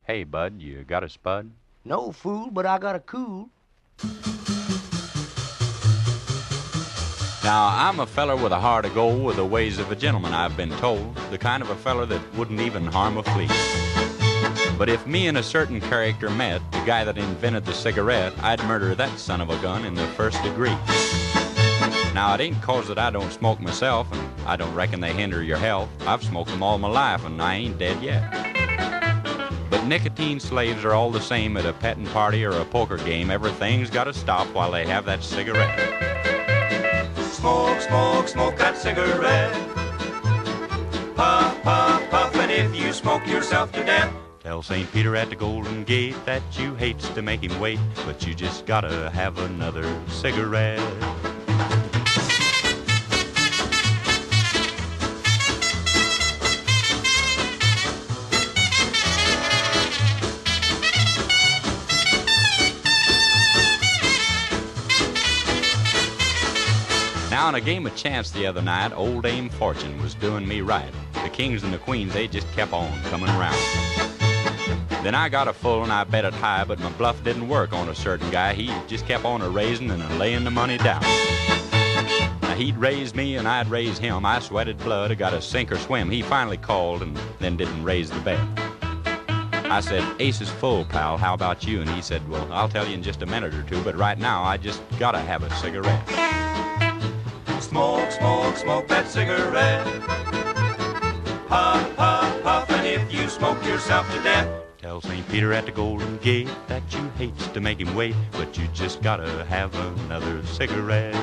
Hey, bud, you got a spud? No, fool, but I got a cool. Now, I'm a feller with a heart of gold, with the ways of a gentleman, I've been told. The kind of a feller that wouldn't even harm a flea. But if me and a certain character met, the guy that invented the cigarette, I'd murder that son of a gun in the first degree. Now, it ain't 'cause that I don't smoke myself, and I don't reckon they hinder your health. I've smoked them all my life, and I ain't dead yet. But nicotine slaves are all the same at a petting party or a poker game. Everything's got to stop while they have that cigarette. Smoke, smoke, smoke that cigarette. Puff, puff, puff, and if you smoke yourself to death. Tell St. Peter at the Golden Gate that you hates to make him wait, but you just gotta have another cigarette. Now, in a game of chance the other night, old Dame Fortune was doing me right. The kings and the queens, they just kept on coming around. Then I got a full and I bet it high, but my bluff didn't work on a certain guy. He just kept on a-raising and a-laying the money down. Now, he'd raise me and I'd raise him. I sweated blood, I got a sink or swim. He finally called and then didn't raise the bet. I said, "Ace is full, pal, how about you?" And he said, "Well, I'll tell you in just a minute or two, but right now I just gotta have a cigarette." Smoke, smoke, smoke that cigarette. Puff, puff, puff, and if you smoke yourself to death. Tell St. Peter at the Golden Gate that you hates to make him wait, but you just gotta have another cigarette.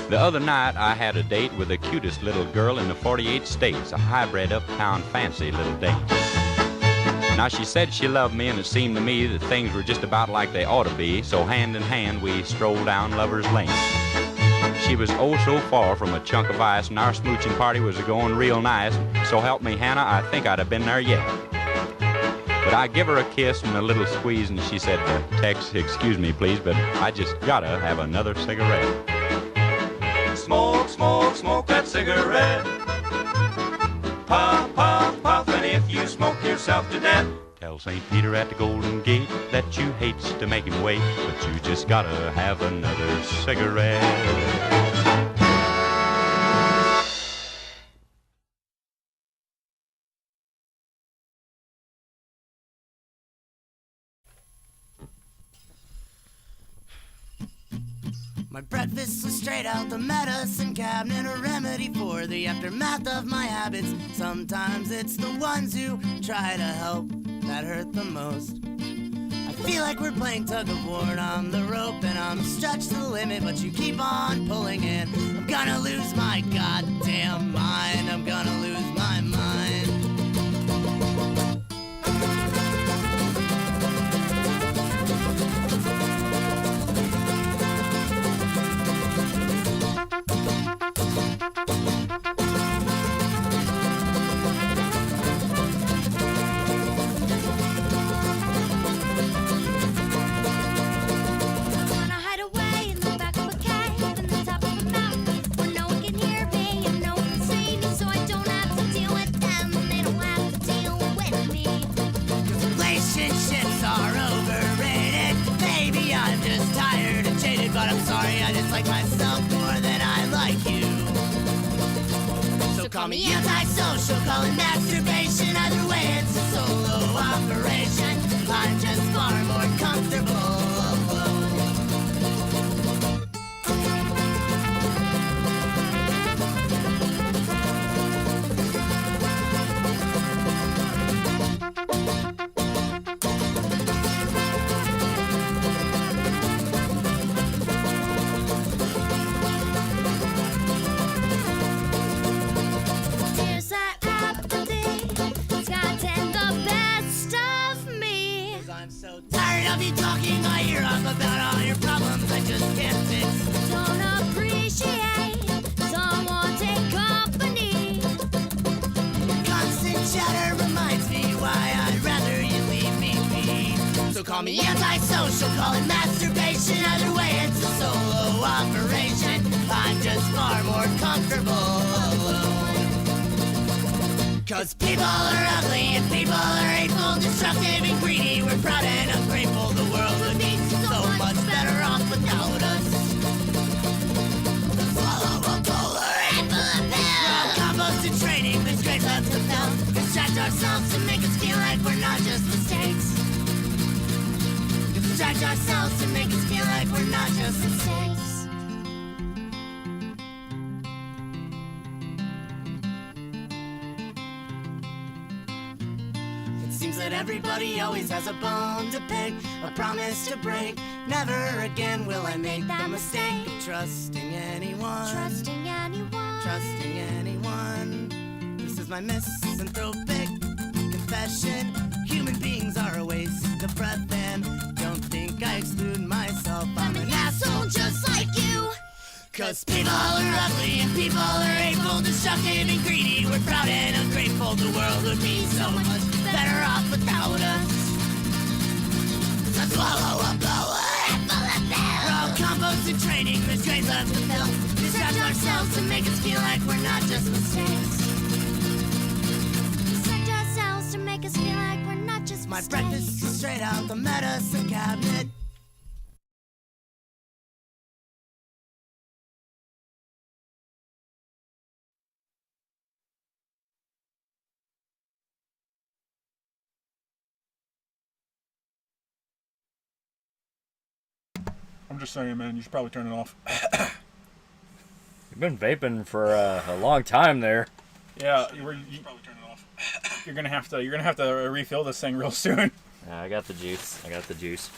The other night I had a date with the cutest little girl in the 48 states, a hybrid uptown fancy little dame. Now she said she loved me, and it seemed to me that things were just about like they ought to be, so hand in hand we strolled down Lover's Lane. She was oh so far from a chunk of ice, and our smooching party was going real nice, so help me Hannah, I think I'd have been there yet. But I give her a kiss and a little squeeze, and she said, "Tex, excuse me please, but I just gotta have another cigarette." Smoke, smoke, smoke that cigarette. Puff, puff, puff, and if you smoke yourself to death. Tell St. Peter at the Golden Gate that you hates to make him wait, but you just gotta have another cigarette. My breakfast was straight out the medicine cabinet, a remedy for the aftermath of my habits. Sometimes it's the ones who try to help that hurt the most. I feel like we're playing tug of war and I'm the rope and I'm stretched to the limit, but you keep on pulling in. I'm gonna lose my goddamn mind, I'm gonna lose my mind. Call me antisocial, call it masturbation. Either way, it's a solo operation. I'm just far more comfortable alone. About all your problems I just can't fix. Don't appreciate someone take company. Constant chatter reminds me why I'd rather Call me antisocial, call it masturbation. Either way, it's a solo operation. I'm just far more comfortable alone. Cause people are ugly and people are hateful, destructive and greedy. We're proud and ungrateful. The world would be so much better off without us. Swallow a polar and full of pills. Combos in training, there's great love to fill. Distract ourselves to make us feel like we're not just mistakes. Distract ourselves to make us feel like we're not just mistakes. It seems that everybody always has a bone to pick, a promise to break. Never again will I make the mistake of trusting anyone. Trusting anyone. Trusting anyone. This is my misanthropic confession. Human beings are a waste of breath, and don't think I exclude myself. I'm an asshole just like you. Cause people are ugly and people are hateful, destructive and greedy. We're proud and ungrateful. The world would be so much better off without us. So swallow a blower and full of pills. We're all combos in training, there's grades left to fill. Distract ourselves to make us feel like we're not just mistakes. Distract ourselves to make us feel like we're not just My mistakes. breakfast is straight out the medicine cabinet. I'm just saying, man, you should probably turn it off. You've been vaping for a long time there. Yeah, you should probably turn it off. You're gonna have to refill this thing real soon. Yeah, I got the juice.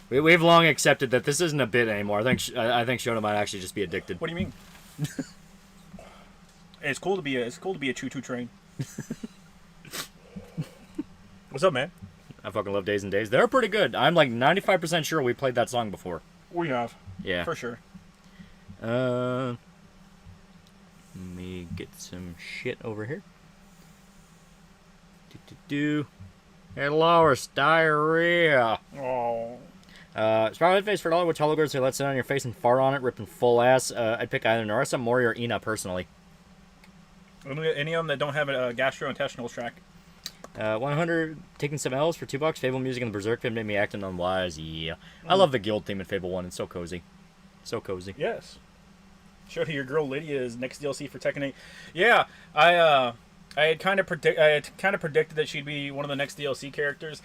We've long accepted that this isn't a bit anymore. I think Shona might actually just be addicted. What do you mean? It's cool to be a choo-choo train. What's up, man? I fucking love Days and Days. They're pretty good. I'm like 95% sure we played that song before. We have. Yeah. For sure. Let me get some shit over here. Hello, it's diarrhea. Oh. Smiley face for $1 with telegers who let sit on your face and fart on it, ripping full ass. I'd pick either Narissa, Mori, or Ina personally. Any of them that don't have a gastrointestinal tract. 100 taking some L's for $2. Fable music and the Berserk theme made me acting unwise. Yeah. I love the guild theme in Fable 1. It's so cozy. So cozy. Yes. Showed your girl Lydia is next DLC for Tekken 8. Yeah, I had kind of predicted that she'd be one of the next DLC characters.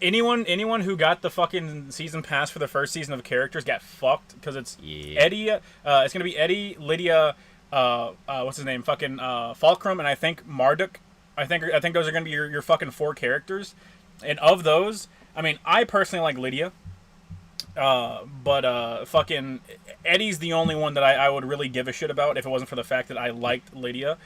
Anyone who got the fucking season pass for the first season of characters got fucked because it's Eddie. It's gonna be Eddie, Lydia, what's his name? Fucking Fulcrum, and I think Marduk. I think those are gonna be your fucking 4 characters. And of those, I mean, I personally like Lydia. But fucking Eddie's the only one that I would really give a shit about if it wasn't for the fact that I liked Lydia.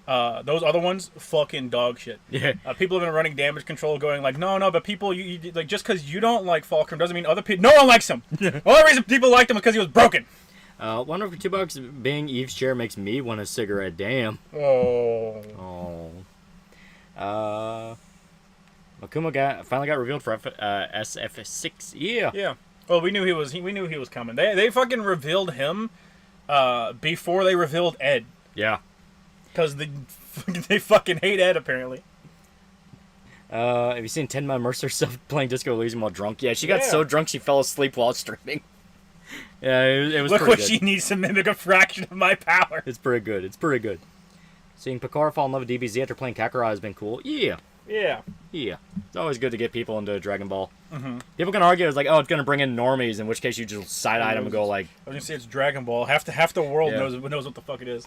Those other ones, fucking dog shit. Yeah. People have been running damage control going like, no, but people, you like, just because you don't like Fulcrum doesn't mean other people, no one likes him. The only reason people liked him was because he was broken. One for $2 being Eve's chair makes me want a cigarette. Damn. Oh. Makuma finally got revealed for SF6. Yeah. Yeah. Well, we knew he was coming. They fucking revealed him before they revealed Ed. Yeah. Because they fucking hate Ed, apparently. Have you seen 10 Man immerse herself playing Disco Elysium while drunk? Yeah, she got so drunk she fell asleep while streaming. Yeah, it was Look pretty what good. she needs to mimic a fraction of my power. It's pretty good. Seeing Picard fall in love with DBZ after playing Kakarot has been cool. Yeah. It's always good to get people into Dragon Ball. Mm-hmm. People can argue it's like, oh, it's going to bring in normies, in which case you just side-eye them and go like... I was going to say it's Dragon Ball. Half the world knows what the fuck it is.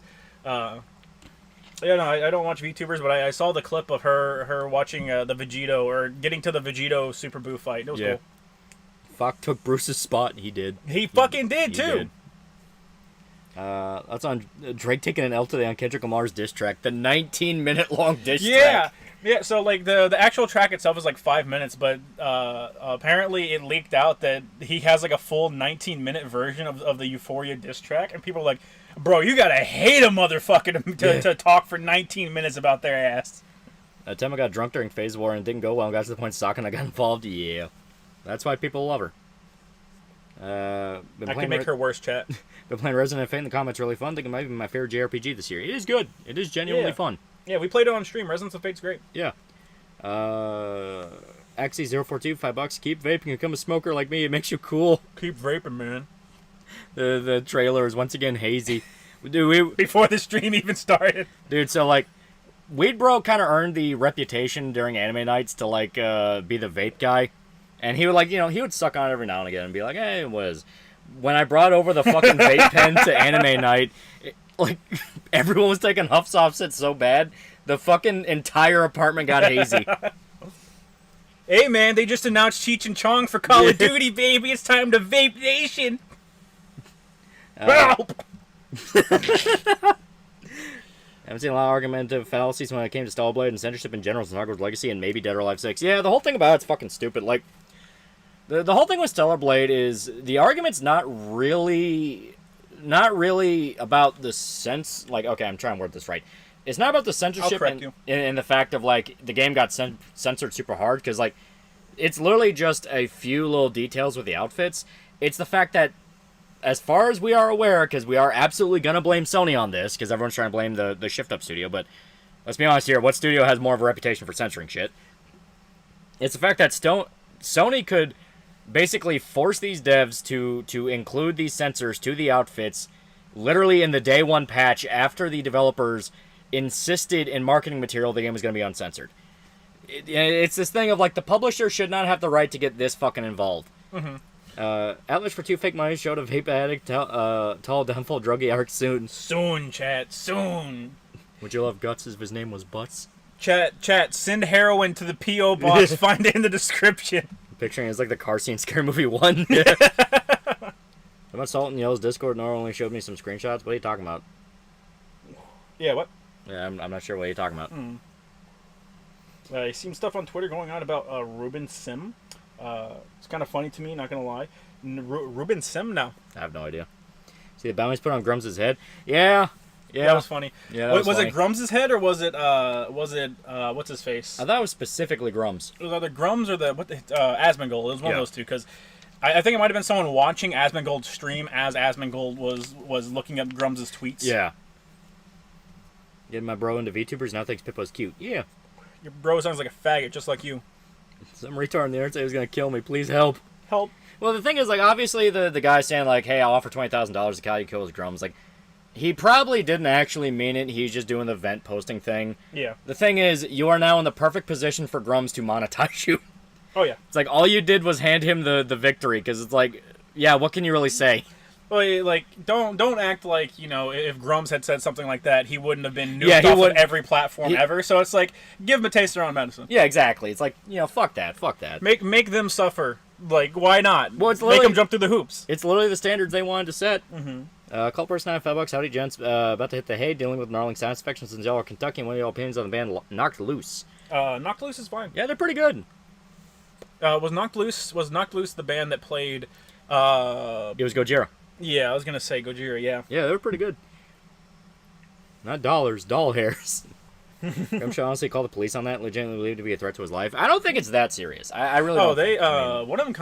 Yeah, no, I don't watch VTubers, but I saw the clip of her watching the Vegito, or getting to the Vegito Super Buu fight. It was cool. Fuck took Bruce's spot. He did. He fucking did, too. Did. That's on Drake taking an L today on Kendrick Lamar's diss track. The 19-minute long diss track. Yeah, so like the actual track itself is like 5 minutes, but apparently it leaked out that he has like a full 19-minute version of the Euphoria diss track, and people are like, bro, you gotta hate a motherfucker to talk for 19 minutes about their ass. Tema got drunk during Phase War and it didn't go well and got to the point Sokka got involved. Yeah. That's why people love her. I can make her worse, chat. Been playing Resident Evil Fate in the comments really fun. I think it might be my favorite JRPG this year. It is good. It is genuinely fun. Yeah, we played it on stream. Resident Evil Fate's great. Yeah. Axie042, $5. Keep vaping and become a smoker like me. It makes you cool. Keep vaping, man. The trailer is once again hazy. Dude, before the stream even started. Dude, so like, Weed Bro kind of earned the reputation during anime nights to like be the vape guy. And he would like, he would suck on it every now and again and be like, hey, when I brought over the fucking vape pen to anime night, like, everyone was taking huffs off it so bad, the fucking entire apartment got hazy. Hey, man, they just announced Cheech and Chong for Call of Duty, baby. It's time to vape nation. Help! I haven't seen a lot of argumentative fallacies when it came to Stallblade and censorship in general since Hogwarts Legacy and maybe Dead or Alive 6. Yeah, the whole thing about it's fucking stupid. Like, the whole thing with Stellar Blade is the argument's not really about the sense. Like, okay, I'm trying to word this right. It's not about the censorship and the fact of like the game got censored super hard because like it's literally just a few little details with the outfits. It's the fact that as far as we are aware, because we are absolutely gonna blame Sony on this because everyone's trying to blame the Shift Up studio, but let's be honest here. What studio has more of a reputation for censoring shit? It's the fact that Sony could basically force these devs to include these censors to the outfits literally in the day one patch after the developers insisted in marketing material the game was going to be uncensored. It's this thing of like the publisher should not have the right to get this fucking involved. Atlas for 2 fake money showed a vape addict tall downfall druggy arc soon. Soon, chat, soon. Would you love Guts if his name was Butts? Chat, send heroin to the P.O. box. Find it in the description. Picturing it as like the car scene Scary Movie 1. Yeah. How about Salt and Yellow's Discord? Nora only showed me some screenshots. What are you talking about? Yeah, what? Yeah, I'm not sure what you're talking about. I seen stuff on Twitter going on about Ruben Sim. It's kind of funny to me, not gonna lie. Ruben Sim now. I have no idea. See the bounties put on Grums' head? Yeah. That was funny. Yeah, was it Grums' head or was it what's his face? I thought it was specifically Grums. It was either Grums or Asmongold. It was one of those two because I think it might have been someone watching Asmongold stream as Asmongold was looking up Grums' tweets. Yeah. Getting my bro into VTubers now thinks Pippo's cute. Yeah. Your bro sounds like a faggot, just like you. Some retard on the internet said he was gonna kill me. Please help. Help. Well, the thing is, like, obviously the guy saying like, "Hey, I'll offer $20,000 to Kyle kills Grums." Like, he probably didn't actually mean it. He's just doing the vent posting thing. Yeah. The thing is, you are now in the perfect position for Grums to monetize you. Oh yeah. It's like all you did was hand him the victory because it's like, yeah, what can you really say? Well, like, don't act like, if Grums had said something like that, he wouldn't have been nuked off of every platform ever. So it's like, give him a taste of their own medicine. Yeah, exactly. It's like, fuck that. Make them suffer. Like, why not? Well, make them jump through the hoops. It's literally the standards they wanted to set. Mm-hmm. Cult person $5. Howdy, gents. About to hit the hay, dealing with gnarling sound infections since y'all are Kentucky. And what are y'all opinions on the band Knocked Loose? Knocked Loose is fine. Yeah, they're pretty good. Was Knocked Loose the band that played? It was Gojira. Yeah, I was gonna say Gojira. Yeah. Yeah, they were pretty good. Not dollars, doll hairs. I'm sure honestly call the police on that. Legitimately believed to be a threat to his life. I don't think it's that serious. I really. Oh, don't one of them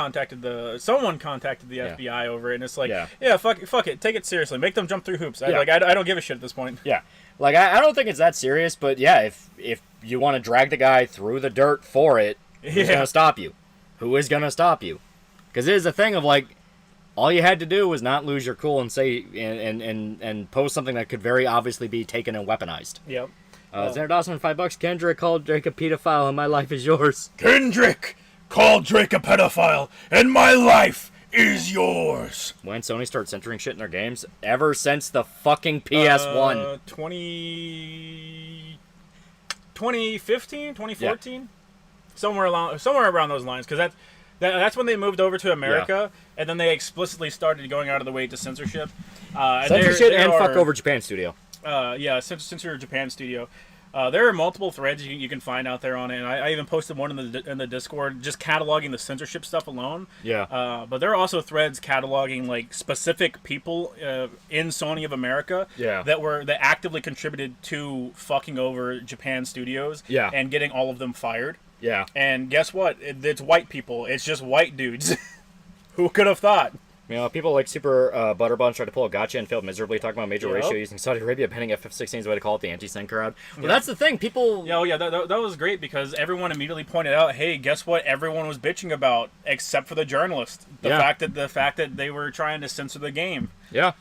someone contacted the FBI over it, and it's like, yeah, fuck it, take it seriously, make them jump through hoops. I don't give a shit at this point. Yeah, like I don't think it's that serious, but yeah, if you want to drag the guy through the dirt for it, who's gonna stop you? Who is gonna stop you? Because it is a thing of like. All you had to do was not lose your cool and say and post something that could very obviously be taken and weaponized. Yep. Xander Dawson, $5. Kendrick called Drake a pedophile and my life is yours. Kendrick called Drake a pedophile and my life is yours. When Sony started censoring shit in their games? Ever since the fucking PS1. 2015, 2014? Yeah. Somewhere around those lines, because that's when they moved over to America, and then they explicitly started going out of the way to censorship. Censorship and fuck over Japan studio. Censor Japan studio. There are multiple threads you can find out there on it, and I even posted one in the Discord just cataloging the censorship stuff alone. Yeah. But there are also threads cataloging like specific people in Sony of America that actively contributed to fucking over Japan studios and getting all of them fired. Yeah. And guess what? It's white people. It's just white dudes. Who could have thought? You know, people like Super Butterbun tried to pull a gotcha and failed miserably, talking about major ratio using Saudi Arabia banning FF16 is the way to call it, the anti-Sen crowd. Well, that's the thing, people... That was great because everyone immediately pointed out, hey, guess what everyone was bitching about, except for the journalist. The fact that they were trying to censor the game. Yeah.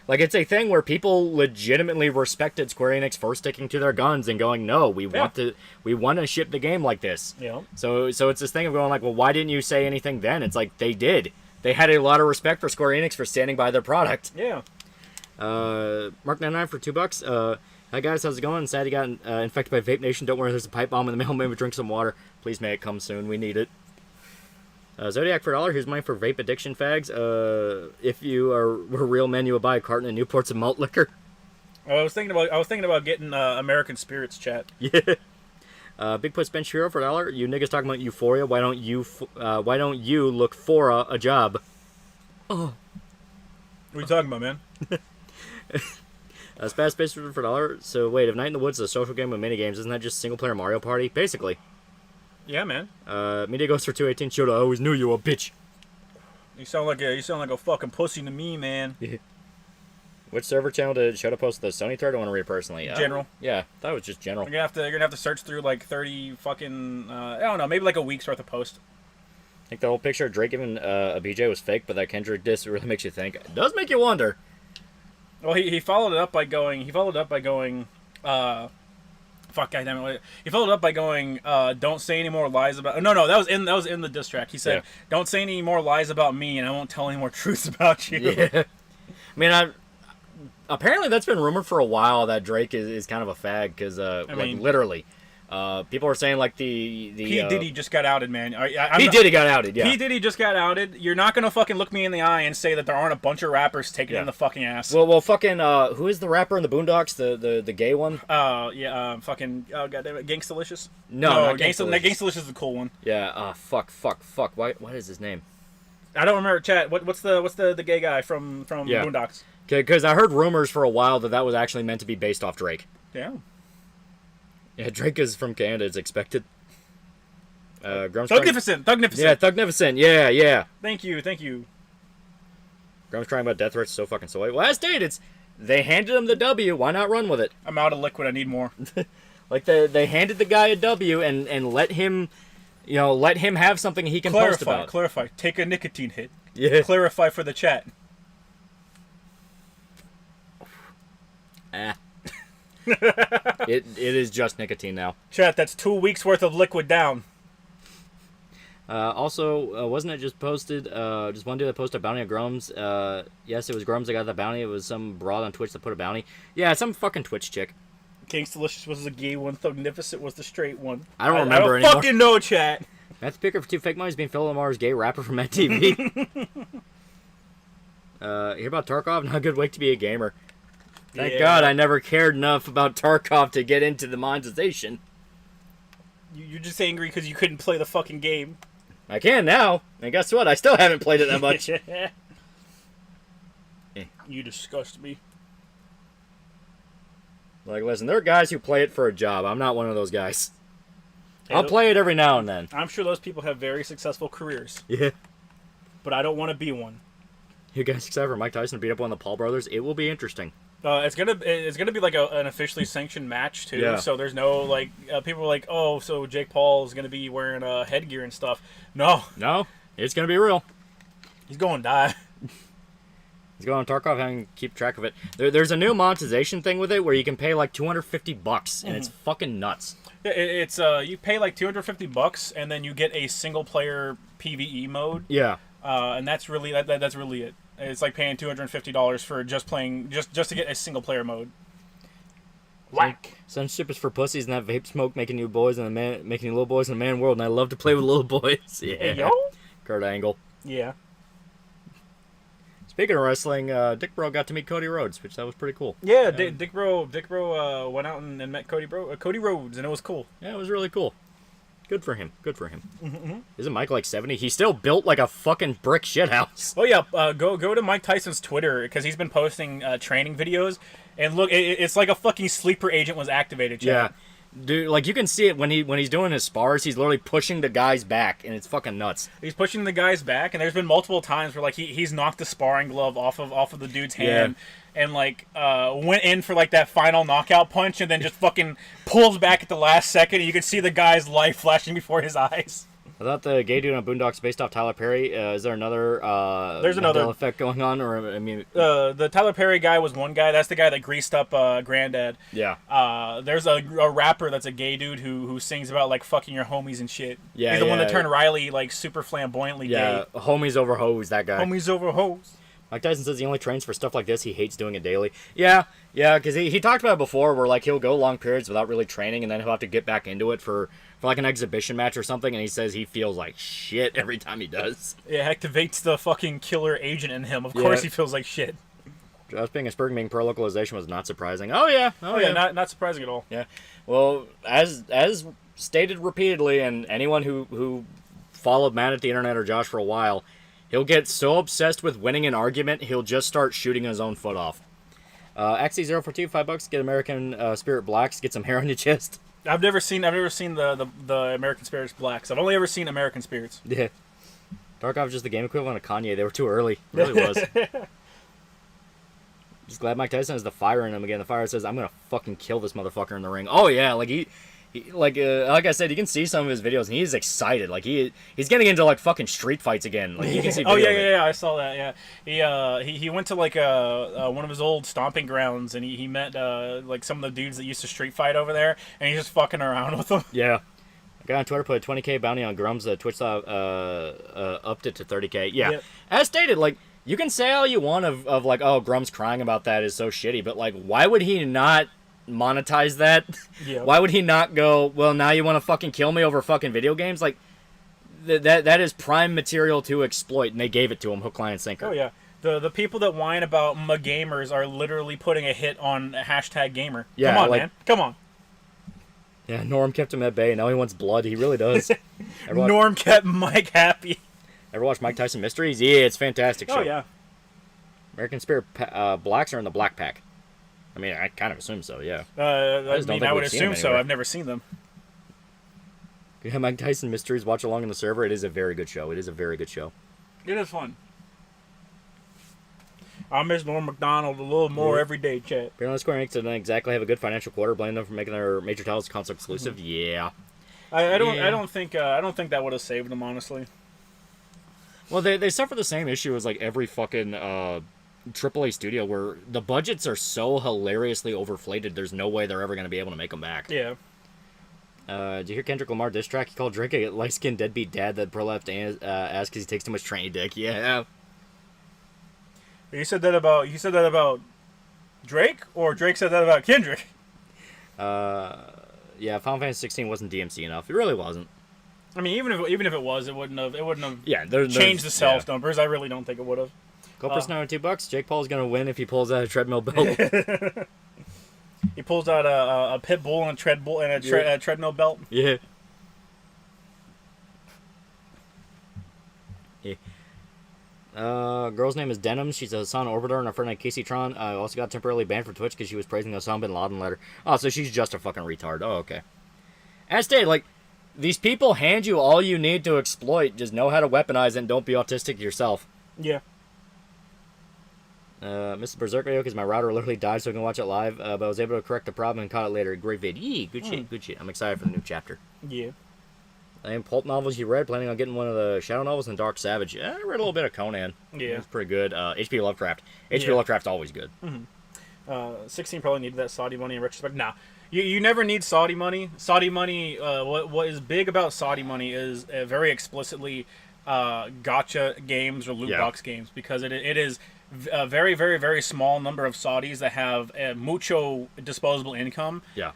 Like, it's a thing where people legitimately respected Square Enix for sticking to their guns and going, no, we want to ship the game like this. Yeah. So it's this thing of going like, well, why didn't you say anything then? It's like, they did. They had a lot of respect for Square Enix for standing by their product. Yeah. Mark99 for $2. Hi guys, how's it going? Sad you got infected by Vape Nation. Don't worry, there's a pipe bomb in the mail. Maybe drink some water. Please may it come soon. We need it. Zodiac for $1. Here's mine for vape addiction fags. If you were real men, you would buy a carton of Newports of malt liquor. I was thinking about getting American Spirits, chat. Yeah. Big Puss Bench Hero for $1. You niggas talking about Euphoria. Why don't you look for a job? Oh. What are you talking about, man? Spaz Space for $1. So wait, if Night in the Woods is a social game with mini games, isn't that just single player Mario Party? Basically. Yeah, man. Media Ghost for 218. Shoulda, I always knew you were a bitch. You sound like a fucking pussy to me, man. Yeah. Which server channel did Shoda post the Sony thread? I want to read it personally. General. Yeah, that was just general. You're gonna have to search through like 30 fucking I don't know, maybe like a week's worth of post. I think the whole picture of Drake giving a BJ was fake, but that Kendrick diss really makes you think. It does make you wonder. Well, he followed it up by going. Fuck, goddammit. He followed it up by going, don't say any more lies about... No, that was in the diss track. He said, don't say any more lies about me, and I won't tell any more truths about you. Yeah. I mean, apparently that's been rumored for a while that Drake is kind of a fag, because, literally... people are saying like the P. Diddy just got outed, man. P. Diddy got outed, yeah. P. Diddy just got outed. You're not gonna fucking look me in the eye and say that there aren't a bunch of rappers taking in the fucking ass. Well, fucking who is the rapper in the Boondocks? The gay one? Fucking goddamn it, Gangstalicious. No, not Gangstalicious. Gangstalicious is the cool one. Yeah. Fuck. What is his name? I don't remember. Chat. What's the gay guy from Boondocks? Because I heard rumors for a while that was actually meant to be based off Drake. Yeah. Yeah, Drake is from Canada, as expected. Thugnificent. Yeah, Thugnificent. Yeah. Thank you. Grum's crying about death threats, so fucking soy. Well, as stated, they handed him the W. Why not run with it? I'm out of liquid. I need more. Like they handed the guy a W and let him have something he can post about. Clarify. Take a nicotine hit. Yeah. Clarify for the chat. It is just nicotine now. Chat, that's 2 weeks worth of liquid down. Also, wasn't it just posted, just one dude that posted a bounty of Grums? Yes, it was Grums that got the bounty. It was some broad on Twitch that put a bounty. Yeah, some fucking Twitch chick. Gangstalicious was the gay one. Thugnificent was the straight one. I don't remember anymore. I don't fucking know, chat. Matthew Picker for 2 fake money is being Phil Lamar's gay rapper from MTV. Hear about Tarkov? Not a good way to be a gamer. Thank God I never cared enough about Tarkov to get into the monetization. You're just angry because you couldn't play the fucking game. I can now. And guess what? I still haven't played it that much. You disgust me. Like, listen, there are guys who play it for a job. I'm not one of those guys. I'll play it every now and then. I'm sure those people have very successful careers. Yeah. But I don't want to be one. You guys excited for Mike Tyson to beat up one of the Paul brothers? It will be interesting. It's gonna be like an officially sanctioned match too. Yeah. So there's no like people are like, oh, so Jake Paul is gonna be wearing headgear and stuff. No, it's gonna be real. He's going to die. He's going on Tarkov and keep track of it. There's a new monetization thing with it where you can pay like $250 and it's fucking nuts. Yeah, it's you pay like $250 and then you get a single player PvE mode. Yeah. And that's really that's really it. It's like paying $250 for just playing just to get a single player mode. Whack. Censorship is for pussies, and that vape smoke making you little boys in a man world. And I love to play with little boys. Yeah. Hey, yo. Kurt Angle. Yeah. Speaking of wrestling, Dick Bro got to meet Cody Rhodes, which that was pretty cool. Yeah, Dick Bro went out and met Cody Rhodes, and it was cool. Yeah, it was really cool. Good for him. Good for him. Mm-hmm. Isn't Mike like 70? He's still built like a fucking brick shithouse. Oh yeah, go to Mike Tyson's Twitter because he's been posting training videos, and look, it's like a fucking sleeper agent was activated. Chad. Yeah. Dude, like you can see it when he's doing his spars. He's literally pushing the guys back, and it's fucking nuts. He's pushing the guys back, and there's been multiple times where like he's knocked the sparring glove off of the dude's hand, and like went in for like that final knockout punch, and then just fucking pulls back at the last second. And you can see the guy's life flashing before his eyes. I thought the gay dude on Boondocks based off Tyler Perry. Is there another? There's another effect going on, or I mean, the Tyler Perry guy was one guy. That's the guy that greased up Granddad. Yeah. There's a rapper that's a gay dude who sings about like fucking your homies and shit. Yeah. He's the one that turned Riley like super flamboyantly gay. Yeah. Homies over hoes. That guy. Homies over hoes. Mike Tyson says he only trains for stuff like this. He hates doing it daily. Yeah, because he talked about it before where, like, he'll go long periods without really training, and then he'll have to get back into it for like, an exhibition match or something, and he says he feels like shit every time he does. It activates the fucking killer agent in him. Of course he feels like shit. Josh being a Spurgeon being pro localization was not surprising. Oh, yeah. Not surprising at all. Yeah. Well, as stated repeatedly, and anyone who followed Matt at the internet or Josh for a while, he'll get so obsessed with winning an argument, he'll just start shooting his own foot off. XC042, $5, get American Spirit Blacks, get some hair on your chest. I've never seen the American Spirits Blacks. I've only ever seen American Spirits. Yeah. Tarkov is just the game equivalent of Kanye. They were too early. It really was. Just glad Mike Tyson has the fire in him again. The fire says, I'm going to fucking kill this motherfucker in the ring. Oh, yeah. Like, like I said, you can see some of his videos, and he's excited. Like, he's getting into, like, fucking street fights again. Like, you can see yeah, I saw that, yeah. He went to, like, one of his old stomping grounds, and he met, like, some of the dudes that used to street fight over there, and he's just fucking around with them. Yeah. A guy on Twitter put a 20K bounty on Grums. Twitch upped it to 30K. Yeah. Yep. As stated, like, you can say all you want of like, oh, Grums crying about that is so shitty, but, like, why would he not monetize that? Yep. Why would he not go, well, now you want to fucking kill me over fucking video games? Like, that is prime material to exploit, and they gave it to him, hook, line, and sinker. Oh, yeah. The people that whine about gamers are literally putting a hit on #gamer. Yeah, come on, man. Come on. Yeah, Norm kept him at bay. Now he wants blood. He really does. Norm kept Mike happy. Ever watch Mike Tyson Mysteries? Yeah, it's a fantastic show. Oh, yeah. American Spirit Blacks are in the Black Pack. I mean, I kind of assume so, yeah. I would assume so. I've never seen them. Yeah, Mike Tyson Mysteries, watch along in the server. It is a very good show. It is It is fun. I miss Norm Macdonald a little more every day, chat. Apparently Square Enix didn't exactly have a good financial quarter, blaming them for making their major titles console exclusive. Mm-hmm. Yeah. I don't think that would have saved them, honestly. Well, they suffer the same issue as like every fucking AAA studio, where the budgets are so hilariously overflated. There's no way they're ever going to be able to make them back. Yeah. Did you hear Kendrick Lamar diss track? He called Drake a light-skinned deadbeat dad that prolapsed ass because he takes too much trainee dick. Yeah. You said that about Drake, or Drake said that about Kendrick? Yeah, Final Fantasy 16 wasn't DMC enough. It really wasn't. I mean, even if it was, it wouldn't have yeah, changed the sales numbers. I really don't think it would have. Culprit's now $2. Jake Paul's gonna win if he pulls out a treadmill belt. He pulls out a pit bull and a treadmill belt. Yeah. Yeah. Girl's name is Denim. She's a Hassan Orbiter and a friend named Casey Tron. Also got temporarily banned from Twitch because she was praising the Osama bin Laden letter. Oh, so she's just a fucking retard. Oh, okay. As stated, like, these people hand you all you need to exploit. Just know how to weaponize it and don't be autistic yourself. Yeah. Mrs. Berserker, because my router literally died so I can watch it live, but I was able to correct the problem and caught it later. Great vid. Yee, good shit. I'm excited for the new chapter. Yeah. And pulp novels you read, planning on getting one of the Shadow novels and Dark Savage. I read a little bit of Conan. Yeah. It's pretty good. H.P. Lovecraft. H.P. Lovecraft's always good. Mm-hmm. 16 probably needed that Saudi money in retrospect. Nah. You never need Saudi money. Saudi money, what is big about Saudi money is very explicitly gotcha games or loot box games, because it is a very, very, very small number of Saudis that have mucho disposable income. Yeah.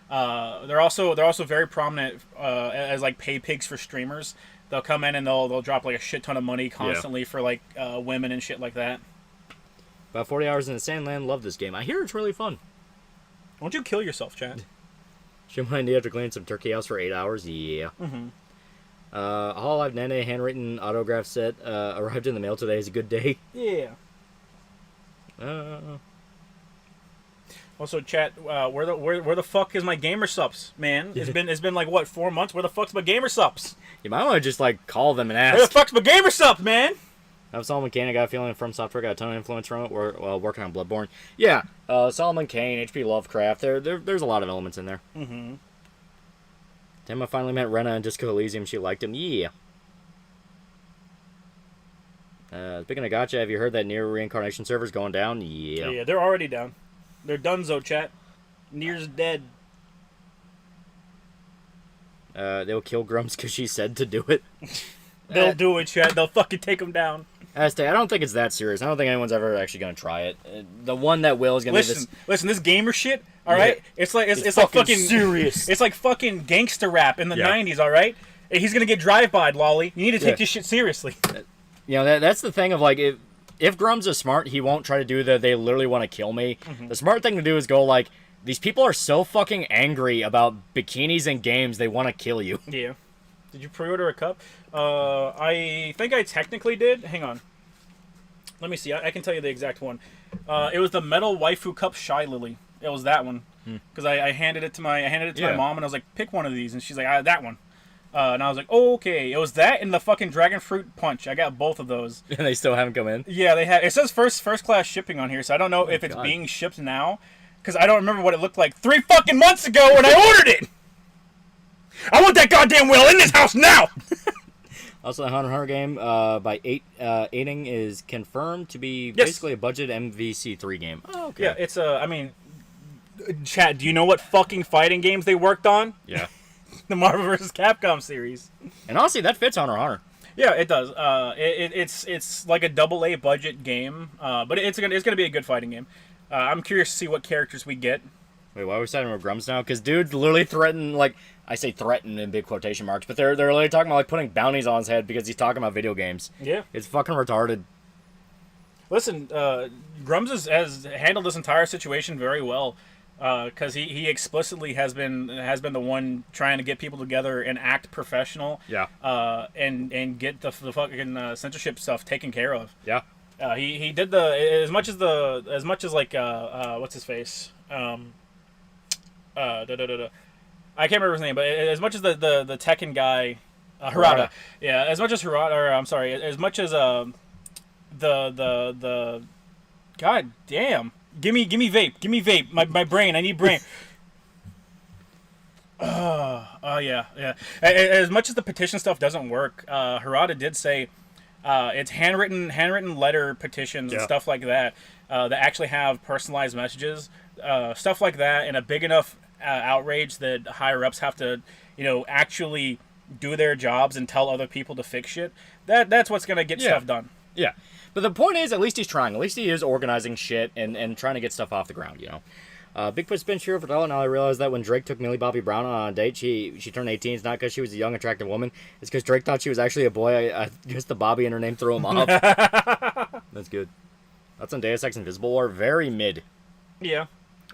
They're also very prominent as like pay pigs for streamers. They'll come in and they'll drop like a shit ton of money constantly for like women and shit like that. About 40 hours in the Sandland. Love this game. I hear it's really fun. Won't you kill yourself, Chad? Should my after cleaning some turkey house for 8 hours? Yeah. Mm-hmm. Hololive Nene handwritten autograph set arrived in the mail today. Is a good day. Yeah. Also, chat. Where the fuck is my gamer subs, man? It's been like what 4 months. Where the fuck's my gamer subs? You might want to just like call them and Where the ask. fuck's my gamer subs, man? I'm Solomon Kane. I got a feeling From Software got a ton of influence from it. While working on Bloodborne. Yeah. Solomon Kane, H.P. Lovecraft. There's a lot of elements in there. Mm-hmm. Emma finally met Rena in Disco Elysium. She liked him. Yeah. Speaking of gacha, have you heard that Near Reincarnation server's going down? Yeah. Yeah, they're already down. They're donezo, chat. Near's dead. They'll kill Grumps because she said to do it. They'll do it, chat. They'll fucking take him down. I don't think it's that serious. I don't think anyone's ever actually going to try it. The one that will is going to be this. Listen, this gamer shit, all right? Yeah. It's like fucking serious. It's like fucking gangster rap in the 90s, all right? He's going to get drive-by'd, Lolly. You need to take this shit seriously. You know, that's the thing of like, if Grum's is smart, he won't try to do the they literally want to kill me. Mm-hmm. The smart thing to do is go like, these people are so fucking angry about bikinis and games, they want to kill you. Yeah. Did you pre-order a cup? I think I technically did. Hang on. Let me see. I can tell you the exact one. It was the Metal Waifu Cup Shy Lily. It was that one. Because I handed it to my my mom and I was like, pick one of these, and she's like, that one. And I was like, oh, okay. It was that and the fucking Dragon Fruit Punch. I got both of those. And they still haven't come in? Yeah, they have. It says first class shipping on here, so I don't know if it's being shipped now. Because I don't remember what it looked like 3 fucking months ago when I ordered it. I want that goddamn wheel in this house now! Also, the Hunter x Hunter game by 8ing is confirmed to be basically a budget MVC3 game. Oh, okay. Yeah, it's I mean, chat, do you know what fucking fighting games they worked on? Yeah. The Marvel vs. Capcom series. And honestly, that fits Hunter x Hunter. Yeah, it does. It's like a AA budget game, but it's gonna be a good fighting game. I'm curious to see what characters we get. Wait, why are we siding with Grums now? Because dude literally threatened, like, I say threatened in big quotation marks, but they're literally talking about like putting bounties on his head because he's talking about video games. Yeah. It's fucking retarded. Listen, Grums has handled this entire situation very well, because he explicitly has been the one trying to get people together and act professional. Yeah. And get the fucking censorship stuff taken care of. Yeah. He did as much as like what's his face I can't remember his name, but as much as the Tekken guy, Harada. Yeah, as much as Harada, or I'm sorry, as much as the God damn, give me vape, my brain, I need brain. Yeah. As much as the petition stuff doesn't work, Harada did say it's handwritten letter petitions and stuff like that that actually have personalized messages, stuff like that, and a big enough outrage that higher ups have to, actually do their jobs and tell other people to fix shit. That's what's gonna get stuff done. Yeah, but the point is, at least he's trying. At least he is organizing shit and trying to get stuff off the ground. Bigfoot spin cheer for $1. Now I realized that when Drake took Millie Bobby Brown on a date, she turned 18. It's not because she was a young, attractive woman. It's because Drake thought she was actually a boy. I guess the Bobby in her name threw him off. That's good. That's on Deus Ex Invisible War. Very mid. Yeah.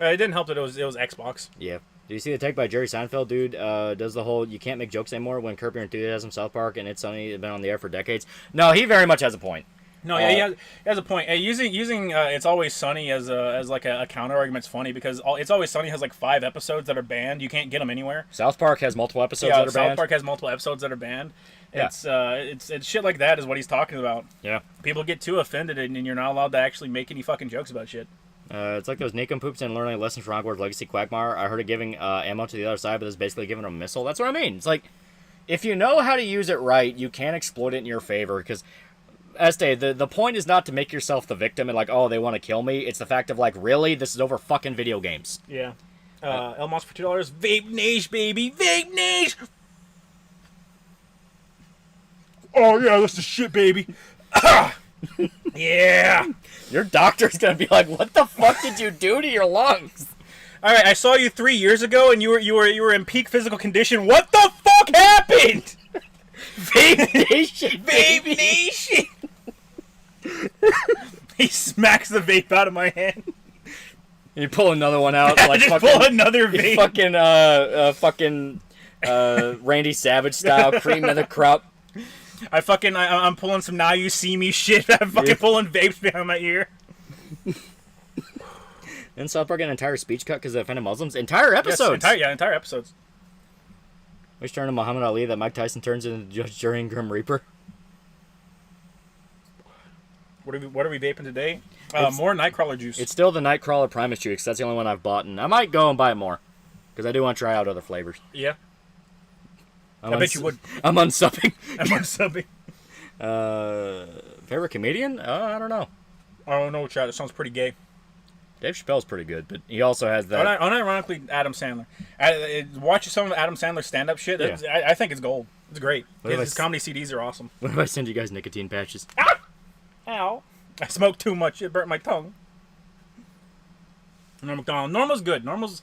It didn't help that it was Xbox. Yeah. Do you see the take by Jerry Seinfeld, dude? Does the whole you can't make jokes anymore when Curb Your Enthusiasm, South Park, and It's Sunny have been on the air for decades? No, he very much has a point. No, yeah, he has a point. Using It's Always Sunny as like a counter argument's funny because It's Always Sunny has like 5 episodes that are banned. You can't get them anywhere. South Park has multiple episodes that are banned. South Park has multiple episodes that are banned. Yeah. It's shit like that is what he's talking about. Yeah. People get too offended and you're not allowed to actually make any fucking jokes about shit. It's like those Nikum poops and learning lessons from Hogwarts Legacy Quagmire. I heard it giving ammo to the other side, but it's basically giving them a missile. That's what I mean. It's like, if you know how to use it right, you can exploit it in your favor. Because, Este, the point is not to make yourself the victim and like, oh, they want to kill me. It's the fact of like, really? This is over fucking video games. Yeah. Elmos for $2. Vape Nage, baby. Vape Nage! Oh, yeah, that's the shit, baby. Yeah. Your doctor's gonna be like, what the fuck did you do to your lungs? All right, I saw you 3 years ago, and you were in peak physical condition. What the fuck happened? Vape Nation, Vape Nation. He smacks the vape out of my hand. You pull another one out. Like just fucking, pull another vape. Fucking Randy Savage style, cream of the crop. I'm pulling some Now You See Me shit. I'm fucking pulling vapes behind my ear. And South Park an entire speech cut because they offended Muslims? Entire episodes? Yes, entire episodes. Which turned to Muhammad Ali that Mike Tyson turns into Judge Jury and Grim Reaper? What are we vaping today? More Nightcrawler juice. It's still the Nightcrawler Primus juice. That's the only one I've bought, and I might go and buy more because I do want to try out other flavors. Yeah. I bet you would. I'm unsubbing. Favorite comedian? I don't know. I don't know, Chad. It sounds pretty gay. Dave Chappelle's pretty good, but he also has that. Unironically, Adam Sandler. Watch some of Adam Sandler's stand-up shit. Yeah. I think it's gold. It's great. What His comedy CDs are awesome. What if I send you guys nicotine patches? Ah! Ow. I smoked too much. It burnt my tongue. Norm MacDonald. Normal's good. Normal's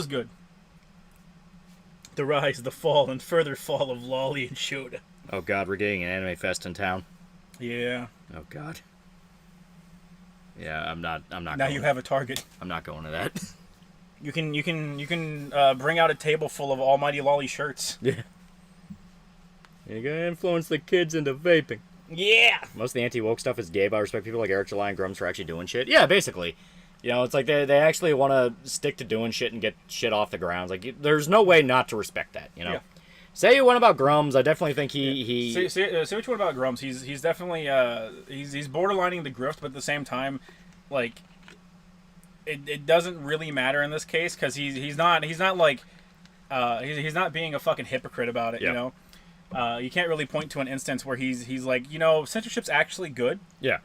good. The rise, the fall, and further fall of Loli and Shota. Oh God, we're getting an anime fest in town. Yeah. Oh God. Yeah, I'm not. Now you have a target. I'm not going to that. You can bring out a table full of TheAlmightyLoli shirts. Yeah. You're gonna influence the kids into vaping. Yeah. Most of the anti-woke stuff is gay, but I respect people like Eric July and Grums for actually doing shit. Yeah, basically. You know, it's like they actually want to stick to doing shit and get shit off the ground. Like, there's no way not to respect that, you know? Yeah. Say what about Grums, I definitely think he... Say what you want about Grums. He's definitely... he's borderlining the grift, but at the same time, like... It doesn't really matter in this case, because he's not like... he's not being a fucking hypocrite about it, you know? You can't really point to an instance where he's like, you know, censorship's actually good. Yeah.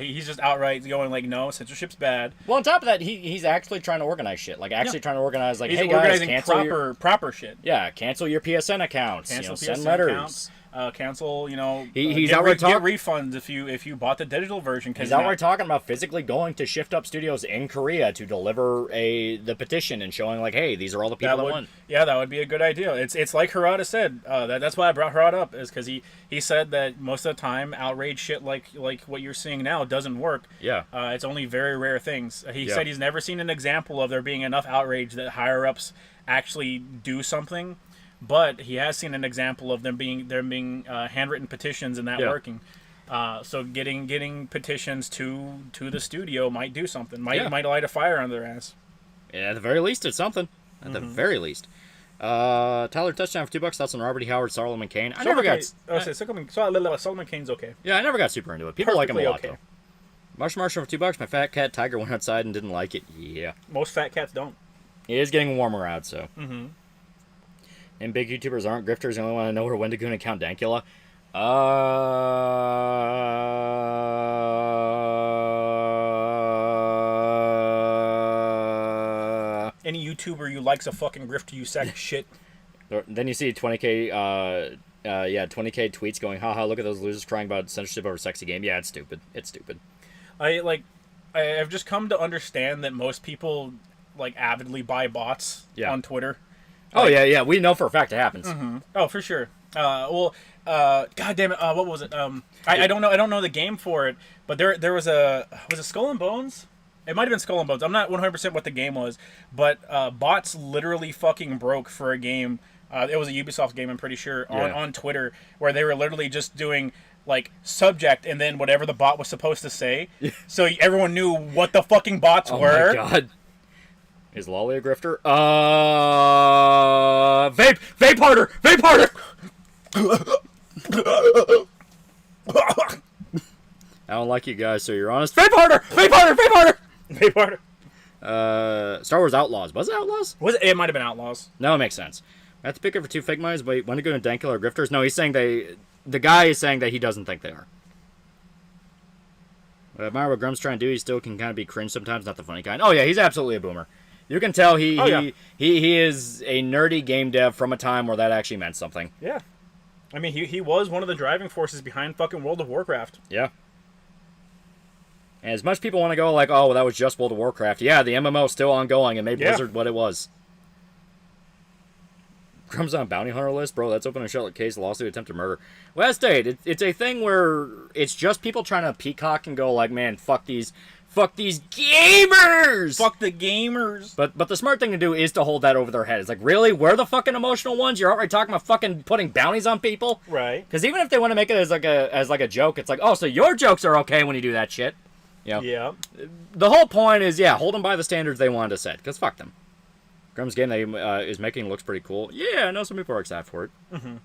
He's just outright going like, no, censorship's bad. Well, on top of that, he's actually trying to organize shit. Like, trying to organize, like, he's hey, organizing guys, cancel proper shit. Yeah, cancel your PSN accounts. Cancel PSN send letters. Accounts. Cancel, you know, he's outright get refunds if you bought the digital version. He's outright talking about physically going to Shift Up Studios in Korea to deliver the petition and showing like, hey, these are all the people that won. Yeah, that would be a good idea. It's like Harada said. That's why I brought Harada up, is because he said that most of the time outrage shit like what you're seeing now doesn't work. Yeah. It's only very rare things. He said he's never seen an example of there being enough outrage that higher ups actually do something. But he has seen an example of them being handwritten petitions and that working. So getting petitions to the studio might do something. Might light a fire under their ass. Yeah, at the very least, it's something. At the very least. Tyler touchdown for $2. Thoughts on Robert E. Howard, Solomon Kane. Solomon Kane's okay. Yeah, I never got super into it. People like him a lot though. Marshall for $2. My fat cat Tiger went outside and didn't like it. Yeah. Most fat cats don't. It is getting warmer out, so. Mm-hmm. And big YouTubers aren't grifters. They only want to know where Wendigoon and Count Dankula. Any YouTuber you like's a fucking grifter, you sack of shit. Then you see 20K, 20K tweets going, haha, look at those losers crying about censorship over sexy game. Yeah, it's stupid. It's stupid. I've just come to understand that most people, like, avidly buy bots on Twitter. Oh, yeah, we know for a fact it happens. Mm-hmm. Oh, for sure. God damn it, what was it? I don't know the game for it, but there was it Skull and Bones? It might have been Skull and Bones. I'm not 100% what the game was, but bots literally fucking broke for a game. It was a Ubisoft game, I'm pretty sure, on Twitter, where they were literally just doing, like, subject and then whatever the bot was supposed to say. So everyone knew what the fucking bots were. Oh, my God. Is Loli a grifter? Vape harder! Vape harder! I don't like you guys, so you're honest. Vape harder! Vape harder! Vape harder! Vape harder. Star Wars Outlaws. Was it Outlaws? It might have been Outlaws. No, it makes sense. I have to pick it for two fake mines, but when to go to Dankula or grifters? No, he's saying the guy is saying that he doesn't think they are. I admire what Grum's trying to do. He still can kind of be cringe sometimes, not the funny kind. Oh yeah, he's absolutely a boomer. You can tell he is a nerdy game dev from a time where that actually meant something. Yeah. I mean, he was one of the driving forces behind fucking World of Warcraft. Yeah. And as much people want to go like, oh, well, that was just World of Warcraft. Yeah, the MMO is still ongoing and made Blizzard what it was. Crumbs on bounty hunter list? Bro, that's open and shut case lawsuit attempted murder. West State, it's a thing where it's just people trying to peacock and go like, man, fuck these fuck these gamers! Fuck the gamers! But the smart thing to do is to hold that over their head. It's like, really? We're the fucking emotional ones? You're outright talking about fucking putting bounties on people? Right. Because even if they want to make it as like a joke, it's like, oh, so your jokes are okay when you do that shit. You know? Yeah. The whole point is, yeah, hold them by the standards they wanted to set. Because fuck them. Grum's game that he is making looks pretty cool. Yeah, I know some people are excited for it. Mm-hmm.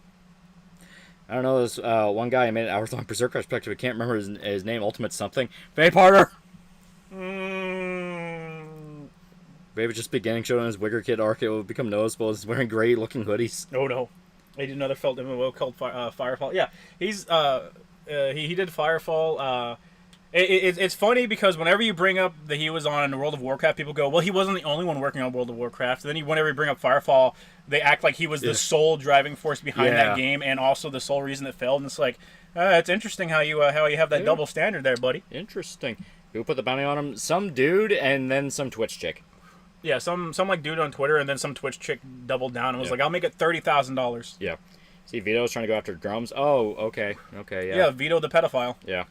I don't know, this one guy made an hours-long Berserker perspective. I can't remember his name, Ultimate something. Vape Harder! Vape is just beginning, showing his Wigger Kid arc. It will become noticeable as he's wearing gray-looking hoodies. Oh, no. He did another felt MMO called Firefall. Yeah, he's, he did Firefall. It's funny because whenever you bring up that he was on World of Warcraft, people go, well, he wasn't the only one working on World of Warcraft. And then whenever you bring up Firefall, they act like he was the sole driving force behind that game and also the sole reason it failed. And it's like, it's interesting how you have that double standard there, buddy. Interesting. Who put the bounty on him? Some dude and then some Twitch chick. Yeah, some like dude on Twitter and then some Twitch chick doubled down and was like, I'll make it $30,000. Yeah. See, Vito's trying to go after Grums. Oh, okay. Okay, yeah. Yeah, Vito the pedophile. Yeah.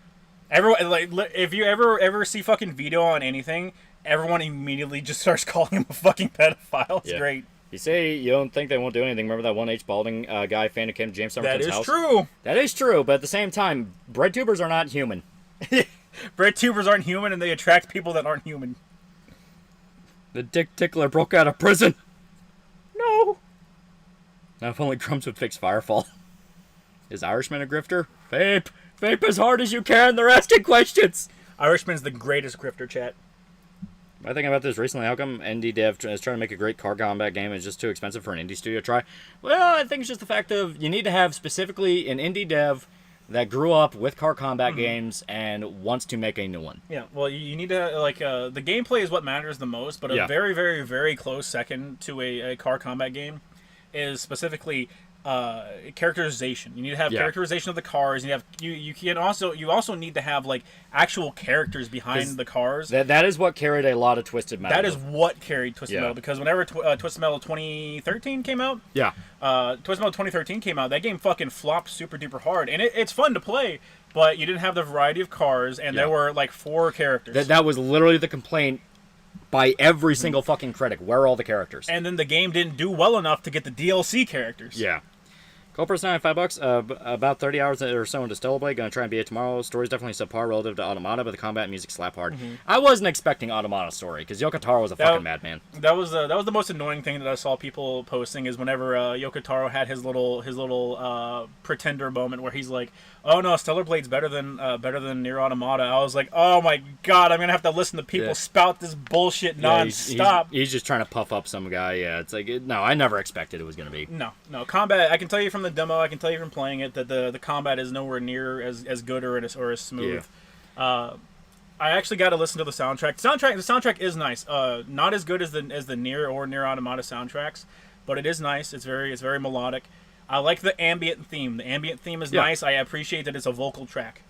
Everyone, like, if you ever see fucking Vito on anything, everyone immediately just starts calling him a fucking pedophile. It's great. You say you don't think they won't do anything. Remember that 1H Balding guy fan who came to James Somerton's house? That is true. That is true, but at the same time, bread tubers are not human. Bread tubers aren't human, and they attract people that aren't human. The Dick Tickler broke out of prison. No. Now if only Grumps would fix Firefall. Is Irishman a grifter? Vape! Vape as hard as you can, they're asking questions! Irishman's the greatest grifter, chat. I think about this recently. How come indie dev is trying to make a great car combat game and it's just too expensive for an indie studio to try? Well, I think it's just the fact of you need to have specifically an indie dev that grew up with car combat games and wants to make a new one. Yeah, well, you need to, like, the gameplay is what matters the most, but a very, very, very close second to a car combat game is specifically characterization. You need to have characterization of the cars. You also need to have like actual characters behind the cars. That is what carried a lot of Twisted Metal. That is what carried Twisted Metal, because whenever Twisted Metal 2013 came out, Twisted Metal 2013 came out, that game fucking flopped super duper hard, and it's fun to play, but you didn't have the variety of cars, and there were like 4 characters. That was literally the complaint by every single fucking critic. Where are all the characters? And then the game didn't do well enough to get the DLC characters. Yeah. Cold-Press $5, about 30 hours or so into Stellar Blade. Gonna try and beat it tomorrow. Story's definitely subpar relative to Automata, but the combat and music slap hard. I wasn't expecting Automata's story, because Yoko Taro was a fucking madman. That was the most annoying thing that I saw people posting, is whenever Yoko Taro had his little pretender moment where he's like, oh no, Stellar Blade's better than Nier Automata. I was like, oh my god, I'm gonna have to listen to people spout this bullshit non-stop. He's just trying to puff up some guy. Yeah, it's like, no, I never expected it was gonna be. No, combat, I can tell you from the demo, I can tell you from playing it, that the combat is nowhere near as good or as smooth. I actually got to listen to the soundtrack. The soundtrack is nice. Not as good as the Nier or Nier Automata soundtracks, but it is nice. It's very melodic. I like the ambient theme. The ambient theme is nice. I appreciate that it's a vocal track.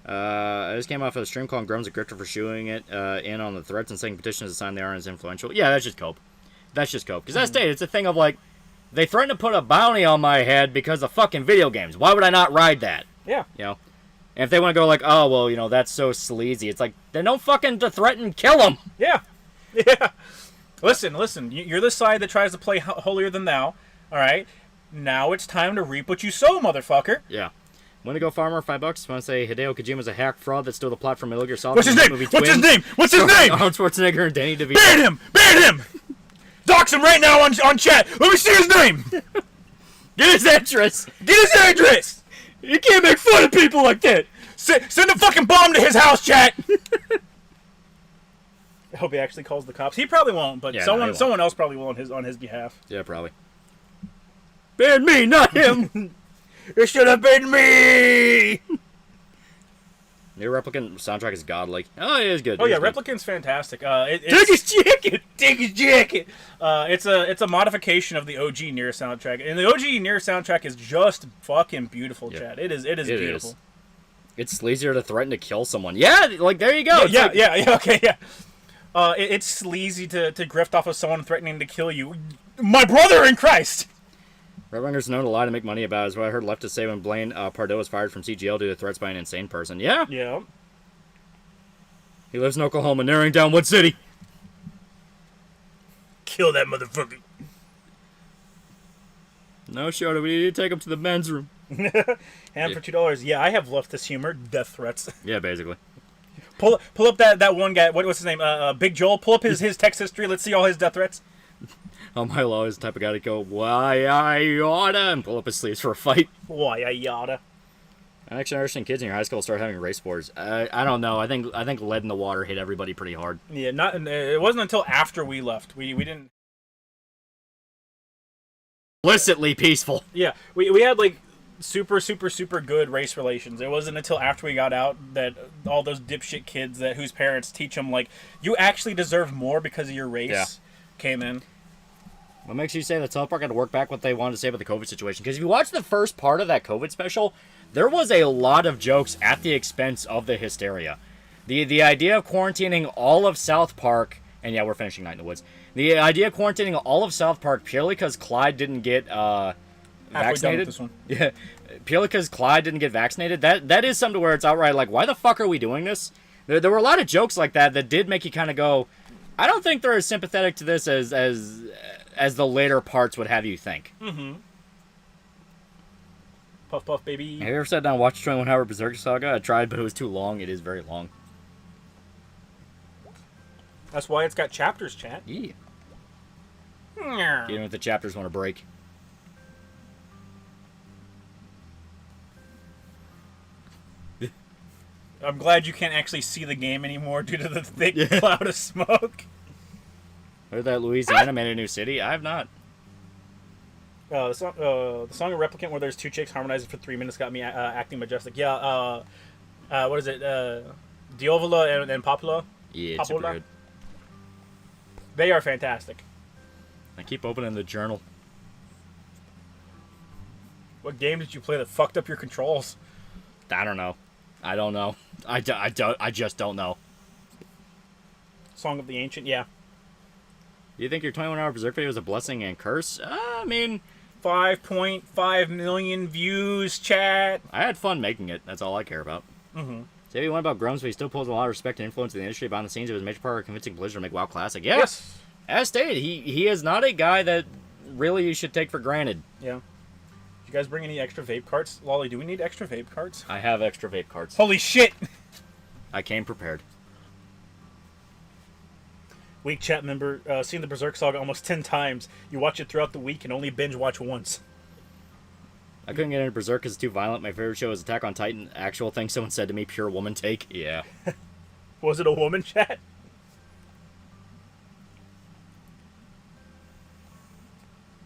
I just came off of a stream calling Grum's a grifter for shooing it in on the threads and saying petitions to sign they aren't as influential. Yeah, that's just cope. Because I stated, it's a thing of like, they threatened to put a bounty on my head because of fucking video games. Why would I not ride that? Yeah. You know? And if they want to go like, oh, well, you know, that's so sleazy. It's like, then don't fucking threaten, kill them. Yeah. Yeah. Listen. You're the side that tries to play holier than thou. All right? Now it's time to reap what you sow, motherfucker. Yeah. Wendigo Farmer, $5. Want to say Hideo Kojima's a hack fraud that stole the plot from Metal Gear Solid. What's his name? Arnold Schwarzenegger and Danny DeVito. Ban him! Dox him right now on chat. Let me see his name. Get his address. You can't make fun of people like that. Send a fucking bomb to his house, chat. I hope he actually calls the cops. He probably won't, but someone else probably will on his behalf. Yeah, probably. Ban me, not him. It should have been me. New Replicant soundtrack is godlike. Oh, it is good. Oh yeah, Replicant's fantastic. Take his jacket. It's a modification of the OG Nier soundtrack, and the OG Nier soundtrack is just fucking beautiful, Chad. It is beautiful. It's sleazier to threaten to kill someone. Yeah, like there you go. It's sleazy to grift off of someone threatening to kill you. My brother in Christ. Redrunner's known to lie to make money about is what I heard left to say when Blaine Pardo was fired from CGL due to threats by an insane person. Yeah. Yeah. He lives in Oklahoma, narrowing down what city. Kill that motherfucker. No, Shota, we need to take him to the men's room. And for $2, yeah, I have leftist humor. Death threats. Yeah, basically. Pull up that one guy. What's his name? Big Joel. Pull up his text history. Let's see all his death threats. Almighty is the type of guy to go, why I oughta, and pull up his sleeves for a fight. Why I oughta. Next generation kids in your high school start having race wars. I don't know. I think lead in the water hit everybody pretty hard. Yeah, it wasn't until after we left. We didn't. Explicitly peaceful. Yeah, we had like super good race relations. It wasn't until after we got out that all those dipshit kids whose parents teach them like you actually deserve more because of your race came in. What makes you say that South Park had to work back what they wanted to say about the COVID situation? Because if you watch the first part of that COVID special, there was a lot of jokes at the expense of the hysteria. The idea of quarantining all of South Park, and yeah, we're finishing Night in the Woods. The idea of quarantining all of South Park purely because Clyde didn't get vaccinated. This one. Yeah, purely because Clyde didn't get vaccinated. That is something where it's outright like, why the fuck are we doing this? There were a lot of jokes like that did make you kind of go, I don't think they're as sympathetic to this as the later parts would have you think. Mm-hmm. Puff puff, baby. Have you ever sat down and watched 21 Hour Berserk Saga? I tried, but it was too long. It is very long. That's why it's got chapters, chat. Yeah. Yeah. Even if the chapters want to break. I'm glad you can't actually see the game anymore due to the thick cloud of smoke. Heard that Louisiana made a new city? I have not. The song of Replicant where there's two chicks harmonizing for 3 minutes got me acting majestic. Yeah, what is it? Diovola and Popula? Yeah, it's super Popula? good. They are fantastic. I keep opening the journal. What game did you play that fucked up your controls? I don't know. I don't know. I just don't know. Song of the Ancient, yeah. Do you think your 21 Hour Berserk video is a blessing and curse? I mean... 5.5 million views, chat. I had fun making it. That's all I care about. Mm-hmm. Say what you want about Grums, but he still pulls a lot of respect and influence in the industry behind the scenes. It was a major part of convincing Blizzard to make WoW classic. Yeah. Yes. As stated, he is not a guy that really you should take for granted. Yeah. Did you guys bring any extra vape carts? Lolly, do we need extra vape carts? I have extra vape carts. Holy shit! I came prepared. Week chat member, seen the Berserk Saga almost 10 times. You watch it throughout the week and only binge watch once. I couldn't get into Berserk because it's too violent. My favorite show is Attack on Titan. Actual thing someone said to me, pure woman take. Yeah. Was it a woman, chat?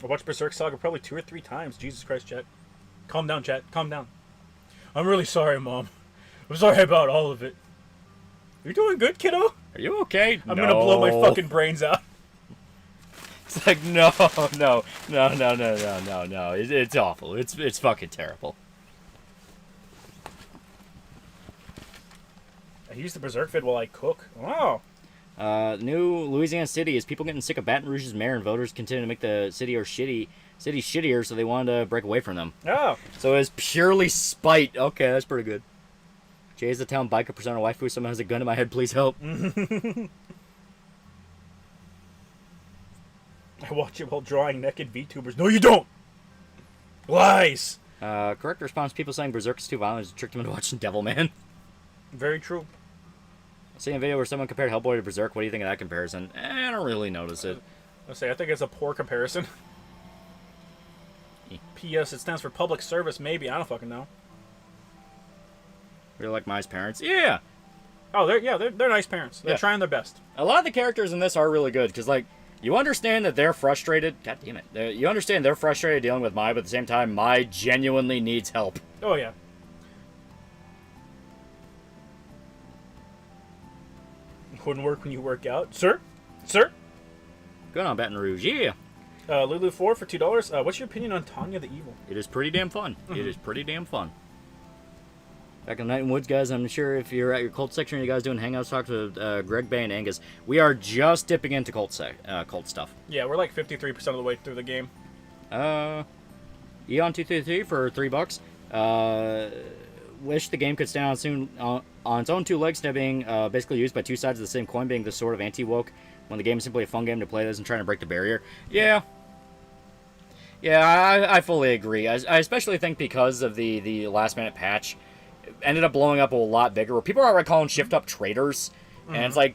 I watched Berserk Saga probably 2 or 3 times. Jesus Christ, chat. Calm down, chat. Calm down. I'm really sorry, Mom. I'm sorry about all of it. You doing good, kiddo? Are you okay? I'm gonna blow my fucking brains out. It's like, no. It's awful. It's fucking terrible. I use the Berserk vid while I cook. Oh. New Louisiana city is people getting sick of Baton Rouge's mayor and voters continue to make the city shittier, so they wanted to break away from them. Oh. So it's purely spite. Okay, that's pretty good. Jay's the town biker persona waifu. Someone has a gun in my head. Please help. I watch it while drawing naked VTubers. No, you don't. Lies. Correct response. People saying Berserk is too violent has tricked them into watching Devilman. Very true. Seeing a video where someone compared Hellboy to Berserk. What do you think of that comparison? I don't really notice it. I think it's a poor comparison. P.S. It stands for public service. Maybe I don't fucking know. Really like Mai's parents. Yeah. Oh, they're nice parents. They're trying their best. A lot of the characters in this are really good because like. You understand that they're frustrated. God damn it. You understand they're frustrated dealing with Mai, but at the same time, Mai genuinely needs help. Oh, yeah. Wouldn't work when you work out. Sir? Sir? Good on Baton Rouge. Yeah. Lulu4 for $2. What's your opinion on Tanya the Evil? It is pretty damn fun. It is pretty damn fun. Back in the Night in Woods, guys, I'm sure if you're at your cult section, you guys doing hangouts, talk to Greg Bay and Angus. We are just dipping into cult stuff. Yeah, we're like 53% of the way through the game. Eon233 for $3. Wish the game could stay on on its own two legs, being basically used by two sides of the same coin, being the sort of anti-woke, when the game is simply a fun game to play that isn't trying to break the barrier. Yeah. Yeah, I fully agree. I especially think because of the last-minute patch, it ended up blowing up a lot bigger, where people are calling shift-up traitors, and it's like,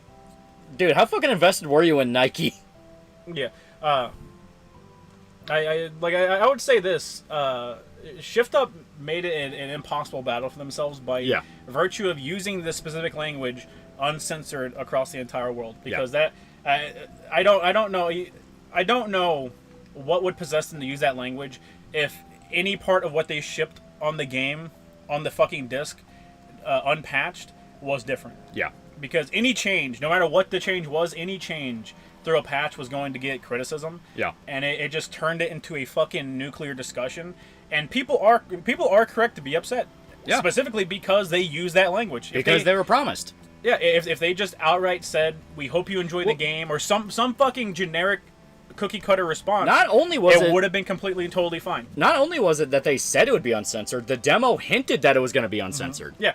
dude, how fucking invested were you in Nike? Yeah. I would say this. Shift Up made it an impossible battle for themselves by virtue of using this specific language uncensored across the entire world. Because I don't know what would possess them to use that language if any part of what they shipped on the game, on the fucking disc, unpatched, was different. Yeah. Because any change, no matter what the change was, any change through a patch was going to get criticism. Yeah. And it just turned it into a fucking nuclear discussion. And people are correct to be upset. Yeah. Specifically because they use that language. Because they were promised. Yeah, if they just outright said, we hope you enjoy the game, or some fucking generic cookie cutter response, not only was it would have been completely and totally fine. Not only was it that they said it would be uncensored, the demo hinted that it was going to be uncensored. Yeah.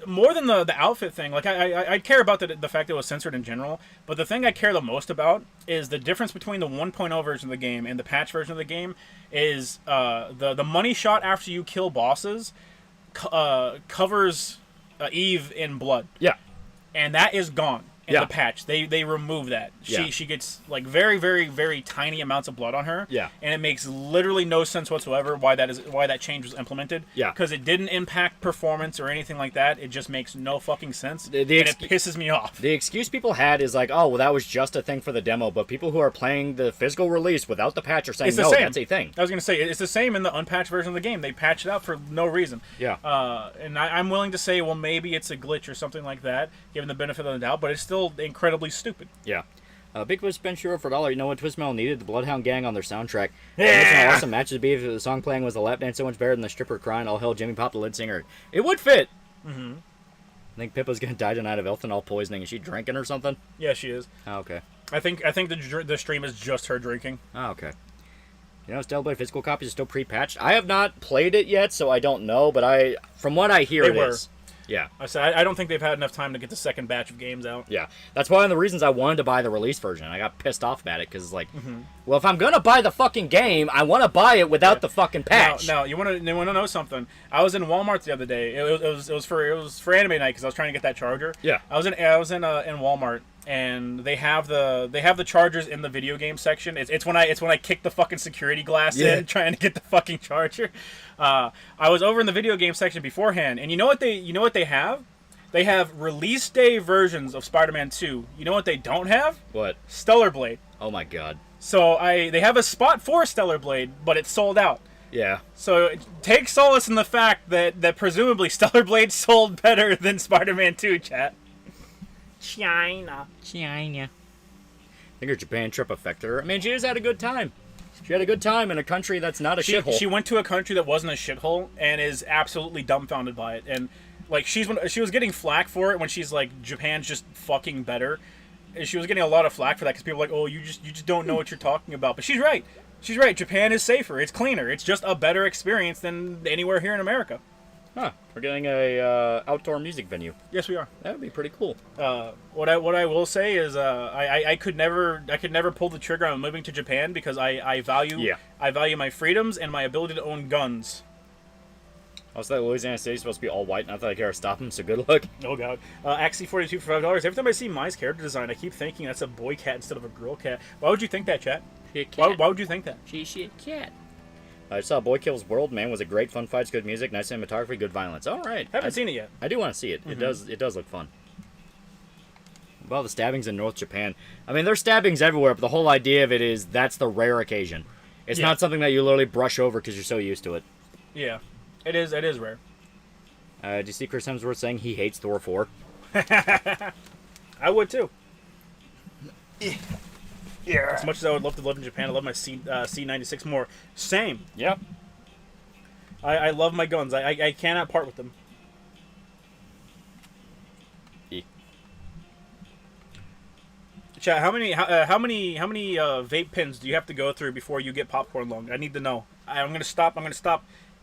More than the outfit thing, like I care about the fact that it was censored in general, but the thing I care the most about is the difference between the 1.0 version of the game and the patch version of the game is the money shot after you kill bosses covers Eve in blood. Yeah. And that is gone in the patch. They remove that. She gets like very, very, very tiny amounts of blood on her. Yeah. And it makes literally no sense whatsoever why that change was implemented. Yeah. Because it didn't impact performance or anything like that. It just makes no fucking sense. And it pisses me off. The excuse people had is like, oh, well, that was just a thing for the demo. But people who are playing the physical release without the patch are saying, no, that's a thing. I was going to say, it's the same in the unpatched version of the game. They patched it out for no reason. Yeah. And I'm willing to say, well, maybe it's a glitch or something like that, given the benefit of the doubt, but it's still incredibly stupid. Yeah. Big Twist spent $1 for $1. You know what Twist Metal needed? The Bloodhound Gang on their soundtrack. Yeah! An awesome match to be if the song playing was the lap dance so much better than the stripper crying, all hell Jimmy Pop, the lead singer. It would fit! Mm-hmm. I think Pippa's gonna die tonight of ethanol poisoning. Is she drinking or something? Yeah, she is. Oh, okay. I think the stream is just her drinking. Oh, okay. You know, Stellarblade physical copies are still pre-patched. I have not played it yet, so I don't know, but from what I hear, it is. Yeah. I said I don't think they've had enough time to get the second batch of games out. Yeah. That's one of the reasons I wanted to buy the release version. I got pissed off about it because it's like, well, if I'm gonna buy the fucking game, I want to buy it without the fucking patch. Now you want to know something? I was in Walmart the other day. It was for anime night because I was trying to get that charger. Yeah. I was in Walmart. And they have the chargers in the video game section. It's when I kick the fucking security glass in trying to get the fucking charger. I was over in the video game section beforehand, and you know what they have? They have release day versions of Spider-Man 2. You know what they don't have? What? Stellar Blade. Oh my god. So they have a spot for Stellar Blade, but it's sold out. Yeah. So take solace in the fact that presumably Stellar Blade sold better than Spider-Man 2, chat. China. I think her Japan trip affected her. I mean, she just had a good time. She had a good time in a country that's not a shithole. She went to a country that wasn't a shithole and is absolutely dumbfounded by it. And like she was getting flack for it when she's like, Japan's just fucking better. And she was getting a lot of flack for that because people were like, oh, you just don't know what you're talking about. But she's right. She's right. Japan is safer. It's cleaner. It's just a better experience than anywhere here in America. Huh. We're getting a outdoor music venue. Yes, we are. That would be pretty cool. What I will say is I could never pull the trigger on moving to Japan because I value my freedoms and my ability to own guns. Also, that Louisiana City's supposed to be all white, not that I care to stop him, so good luck. Oh god. Axie42 for $5. Every time I see Mai's character design, I keep thinking that's a boy cat instead of a girl cat. Why would you think that, chat? Why would you think that? She a cat. I saw Boy Kills World, man. Was a great fun fights, good music, nice cinematography, good violence. All right. Haven't seen it yet. I do want to see it. Mm-hmm. It does look fun. Well, the stabbings in North Japan. I mean, there's stabbings everywhere, but the whole idea of it is that's the rare occasion. It's not something that you literally brush over because you're so used to it. Yeah. It is rare. Do you see Chris Hemsworth saying he hates Thor 4? I would too. Yeah. As much as I would love to live in Japan, I love my C96 more. Same. Yeah. I love my guns. I cannot part with them. Chat, how many vape pens do you have to go through before you get popcorn lung? I need to know. I'm gonna stop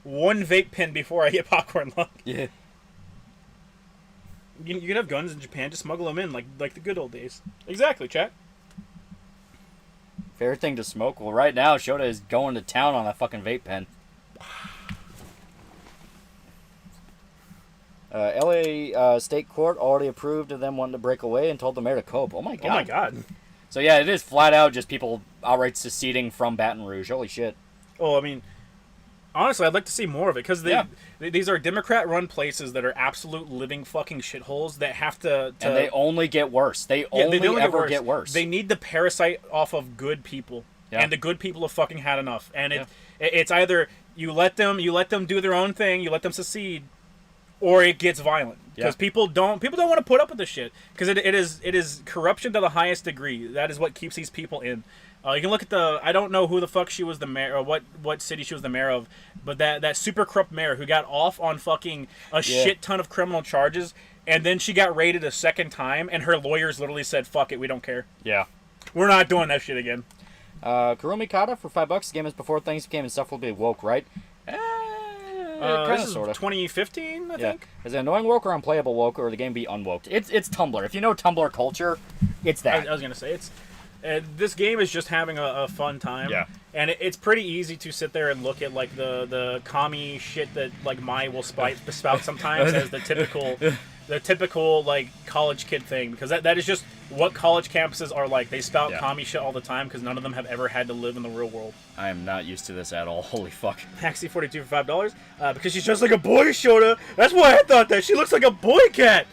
one vape pen before I get popcorn lung. Yeah. You can have guns in Japan, just smuggle them in like the good old days. Exactly, chat. Favorite thing to smoke? Well, right now, Shota is going to town on that fucking vape pen. LA State Court already approved of them wanting to break away and told the mayor to cope. Oh my god. Oh my god. So yeah, it is flat out just people outright seceding from Baton Rouge. Holy shit. Oh, I mean, honestly, I'd like to see more of it because these are Democrat-run places that are absolute living fucking shitholes that have to and they only get worse. They only get worse. They need the parasite off of good people, and the good people have fucking had enough. And it's either you let them do their own thing, you let them secede, or it gets violent because people don't want to put up with this shit because it is corruption to the highest degree. That is what keeps these people in. You can look at I don't know who the fuck she was the mayor, or what city she was the mayor of, but that super corrupt mayor who got off on fucking a shit ton of criminal charges, and then she got raided a second time, and her lawyers literally said, fuck it, we don't care. Yeah. We're not doing that shit again. Kurumi Kata for $5. The game is before things became insufferably woke, right? This is 2015, I think. Is it annoying woke or unplayable woke, or the game be unwoked? It's Tumblr. If you know Tumblr culture, it's that. I was going to say, this game is just having a fun time. Yeah. And it's pretty easy to sit there and look at like the commie shit that like Mai will spout sometimes as the typical like college kid thing, because that is just what college campuses are like. They spout commie shit all the time because none of them have ever had to live in the real world. I am not used to this at all. Holy fuck. Maxi42 for $5. Because she's just like a boy, Shota. That's why I thought that. She looks like a boy cat.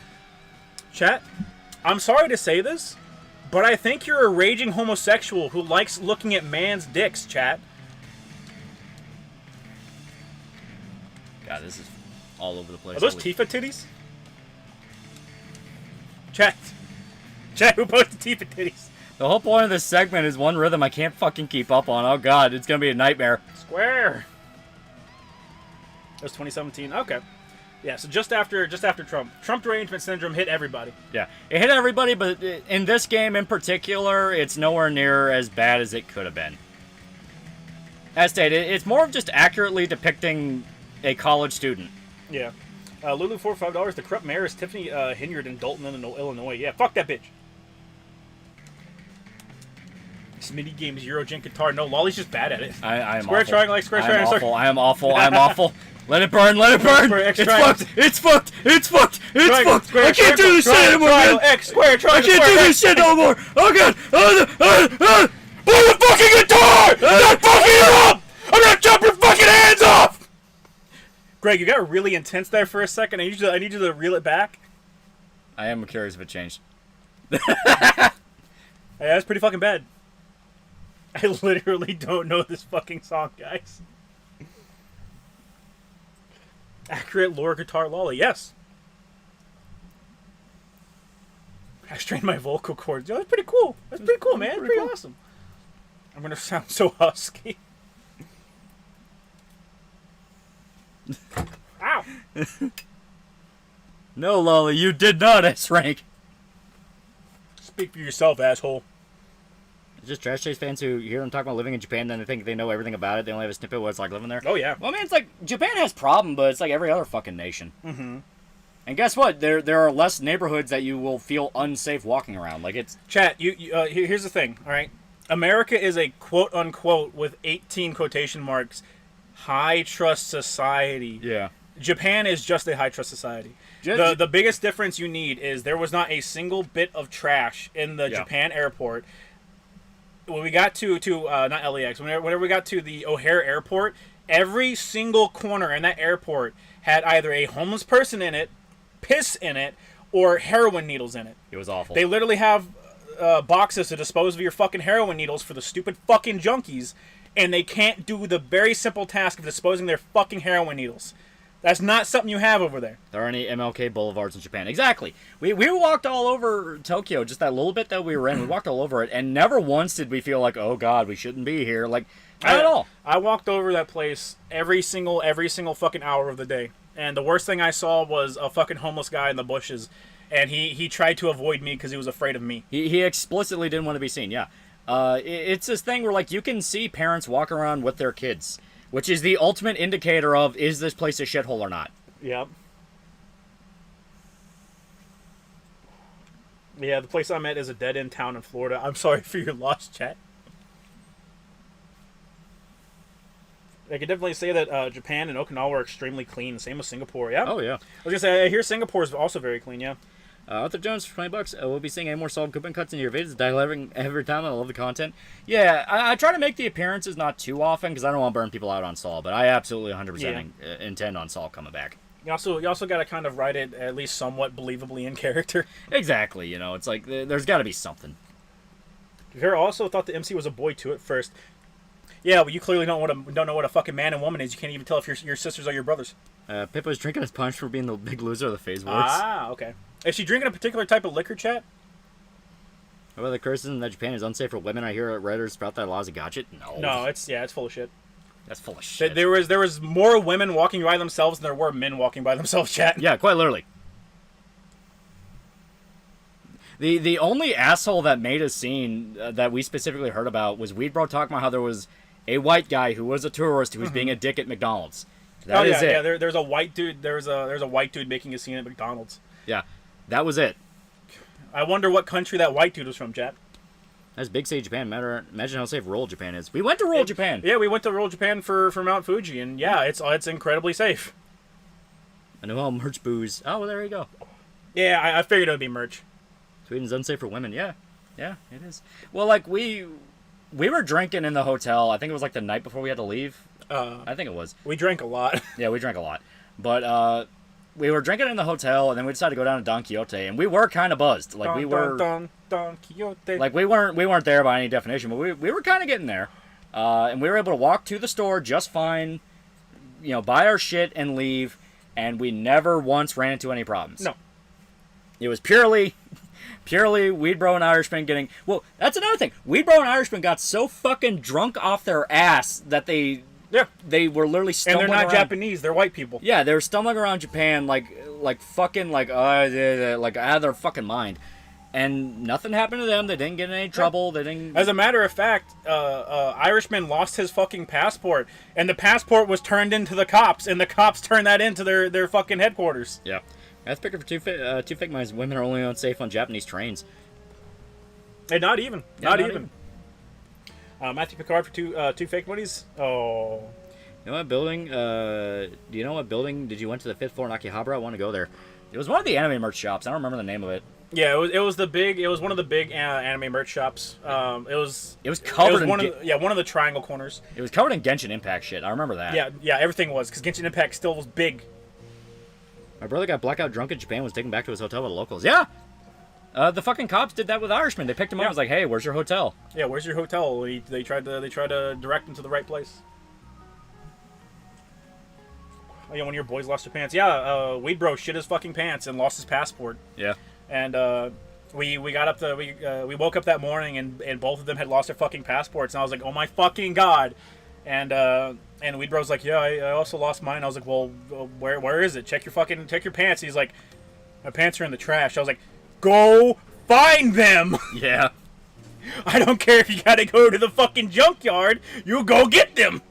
Chat, I'm sorry to say this, but I think you're a raging homosexual who likes looking at man's dicks, chat. God, this is all over the place. Are those Tifa titties? Chat, who posted Tifa titties? The whole point of this segment is one rhythm I can't fucking keep up on. Oh god, it's gonna be a nightmare. Square. That was 2017. Okay. Yeah, so just after Trump derangement syndrome hit everybody. Yeah, it hit everybody, but in this game in particular, it's nowhere near as bad as it could have been. As stated, it's more of just accurately depicting a college student. Yeah. Lulu for $5. The corrupt mayor is Tiffany Hinyard in Dalton, Illinois. Yeah, fuck that bitch. Smitty games, Eurogen guitar. No, Lolly's just bad at it. I am Square awful. triangle, like square triangle. I am awful. I am awful. Let it burn. Let it burn. It's fucked. It's fucked. It's fucked. It's fucked. I can't do this shit anymore, man. X, square triangle. I can't do this shit no more. Oh god. Play the fucking guitar. Stop fucking it up. I'm gonna chop your fucking hands off. Greg, you got really intense there for a second. I need you to reel it back. I am curious if it changed. Hey, that's pretty fucking bad. I literally don't know this fucking song, guys. Accurate lore guitar Lolly, yes. I strained my vocal cords. Yo, that's pretty cool. That's pretty cool, man. Pretty awesome. I'm gonna sound so husky. Ow! No, Lolly, you did not S-rank. Speak for yourself, asshole. It's just Trash Chase fans who hear them talk about living in Japan, then they think they know everything about it. They only have a snippet of what it's like living there. Oh, yeah. Well, I mean, it's like, Japan has problem, but it's like every other fucking nation. Mm-hmm. And guess what? There are less neighborhoods that you will feel unsafe walking around. Like, it's... Chat, here's the thing, all right? America is a quote-unquote, with 18 quotation marks, high-trust society. Yeah. Japan is just a high-trust society. The biggest difference you need is there was not a single bit of trash in the Japan airport. When we got to not LAX, whenever we got to the O'Hare airport, every single corner in that airport had either a homeless person in it, piss in it, or heroin needles in it. It was awful. They literally have boxes to dispose of your fucking heroin needles for the stupid fucking junkies, and they can't do the very simple task of disposing their fucking heroin needles. That's not something you have over there. There aren't any MLK boulevards in Japan. Exactly. We walked all over Tokyo, just that little bit that we were in. We walked all over it, and never once did we feel like, oh god, we shouldn't be here. Like, not at all. I walked over that place every single fucking hour of the day, and the worst thing I saw was a fucking homeless guy in the bushes, and he tried to avoid me because he was afraid of me. He explicitly didn't want to be seen. Yeah. It's this thing where like you can see parents walking around with their kids, which is the ultimate indicator of, is this place a shithole or not? Yep. Yeah, the place I'm at is a dead-end town in Florida. I'm sorry for your loss, chat. I could definitely say that Japan and Okinawa are extremely clean. Same with Singapore. Yeah. Oh, yeah. I was gonna say I hear Singapore is also very clean. Yeah. Arthur Jones for $20. We'll be seeing any more solid coupon cuts in your videos. Dialing every time. I love the content. Yeah, I try to make the appearances not too often because I don't want to burn people out on Saul. But I absolutely 100% intend on Saul coming back. You also got to kind of write it at least somewhat believably in character. Exactly. You know, it's like there's got to be something. Vera also thought the MC was a boy too at first. Yeah, well, you clearly don't know what a fucking man and woman is. You can't even tell if your sisters are your brothers. Pippa's drinking his punch for being the big loser of the Phase Wars. Ah, okay. Is she drinking a particular type of liquor, chat? What about the criticism that Japan is unsafe for women? I hear Redditors sprout that laws got it. No, it's full of shit. That's full of shit. There was more women walking by themselves than there were men walking by themselves, chat. Yeah, quite literally. The only asshole that made a scene that we specifically heard about was Weedbro talking about how there was a white guy who was a tourist who was being a dick at McDonald's. That is it. Yeah. There's a white dude. There's a white dude making a scene at McDonald's. Yeah, that was it. I wonder what country that white dude was from, chat. That's Big City Japan. Imagine how safe rural Japan is. We went to rural Japan. Yeah, we went to rural Japan for Mount Fuji, and yeah, it's incredibly safe. I know how merch booze. Oh, well, there you go. Yeah, I figured it would be merch. Sweden's unsafe for women. Yeah, it is. Well, like we were drinking in the hotel. I think it was like the night before we had to leave. I think it was. We drank a lot. Yeah, we drank a lot. But we were drinking in the hotel, and then we decided to go down to Don Quixote, and we were kind of buzzed. Like Don Quixote. Like we weren't there by any definition, but we were kind of getting there, and we were able to walk to the store just fine, you know, buy our shit and leave, and we never once ran into any problems. No. It was purely Weedbro and Irishman getting... Well, that's another thing. Weedbro and Irishman got so fucking drunk off their ass that they were literally stumbling And they're not around. Japanese. They're white people. Yeah, they were stumbling around Japan like fucking like out of their fucking mind. And nothing happened to them. They didn't get in any trouble. They didn't... As a matter of fact, Irishman lost his fucking passport, and the passport was turned into the cops, and the cops turned that into their fucking headquarters. Yeah. That's picker for two fake minds. Women are only unsafe on Japanese trains. And not even. Yeah, not even. Matthew Picard for two fake monies. Oh. You know what building? Do you know what building did you went to the 5th floor in Akihabara? I want to go there. It was one of the anime merch shops. I don't remember the name of it. Yeah, it was one of the big anime merch shops. It was covered in one of the triangle corners. It was covered in Genshin Impact shit. I remember that. Yeah, everything was, because Genshin Impact still was big. My brother got blackout drunk in Japan, was taken back to his hotel by the locals. Yeah! The fucking cops did that with Irishman. They picked him up and was like, hey, where's your hotel? Yeah, where's your hotel? They tried to direct him to the right place. Oh, yeah, one of your boys lost their pants. Yeah, Weedbro shit his fucking pants and lost his passport. Yeah. And we woke up that morning and both of them had lost their fucking passports, and I was like, oh my fucking god. And Weedbro's like, yeah, I also lost mine. I was like, well, where is it? Check your pants. He's like, my pants are in the trash. I was like, go find them. Yeah. I don't care if you gotta go to the fucking junkyard. You go get them.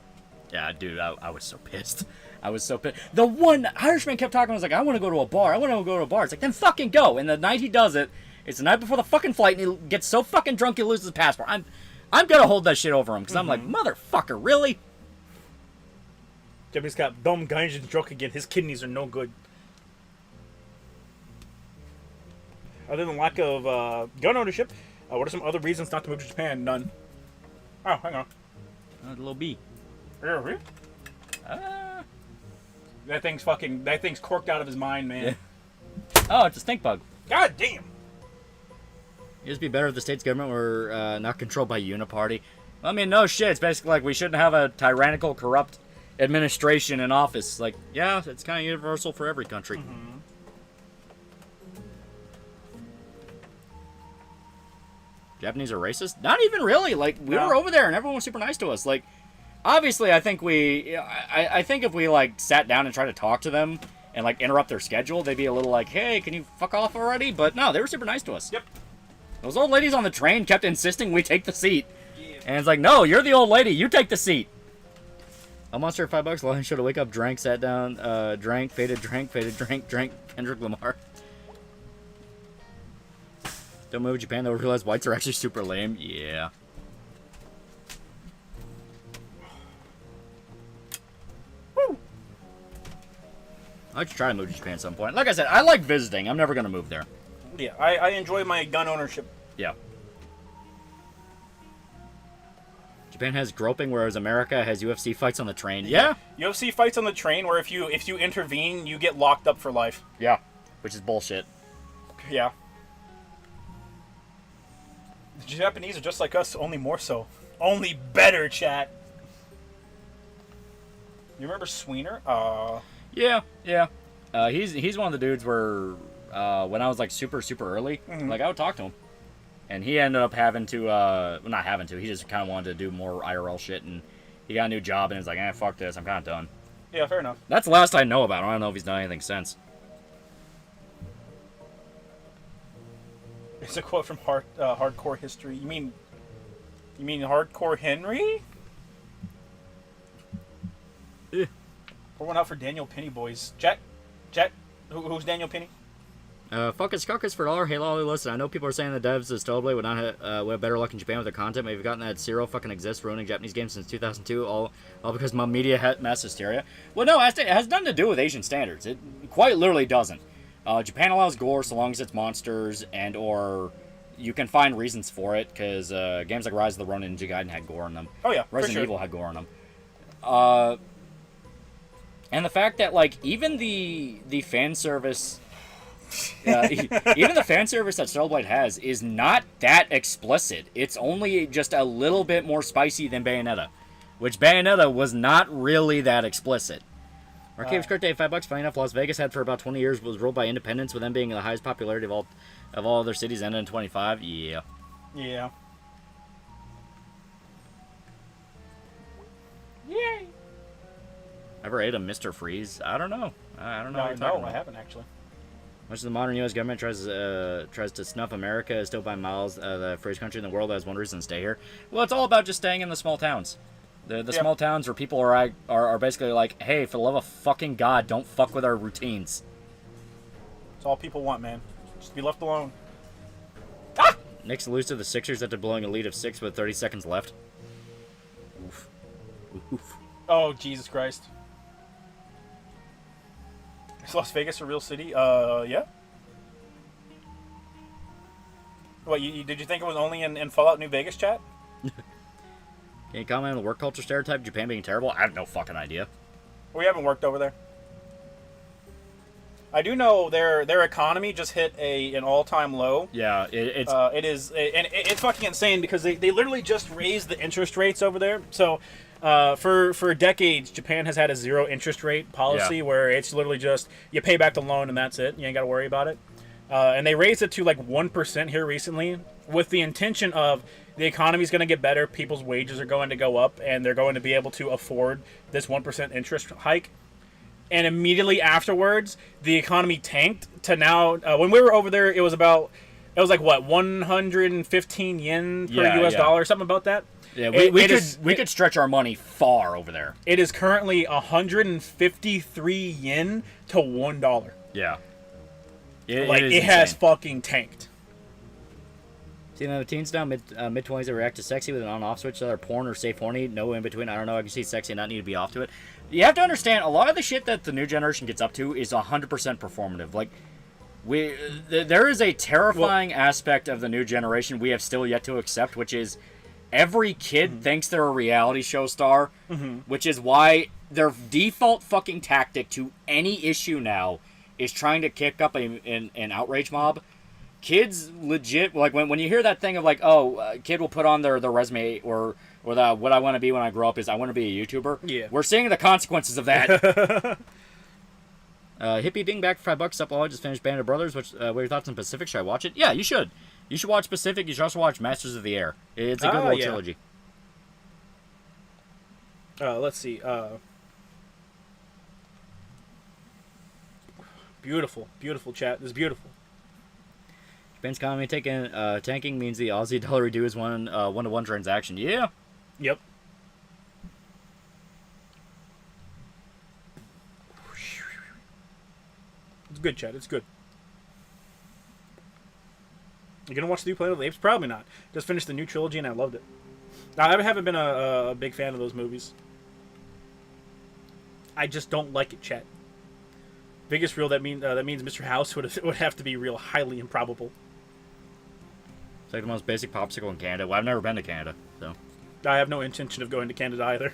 Yeah, dude, I was so pissed. I was so pissed. The one Irishman kept talking, was like, I want to go to a bar. It's like, then fucking go. And the night he does it, it's the night before the fucking flight, and he gets so fucking drunk he loses his passport. I'm gonna hold that shit over him, because I'm like, motherfucker, really? Japanese got dumb Gaijin drunk again. His kidneys are no good. Other than lack of gun ownership, what are some other reasons not to move to Japan? None. Oh, hang on. A little B. That thing's corked out of his mind, man. Yeah. Oh, it's a stink bug. God damn. It'd just be better if the state's government were not controlled by Uniparty. I mean, no shit. It's basically like we shouldn't have a tyrannical, corrupt administration in office. Like, yeah, it's kind of universal for every country. Mm-hmm. Japanese are racist? Not even really. Like, we were over there and everyone was super nice to us. Like, obviously, I think if we, like, sat down and tried to talk to them and, like, interrupt their schedule, they'd be a little like, hey, can you fuck off already? But no, they were super nice to us. Yep. Those old ladies on the train kept insisting we take the seat. Yeah. And it's like, no, you're the old lady. You take the seat. A monster at $5. Lion showed to wake up, drank, sat down, drank, faded, drank, Kendrick Lamar. Don't move Japan, they'll realize whites are actually super lame. Yeah. Woo! I'd try to move to Japan at some point. Like I said, I like visiting. I'm never going to move there. Yeah, I enjoy my gun ownership. Yeah. Japan has groping, whereas America has UFC fights on the train. Yeah. UFC fights on the train where if you intervene, you get locked up for life. Yeah. Which is bullshit. Yeah. The Japanese are just like us, only more so. Only better, chat. You remember Sweener? Yeah. He's one of the dudes where when I was like super early, like I would talk to him, and he ended up having to well, not having to. He just kind of wanted to do more IRL shit, and he got a new job, and he was like, fuck this, I'm kind of done. Yeah, fair enough. That's the last I know about him. I don't know if he's done anything since. It's a quote from Hardcore History. You mean Hardcore Henry? Pour one out for Daniel Penny, boys. Jet, who's Daniel Penny? Fuck us, cuck us for $1. Hey, Lolly, listen, I know people are saying the devs of Stowblade would not have better luck in Japan with their content. Maybe gotten that Zero fucking exists, ruining Japanese games since 2002, all because my media mass hysteria. Well, no, it has nothing to do with Asian standards. It quite literally doesn't. Japan allows gore so long as it's monsters and or you can find reasons for it, because games like Rise of the Ronin and Ninja Gaiden had gore in them. Oh yeah, Resident Evil had gore in them. And the fact that like even the fan service, even the fan service that Stowblade has is not that explicit. It's only just a little bit more spicy than Bayonetta, which Bayonetta was not really that explicit. Arcade's Crypt Day, $5. Funny enough, Las Vegas had for about 20 years was ruled by independents, with them being the highest popularity of all other cities, ended in 25. Yeah. Yeah. Yay. Ever ate a Mr. Freeze? I don't know. I don't know. No, I haven't actually. Much of the modern U.S. government tries to snuff America, is still by miles the freest country in the world that has one reason to stay here. Well, it's all about just staying in the small towns. The small towns where people are basically like, hey, for the love of fucking God, don't fuck with our routines. That's all people want, man. Just be left alone. Ah! Knicks lose to the Sixers after blowing a lead of 6 with 30 seconds left. Oof. Oof. Oh, Jesus Christ. Is Las Vegas a real city? Yeah. What, did you think it was only in Fallout New Vegas, chat? Can you comment on the work culture stereotype, Japan being terrible? I have no fucking idea. We haven't worked over there. I do know their economy just hit an all-time low. Yeah, it's it's fucking insane because they literally just raised the interest rates over there. So for decades, Japan has had a zero interest rate policy where it's literally just you pay back the loan and that's it. You ain't got to worry about it. And they raised it to like 1% here recently with the intention of the economy's going to get better, people's wages are going to go up, and they're going to be able to afford this 1% interest hike. And immediately afterwards, the economy tanked to now. When we were over there, it was like what, 115 yen per U.S. dollar, something about that. Yeah, we could stretch our money far over there. It is currently 153 yen to $1. Yeah, it has fucking tanked. See, the teens now mid-20s that react to sexy with an on-off switch, either porn or safe horny, no in between. I don't know. I can see sexy and not need to be off to it. You have to understand, a lot of the shit that the new generation gets up to is 100% performative. Like, there is a terrifying aspect of the new generation we have still yet to accept, which is every kid thinks they're a reality show star, which is why their default fucking tactic to any issue now is trying to kick up an outrage mob. Kids legit, like, when you hear that thing of, like, a kid will put on their resume or what I want to be when I grow up is I want to be a YouTuber. Yeah. We're seeing the consequences of that. Hippie Dingback for $5. Up all. I just finished Band of Brothers. What are your thoughts on Pacific? Should I watch it? Yeah, you should. You should watch Pacific. You should also watch Masters of the Air. It's a good little trilogy. Let's see. Beautiful chat. This is beautiful. Japan's economy tanking means the Aussie dollar redo is one-to-one transaction. Yeah. Yep. It's good, chat. It's good. You gonna watch the new Planet of the Apes? Probably not. Just finished the new trilogy and I loved it. I haven't been a big fan of those movies. I just don't like it, Chet. Biggest real that means Mr. House would have to be real highly improbable. It's like the most basic popsicle in Canada. Well, I've never been to Canada, so. I have no intention of going to Canada either.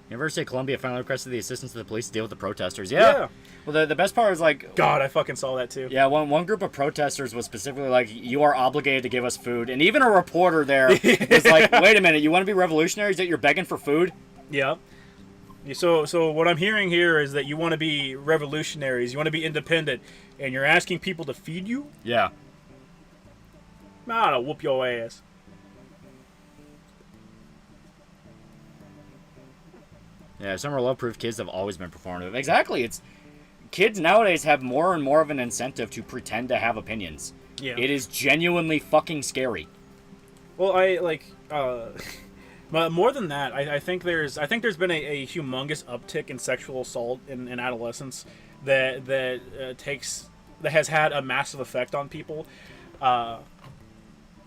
University of Columbia finally requested the assistance of the police to deal with the protesters. Yeah. Well, the best part is like... God, I fucking saw that too. Yeah, one group of protesters was specifically like, you are obligated to give us food. And even a reporter there was like, wait a minute, you want to be revolutionaries that you're begging for food? Yeah. So what I'm hearing here is that you want to be revolutionaries, you want to be independent, and you're asking people to feed you? Yeah. I'll whoop your ass. Yeah, summer love-proof kids have always been performative. Exactly. It's kids nowadays have more and more of an incentive to pretend to have opinions. Yeah. It is genuinely fucking scary. Well, but more than that, I think there's been a humongous uptick in sexual assault in adolescence that has had a massive effect on people.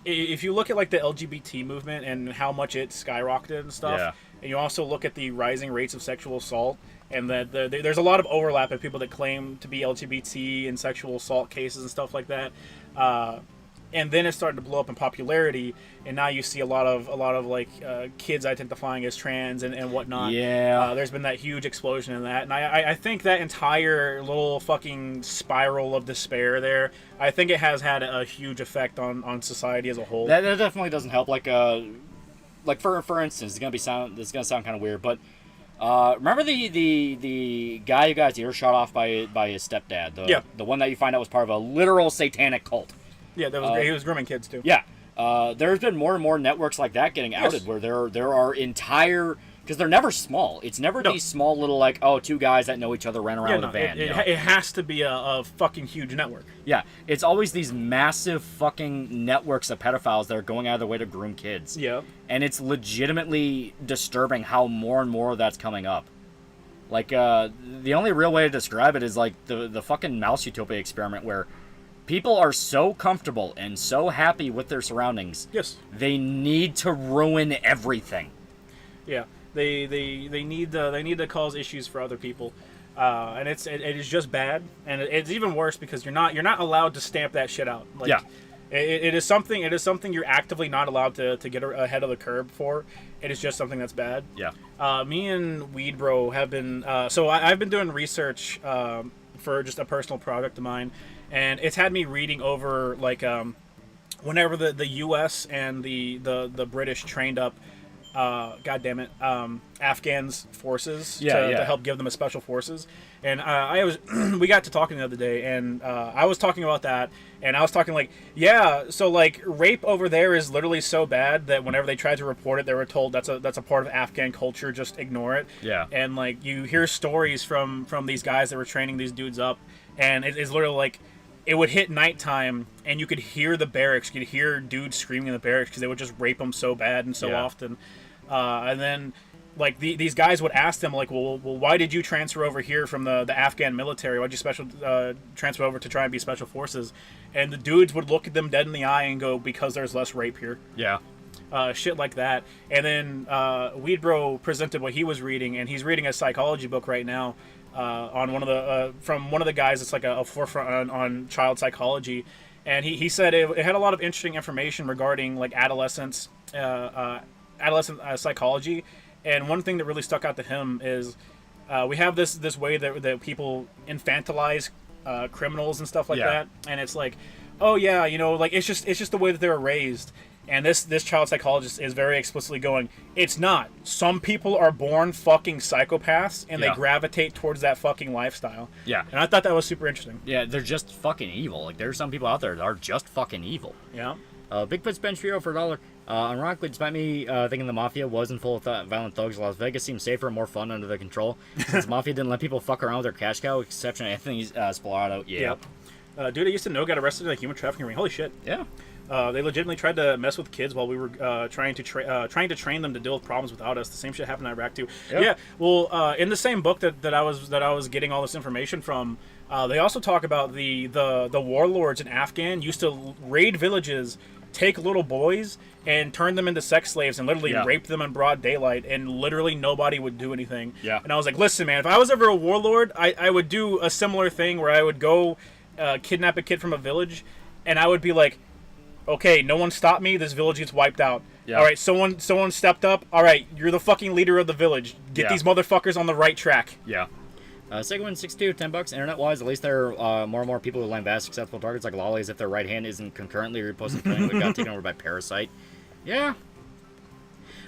If you look at like the LGBT movement and how much it skyrocketed and stuff, and you also look at the rising rates of sexual assault, and that there's a lot of overlap of people that claim to be LGBT in sexual assault cases and stuff like that. And then it started to blow up in popularity, and now you see a lot of like kids identifying as trans and whatnot. Yeah. There's been that huge explosion in that, and I think that entire little fucking spiral of despair there, I think it has had a huge effect on society as a whole. That definitely doesn't help. Like for instance, this is gonna sound kind of weird, but remember the guy who got his ear shot off by his stepdad, the one that you find out was part of a literal satanic cult. Yeah, that was he was grooming kids too. Yeah, there's been more and more networks like that getting outed, where there are entire, because they're never small. It's never these small little like, oh, two guys that know each other ran around with a van. It has to be a fucking huge network. Yeah, it's always these massive fucking networks of pedophiles that are going out of their way to groom kids. Yeah, and it's legitimately disturbing how more and more of that's coming up. Like the only real way to describe it is like the fucking Mouse Utopia experiment, where people are so comfortable and so happy with their surroundings. Yes. They need to ruin everything. Yeah. They need to cause issues for other people. And it is just bad, and it's even worse because you're not allowed to stamp that shit out. Like, yeah. It is something you're actively not allowed to get ahead of the curb for. It is just something that's bad. Yeah. Me and Weed Bro have been I've been doing research for just a personal project of mine. And it's had me reading over, like, whenever the U.S. and the British trained up, Afghans forces to help give them a special forces. And we got to talking the other day, and I was talking about that, and I was talking like, so like rape over there is literally so bad that whenever they tried to report it, they were told that's a part of Afghan culture, just ignore it. Yeah. And like you hear stories from these guys that were training these dudes up, and it's literally like, it would hit nighttime, and you could hear the barracks. You could hear dudes screaming in the barracks because they would just rape them so bad and so often. And then, like, these guys would ask them, like, well, why did you transfer over here from the Afghan military? Why'd you transfer over to try and be special forces? And the dudes would look at them dead in the eye and go, because there's less rape here. Yeah. Shit like that. And then Weed Bro presented what he was reading, and he's reading a psychology book right now. On one of the from one of the guys that's like a forefront on child psychology, and he said it had a lot of interesting information regarding like adolescent psychology. And one thing that really stuck out to him is we have this way that people infantilize criminals and stuff like that, and it's like, oh yeah, like it's just the way that they were raised. And this child psychologist is very explicitly going, it's not. Some people are born fucking psychopaths, and they gravitate towards that fucking lifestyle. Yeah. And I thought that was super interesting. Yeah, they're just fucking evil. Like, there's some people out there that are just fucking evil. Yeah. Bigfoot's bench for $1. Ironically, despite me thinking the Mafia wasn't full of violent thugs, Las Vegas seems safer and more fun under their control. Since Mafia didn't let people fuck around with their cash cow, exception of Anthony Spalato. Yeah. Dude I used to know got arrested in a human trafficking ring. Holy shit. Yeah. They legitimately tried to mess with kids while we were trying to train them to deal with problems without us. The same shit happened in Iraq too. Yep. Yeah. Well, in the same book that I was getting all this information from, they also talk about the warlords in Afghan used to raid villages, take little boys and turn them into sex slaves and literally rape them in broad daylight, and literally nobody would do anything. Yeah. And I was like, listen, man, if I was ever a warlord, I would do a similar thing where I would go kidnap a kid from a village, and I would be like, okay, no one stopped me, this village gets wiped out. Yeah. All right, someone stepped up. All right, you're the fucking leader of the village. Get these motherfuckers on the right track. Yeah. Second 62, $10. Internet-wise, at least there are more and more people who land vast successful targets like Lolly as if their right hand isn't concurrently reposting things that got taken over by Parasite. Yeah.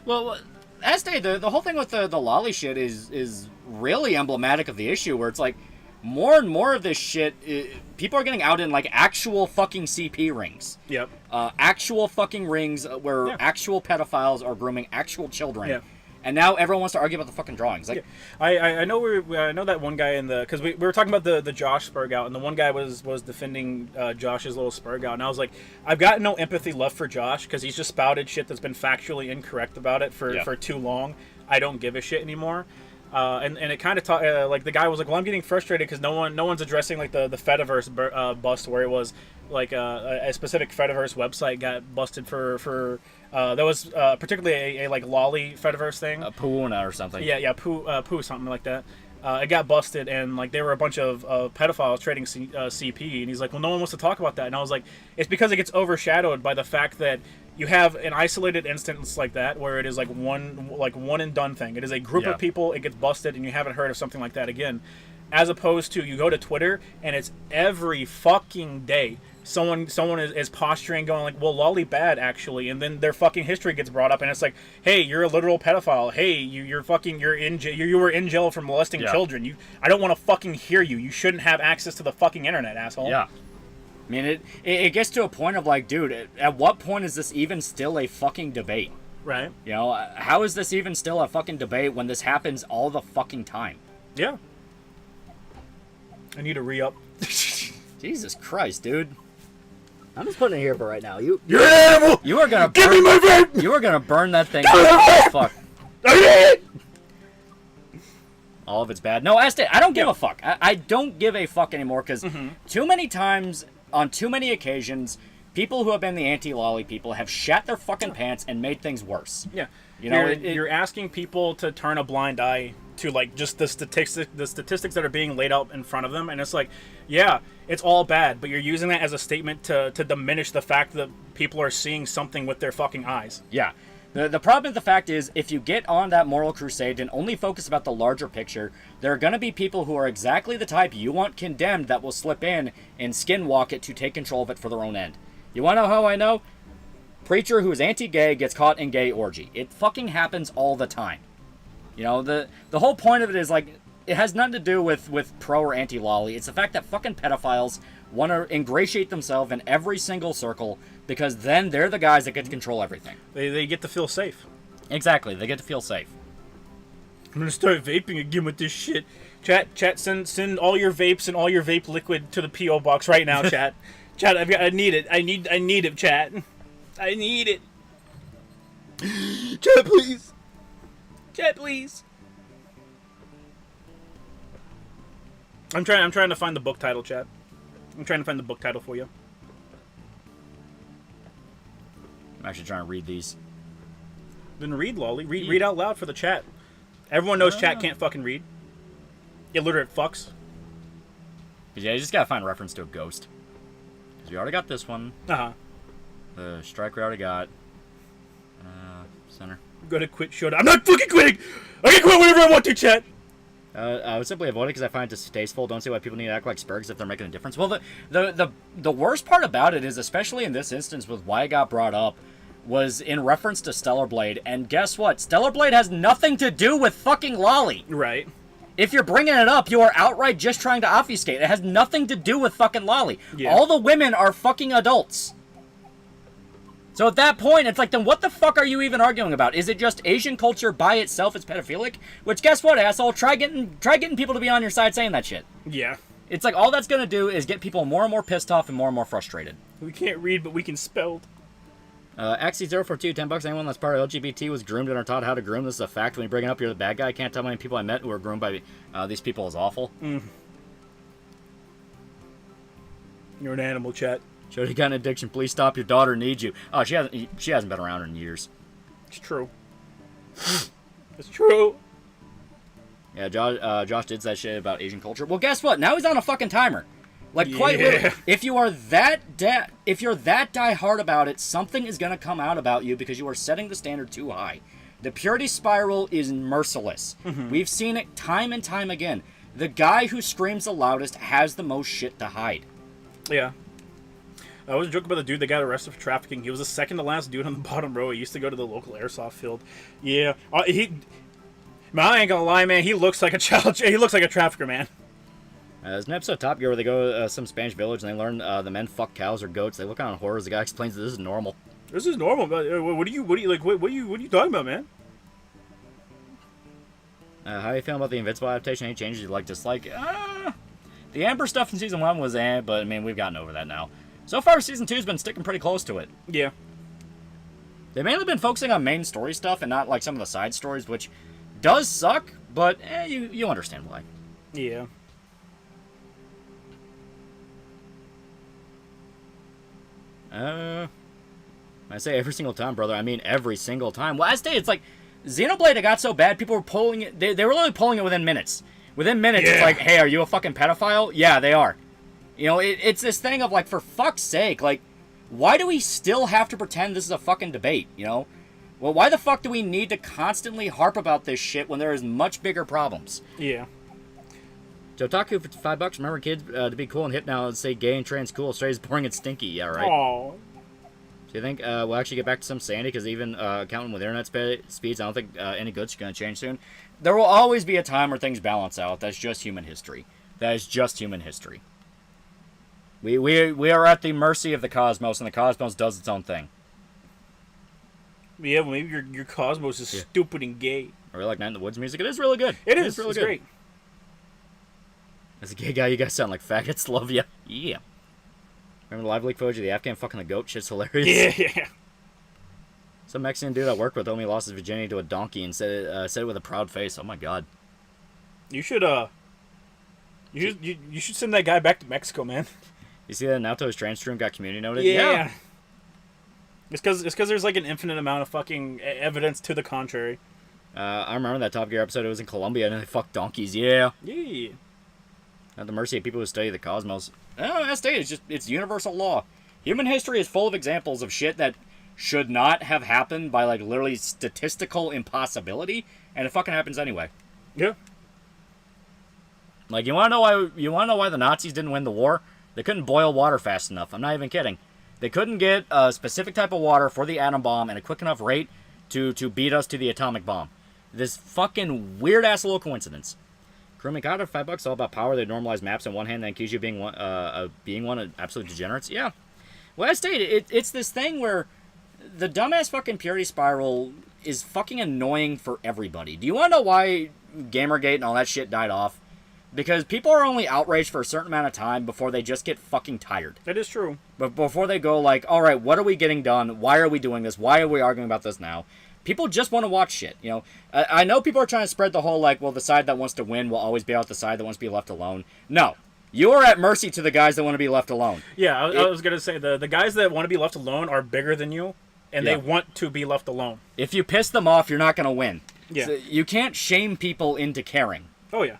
Well, Este, the whole thing with the Lolly shit is really emblematic of the issue, where it's like more and more of this shit, people are getting out in like actual fucking CP rings. Yep. Actual fucking rings where actual pedophiles are grooming actual children. Yeah. And now everyone wants to argue about the fucking drawings. Like, I know I know that one guy in the, because we were talking about the Josh Spurg out, and the one guy was defending Josh's little Spurg out, and I was like, I've got no empathy left for Josh because he's just spouted shit that's been factually incorrect about it for too long. I don't give a shit anymore. And it kind of like the guy was like, well, I'm getting frustrated because no one's addressing like the Fediverse bust, where it was like a specific Fediverse website got busted for that was particularly a like lolly Fediverse thing, Puna or something. Yeah, poo something like that. It got busted, and like they were a bunch of pedophiles trading CP, and he's like, well, no one wants to talk about that, and I was like, it's because it gets overshadowed by the fact that you have an isolated instance like that where it is like one and done thing. It is a group of people, it gets busted, and you haven't heard of something like that again, as opposed to you go to Twitter and it's every fucking day someone is posturing, going like, well, lolly bad actually, and then their fucking history gets brought up, and it's like, hey, you're a literal pedophile. Hey, you were in jail for molesting children. I don't want to fucking hear you. You shouldn't have access to the fucking internet, asshole. Yeah. I mean, it gets to a point of like, dude, at what point is this even still a fucking debate? Right. You know, how is this even still a fucking debate when this happens all the fucking time? Yeah. I need to re-up. Jesus Christ, dude. I'm just putting it here for right now. You're an animal! You are gonna Give me my vape! You are gonna burn that thing. Oh, fuck. All of it's bad. No, I don't give a fuck. I don't give a fuck anymore, because too many times, on too many occasions, people who have been the anti-lolly people have shat their fucking pants and made things worse. Yeah. You know, you're asking people to turn a blind eye to like just the statistics that are being laid out in front of them, and it's like, yeah, it's all bad, but you're using that as a statement to diminish the fact that people are seeing something with their fucking eyes. Yeah. The problem with the fact is, if you get on that moral crusade and only focus about the larger picture, there are going to be people who are exactly the type you want condemned that will slip in and skinwalk it to take control of it for their own end. You want to know how I know? Preacher who is anti-gay gets caught in gay orgy. It fucking happens all the time. You know, the whole point of it is, like, it has nothing to do with pro or anti-lolly. It's the fact that fucking pedophiles want to ingratiate themselves in every single circle, because then they're the guys that get to control everything. They get to feel safe. Exactly, they get to feel safe. I'm gonna start vaping again with this shit. Chat, send all your vapes and all your vape liquid to the P.O. box right now, chat. Chat, I need it. I need it, chat. I need it. Chat, please. Chat, please. I'm trying to find the book title, chat. I'm trying to find the book title for you. I'm actually trying to read these. Then read, Lolly. Read out loud for the chat. Everyone knows chat can't fucking read. Illiterate fucks. Yeah, you just gotta find a reference to a ghost. Because we already got this one. Uh-huh. The strike we already got. Center. I'm gonna quit showdown. I'm not fucking quitting! I can quit whenever I want to, chat! I would simply avoid it because I find it distasteful. Don't see why people need to act like Spurgs if they're making a difference. Well, the worst part about it is, especially in this instance with why it got brought up, was in reference to Stellar Blade. And guess what? Stellar Blade has nothing to do with fucking Lolly. Right. If you're bringing it up, you are outright just trying to obfuscate. It has nothing to do with fucking Lolly. Yeah. All the women are fucking adults. So at that point, it's like, then what the fuck are you even arguing about? Is it just Asian culture by itself is pedophilic? Which, guess what, asshole? Try getting people to be on your side saying that shit. Yeah. It's like, all that's gonna do is get people more and more pissed off and more frustrated. We can't read, but we can spell. Axie042, $10. Anyone that's part of LGBT was groomed and are taught how to groom. This is a fact. When you bring it up, you're the bad guy. I can't tell how many people I met who were groomed by these people is awful. You're an animal, chat. Jody got an addiction. Please stop. Your daughter needs you. Oh, she hasn't been around in years. It's true. It's true. Yeah, Josh did that shit about Asian culture. Well, guess what? Now he's on a fucking timer. Like, quite literally. If you're that die-hard about it, something is going to come out about you because you are setting the standard too high. The purity spiral is merciless. We've seen it time and time again. The guy who screams the loudest has the most shit to hide. Yeah. I was joking about the dude that got arrested for trafficking. He was the second to last dude on the bottom row. He used to go to the local airsoft field. Yeah. Man, I ain't gonna lie, man. He looks like a child. He looks like a trafficker, man. There's an episode of Top Gear where they go to some Spanish village and they learn the men fuck cows or goats. They look on horror as the guy explains that this is normal. This is normal, but what are you talking about, man? How are you feeling about the Invincible adaptation? Any changes you like, dislike? The Amber stuff in season 1 was but I mean we've gotten over that now. So far, season 2's been sticking pretty close to it. Yeah. They've mainly been focusing on main story stuff and not like some of the side stories, which does suck, but you understand why. Yeah. I say every single time, brother. I mean every single time. Last day, it's like Xenoblade. It got so bad, people were pulling it. They were literally pulling it within minutes. Within minutes, It's like, hey, are you a fucking pedophile? Yeah, they are. You know, it's this thing of like, for fuck's sake, like, why do we still have to pretend this is a fucking debate? You know, well, why the fuck do we need to constantly harp about this shit when there is much bigger problems? Yeah. Jotaku for $5. Remember, kids, to be cool and hip now, say gay and trans cool. Straight is boring and stinky. Yeah, right. Aww. So you think we'll actually get back to some sanity? Because even counting with internet speeds, I don't think any good's going to change soon. There will always be a time where things balance out. That's just human history. That is just human history. We are at the mercy of the cosmos, and the cosmos does its own thing. Yeah, well, maybe your cosmos is stupid and gay. I really like Night in the Woods music. It is really good. It is really it's good. Great. As a gay guy, you guys sound like faggots. Love ya. Yeah. Remember the live leak footage of the Afghan fucking the goat? Shit's hilarious. Yeah. Some Mexican dude I work with only lost his virginity to a donkey and said it with a proud face. Oh my god. You should you should send that guy back to Mexico, man. You see that Naoto's trans stream got community noted? Yeah. It's because there's like an infinite amount of fucking evidence to the contrary. I remember that Top Gear episode. It was in Colombia and they fucked donkeys. Yeah. Yeah. At the mercy of people who study the cosmos. Oh, that's it's universal law. Human history is full of examples of shit that should not have happened by like literally statistical impossibility, and it fucking happens anyway. Yeah. Like you want to know why the Nazis didn't win the war? They couldn't boil water fast enough. I'm not even kidding. They couldn't get a specific type of water for the atom bomb at a quick enough rate to beat us to the atomic bomb. This fucking weird ass little coincidence. Kurumikata, $5, all about power. They normalize maps on one hand, and accuse you of being one absolute degenerates. Yeah. Well, I stated, it's this thing where the dumbass fucking purity spiral is fucking annoying for everybody. Do you want to know why Gamergate and all that shit died off? Because people are only outraged for a certain amount of time before they just get fucking tired. That is true. But before they go like, all right, what are we getting done? Why are we doing this? Why are we arguing about this now? People just want to watch shit, you know. I know people are trying to spread the whole, like, well, the side that wants to win will always be out the side that wants to be left alone. No. You are at mercy to the guys that want to be left alone. Yeah, I was going to say, the guys that want to be left alone are bigger than you, and they want to be left alone. If you piss them off, you're not going to win. Yeah. So you can't shame people into caring. Oh, yeah.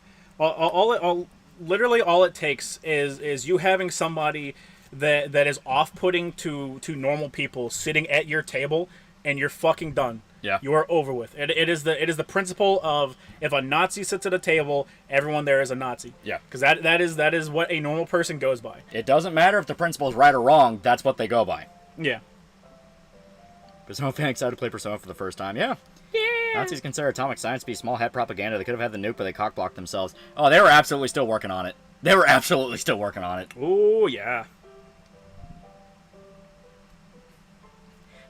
Literally all it takes is you having somebody that is off-putting to normal people sitting at your table, and you're fucking done. Yeah. You are over with. It is the principle of if a Nazi sits at a table, everyone there is a Nazi. Yeah. Because that is what a normal person goes by. It doesn't matter if the principle is right or wrong. That's what they go by. Yeah. Persona fan excited to play Persona for the first time. Yeah. Yeah. Nazis consider atomic science to be small head propaganda. They could have had the nuke, but they cockblocked themselves. Oh, they were absolutely still working on it. Oh, yeah.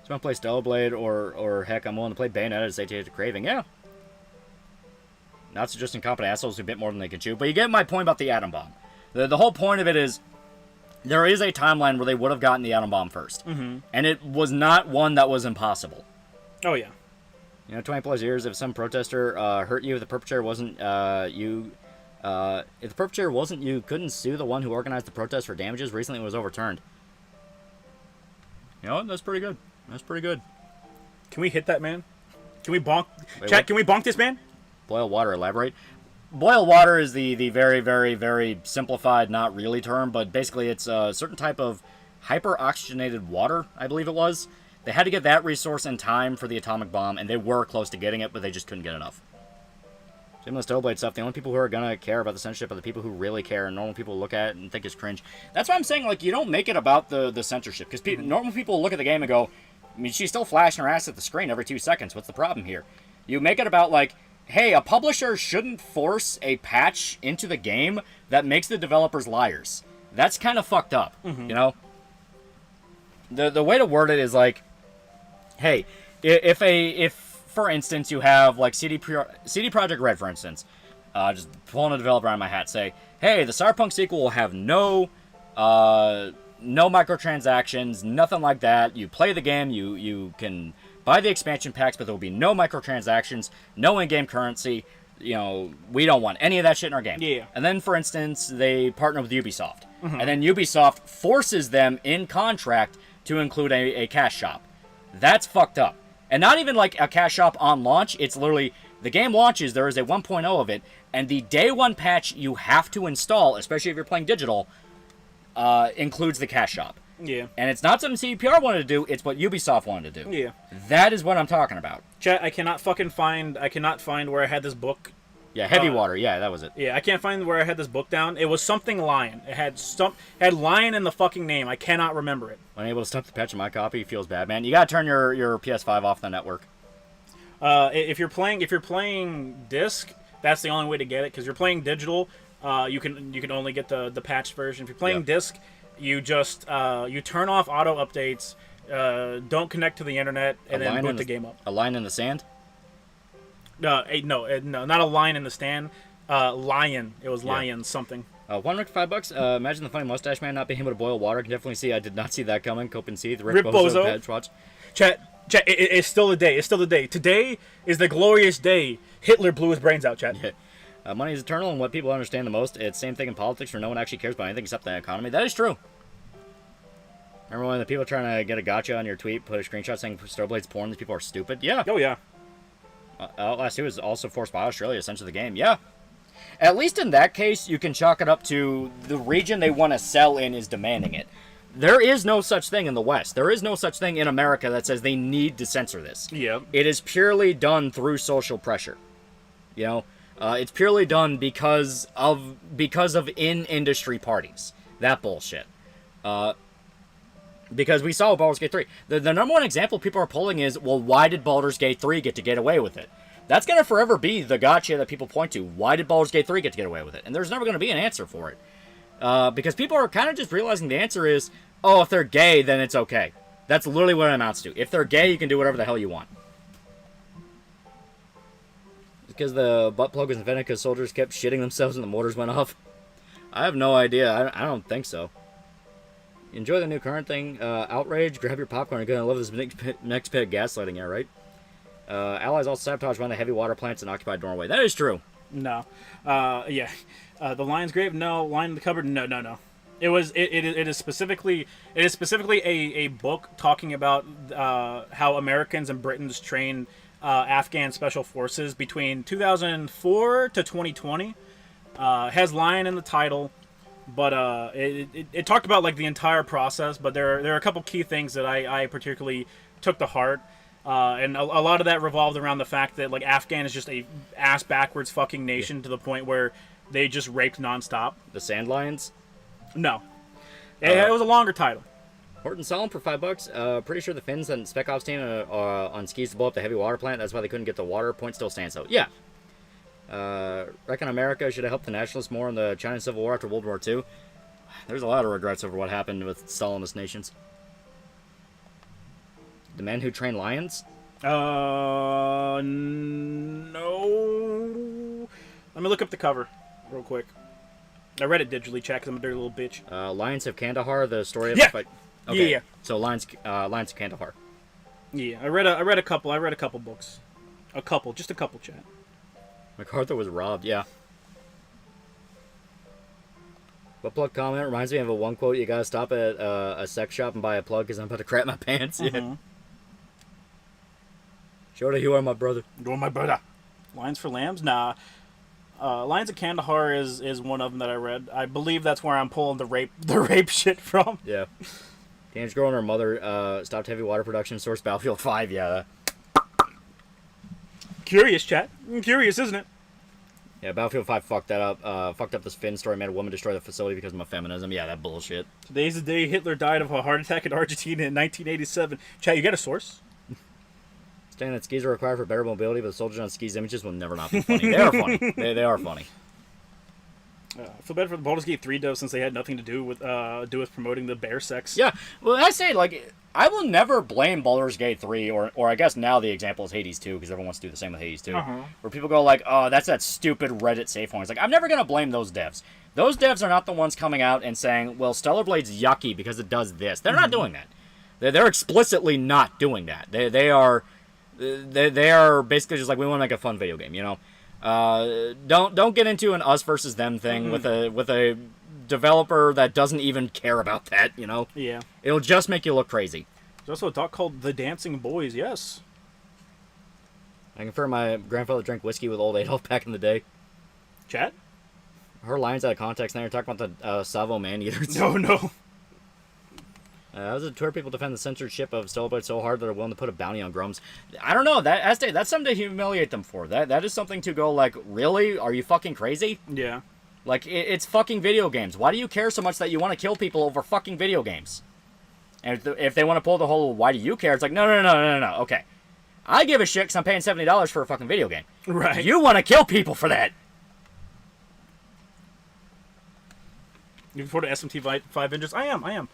So I'm going to play Stellar Blade or heck, I'm willing to play Bayonetta to satiate the craving. Yeah. Nazis are just incompetent assholes who bit more than they can chew. But you get my point about the atom bomb. The whole point of it is there is a timeline where they would have gotten the atom bomb first. And it was not one that was impossible. Oh, yeah. 20 plus years, if some protester hurt you, if the perpetrator wasn't you, if the perpetrator wasn't you, couldn't sue the one who organized the protest for damages. Recently, it was overturned. That's pretty good. That's pretty good. Can we hit that man? Can we bonk? Wait, Chat, what? can we bonk this man? Boil water, elaborate. Boil water is the very, very, very simplified, not really term, but basically it's a certain type of hyper-oxygenated water, I believe it was. They had to get that resource in time for the atomic bomb, and they were close to getting it, but they just couldn't get enough. Same with the Stoveblade stuff. The only people who are going to care about the censorship are the people who really care, and normal people look at it and think it's cringe. That's why I'm saying, like, you don't make it about the censorship, because normal people look at the game and go, I mean, she's still flashing her ass at the screen every 2 seconds. What's the problem here? You make it about, like, hey, a publisher shouldn't force a patch into the game that makes the developers liars. That's kind of fucked up, you know? The way to word it is like, hey, if for instance you have like CD Projekt Red, for instance, just pulling a developer out of my hat, say, hey, the Cyberpunk sequel will have no microtransactions, nothing like that. You play the game, you can buy the expansion packs, but there will be no microtransactions, no in-game currency. We don't want any of that shit in our game. Yeah. And then, for instance, they partner with Ubisoft. And then Ubisoft forces them in contract to include a cash shop. That's fucked up. And not even like a cash shop on launch. It's literally, the game launches, there is a 1.0 of it, and the day one patch you have to install, especially if you're playing digital, includes the cash shop. Yeah. And it's not something CDPR wanted to do, it's what Ubisoft wanted to do. Yeah. That is what I'm talking about. Chat, I cannot find where I had this book. Yeah, Heavy Water, yeah, that was it. Yeah, I can't find where I had this book down. It was something Lion. It had Lion in the fucking name. I cannot remember it. Unable to stump the patch on my copy, feels bad, man. You gotta turn your PS5 off the network. If you're playing disc, that's the only way to get it, because you're playing digital. You can only get the patched version. If you're playing disc, you just you turn off auto updates, don't connect to the internet, and then boot the game up. A line in the sand? No, not a line in the stand. Lion. It was Lion something. One Rick, $5. Imagine the funny mustache man not being able to boil water. I can definitely see. I did not see that coming. Cope and see. The Rick Bozo. Patch watch. Chat. It's still the day. It's still the day. Today is the glorious day Hitler blew his brains out. Chat. Yeah. Money is eternal, and what people understand the most. It's the same thing in politics, where no one actually cares about anything except the economy. That is true. Remember when the people trying to get a gotcha on your tweet put a screenshot saying Stoveblades porn? These people are stupid. Yeah. Oh yeah. Outlast 2 was also forced by Australia to censor the game. Yeah. At least in that case, you can chalk it up to the region they want to sell in is demanding it. There is no such thing in the West. There is no such thing in America that says they need to censor this. Yeah. It is purely done through social pressure. It's purely done because of in-industry parties. That bullshit. Because we saw Baldur's Gate 3. The number one example people are pulling is, well, why did Baldur's Gate 3 get away with it? That's going to forever be the gotcha that people point to. Why did Baldur's Gate 3 get away with it? And there's never going to be an answer for it. Because people are kind of just realizing the answer is, oh, if they're gay, then it's okay. That's literally what it amounts to. If they're gay, you can do whatever the hell you want. Because the butt plug was invented because soldiers kept shitting themselves and the mortars went off? I have no idea. I don't think so. Enjoy the new current thing. Outrage, grab your popcorn. You're going to love this next pit of gaslighting, yeah, right? Allies also sabotage one of the heavy water plants in occupied Norway. That is true. No. Yeah. The Lion's Grave? No. Lion in the Cupboard? No. It is specifically a book talking about how Americans and Britons trained Afghan special forces between 2004 to 2020. Has Lion in the title. But it talked about like the entire process, but there are a couple key things that I particularly took to heart, and a lot of that revolved around the fact that like Afghan is just a ass backwards fucking nation to the point where they just raped nonstop. The Sand Lions? No, it was a longer title. Horton Solemn for $5. Pretty sure the Finns and Spec Ops team on skis to blow up the heavy water plant. That's why they couldn't get the water. Point still stands. So yeah. Reckon America should have helped the nationalists more in the China Civil War after World War II. There's a lot of regrets over what happened with Stalinist nations. The men who train lions? No. Let me look up the cover real quick. I read it digitally, chat, because I'm a dirty little bitch. Lions of Kandahar, the story of Yeah. the fight. Okay. Yeah. So Lions of Kandahar. Yeah, I read a couple books. Just a couple, chat. MacArthur was robbed, yeah. Butt plug comment reminds me of a one quote. You gotta stop at a sex shop and buy a plug because I'm about to crap my pants. Yeah. Shorty, you are my brother. You are my brother. Lions for Lambs? Nah. Lions of Kandahar is one of them that I read. I believe that's where I'm pulling the rape shit from. Yeah. Teenage girl and her mother stopped heavy water production. Source Battlefield 5. Yeah. Curious, chat. Curious, isn't it? Yeah, Battlefield 5 fucked that up. Fucked up this Finn story. Made a woman destroy the facility because of my feminism. Yeah, that bullshit. Today's the day Hitler died of a heart attack in Argentina in 1987. Chat, you got a source? Saying that skis are required for better mobility, but the soldiers on skis images will never not be funny. They are funny. They are funny. I feel bad for the Baldur's Gate 3 devs since they had nothing to do with promoting the bear sex. Yeah, well, I say, like, I will never blame Baldur's Gate 3, or I guess now the example is Hades 2, because everyone wants to do the same with Hades 2, where people go like, oh, that's that stupid Reddit safe one. It's like, I'm never going to blame those devs. Those devs are not the ones coming out and saying, well, Stellar Blade's yucky because it does this. They're not doing that. They're explicitly not doing that. They are basically just like, we want to make a fun video game, you know? Don't get into an us versus them thing with a developer that doesn't even care about that, you know? Yeah. It'll just make you look crazy. There's also a doc called The Dancing Boys, yes. I confirm my grandfather drank whiskey with old Adolf back in the day. Chat? Her lines out of context now. You're talking about the Savo man-eaters. No. How does the tour people defend the censorship of Stellar Blade so hard that they're willing to put a bounty on Grums? I don't know. That's something to humiliate them for. That is something to go like, really? Are you fucking crazy? Yeah. Like, it's fucking video games. Why do you care so much that you want to kill people over fucking video games? And if they want to pull the whole, why do you care? It's like, no. Okay. I give a shit because I'm paying $70 for a fucking video game. Right. You want to kill people for that. You before the SMT 5 inches? I am.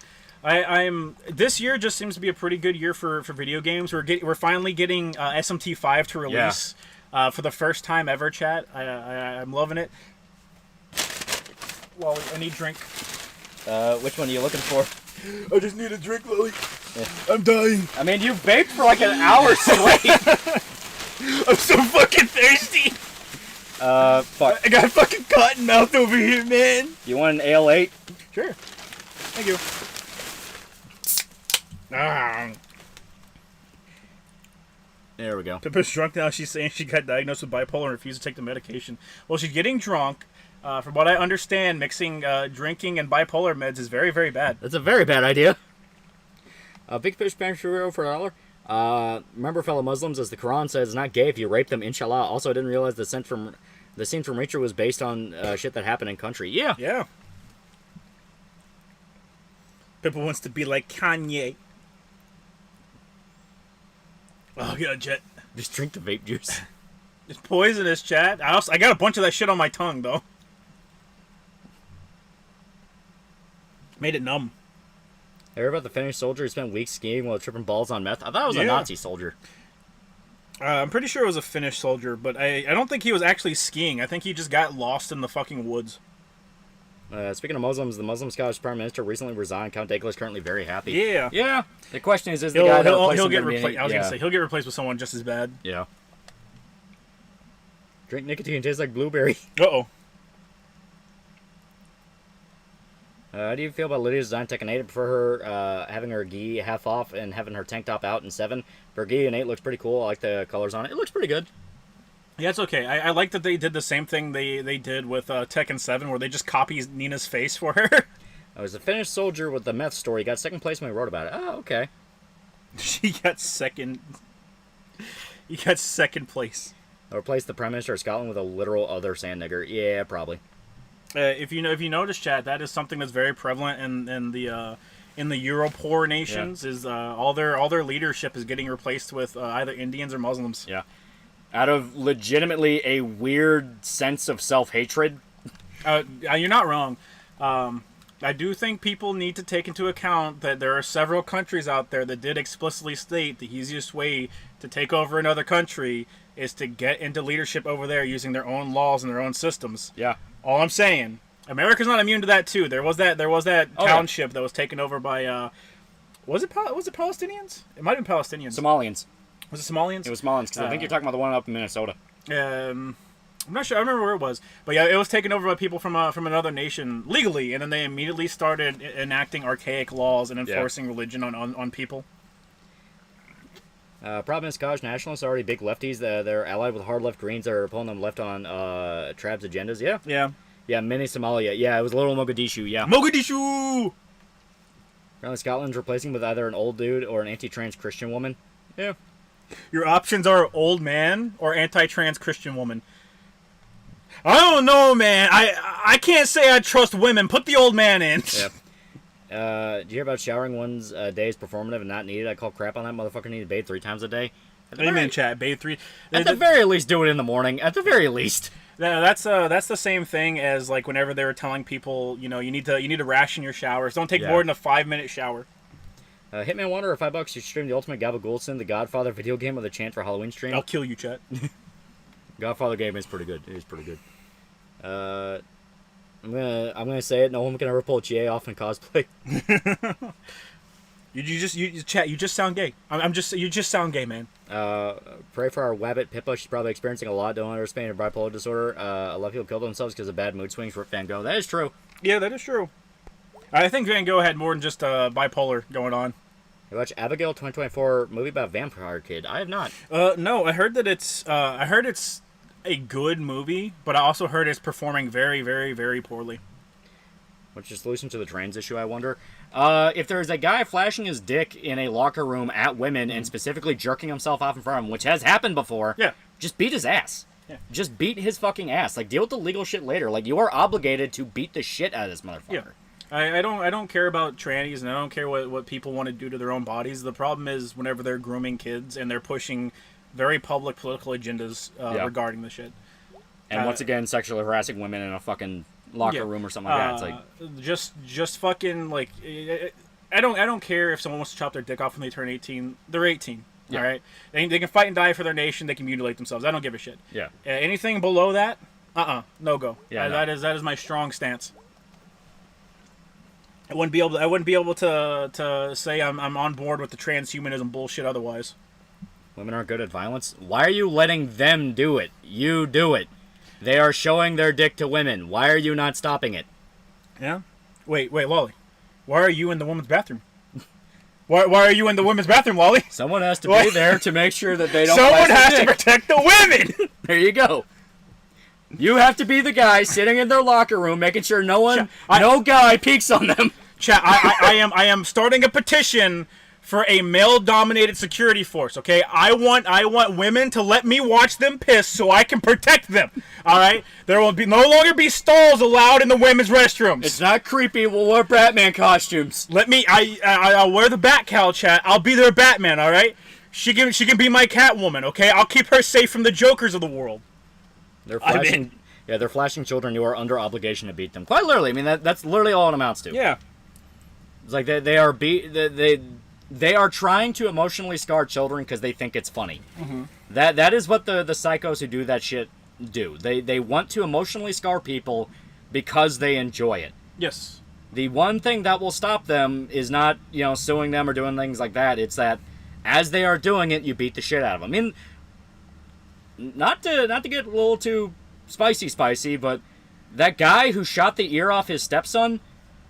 I'm. This year just seems to be a pretty good year for video games. We're finally getting SMT 5 to release for the first time ever. Chat. I'm loving it. Well, I need drink. Which one are you looking for? I just need a drink, Lily. Yeah. I'm dying. I mean, you vaped for like an hour straight. I'm so fucking thirsty. Fuck. I got fucking cotton mouth over here, man. You want an ale 8? Sure. Thank you. There we go. Pippa's drunk now. She's saying she got diagnosed with bipolar and refused to take the medication. Well, she's getting drunk. From what I understand, mixing drinking and bipolar meds is very, very bad. That's a very bad idea. Big Fish Spanish Churro for $1. Remember, fellow Muslims, as the Quran says, it's not gay if you rape them, inshallah. Also, I didn't realize the scene from Reacher was based on shit that happened in country. Yeah. Yeah. Pippa wants to be like Kanye. Oh, yeah, Jet. Just drink the vape juice. It's poisonous, chat. I got a bunch of that shit on my tongue, though. Made it numb. I heard about the Finnish soldier who spent weeks skiing while tripping balls on meth. I thought it was a Nazi soldier. I'm pretty sure it was a Finnish soldier, but I don't think he was actually skiing. I think he just got lost in the fucking woods. Speaking of Muslims, the Muslim Scottish Prime Minister recently resigned. Count Dankula is currently very happy. Yeah. Yeah. The question is the guy he'll get replaced? I was gonna say he'll get replaced with someone just as bad. Yeah. Drink nicotine tastes like blueberry. Uh-oh. How do you feel about Lydia's design Tekken 8? I prefer her having her gi half off and having her tank top out in 7. Her gi in 8 looks pretty cool. I like the colors on it. It looks pretty good. Yeah, it's okay. I like that they did the same thing they did with Tekken 7, where they just copied Nina's face for her. I was a Finnish soldier with the meth story. Got second place when we wrote about it. Oh, okay. She got second. You got second place. I replaced the Prime Minister of Scotland with a literal other sand nigger. Yeah, probably. If you notice, chat, that is something that's very prevalent in the Euro-poor nations. Yeah. Is all their leadership is getting replaced with either Indians or Muslims. Yeah. Out of legitimately a weird sense of self-hatred. You're not wrong. I do think people need to take into account that there are several countries out there that did explicitly state the easiest way to take over another country is to get into leadership over there using their own laws and their own systems. Yeah. All I'm saying. America's not immune to that too. There was that township that was taken over by was it Palestinians? It might have been Palestinians. Somalians. Was it Somalians? It was Somalians because I think you're talking about the one up in Minnesota. I'm not sure. I remember where it was, but yeah, it was taken over by people from another nation legally, and then they immediately started enacting archaic laws and enforcing religion on people. Problem is, Scottish nationalists are already big lefties. They're allied with hard left Greens that are pulling them left on Trab's agendas. Yeah, mini Somalia. Yeah, it was Little Mogadishu. Yeah, Mogadishu. Apparently, Scotland's replacing with either an old dude or an anti-trans Christian woman. Yeah. Your options are old man or anti-trans Christian woman. I don't know, man. I can't say I trust women. Put the old man in. Yep. Did you hear about showering one's day is performative and not needed? I call crap on that motherfucker. Need to bathe 3 times a day. Amen, chat. Bathe 3. At the very least, do it in the morning. At the very least. Yeah, that's the same thing as like whenever they were telling people, you need to ration your showers. Don't take more than a 5-minute shower. Hitman Wonder, or $5, you stream the ultimate Gabagoolson, the Godfather video game with a chant for Halloween stream. I'll kill you, chat. Godfather game is pretty good. It is pretty good. I'm gonna say it. No one can ever pull GA off in cosplay. You just sound gay. You just sound gay, man. Pray for our Wabbit Pippa. She's probably experiencing a lot. Don't understand her bipolar disorder. A lot of people kill themselves because of bad mood swings. Rip Van Gogh. That is true. Yeah, that is true. I think Van Gogh had more than just bipolar going on. You watch Abigail 2024 movie about Vampire Kid? I have not. No, I heard that it's a good movie, but I also heard it's performing very, very, very poorly. What's the solution to the trans issue, I wonder? If there's a guy flashing his dick in a locker room at women and specifically jerking himself off in front of them, which has happened before, just beat his ass. Yeah. Just beat his fucking ass. Like, deal with the legal shit later. Like, you are obligated to beat the shit out of this motherfucker. Yeah. I don't care about trannies, and I don't care what people want to do to their own bodies. The problem is whenever they're grooming kids and they're pushing very public political agendas regarding the shit. And once again, sexually harassing women in a fucking locker room or something like that. It's like just fucking like I don't care if someone wants to chop their dick off when they turn 18. They're 18. Yeah. All right. They can fight and die for their nation. They can mutilate themselves. I don't give a shit. Yeah. Anything below that, no go. Yeah. That is my strong stance. I wouldn't be able to say I'm on board with the transhumanism bullshit otherwise. Women aren't good at violence. Why are you letting them do it? You do it. They are showing their dick to women. Why are you not stopping it? Yeah. Wait, Lolly. Why are you in the women's bathroom? Why are you in the women's bathroom, Lolly? Someone has to be there to make sure that they don't. Someone has to protect the women. There you go. You have to be the guy sitting in their locker room, making sure no guy peeks on them. Chat, I am starting a petition for a male-dominated security force. Okay, I want women to let me watch them piss so I can protect them. All right, there will no longer be stalls allowed in the women's restrooms. It's not creepy. We'll wear Batman costumes. Let me. I'll wear the Batcowl, chat. I'll be their Batman. All right. She can be my Catwoman. Okay, I'll keep her safe from the Jokers of the world. They're flashing. Yeah, they're flashing children. You are under obligation to beat them. Quite literally. I mean, that's literally all it amounts to. Yeah. It's like they are trying to emotionally scar children because they think it's funny. Mm-hmm. That is what the psychos who do that shit do. They want to emotionally scar people because they enjoy it. Yes. The one thing that will stop them is not, suing them or doing things like that. It's that as they are doing it, you beat the shit out of them. I mean, not to get a little too spicy, but that guy who shot the ear off his stepson,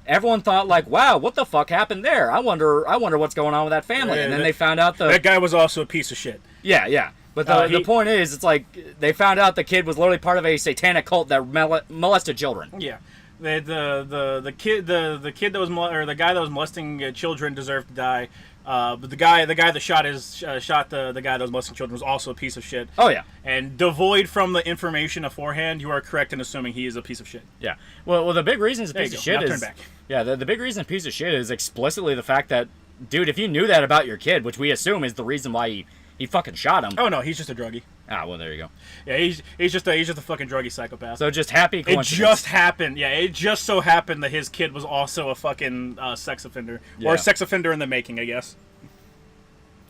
everyone thought like, wow, what the fuck happened there? I wonder what's going on with that family. And then they found out that guy was also a piece of shit. Yeah. But the point is, it's like they found out the kid was literally part of a satanic cult that molested children. Yeah. The kid that was the guy that was molesting children deserved to die. But the guy that shot the guy that was molesting children was also a piece of shit. Oh yeah. And devoid from the information beforehand, you are correct in assuming he is a piece of shit. Yeah. Well, the big reason he's a piece of shit is turn back. Yeah. The big reason a piece of shit is explicitly the fact that, dude, if you knew that about your kid, which we assume is the reason why he fucking shot him. Oh no, he's just a druggie. Ah, well, there you go. Yeah, he's just a fucking druggie psychopath. So just happy coincidence. It just happened. Yeah, it just so happened that his kid was also a fucking sex offender, or a sex offender in the making, I guess.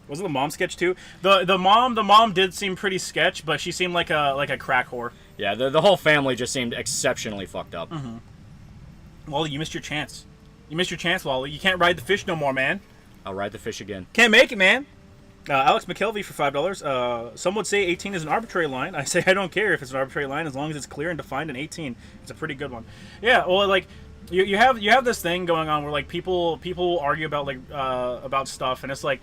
Was it the mom sketch too? The mom did seem pretty sketch, but she seemed like a crack whore. Yeah, the whole family just seemed exceptionally fucked up. Mm-hmm. Wally, you missed your chance. You missed your chance, Wally. You can't ride the fish no more, man. I'll ride the fish again. Can't make it, man. Alex McKelvey for $5. Some would say 18 is an arbitrary line. I say I don't care if it's an arbitrary line as long as it's clear and defined in 18. It's a pretty good one. Yeah, well, like you have this thing going on where like people argue about about stuff, and it's like,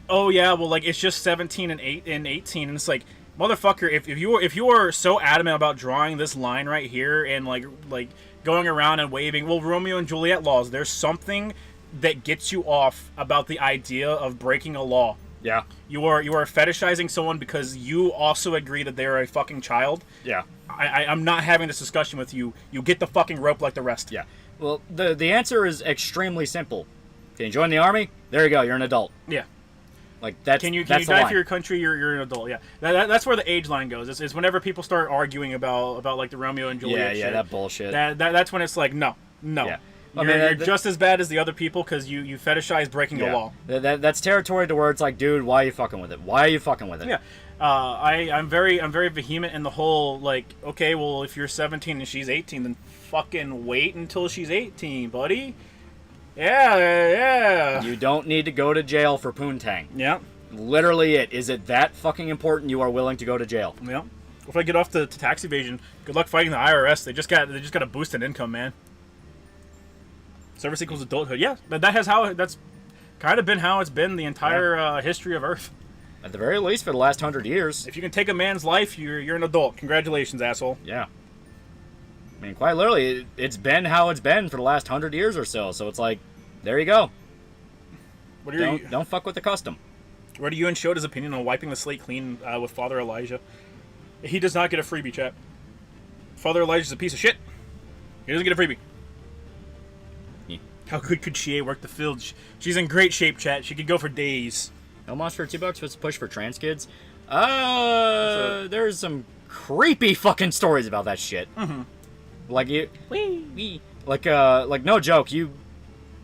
oh yeah, well like it's just 17 and 18, and it's like, motherfucker, if you are so adamant about drawing this line right here and like going around and waving, well, Romeo and Juliet laws, there's something that gets you off about the idea of breaking a law. Yeah. You are fetishizing someone because you also agree that they're a fucking child. Yeah. I'm not having this discussion with you. You get the fucking rope like the rest. Yeah. Well, the answer is extremely simple. Can you join the army? There you go. You're an adult. Yeah. Like that's Can you that's die for your country? You're an adult. Yeah. That's where the age line goes. It's whenever people start arguing about like the Romeo and Juliet. Yeah, shit. that bullshit. That's when it's like no. Yeah. You're just as bad as the other people because you fetishize breaking the law. That's territory to where it's like, dude, why are you fucking with it? Why are you fucking with it? Yeah. I'm very vehement in the whole like, okay, well, if you're 17 and she's 18, then fucking wait until she's 18, buddy. Yeah. You don't need to go to jail for poontang. Yeah. Literally it. Is it that fucking important you are willing to go to jail? Yeah. If I get off to tax evasion, good luck fighting the IRS. They just got a boost in income, man. Service equals adulthood. Yeah, but that's kind of been how it's been the entire history of Earth. At the very least, for the last 100 years. If you can take a man's life, you're an adult. Congratulations, asshole. Yeah. I mean, quite literally, it's been how it's been for the last 100 years or so. So it's like, there you go. Don't fuck with the custom. Where Ewan showed his opinion on wiping the slate clean with Father Elijah. He does not get a freebie, chat. Father Elijah's a piece of shit. He doesn't get a freebie. How good could Chie work the field? She's in great shape, chat. She could go for days. No monster for $2. What's the push for trans kids? There's some creepy fucking stories about that shit. Mm-hmm. Like like no joke.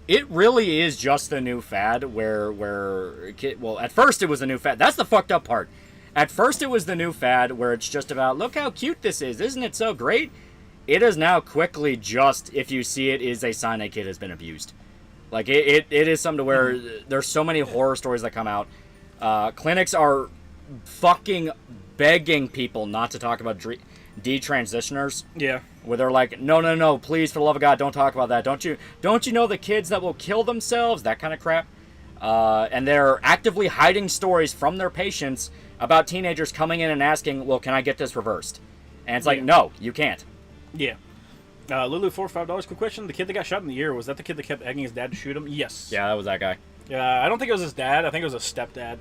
It really is just a new fad well, at first it was a new fad. That's the fucked up part. At first it was the new fad where it's just about, look how cute this is. Isn't it so great? It is now quickly just, if you see it, is a sign a kid has been abused. Like, it is something to where there's so many horror stories that come out. Clinics are fucking begging people not to talk about detransitioners. Yeah. Where they're like, no, please, for the love of God, don't talk about that. Don't you know the kids that will kill themselves? That kind of crap. And they're actively hiding stories from their patients about teenagers coming in and asking, well, can I get this reversed? And it's like, no, you can't. Yeah. Lulu, $4 or $5. Quick question. The kid that got shot in the ear, was that the kid that kept egging his dad to shoot him? Yes. Yeah, that was that guy. Yeah, I don't think it was his dad. I think it was a stepdad.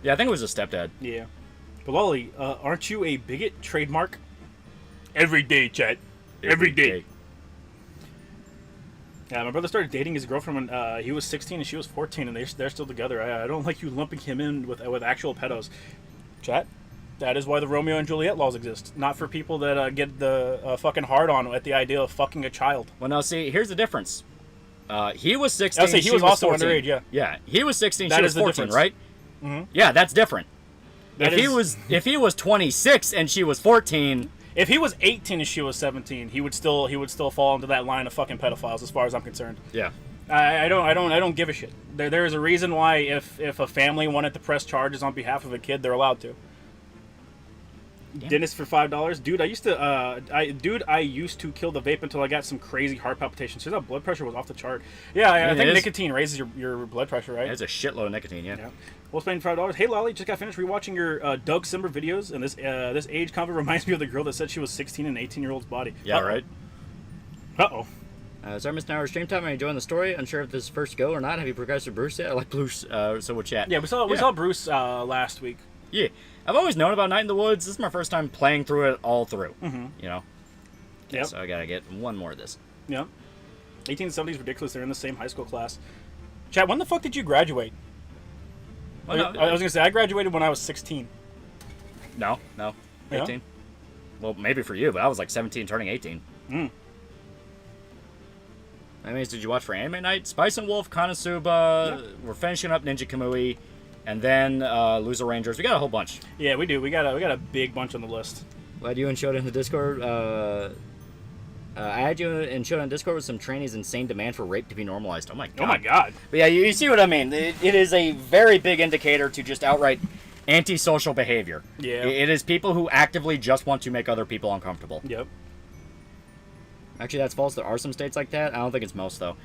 Yeah, I think it was a stepdad. Yeah. But Lolly, aren't you a bigot? Trademark? Every day, chat. Every day. Yeah, my brother started dating his girlfriend when he was 16 and she was 14, and they're still together. I don't like you lumping him in with actual pedos. Chat? That is why the Romeo and Juliet laws exist. Not for people that get the fucking hard on at the idea of fucking a child. Well, now, see, here's the difference. He was 16, I'll say he was also 14. Underage, yeah. Yeah, he was 16, that she was 14, right? Mm-hmm. Yeah, that's different. If he was 26 and she was 14... If he was 18 and she was 17, he would still fall into that line of fucking pedophiles, as far as I'm concerned. Yeah. I don't give a shit. There is a reason why if a family wanted to press charges on behalf of a kid, they're allowed to. Damn. Dennis for $5, dude. I used to kill the vape until I got some crazy heart palpitations. His blood pressure was off the chart. Yeah, I think nicotine raises your blood pressure, right? It's a shitload of nicotine, yeah. We'll spend $5. Hey, Lolly, just got finished rewatching your Doug Simber videos, and this age convo reminds me of the girl that said she was 16 in an 18-year-old's body. Yeah, right. Sorry, missed an hour of stream time. Are you enjoying the story? Unsure if this is first go or not. Have you progressed with Bruce yet? I like Bruce, so we'll chat. Yeah, we saw Bruce last week. Yeah. I've always known about Night in the Woods. This is my first time playing through it all through. Mm-hmm. You know? Okay, yep. So I gotta get one more of this. Yep. 1870s ridiculous. They're in the same high school class. Chat, when the fuck did you graduate? Well, no, I was gonna say, I graduated when I was 16. No. 18. Yeah? Well, maybe for you, but I was like 17 turning 18. I mean, did you watch for anime night? Spice and Wolf, Konosuba, we're finishing up Ninja Kamui, and then Loser Rangers. We got a whole bunch. Yeah, we do. We got a big bunch on the list. Glad you and showed in the Discord. I had you and showed on Discord with some trainees' insane demand for rape to be normalized. Oh my god. Oh my god. But yeah, you see what I mean. It is a very big indicator to just outright antisocial behavior. Yeah. It is people who actively just want to make other people uncomfortable. Yep. Actually, that's false. There are some states like that. I don't think it's most, though.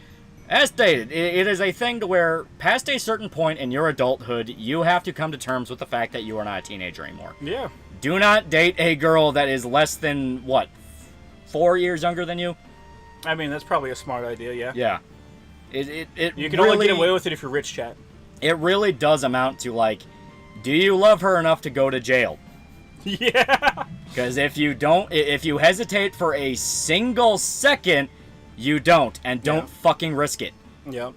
As stated, it is a thing to where, past a certain point in your adulthood, you have to come to terms with the fact that you are not a teenager anymore. Yeah. Do not date a girl that is less than, what, 4 years younger than you? I mean, that's probably a smart idea, yeah. Yeah. You can only get away with it if you're rich, chat. It really does amount to, like, do you love her enough to go to jail? Yeah. Because if you don't, if you hesitate for a single second, you don't, and don't fucking risk it. Yep.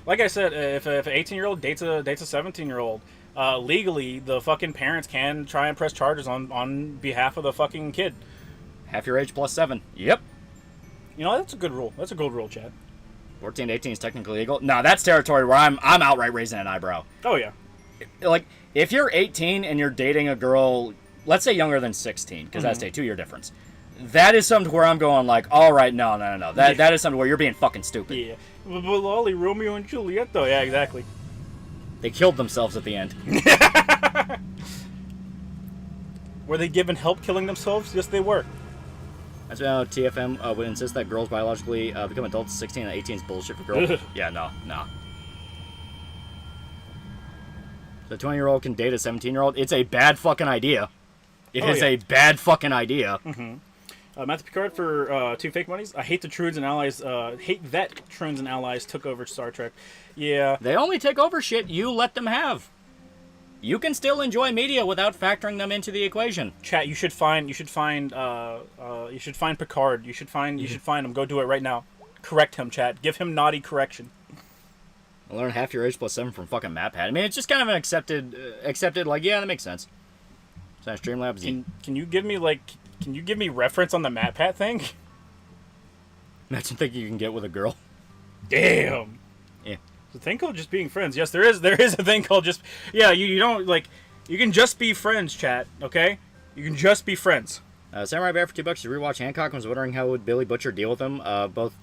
Like I said, if an 18-year-old dates a 17-year-old, legally, the fucking parents can try and press charges on behalf of the fucking kid. Half your age plus 7. Yep. You know, that's a good rule. That's a good rule, Chad. 14 to 18 is technically legal. Nah, that's territory where I'm outright raising an eyebrow. Oh, yeah. Like, if you're 18 and you're dating a girl, let's say younger than 16, because that's a 2-year difference. That is something where I'm going like, all right, no. That is something where you're being fucking stupid. Yeah. But Lolly, Romeo and Juliet, though. Yeah, exactly. They killed themselves at the end. Were they given help killing themselves? Yes, they were. That's why TFM would insist that girls biologically become adults at 16 and 18 is bullshit for girls. Yeah, no. So a 20-year-old can date a 17-year-old? It's a bad fucking idea. It is a bad fucking idea. Matthew Picard for 2 fake monies. I hate the Troons and Allies. Hate that Troons and Allies took over Star Trek. Yeah. They only take over shit you let them have. You can still enjoy media without factoring them into the equation. Chat, you should find Picard. You should find him. Go do it right now. Correct him, chat. Give him naughty correction. I learned half your age plus 7 from fucking MapPad. I mean, it's just kind of an accepted, like, yeah, that makes sense. So Streamlabs. Can you give me reference on the MatPat thing? That's something you can get with a girl. Damn. Yeah. The thing called just being friends. Yes, there is a thing called just, yeah, you don't, like, you can just be friends, chat, okay? You can just be friends. Samurai Bear for $2 to rewatch Hancock was wondering how would Billy Butcher deal with him. Both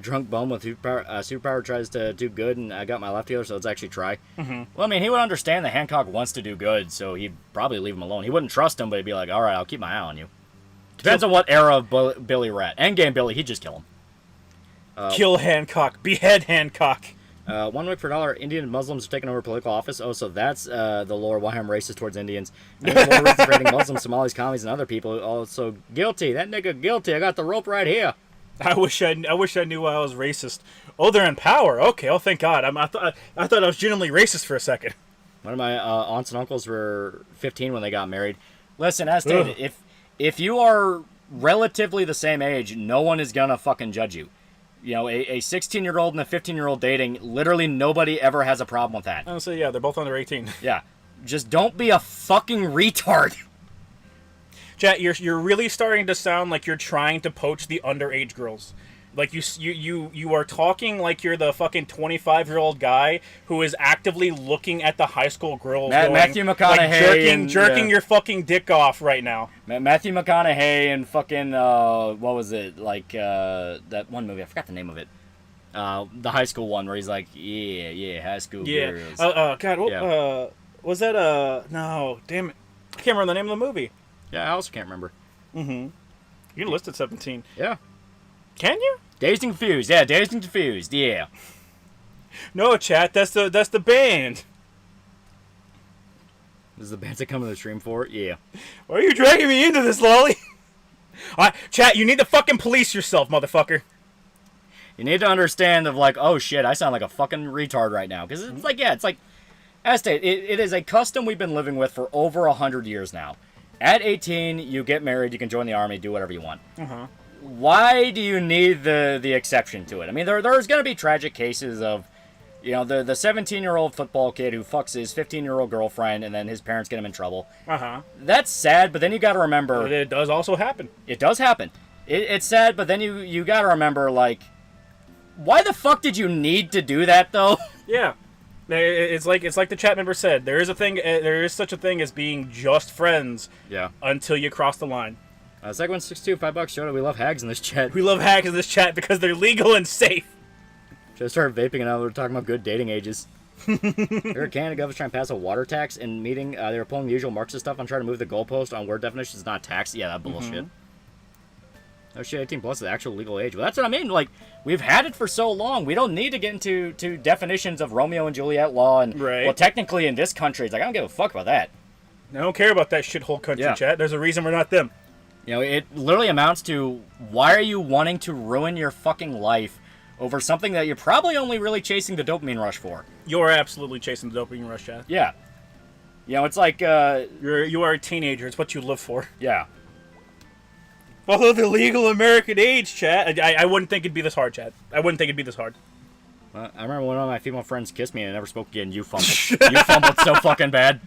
drunk bum with superpower tries to do good, and I got my left healer, so let's actually try. Well, I mean, he would understand that Hancock wants to do good, so he'd probably leave him alone. He wouldn't trust him, but he'd be like, all right, I'll keep my eye on you. Depends on what era of Billy we're at. Endgame Billy, he'd just kill him. Kill Hancock. Behead Hancock. 1 week for $1. Indian and Muslims are taking over political office. Oh, so that's the lore why I'm racist towards Indians. And more reasons for hating Muslims, Somalis, commies, and other people. Also guilty. That nigga guilty. I got the rope right here. I wish I knew I was racist. Oh, they're in power. Okay. Oh, thank God. I thought I was genuinely racist for a second. One of my aunts and uncles were 15 when they got married. Listen, as stated, if you are relatively the same age, no one is gonna fucking judge you. You know, a 16-year-old and a 15-year-old dating, literally nobody ever has a problem with that. Honestly, yeah, they're both under 18. Yeah. Just don't be a fucking retard. Chat, you're really starting to sound like you're trying to poach the underage girls. Like you are talking like you're the fucking 25-year-old guy who is actively looking at the high school girls. Matthew McConaughey, like jerking your fucking dick off right now. Matthew McConaughey and fucking what was it, like that one movie? I forgot the name of it. The high school one where he's like, yeah, high school girls. God, was that no, damn it, I can't remember the name of the movie. Yeah, I also can't remember. You can list at 17. Yeah. Can you? Dazed and Confused. Yeah, Dazed and Confused. Yeah. No, chat. That's the band. This is the band that come to the stream for? Yeah. Why are you dragging me into this, Lolly? Chat, you need to fucking police yourself, motherfucker. You need to understand of like, oh shit, I sound like a fucking retard right now. Because it's like, yeah, it's like, as stated, it is a custom we've been living with for over 100 years now. At 18, you get married, you can join the army, do whatever you want. Why do you need the exception to it? I mean, there's going to be tragic cases of, you know, the 17-year-old football kid who fucks his 15-year-old girlfriend and then his parents get him in trouble. That's sad, but then you got to remember... But it does also happen. It does happen. It's sad, but then you got to remember, like, why the fuck did you need to do that, though? Yeah. It's like the chat member said. There is such a thing as being just friends. Yeah. Until you cross the line. Segment62, $5. Showed it. We love hags in this chat. We love hags in this chat because they're legal and safe. Just started vaping and now we're talking about good dating ages. Here in Canada, was trying to pass a water tax in meeting. They were pulling the usual Marxist stuff on trying to move the goalpost on word definitions, not tax. Yeah, that bullshit. Oh shit, 18 plus is the actual legal age. Well, that's what I mean. Like, we've had it for so long. We don't need to get into definitions of Romeo and Juliet law. And, well, technically in this country, it's like, I don't give a fuck about that. I don't care about that shithole country, chat. There's a reason we're not them. You know, it literally amounts to, why are you wanting to ruin your fucking life over something that you're probably only really chasing the dopamine rush for? You're absolutely chasing the dopamine rush, chat. Yeah. You know, it's like, you are a teenager. It's what you live for. Yeah. Follow the legal American age, chat. I wouldn't think it'd be this hard, chat. I wouldn't think it'd be this hard. I remember one of my female friends kissed me and I never spoke again. You fumbled. You fumbled so fucking bad.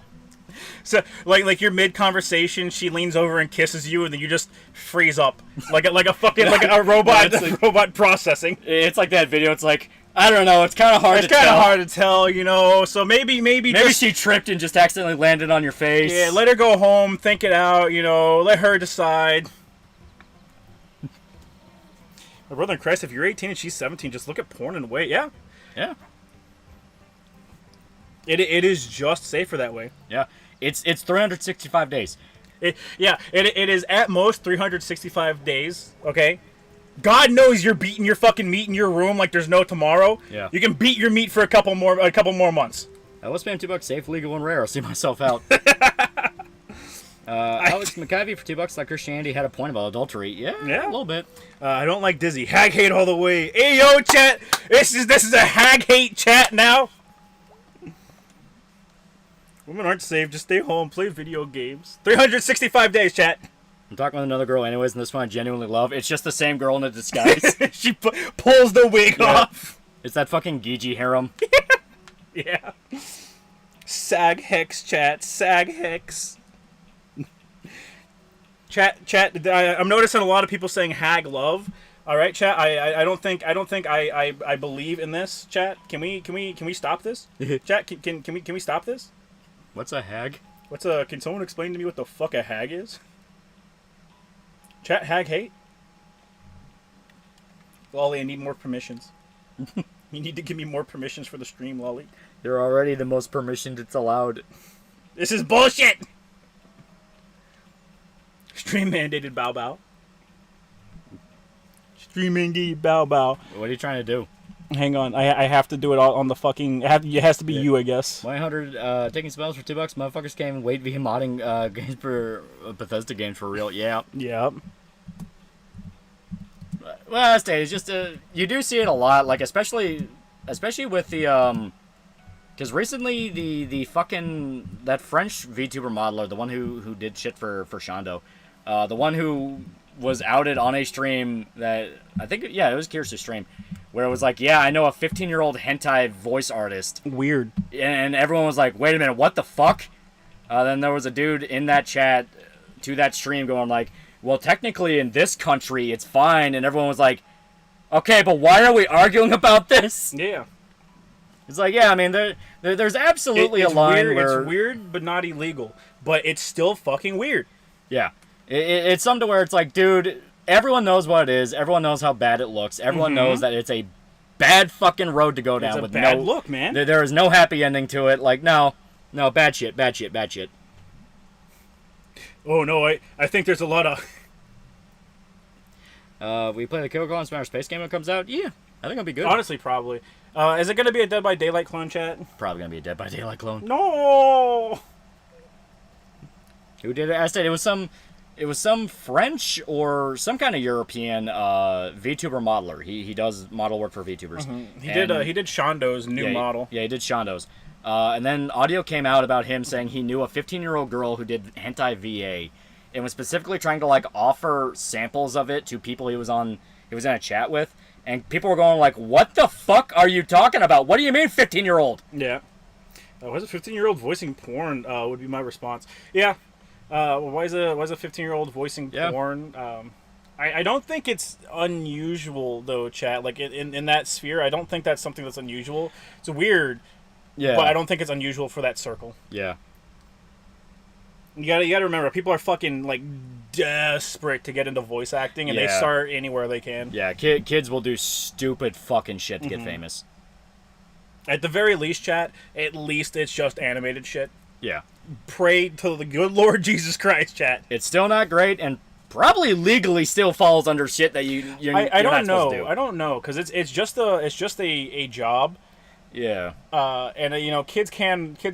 So, like you're mid-conversation, she leans over and kisses you, and then you just freeze up. Like a fucking, like a robot, robot processing. It's like that video. It's like, I don't know. It's kind of hard to tell. It's kind of hard to tell, you know. So maybe she tripped and just accidentally landed on your face. Yeah, let her go home, think it out, you know. Let her decide. My brother in Christ, if you're 18 and she's 17, just look at porn and wait. Yeah. Yeah. It is just safer that way. Yeah. It's 365 days. It is at most 365 days, okay? God knows you're beating your fucking meat in your room like there's no tomorrow. Yeah. You can beat your meat for a couple more months. I will spend $2 safe, legal, and rare. I'll see myself out. Alex McIvy for $2, like Christianity had a point about adultery. Yeah, a little bit. I don't like Dizzy. Hag hate all the way. Hey yo, chat. This is a hag hate chat now. Women aren't safe. Just stay home, play video games. 365 days, chat. I'm talking with another girl anyways, and this one I genuinely love. It's just the same girl in a disguise. She pulls the wig off. It's that fucking Gigi harem. Yeah. Sag hex, chat. Sag hex. Chat. I'm noticing a lot of people saying hag love. All right, chat. I don't think I believe in this. Chat. Can we stop this? Chat. Can we stop this? What's a hag? Can someone explain to me what the fuck a hag is? Chat, hag hate? Lolly, I need more permissions. You need to give me more permissions for the stream, Lolly. You're already the most permissioned it's allowed. This is bullshit! Stream mandated bow bow. Stream mandated bow bow. What are you trying to do? Hang on, I have to do it all on the fucking... It has to be you, I guess. 100 taking spells for $2. Motherfuckers came wait via modding games for Bethesda games for real. Yeah. Yep. Well, it's just you do see it a lot, like especially with the because recently the fucking that French VTuber modeler, the one who did shit for Shondo, the one who was outed on a stream that I think it was Kirsty's stream. Where it was like, yeah, I know a 15-year-old hentai voice artist. Weird. And everyone was like, wait a minute, what the fuck? Then there was a dude in that chat to that stream going like, well, technically in this country, it's fine. And everyone was like, okay, but why are we arguing about this? Yeah. It's like, yeah, I mean, there's absolutely a line where... It's weird, but not illegal. But it's still fucking weird. Yeah. It's something where it's like, dude... Everyone knows what it is. Everyone knows how bad it looks. Everyone knows that it's a bad fucking road to go down. It's with bad look, man. There is no happy ending to it. Like, no, bad shit. Oh, no, I think there's a lot of... we play the Kill Clone Smash Space game when it comes out? Yeah, I think it'll be good. Honestly, probably. Is it going to be a Dead by Daylight clone, chat? Probably going to be a Dead by Daylight clone. No! Who did it? I said it was some French or some kind of European VTuber modeler. He does model work for VTubers. He did Shondo's new model. Yeah, he did Shondo's. And then audio came out about him saying he knew a 15-year-old girl who did hentai VA and was specifically trying to like offer samples of it to people he was in a chat with, and people were going like, "What the fuck are you talking about? What do you mean 15-year-old?" Yeah. Was a 15-year-old voicing porn? Would be my response. Yeah. Why is a 15-year-old voicing porn? I don't think it's unusual though, chat. Like in that sphere, I don't think that's something that's unusual. It's weird, but I don't think it's unusual for that circle. Yeah. You gotta remember, people are fucking like desperate to get into voice acting, and they Yeah. start anywhere they can. Yeah, kids will do stupid fucking shit to get famous. At the very least, chat. At least it's just animated shit. Yeah. Pray to the good Lord Jesus Christ, chat. It's still not great, and probably legally still falls under shit that you're I not don't supposed to know. do. I don't know because it's just a job. Yeah. And you know, kids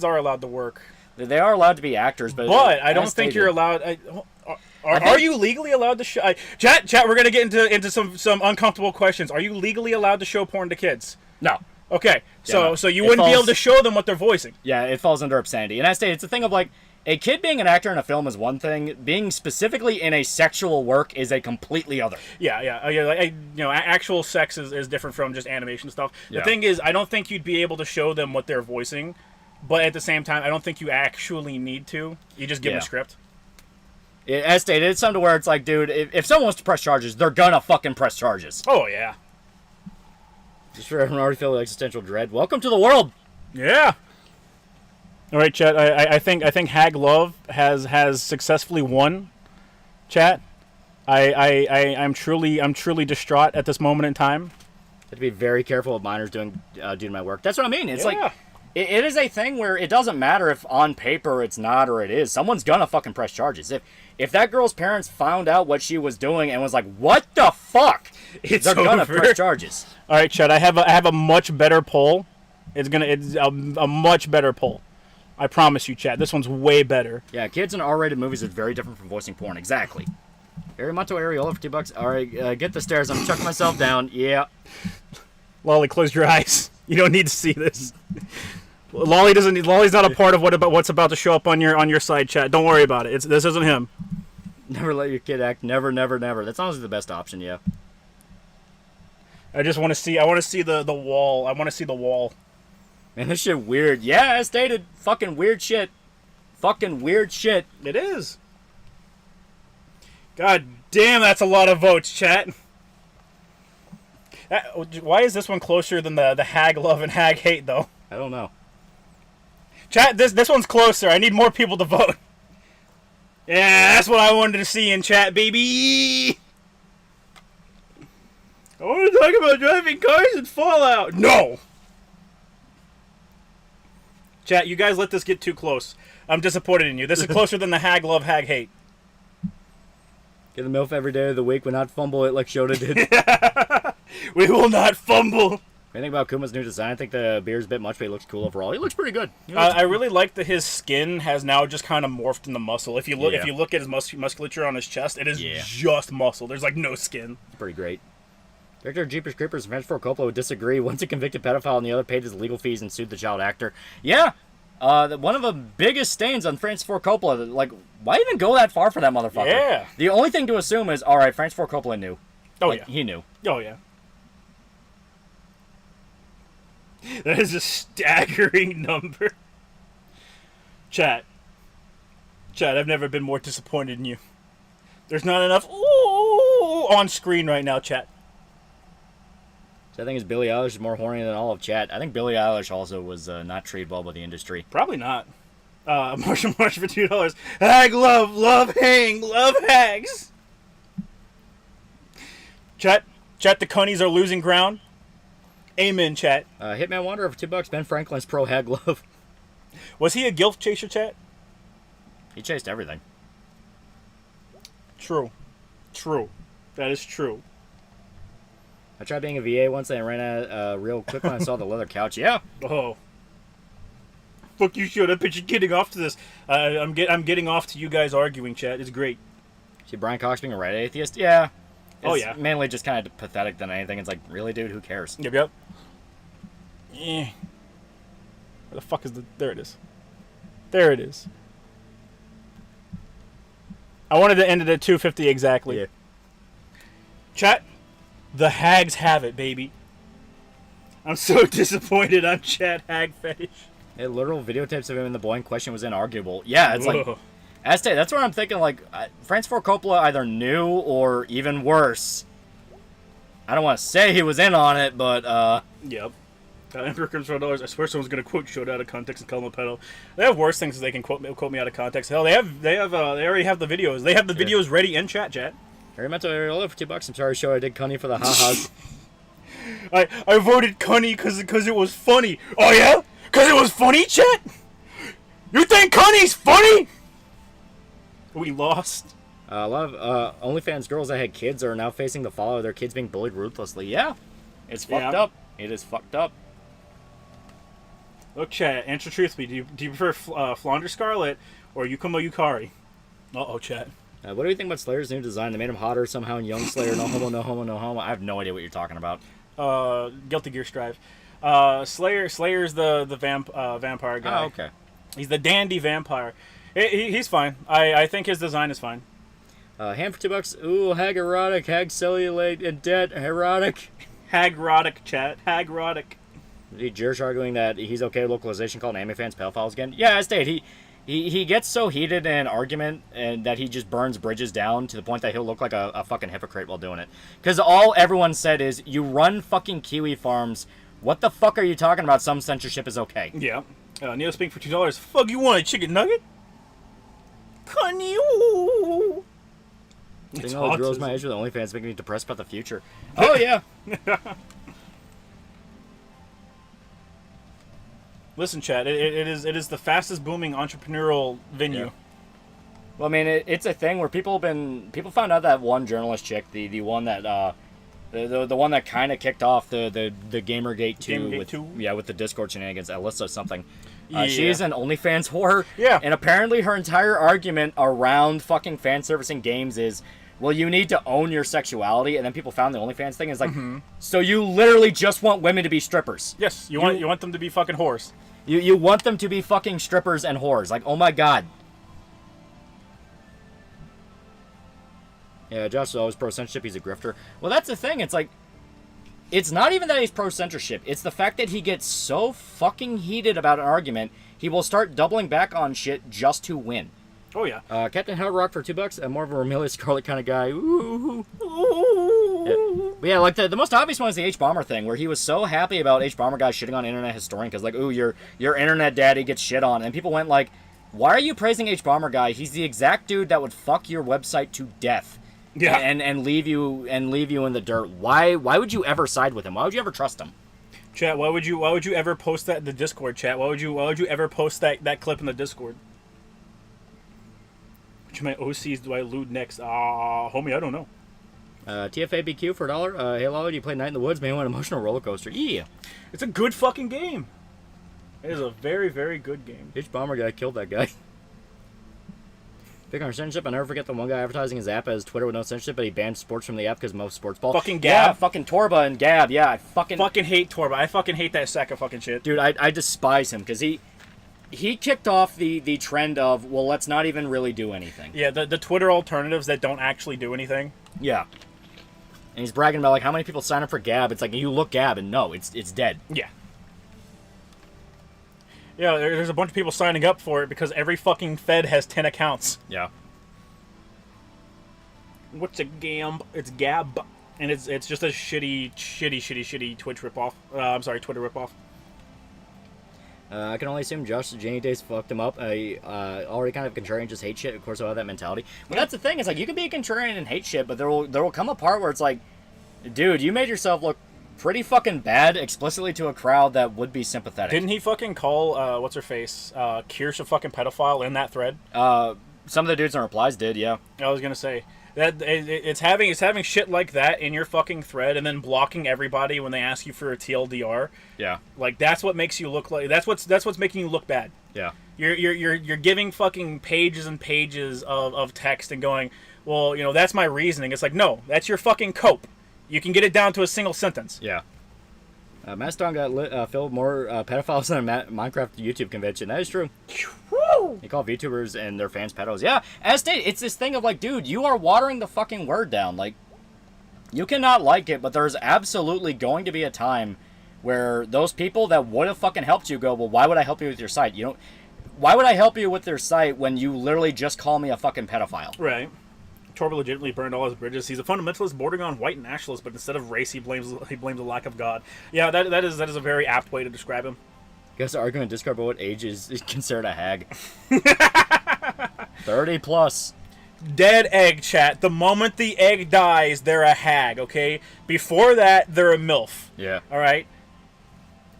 are allowed to work. They are allowed to be actors, but I don't as think stated- you're allowed. Are you legally allowed to show? Chat. We're gonna get into some uncomfortable questions. Are you legally allowed to show porn to kids? No. Okay. Yeah, So you it wouldn't be falls- able to show them what they're voicing. Yeah, it falls under obscenity. And I say it's a thing of like a kid being an actor in a film is one thing. Being specifically in a sexual work is a completely other. Yeah. Like, actual sex is different from just animation stuff. The Yeah. thing is, I don't think you'd be able to show them what they're voicing, but at the same time, I don't think you actually need to. You just give them a script. As stated, it's something to where it's like, dude, if someone wants to press charges, they're gonna fucking press charges. Oh yeah. Just for everyone already feeling existential dread. Welcome to the world. Yeah. All right, chat. I think Hag Love has successfully won. Chat. I'm truly distraught at this moment in time. Have to be very careful of minors doing my work. That's what I mean. It's Yeah. like it is a thing where it doesn't matter if on paper it's not or it is. Someone's gonna fucking press charges. If that girl's parents found out what she was doing and was like, "What the fuck?" It's they're gonna over. press charges. All right, Chet. I have a much better poll. It's a much better poll. I promise you, Chet. This one's way better. Yeah, kids in R-rated movies is very different from voicing porn. Exactly. Arimato Areola for $2. All right, get the stairs. I'm chucking myself down. Yeah. Lolly, close your eyes. You don't need to see this. Lolly's not a part of what's about to show up on your side, Chat. Don't worry about it. This isn't him. Never let your kid act. Never, never, never. That's honestly the best option. Yeah. I just want to see. I want to see the wall. I want to see the wall. Man, this shit weird. Yeah, as stated, fucking weird shit. Fucking weird shit. It is. God damn, that's a lot of votes, chat. Why is this one closer than the Hag Love and Hag Hate, though? I don't know. Chat, this one's closer. I need more people to vote. Yeah, that's what I wanted to see in chat, baby. I want to talk about driving cars in Fallout. No. Chat, you guys let this get too close. I'm disappointed in you. This is closer than the Hag Love, Hag Hate. Get the MILF every day of the week. We'll not fumble it like Shota did. We will not fumble. What do you think about Kuma's new design? I think the beard's a bit much, but he looks cool overall. He looks pretty good. I really like that his skin has now just kind of morphed into muscle. If you look at his musculature on his chest, it is just muscle. There's like no skin. It's pretty great. Director of Jeepers Creepers and Francis Ford Coppola would disagree. One's a convicted pedophile and the other paid his legal fees and sued the child actor. Yeah, one of the biggest stains on Francis Ford Coppola. Like, why even go that far for that motherfucker? Yeah. The only thing to assume is, all right, Francis Ford Coppola knew. Oh, like, yeah. He knew. Oh, yeah. That is a staggering number. Chat, I've never been more disappointed in you. There's not enough ooh on screen right now, chat. So I think it's Billie Eilish is more horny than all of chat. I think Billie Eilish also was not treated well by the industry. Probably not. Marshall for $2. Hag love hang, love hags. Chat, the cunnies are losing ground. Amen, chat. Hitman Wanderer for $2. Ben Franklin's pro hag love. Was he a gilf chaser, chat? He chased everything. True. That is true. I tried being a VA once and I ran out real quick when I saw the leather couch. Yeah. Oh. Fuck you, shut up, but you're getting off to this. I'm getting off to you guys arguing, chat. It's great. See Brian Cox being a right atheist? Yeah. It's mainly just kind of pathetic than anything. It's like, really, dude? Who cares? Yep. Yeah. Where the fuck is the... There it is. There it is. I wanted to end it at 2:50 exactly. Yeah. Chat, the hags have it, baby. I'm so disappointed I'm chat hag fetish. Hey, literal videotapes of him in the boy in question was inarguable. Yeah, it's like... That's what I'm thinking, like, Francis Ford Coppola either knew or, even worse, I don't want to say he was in on it, but, Yep. Emperor comes $12. I swear someone's gonna quote Showed out of context and call him a pedo. They have worse things they can quote me out of context. Hell, they already have the videos. They have the videos ready in chat. Harry Mental Ariola for $2. I'm sorry, show I did Cunny for the ha-has. I voted Cunny because it was funny. Oh yeah? Because it was funny, chat? You think Cunny's funny? We lost. A lot of OnlyFans girls that had kids are now facing the fallout of their kids being bullied ruthlessly. Yeah. It's fucked up. It is fucked up. Look, chat, answer truthfully. Do you prefer Flounder Scarlet or Yukumo Yukari? Uh-oh, chat. What do you think about Slayer's new design? They made him hotter somehow in Young Slayer. No homo, no homo, no homo. I have no idea what you're talking about. Guilty Gear Strive. Slayer's the vampire guy. Oh, okay. He's the dandy vampire. He's fine. I think his design is fine. Ham for $2. Ooh, hag erotic, hag cellulite, and dead erotic. Hagrotic, chat. Hagrotic. Jer's arguing that he's okay with localization called anime fans pedophiles again. Yeah, I stayed. He gets so heated in an argument and that he just burns bridges down to the point that he'll look like a fucking hypocrite while doing it. Because all everyone said is, you run fucking kiwi farms. What the fuck are you talking about? Some censorship is okay. Yeah. Neo Spink for $2. Fuck, you want a chicken nugget? Cunny. It's all the girls my age with OnlyFans making me depressed about the future. Oh, yeah. Listen, Chad, it is the fastest booming entrepreneurial venue. Yeah. Well, I mean, it's a thing where people found out that one journalist chick, the one that the one that kind of kicked off the Gamergate 2 with the Discord shenanigans, Alyssa something. She's an OnlyFans whore. Yeah. And apparently her entire argument around fucking fan servicing games is, well, you need to own your sexuality, and then people found the OnlyFans thing. It's like, so you literally just want women to be strippers. Yes, you want them to be fucking whores. You want them to be fucking strippers and whores. Like, oh my god. Yeah, Josh is always pro-censorship. He's a grifter. Well, that's the thing. It's like, it's not even that he's pro-censorship. It's the fact that he gets so fucking heated about an argument, he will start doubling back on shit just to win. Oh, yeah. Captain Hell Rock for $2. I'm more of a Romelia Scarlet kind of guy. Ooh. Yeah. But yeah, like the most obvious one is the H-Bomber thing, where he was so happy about H-Bomber guys shitting on internet historian, because like, ooh, your internet daddy gets shit on. And people went like, why are you praising H-Bomber guy? He's the exact dude that would fuck your website to death. Yeah. And leave you in the dirt. Why would you ever side with him? Why would you ever trust him? Chat, why would you ever post that in the Discord, chat? Why would you ever post that clip in the Discord? Which of my OCs do I loot next? Homie, I don't know. TFABQ for $1. Hey, Lolo, do you play Night in the Woods? Maybe an emotional roller coaster. Yeah. It's a good fucking game. It is a very, very good game. H-Bomber guy killed that guy. Big on censorship. I never forget the one guy advertising his app as Twitter with no censorship, but he banned sports from the app because most sports ball. Fucking Gab. Yeah, fucking Torba and Gab. Yeah, I fucking hate Torba. I fucking hate that sack of fucking shit. Dude, I despise him because he kicked off the trend of, well, let's not even really do anything. Yeah, the Twitter alternatives that don't actually do anything. Yeah. And he's bragging about like how many people sign up for Gab. It's like, you look Gab and no, it's dead. Yeah. Yeah, there's a bunch of people signing up for it because every fucking Fed has 10 accounts. Yeah. What's a Gab? It's Gab. And it's just a shitty Twitch ripoff. I'm sorry, Twitter ripoff. I can only assume Josh Janie Days fucked him up. Already kind of contrarian, just hate shit. Of course, I have that mentality. But that's the thing. It's like, you can be a contrarian and hate shit, but there will come a part where it's like, dude, you made yourself look pretty fucking bad explicitly to a crowd that would be sympathetic. Didn't he fucking call what's her face Kirsch a fucking pedophile in that thread? Some of the dudes in replies did, yeah. I was gonna say that it's having shit like that in your fucking thread and then blocking everybody when they ask you for a TLDR. Yeah. Like, that's what makes you look like that's what's making you look bad. Yeah. You're giving fucking pages and pages of text and going, well, you know, that's my reasoning. It's like, no, that's your fucking cope. You can get it down to a single sentence. Yeah. Mastodon got filled more pedophiles than a Minecraft YouTube convention. That is true. Woo! They call VTubers and their fans pedos. Yeah, as stated, it's this thing of like, dude, you are watering the fucking word down. Like, you cannot like it, but there's absolutely going to be a time where those people that would have fucking helped you go, well, why would I help you with your site? You know, why would I help you with your site when you literally just call me a fucking pedophile? Right. Torba legitimately burned all his bridges. He's a fundamentalist bordering on white nationalist, but instead of race, he blames the lack of God. Yeah, that is a very apt way to describe him. You guys are arguing in Discord about what age is considered a hag. 30 plus. Dead egg, chat. The moment the egg dies, they're a hag, okay? Before that, they're a MILF. Yeah. All right?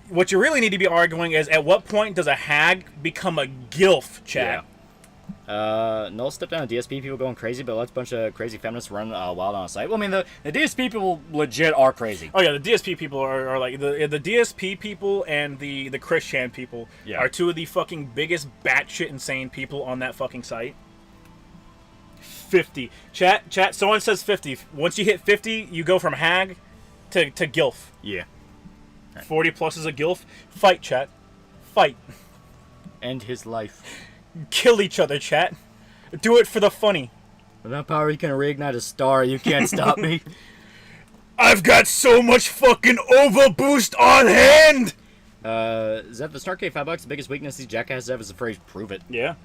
What you really need to be arguing is, at what point does a hag become a gilf, chat? Yeah. Null stepped down the DSP people going crazy, but let's a bunch of crazy feminists run wild on a site. Well, I mean, the DSP people legit are crazy. Oh, yeah, the DSP people are like... The DSP people and the Christian people are two of the fucking biggest batshit insane people on that fucking site. 50. Chat, someone says 50. Once you hit 50, you go from hag to gilf. Yeah. 40 plus is a gilf. Fight, chat. Fight. End his life. Kill each other, chat. Do it for the funny. Without power, you can reignite a star. You can't stop me. I've got so much fucking overboost on hand! Zev, the Starcade $5, the biggest weakness these jackasses have is the phrase, prove it. Yeah.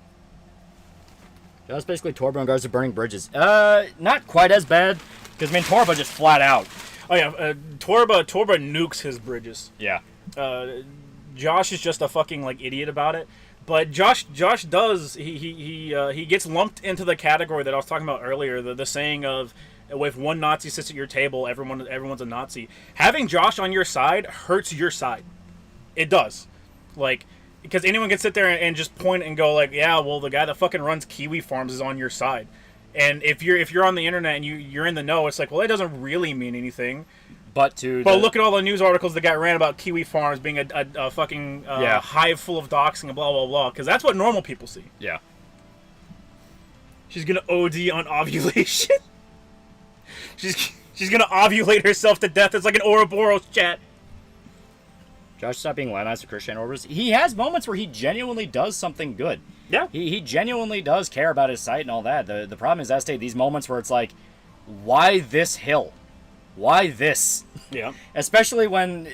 That's basically Torba in regards to burning bridges. Not quite as bad, because, I mean, Torba just flat out. Oh, yeah, Torba nukes his bridges. Yeah. Josh is just a fucking, like, idiot about it. But Josh does, he gets lumped into the category that I was talking about earlier, the saying of, if one Nazi sits at your table, everyone's a Nazi. Having Josh on your side hurts your side. It does. Like... Because anyone can sit there and just point and go like, yeah, well, the guy that fucking runs Kiwi Farms is on your side. And if you're on the internet and you're in the know, it's like, well, that doesn't really mean anything. But look at all the news articles that got ran about Kiwi Farms being a fucking hive full of doxing and blah, blah, blah. Because that's what normal people see. Yeah. She's going to OD on ovulation. She's going to ovulate herself to death. It's like an Ouroboros, chat. Josh stopped being Lionized to Christian orders. He has moments where he genuinely does something good. Yeah. He genuinely does care about his site and all that. The problem is, Estate, these moments where it's like, why this hill? Why this? Yeah. Especially when,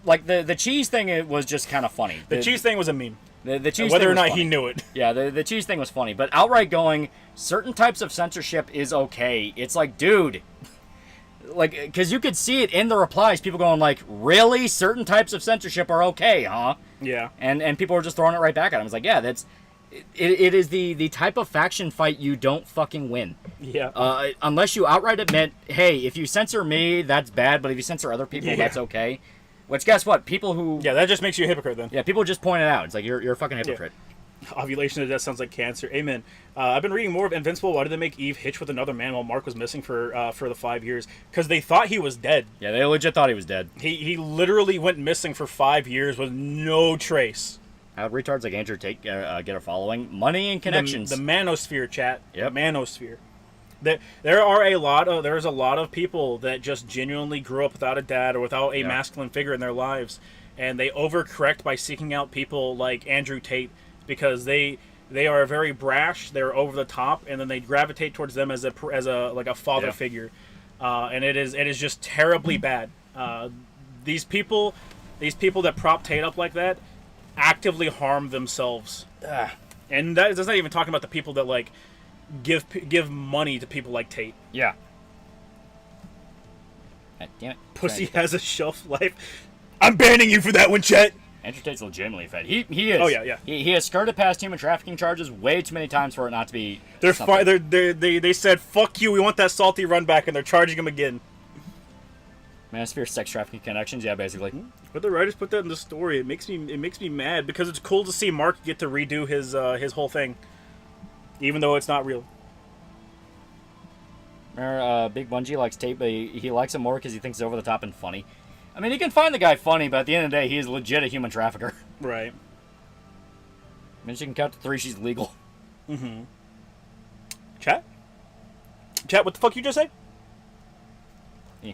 like, the cheese thing, it was just kind of funny. The cheese thing was a meme. The cheese whether thing or not funny. he knew it. Yeah, the cheese thing was funny. But outright going, certain types of censorship is okay. It's like, dude... Like, because you could see it in the replies, people going like, really? Certain types of censorship are okay, huh? Yeah. And people were just throwing it right back at him. It's like, yeah, it is the type of faction fight you don't fucking win. Yeah. Unless you outright admit, hey, if you censor me, that's bad, but if you censor other people, that's okay. Which, guess what? People who... Yeah, that just makes you a hypocrite then. Yeah, people just point it out. It's like, you're a fucking hypocrite. Yeah. Ovulation to death sounds like cancer. Amen. I've been reading more of Invincible. Why did they make Eve hitch with another man while Mark was missing for the 5 years? Because they thought he was dead. Yeah, they legit thought he was dead. He literally went missing for 5 years with no trace. How retards like Andrew Tate get a following? Money and connections. The manosphere, chat. Yep. The manosphere. There's a lot of people that just genuinely grew up without a dad or without a masculine figure in their lives, and they overcorrect by seeking out people like Andrew Tate because they are very brash, they're over the top, and then they gravitate towards them as a father figure, and it is just terribly bad. These people that prop Tate up like that actively harm themselves, and that's not even talking about the people that like give money to people like Tate. Yeah. God damn it. Pussy has a shelf life. I'm banning you for that one, Chet. Andrew Tate's legitimately fed. He is. Oh yeah. He has skirted past human trafficking charges way too many times for it not to be. They said fuck you. We want that salty run back, and they're charging him again. Manosphere sex trafficking connections. Yeah, basically. But the writers put that in the story. It makes me mad because it's cool to see Mark get to redo his whole thing, even though it's not real. Big Bungie likes Tate, but he likes him more because he thinks he's over the top and funny. I mean, he can find the guy funny, but at the end of the day, he is legit a human trafficker. Right. I mean, she can count to 3, she's legal. Mm-hmm. Chat, what the fuck you just say? Yeah.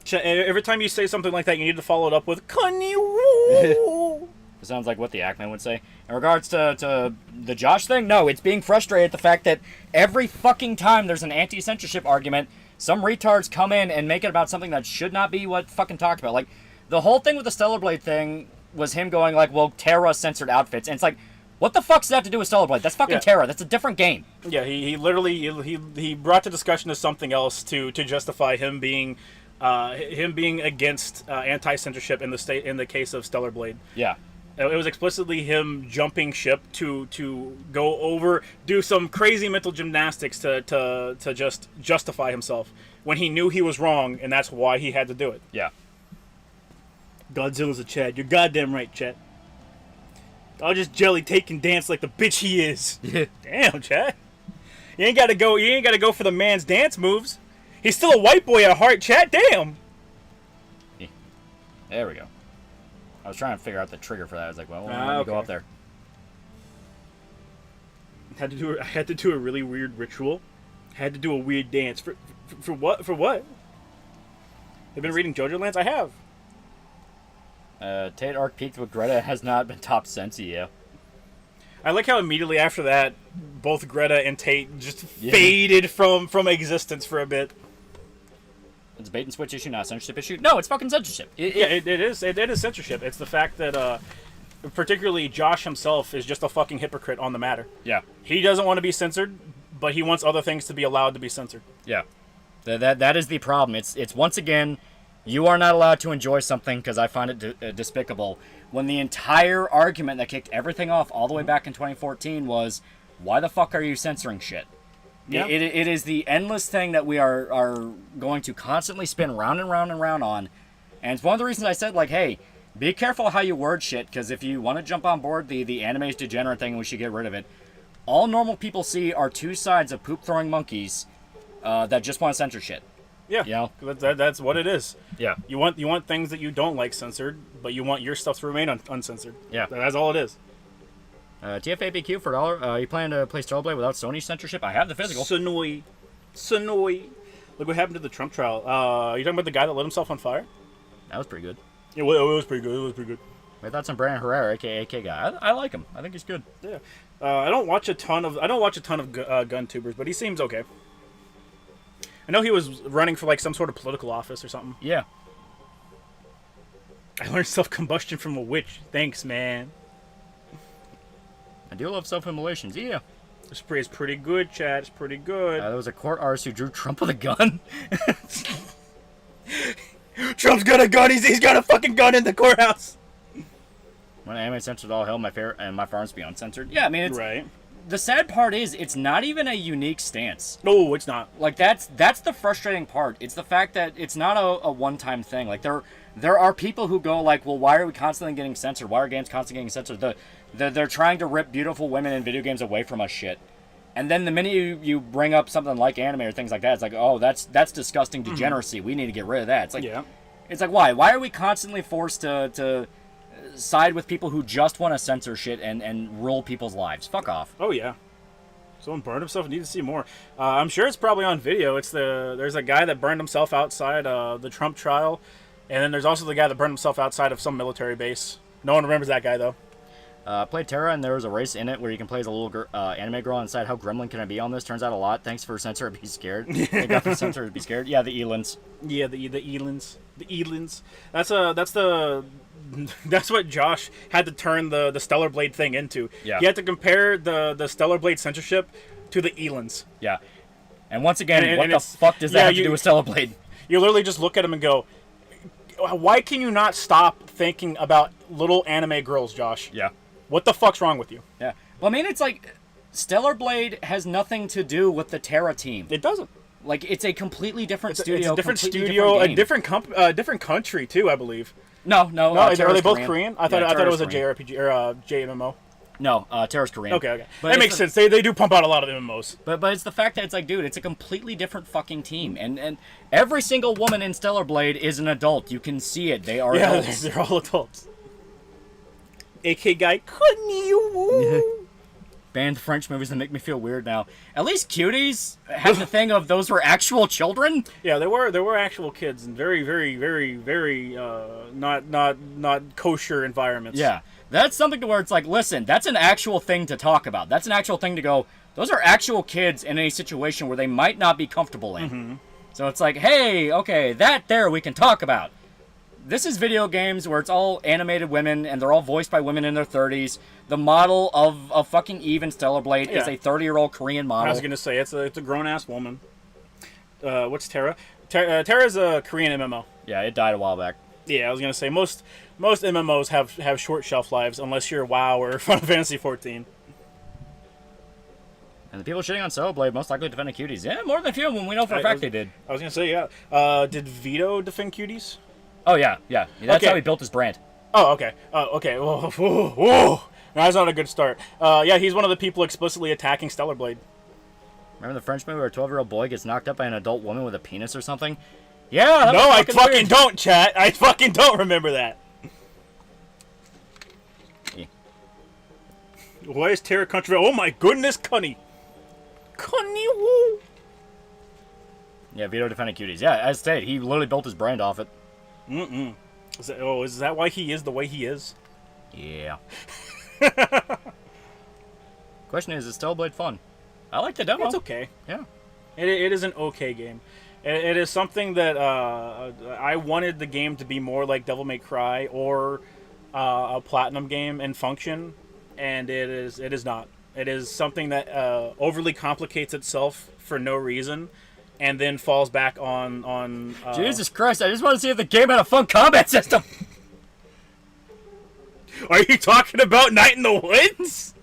Chat, every time you say something like that, you need to follow it up with "Cunny woo." It sounds like what the Ackman would say. In regards to the Josh thing, no, it's being frustrated at the fact that every fucking time there's an anti-censorship argument, some retards come in and make it about something that should not be what fucking talked about. Like, the whole thing with the Stellar Blade thing was him going like, well, Terra censored outfits. And it's like, What the fuck does that have to do with Stellar Blade? That's fucking Yeah. Terra. That's a different game. Yeah, he literally he brought the discussion to something else to justify him being against anti-censorship in the case of Stellar Blade. Yeah. It was explicitly him jumping ship to do some crazy mental gymnastics to just justify himself when he knew he was wrong, and that's why he had to do it. Yeah. Godzilla's a Chad. You're goddamn right, Chad. I'll just jelly take and dance like the bitch he is. Damn, Chad. You ain't gotta go for the man's dance moves. He's still a white boy at heart, Chad. Damn. Yeah. There we go. I was trying to figure out the trigger for that. I was like, well, let me go up there. I had to do a really weird ritual. Had to do a weird dance. For what? For what? Have been reading JoJo Lands? I have. Tate arc peaked with Greta has not been top since, yeah. I like how immediately after that, both Greta and Tate just faded from existence for a bit. It's a bait and switch issue, not a censorship issue. No, it's fucking censorship. It is censorship. It's the fact that, particularly Josh himself is just a fucking hypocrite on the matter. Yeah. He doesn't want to be censored, but he wants other things to be allowed to be censored. Yeah. That is the problem. It's once again, you are not allowed to enjoy something because I find it despicable. When the entire argument that kicked everything off all the way back in 2014 was, why the fuck are you censoring shit? Yeah. It is the endless thing that we are going to constantly spin round and round and round on. And it's one of the reasons I said, like, hey, be careful how you word shit, because if you want to jump on board the anime's degenerate thing and we should get rid of it, all normal people see are two sides of poop-throwing monkeys that just want to censor shit. Yeah, you know? That's what it is. Yeah. You want things that you don't like censored, but you want your stuff to remain uncensored. Yeah. That's all it is. TFABQ for $1. You plan to play Stellar Blade without Sony censorship? I have the physical. Sonoy. Look what happened to the Trump trial. You talking about the guy that lit himself on fire? That was pretty good. Yeah, well, it was pretty good. My thoughts on Brandon Herrera, aka AK guy. I like him. I think he's good. Yeah. I don't watch a ton of gun tubers, but he seems okay. I know he was running for like some sort of political office or something. Yeah. I learned self-combustion from a witch. Thanks, man. I do love self-immolations. Yeah. It's pretty good, Chad. It's pretty good. There was a court artist who drew Trump with a gun. Trump's got a gun. He's got a fucking gun in the courthouse. When anime censored all hell, my farms be uncensored. Yeah, I mean, it's right. The sad part is, it's not even a unique stance. No, it's not. Like, that's the frustrating part. It's the fact that it's not a one-time thing. Like, there are people who go, like, well, why are we constantly getting censored? Why are games constantly getting censored? They're trying to rip beautiful women in video games away from us shit. And then the minute you bring up something like anime or things like that, it's like, oh, that's disgusting degeneracy. We need to get rid of that. It's like, yeah. It's like, why? Why are we constantly forced to side with people who just want to censor shit and rule people's lives? Fuck off. Oh, yeah. Someone burned himself. I need to see more. I'm sure it's probably on video. There's a guy that burned himself outside the Trump trial, and then there's also the guy that burned himself outside of some military base. No one remembers that guy, though. Played Terra, and there was a race in it where you can play as a little anime girl and decide how gremlin can I be on this. Turns out a lot. Thanks for Censor Be Scared. Thank God for Censor Be Scared. Yeah, the Elins. Yeah, the Elins. The Elins. That's what Josh had to turn the Stellar Blade thing into. Yeah. He had to compare the Stellar Blade censorship to the Elins. Yeah. And once again, what the fuck does that have to do with Stellar Blade? You literally just look at him and go, why can you not stop thinking about little anime girls, Josh? Yeah. What the fuck's wrong with you? Yeah. Well, I mean, it's like, Stellar Blade has nothing to do with the Terra team. It doesn't. Like, it's a completely different studio. It's a different studio, a different country too, I believe. No. Are they both Korean. Korean? I thought it was a JRPG or a JMMO. No, Terra's Korean. Okay. But that makes sense. They do pump out a lot of MMOs. But it's the fact that it's like, dude, it's a completely different fucking team, and every single woman in Stellar Blade is an adult. You can see it. They are adults. They're all adults. AK guy, couldn't you? Banned French movies that make me feel weird now. At least Cuties had the thing of those were actual children. Yeah, there were actual kids in very, very, very, very not kosher environments. Yeah, that's something to where it's like, listen, that's an actual thing to talk about. That's an actual thing to go, those are actual kids in a situation where they might not be comfortable in. Mm-hmm. So it's like, hey, okay, that there we can talk about. This is video games where it's all animated women, and they're all voiced by women in their 30s. The model of fucking Eve in Stellar Blade is a 30-year-old Korean model. I was gonna say it's a grown-ass woman. What's Terra? Terra's a Korean MMO. Yeah, it died a while back. Yeah, I was gonna say most MMOs have short shelf lives unless you're WoW or Final Fantasy 14. And the people shitting on Stellar Blade most likely defending cuties. Yeah, more than a few of them. We know for a fact they did. I was gonna say, yeah. Did Vito defend cuties? Oh yeah. That's how he built his brand. Oh, okay. Okay. Whoa. That's not a good start. Yeah, he's one of the people explicitly attacking Stellar Blade. Remember the French movie where a 12-year-old boy gets knocked up by an adult woman with a penis or something? Yeah. No, I fucking don't, chat. I fucking don't remember that. Yeah. Why is Terra country? Oh my goodness, Cunny. Woo. Yeah, Vito defending cuties. Yeah, as stated, he literally built his brand off it. Is that why he is the way he is? Yeah. Question is Stellar Blade fun? I like the demo. It's okay. Yeah. It is an okay game. It is something that I wanted the game to be more like Devil May Cry or a Platinum game in function, and it is not. It is something that overly complicates itself for no reason, and then falls back on Jesus Christ, I just want to see if the game had a fun combat system! Are you talking about Night in the Woods?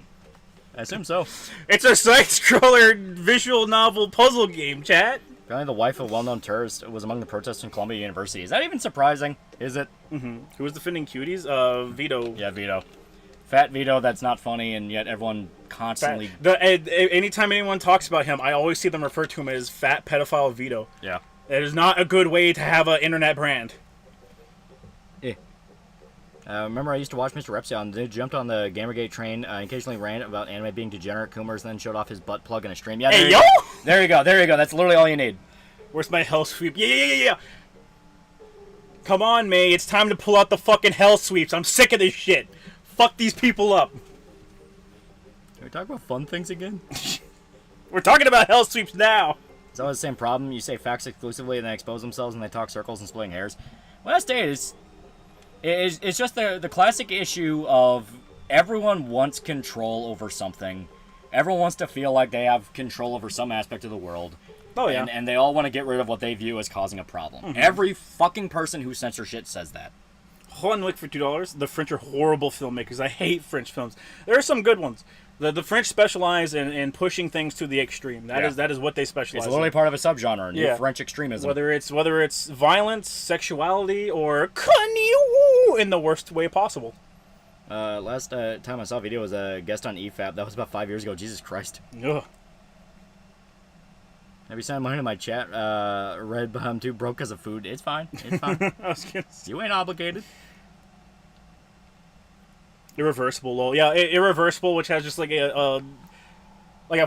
I assume so. It's a side-scroller visual novel puzzle game, chat. Apparently the wife of a well-known terrorist was among the protesters in Columbia University. Is that even surprising? Is it? Mm-hmm. Who was defending cuties? Vito. Yeah, Vito. Fat Vito, that's not funny, and yet everyone constantly... Anytime anyone talks about him, I always see them refer to him as Fat Pedophile Vito. Yeah. That is not a good way to have an internet brand. Remember I used to watch Mr. Repsion. They jumped on the Gamergate train, occasionally ranted about anime being degenerate coomers, and then showed off his butt plug in a stream. Yeah, hey, yo! There you go. That's literally all you need. Where's my hell sweep? Yeah. Come on, May. It's time to pull out the fucking hell sweeps. I'm sick of this shit. Fuck these people up. Can we talk about fun things again? We're talking about hell sweeps now. It's always the same problem. You say facts exclusively and they expose themselves and they talk circles and splitting hairs. Well, that's it. It's just the classic issue of everyone wants control over something. Everyone wants to feel like they have control over some aspect of the world. Oh, yeah. And they all want to get rid of what they view as causing a problem. Mm-hmm. Every fucking person who censors shit says that. One Wick for $2. The French are horrible filmmakers. I hate French films. There are some good ones. The French specialize in pushing things to the extreme. That is what they specialize in. It's literally part of a subgenre in French extremism. Whether it's violence, sexuality, or in the worst way possible. Last time I saw a video was a guest on EFAP. That was about 5 years ago. Jesus Christ. Ugh. Have you sent money to my chat? Red, but I'm too broke because of food. It's fine. It's fine. You ain't obligated. Irreversible, lol. Yeah, Irreversible, which has just like a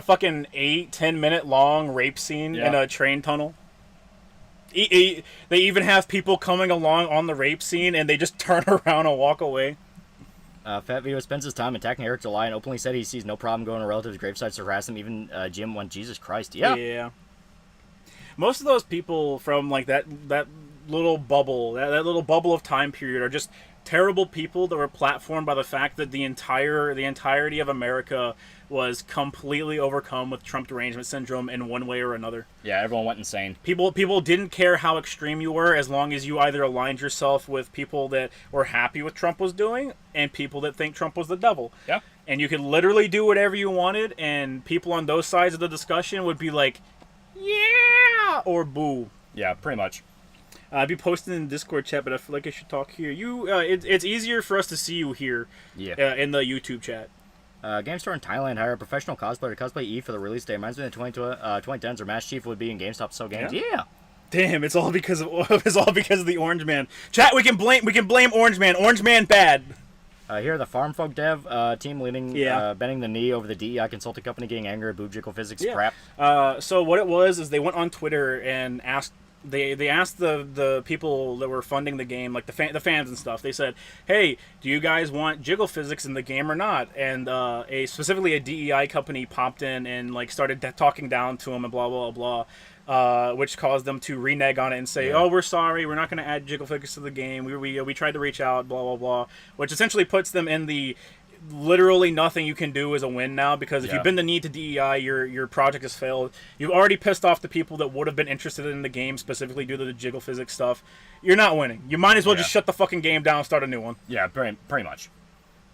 fucking 8-10 minute long rape scene in a train tunnel. They even have people coming along on the rape scene, and they just turn around and walk away. Fat Vito spends his time attacking Eric July and openly said he sees no problem going to relatives' gravesites to harass them. Even Jim went, Jesus Christ. Yeah. Most of those people from like that little bubble, that little bubble of time period, are just terrible people that were platformed by the fact that the entirety of America was completely overcome with Trump derangement syndrome in one way or another. Yeah, everyone went insane. People didn't care how extreme you were as long as you either aligned yourself with people that were happy with Trump was doing and people that think Trump was the devil. Yeah. And you could literally do whatever you wanted, and people on those sides of the discussion would be like, yeah, or boo. Yeah, pretty much. I'd be posting in the Discord chat, but I feel like I should talk here. It's easier for us to see you here in the YouTube chat. Game store in Thailand hired a professional cosplayer to cosplay Eve for the release day. Reminds me of the 2010s where Master Chief would be in GameStop sell games. Yeah. Damn, it's all because of the Orange Man. Chat, we can blame Orange Man. Orange Man bad. Here, the Farm Folk dev team leading, bending the knee over the DEI consulting company, getting angry at boob jiggle physics crap. So what it was is they went on Twitter and asked. They asked the people that were funding the game, like the fans and stuff. They said, "Hey, do you guys want jiggle physics in the game or not?" And specifically a DEI company popped in and like started talking down to them and blah blah blah. which caused them to renege on it and say, "Oh, we're sorry, we're not going to add jiggle figures to the game. We tried to reach out, blah blah blah," which essentially puts them in the literally nothing you can do is a win now, because if you bend the knee to DEI, your project has failed. You've already pissed off the people that would have been interested in the game specifically due to the jiggle physics stuff. You're not winning. You might as well just shut the fucking game down and start a new one. Yeah, pretty much.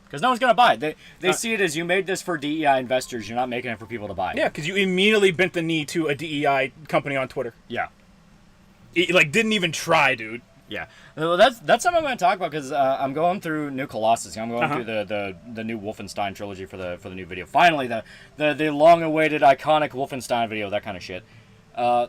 Because no one's going to buy it. They see it as you made this for DEI investors. You're not making it for people to buy. Yeah, because you immediately bent the knee to a DEI company on Twitter. Yeah. Like, didn't even try, dude. Yeah, well, that's something I'm going to talk about, because I'm going through New Colossus. I'm going through the new Wolfenstein trilogy for the new video. Finally, the long-awaited iconic Wolfenstein video, that kind of shit. I'm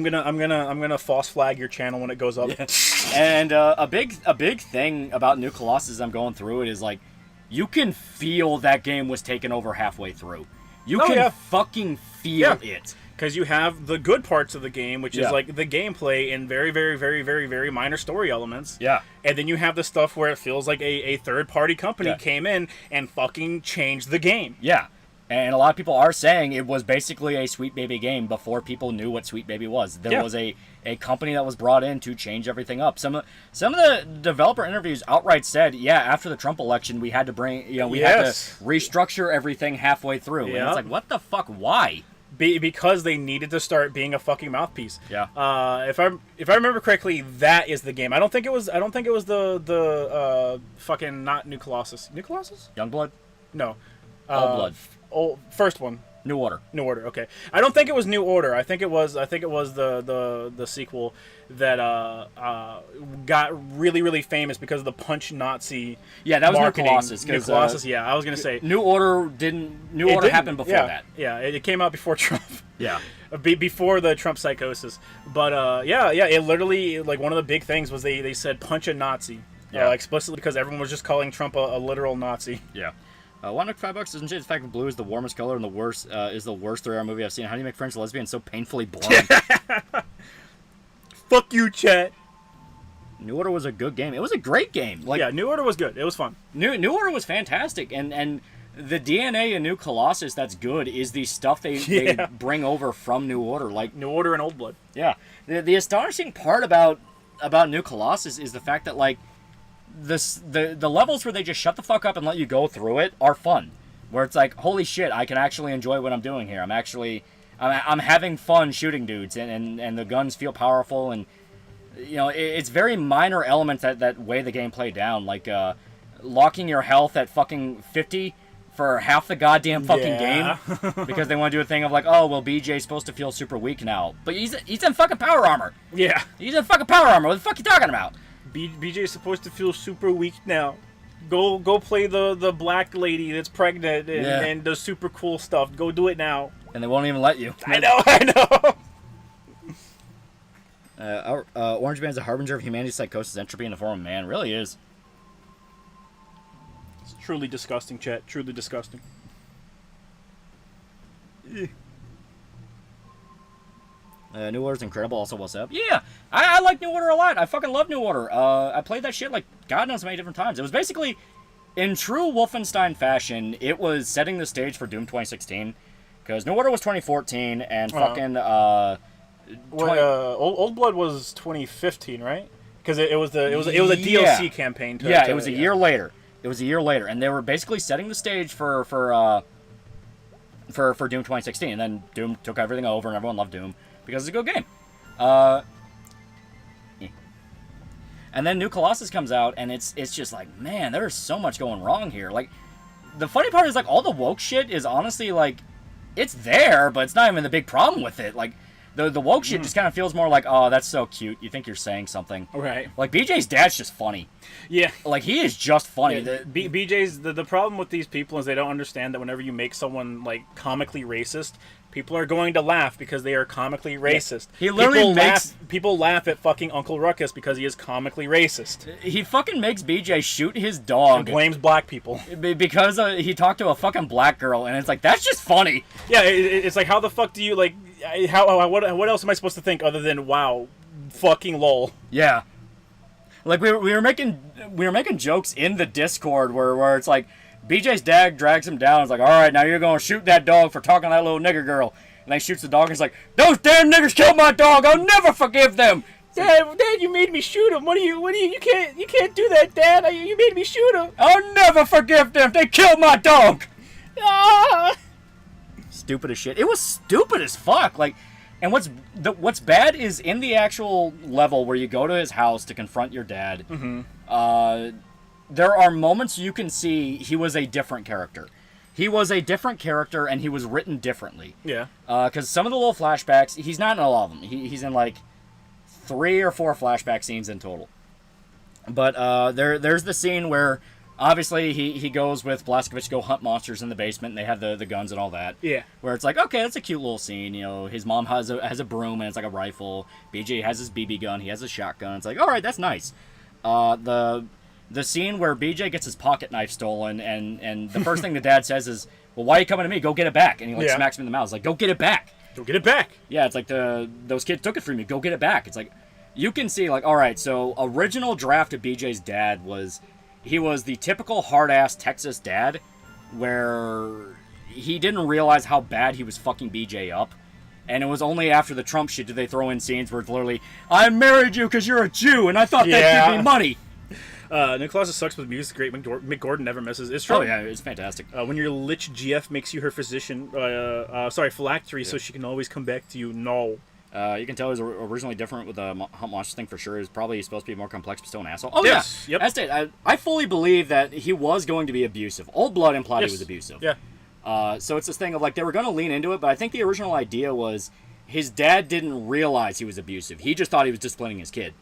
gonna false flag your channel when it goes up. Yeah. And a big thing about New Colossus, I'm going through it, is like, you can feel that game was taken over halfway through. You can fucking feel it. Because you have the good parts of the game, which is like the gameplay and very, very, very, very, very minor story elements. Yeah. And then you have the stuff where it feels like a third-party company came in and fucking changed the game. Yeah. And a lot of people are saying it was basically a Sweet Baby game before people knew what Sweet Baby was. There was a company that was brought in to change everything up. Some of the developer interviews outright said, after the Trump election, we had to bring, we had to restructure everything halfway through. And it's like, what the fuck? Why? Because they needed to start being a fucking mouthpiece. Yeah. If I remember correctly, that is the game. I don't think it was the fucking not New Colossus. New Colossus? Youngblood? No. Old Blood. First one. New Order. New Order. Okay. I don't think it was New Order. I think it was the sequel that got really, really famous because of the punch Nazi. Yeah, that was marketing. New Colossus. New Colossus. I was gonna say New Order happened before that. Yeah, it came out before Trump. Yeah. Before the Trump psychosis. But it literally, like, one of the big things was they said punch a Nazi. Yeah. Explicitly, because everyone was just calling Trump a literal Nazi. Yeah. $1 $5 doesn't change the fact that blue is the warmest color and the worst is the worst 3-hour movie I've seen. How do you make French lesbians so painfully boring? Fuck you, chat. New Order was a good game. It was a great game. Like, New Order was good. It was fun. New Order was fantastic, and the DNA in New Colossus that's good is the stuff they bring over from New Order, like New Order and Old Blood. Yeah, the astonishing part about New Colossus is the fact that, like, the levels where they just shut the fuck up and let you go through it are fun. Where it's like, holy shit, I can actually enjoy what I'm doing here. I'm having fun shooting dudes, and the guns feel powerful, and it's very minor elements that weigh the gameplay down, like locking your health at fucking 50 for half the goddamn fucking game because they want to do a thing of like, oh well, BJ's supposed to feel super weak now, but he's in fucking power armor. Yeah, he's in fucking power armor. What the fuck are you talking about? BJ is supposed to feel super weak now. Go play the black lady that's pregnant and does super cool stuff. Go do it now. And they won't even let you. I know. Orange Man's a harbinger of humanity's psychosis, entropy in the form of man. It really is. It's truly disgusting, chat. Truly disgusting. New Order's incredible. Also, what's up? Yeah, I like New Order a lot. I fucking love New Order. I played that shit like God knows how many different times. It was basically, in true Wolfenstein fashion, it was setting the stage for Doom 2016. Because New Order was 2014, and fucking Old Blood was 2015, right? Because it was a DLC campaign. It was a year later. It was a year later, and they were basically setting the stage for Doom 2016, and then Doom took everything over, and everyone loved Doom because it's a good game. And then New Colossus comes out, and it's just like, man, there's so much going wrong here. Like, the funny part is, like, all the woke shit is honestly, like, it's there, but it's not even the big problem with it. Like, the woke shit just kind of feels more like, oh, that's so cute. You think you're saying something. Right. Like, BJ's dad's just funny. Yeah. Like, he is just funny. Yeah, BJ's, the problem with these people is they don't understand that whenever you make someone, like, comically racist, people are going to laugh because they are comically racist. He literally people laugh at fucking Uncle Ruckus because he is comically racist. He fucking makes BJ shoot his dog. And blames black people. Because he talked to a fucking black girl, and it's like, that's just funny. Yeah, it's like, how the fuck do you, like, what else am I supposed to think other than, wow, fucking lol? Yeah. Like, we were making jokes in the Discord where it's like, BJ's dad drags him down. It's like, all right, now you're going to shoot that dog for talking to that little nigger girl. And then he shoots the dog and he's like, those damn niggers killed my dog. I'll never forgive them. Dad, you made me shoot him. You can't do that, Dad. You made me shoot him. I'll never forgive them. They killed my dog. Ah. Stupid as shit. It was stupid as fuck. Like, and what's bad is in the actual level where you go to his house to confront your dad. There are moments you can see he was a different character. He was a different character, and he was written differently. Yeah. Because some of the little flashbacks, he's not in all of them. He's in like 3 or 4 flashback scenes in total. But there's the scene where obviously he goes with Blazkowicz to go hunt monsters in the basement, and they have the guns and all that. Yeah. Where it's like, okay, that's a cute little scene. You know, his mom has a broom and it's like a rifle. BJ has his BB gun. He has a shotgun. It's like, all right, that's nice. The scene where BJ gets his pocket knife stolen, and the first thing the dad says is, well, why are you coming to me? Go get it back. And he like smacks him in the mouth. It's like, go get it back. Go get it back. Yeah, it's like those kids took it from you. Go get it back. It's like, you can see, like, all right, so original draft of BJ's dad was, he was the typical hard-ass Texas dad, where he didn't realize how bad he was fucking BJ up. And it was only after the Trump shit did they throw in scenes where it's literally, I married you because you're a Jew, and I thought that'd give me money. Nick Claus sucks with music. Great. Mick Gordon never misses. It's true. Oh, yeah, it's fantastic. When your lich GF makes you her physician, phylactery, so she can always come back to you. No. You can tell he was originally different with the Hunt Monsters thing for sure. He was probably supposed to be more complex, but still an asshole. Oh, yes. Yeah. Yep. I fully believe that he was going to be abusive. Old Blood implied he was abusive. Yeah. So it's this thing of, like, they were going to lean into it, but I think the original idea was his dad didn't realize he was abusive. He just thought he was disciplining his kid.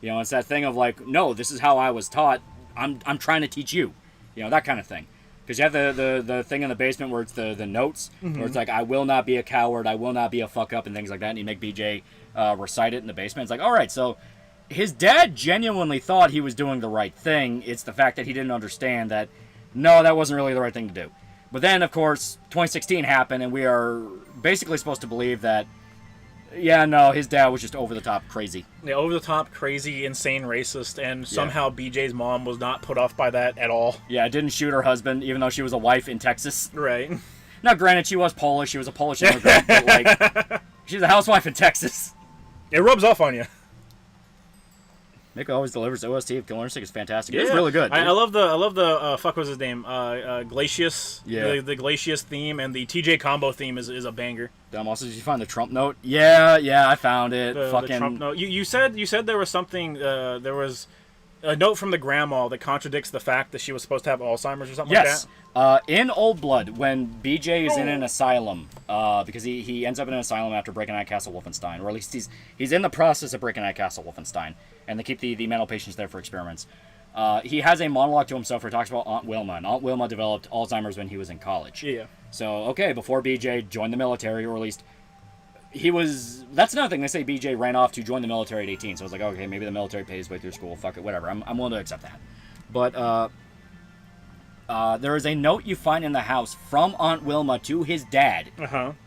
You know, it's that thing of, like, no, this is how I was taught. I'm trying to teach you. You know, that kind of thing. Because you have the thing in the basement where it's the notes, where it's like, I will not be a coward, I will not be a fuck up, and things like that, and you make BJ recite it in the basement. It's like, all right, so his dad genuinely thought he was doing the right thing. It's the fact that he didn't understand that, no, that wasn't really the right thing to do. But then, of course, 2016 happened, and we are basically supposed to believe that, yeah, no, his dad was just over-the-top crazy. Yeah, over-the-top, crazy, insane racist, and somehow BJ's mom was not put off by that at all. Yeah, didn't shoot her husband, even though she was a wife in Texas. Right. Now, granted, she was Polish. She was a Polish immigrant, but, like, she's a housewife in Texas. It rubs off on you. Mick always delivers. OST of Killer Instinct is fantastic. It's really good. I love the fuck was his name? Glacius. Yeah. The Glacius theme and the TJ combo theme is a banger. Also, did you find the Trump note? Yeah, I found it. The Trump note. You said there was something. There was a note from the grandma that contradicts the fact that she was supposed to have Alzheimer's or something like that. Yes. In Old Blood, when BJ is in an asylum, because he ends up in an asylum after breaking out of Castle Wolfenstein, or at least he's in the process of breaking out of Castle Wolfenstein, and they keep the mental patients there for experiments. He has a monologue to himself where he talks about Aunt Wilma, and Aunt Wilma developed Alzheimer's when he was in college. Yeah. So, okay, before BJ joined the military, or at least he was... That's another thing. They say BJ ran off to join the military at 18, so I was like, okay, maybe the military paid his way through school. Fuck it, whatever. I'm willing to accept that. But there is a note you find in the house from Aunt Wilma to his dad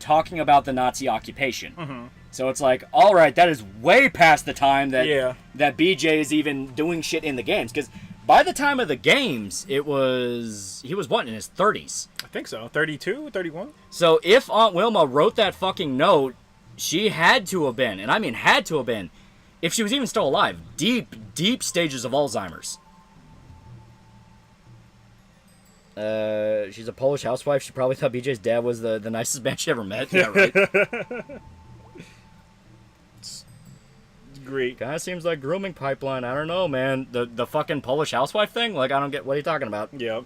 talking about the Nazi occupation. So it's like, all right, that is way past the time that that BJ is even doing shit in the games. Because by the time of the games, he was what, in his 30s? I think so. 32, 31? So if Aunt Wilma wrote that fucking note, she had to have been, and I mean had to have been, if she was even still alive, deep stages of Alzheimer's. She's a Polish housewife. She probably thought BJ's dad was the nicest man she ever met. Yeah, right. Great. Kind of seems like grooming pipeline. I don't know, man. The fucking Polish housewife thing? Like, I don't get... What are you talking about? Yep.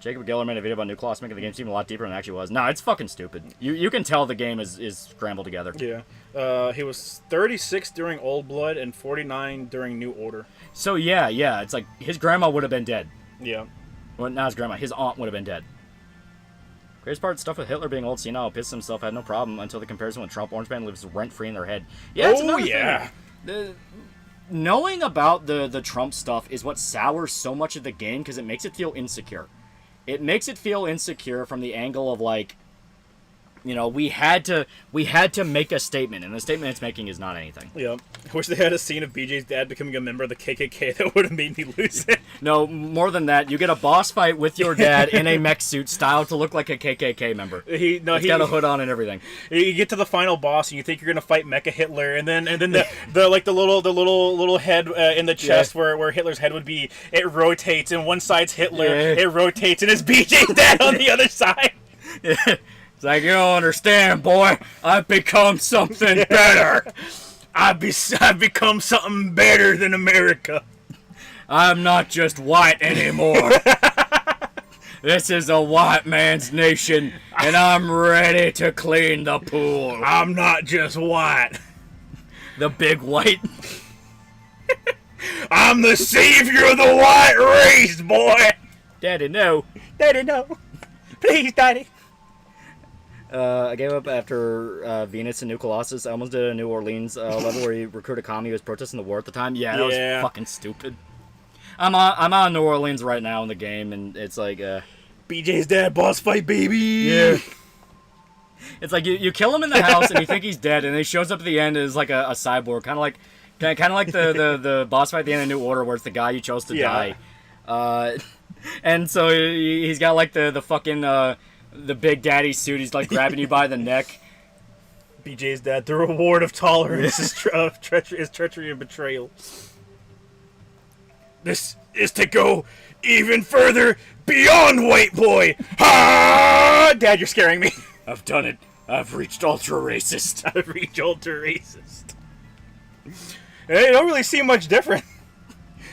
Jacob Geller made a video about New Class making the game seem a lot deeper than it actually was. No, it's fucking stupid. You can tell the game is scrambled together. Yeah. He was 36 during Old Blood and 49 during New Order. So, yeah. It's like, his grandma would have been dead. Yeah. Well, not his grandma. His aunt would have been dead. Greatest part, stuff with Hitler being old senile, pissed himself, had no problem until the comparison with Trump. Orange Man lives rent-free in their head. Yeah, thing. Knowing about the Trump stuff is what sours so much of the game because it makes it feel insecure. It makes it feel insecure from the angle of, like, You know, we had to make a statement, and the statement it's making is not anything. Yeah. I wish they had a scene of BJ's dad becoming a member of the KKK. That would have made me lose it. No, more than that, you get a boss fight with your dad in a mech suit styled to look like a KKK member. He's got a hood on and everything. You get to the final boss, and you think you're gonna fight Mecha Hitler, and then the little head in the chest where Hitler's head would be, it rotates, and one side's Hitler, it rotates, and it's BJ's dad on the other side. It's like, you don't understand, boy. I've become something better. I've become something better than America. I'm not just white anymore. This is a white man's nation, and I'm ready to clean the pool. I'm not just white. The big white. I'm the savior of the white race, boy. Daddy, no. Daddy, no. Please, Daddy. I gave up after Venus and New Colossus. I almost did a New Orleans level where you recruit a commie who was protesting the war at the time. Yeah, that was fucking stupid. I'm on New Orleans right now in the game, and it's like BJ's dad boss fight, baby. Yeah. It's like you kill him in the house, and you think he's dead, and he shows up at the end as like a cyborg, kind of like the boss fight at the end of New Order, where it's the guy you chose to die. And so he's got like the fucking. The Big Daddy suit, he's like grabbing you by the neck. BJ's dad, the reward of tolerance is treachery and betrayal. This is to go even further beyond white boy. Ha! Dad, you're scaring me. I've done it. I've reached ultra racist. Hey, you don't really seem much different.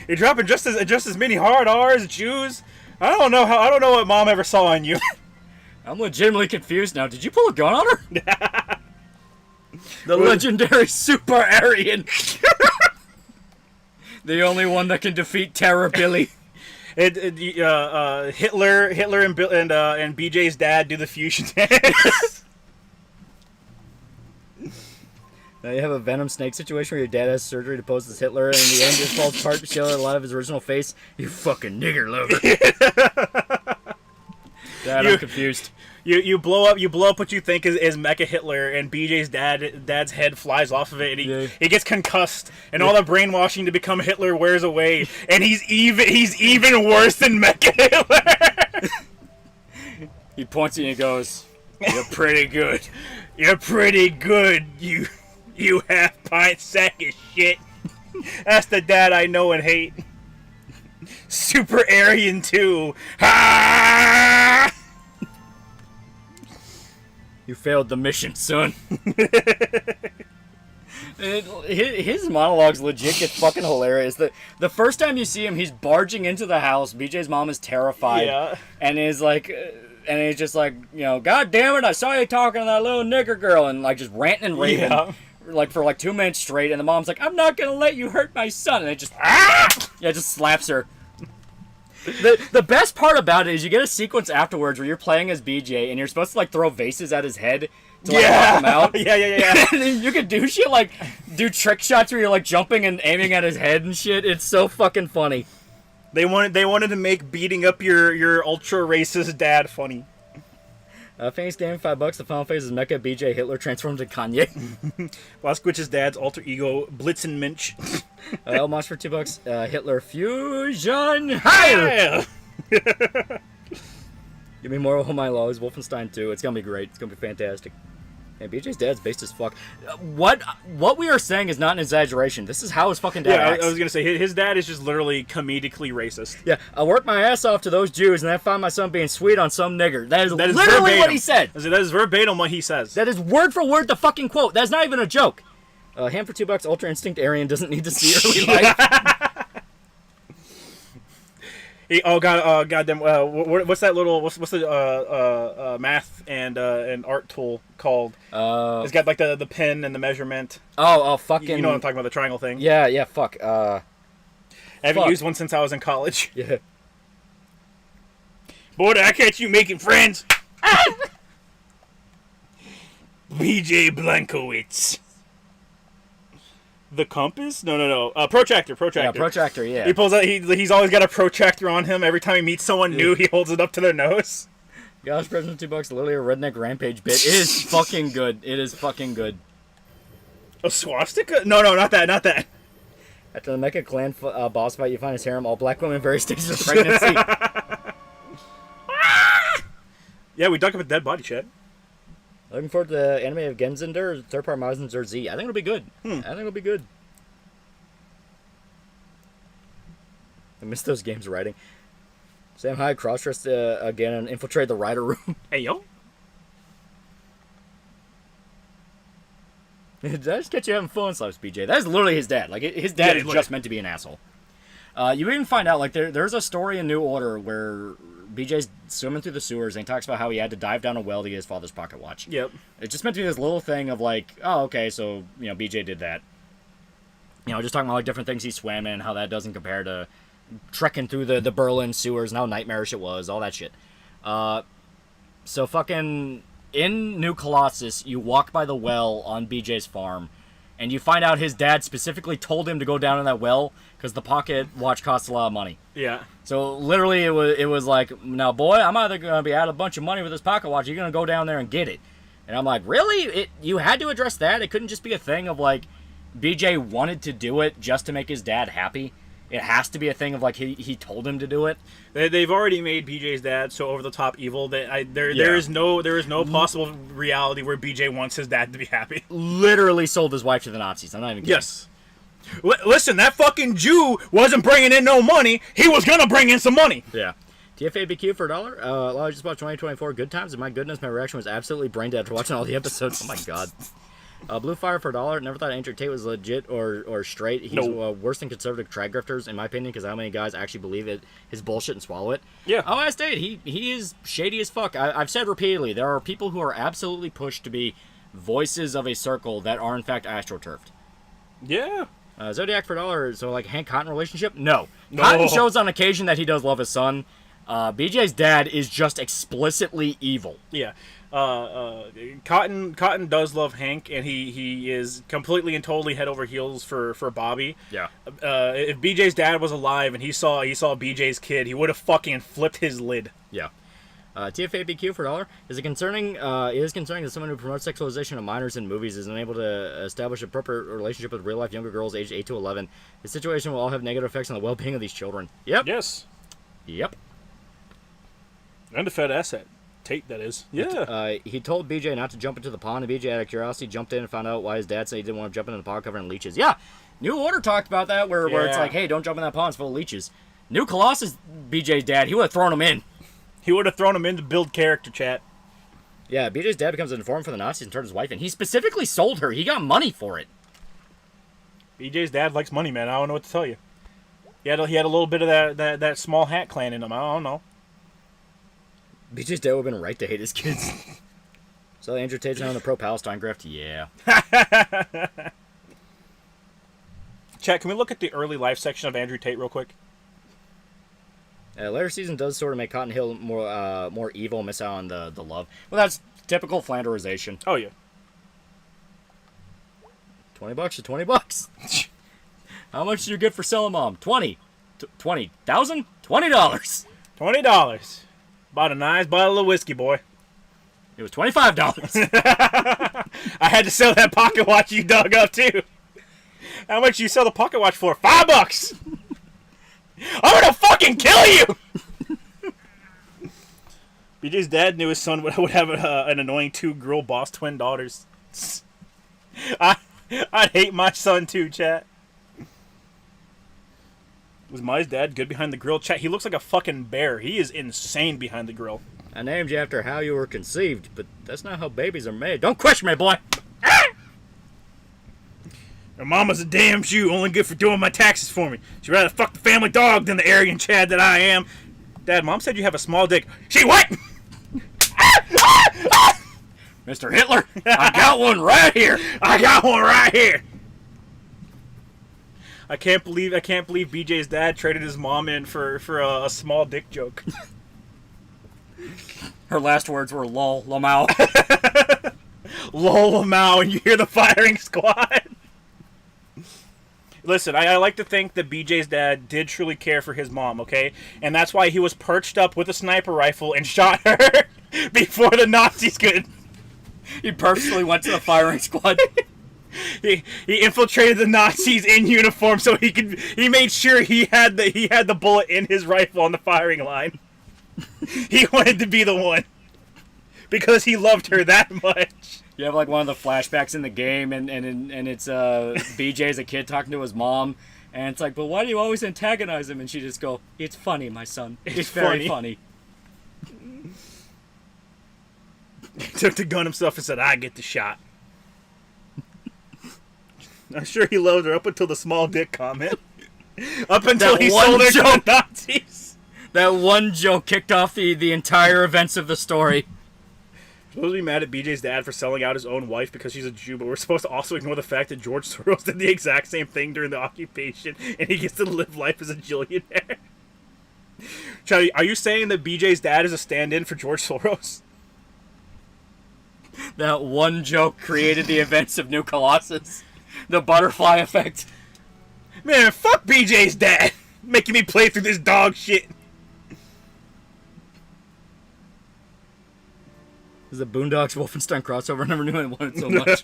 You're dropping just as many hard R's, Jews. I don't know what Mom ever saw in you. I'm legitimately confused now. Did you pull a gun on her? The legendary Super Aryan. The only one that can defeat Terror Billy. Hitler and BJ's dad do the fusion dance. Now you have a Venom Snake situation where your dad has surgery to pose as Hitler, and in the end just falls apart to show a lot of his original face. You fucking nigger lover. Dad, I'm confused. You blow up what you think is Mecha Hitler, and BJ's dad's head flies off of it, and he gets concussed, and all the brainwashing to become Hitler wears away, and he's even worse than Mecha Hitler. He points at you and goes, "You're pretty good. You're pretty good. You half-pint sack of shit." That's the dad I know and hate. Super Aryan 2. Ha! You failed the mission, son. His monologues legit get fucking hilarious. The first time you see him, he's barging into the house. BJ's mom is terrified, and is like, and he's just like, you know, God damn it, I saw you talking to that little nigger girl, and like just ranting and raving. Like for like 2 minutes straight, and the mom's like, I'm not gonna let you hurt my son, and it just just slaps her. The best part about it is you get a sequence afterwards where you're playing as BJ and you're supposed to like throw vases at his head to like knock him out. Yeah. And you can do shit like do trick shots where you're like jumping and aiming at his head and shit. It's so fucking funny. They wanted to make beating up your ultra racist dad funny. Phoenix Game, $5. The final phase is Mecha BJ Hitler transformed into Kanye. Wasquitch's dad's alter ego, Blitzen Minch. Elmosh for $2. Hitler Fusion Higher! Give me more of my laws. Wolfenstein 2. It's gonna be great. It's gonna be fantastic. Hey, BJ's dad's based as fuck. What we are saying is not an exaggeration. This is how his fucking dad acts. I was gonna say his dad is just literally comedically racist. Yeah, I worked my ass off to those Jews, and I found my son being sweet on some nigger. That is literally verbatim. What he said. That is verbatim what he says. That is word for word the fucking quote. That's not even a joke. Ham for $2. Ultra Instinct Aryan doesn't need to see early life. Goddamn! What's that little? What's the math and art tool called? It's got like the pen and the measurement. Oh, fucking! You know what I'm talking about? The triangle thing. Yeah. Fuck. I haven't used one since I was in college. Yeah. Boy, I catch you making friends. BJ Blankowitz. The compass? No. Protractor. Yeah, protractor. Yeah. He pulls out. He's always got a protractor on him. Every time he meets someone new, he holds it up to their nose. Gosh, President $2, literally a redneck rampage bit. It is fucking good. It is fucking good. A swastika? No, not that. After the Mecha clan boss fight, you find his harem, all black women in various stages of pregnancy. Yeah, we dug up a dead body, chat. Looking forward to the anime of Genzinder, Third Part Mausenzer Z. I think it'll be good. I think it'll be good. I miss those games writing. Sam Hyde cross-dressed again and infiltrate the writer room. Hey, yo. Did I just catch you having phone slaps, BJ? That is literally his dad. Like, his dad is just meant to be an asshole. You even find out, like, there's a story in New Order where BJ's swimming through the sewers and he talks about how he had to dive down a well to get his father's pocket watch. Yep. It's just meant to be this little thing of, like, oh, okay, so, BJ did that. Just talking about, like, different things he swam in, how that doesn't compare to trekking through the Berlin sewers and how nightmarish it was, all that shit. So fucking in New Colossus, you walk by the well on BJ's farm, and you find out his dad specifically told him to go down in that well because the pocket watch costs a lot of money. Yeah. So literally, it was like, now boy, I'm either gonna be out a bunch of money with this pocket watch, or you're gonna go down there and get it. And I'm like, really? You had to address that? It couldn't just be a thing of like, BJ wanted to do it just to make his dad happy. It has to be a thing of like he told him to do it. They've already made BJ's dad so over the top evil that there is no possible reality where BJ wants his dad to be happy. Literally sold his wife to the Nazis. I'm not even kidding. Yes. Listen, that fucking Jew wasn't bringing in no money. He was gonna bring in some money. Yeah. TFABQ for $1. I just watched 2024 Good Times, and my goodness, my reaction was absolutely brain dead after watching all the episodes. Oh my god. Blue Fire for $1. Never thought Andrew Tate was legit or straight. He's worse than conservative trad grifters, in my opinion, because how many guys actually believe it, his bullshit and swallow it? Yeah. Oh, I stated, he is shady as fuck. I've said repeatedly, there are people who are absolutely pushed to be voices of a circle that are, in fact, astroturfed. Yeah. Zodiac for $1. So, like, Hank Cotton relationship? No. Cotton shows on occasion that he does love his son. BJ's dad is just explicitly evil. Yeah. Cotton does love Hank, and he is completely and totally head over heels for Bobby. Yeah. If BJ's dad was alive and he saw BJ's kid, he would have fucking flipped his lid. Yeah. TFABQ for $1. It is concerning that someone who promotes sexualization of minors in movies is unable to establish a proper relationship with real-life younger girls aged 8 to 11. The situation will all have negative effects on the well-being of these children. Yep. Yes. Yep. Undefed asset. Tate, that is. Yeah. He told BJ not to jump into the pond, and BJ, out of curiosity, jumped in and found out why his dad said he didn't want to jump into the pond covered in leeches. Yeah. New Order talked about that, where it's like, hey, don't jump in that pond, it's full of leeches. New Colossus, BJ's dad, he would have thrown him in. He would have thrown him in to build character, chat. Yeah, BJ's dad becomes an informant for the Nazis and turned his wife in. He specifically sold her. He got money for it. BJ's dad likes money, man. I don't know what to tell you. He had a little bit of that small hat clan in him. I don't know. BJ's dad would have been right to hate his kids. So Andrew Tate's now on the pro-Palestine grift? Yeah. Chat, can we look at the early life section of Andrew Tate real quick? Later season does sort of make Cotton Hill more evil, miss out on the love. Well, that's typical Flanderization. Oh, yeah. $20 to $20. How much did you get for selling Mom? 20. 20,000? $20. $20. Bought a nice bottle of whiskey, boy. It was $25. I had to sell that pocket watch you dug up, too. How much you sell the pocket watch for? $5. I'm gonna fucking kill you! BJ's dad knew his son would have an annoying 2 girl boss twin daughters. I'd hate my son too, chat. Was my dad good behind the grill? Chat, he looks like a fucking bear. He is insane behind the grill. I named you after how you were conceived, but that's not how babies are made. Don't question me, boy! Her mama's a damn shoe, only good for doing my taxes for me. She'd rather fuck the family dog than the arrogant Chad that I am. Dad, Mom said you have a small dick. She what? Mr. Hitler, I got one right here. I got one right here. I can't believe BJ's dad traded his mom in for a small dick joke. Her last words were lol, lamau. Lol, lamau, and you hear the firing squad. Listen, I like to think that BJ's dad did truly care for his mom, okay? And that's why he was perched up with a sniper rifle and shot her. before the Nazis could. He purposely went to the firing squad. He infiltrated the Nazis in uniform so he made sure he had the bullet in his rifle on the firing line. He wanted to be the one because he loved her that much. You have like one of the flashbacks in the game, and it's BJ as a kid talking to his mom, and it's like, but why do you always antagonize him? And she just go, it's funny, my son. It's very funny. He took the gun himself and said, I get the shot. I'm sure he loved her up until the small dick comment. Up until he sold her to the Nazis. That one joke kicked off the entire events of the story. We're supposed to be mad at BJ's dad for selling out his own wife because she's a Jew, but we're supposed to also ignore the fact that George Soros did the exact same thing during the occupation, and he gets to live life as a billionaire. Charlie, are you saying that BJ's dad is a stand-in for George Soros? That one joke created the events of New Colossus. The butterfly effect. Man, fuck BJ's dad! Making me play through this dog shit. This is a Boondocks Wolfenstein crossover. I never knew I wanted so much.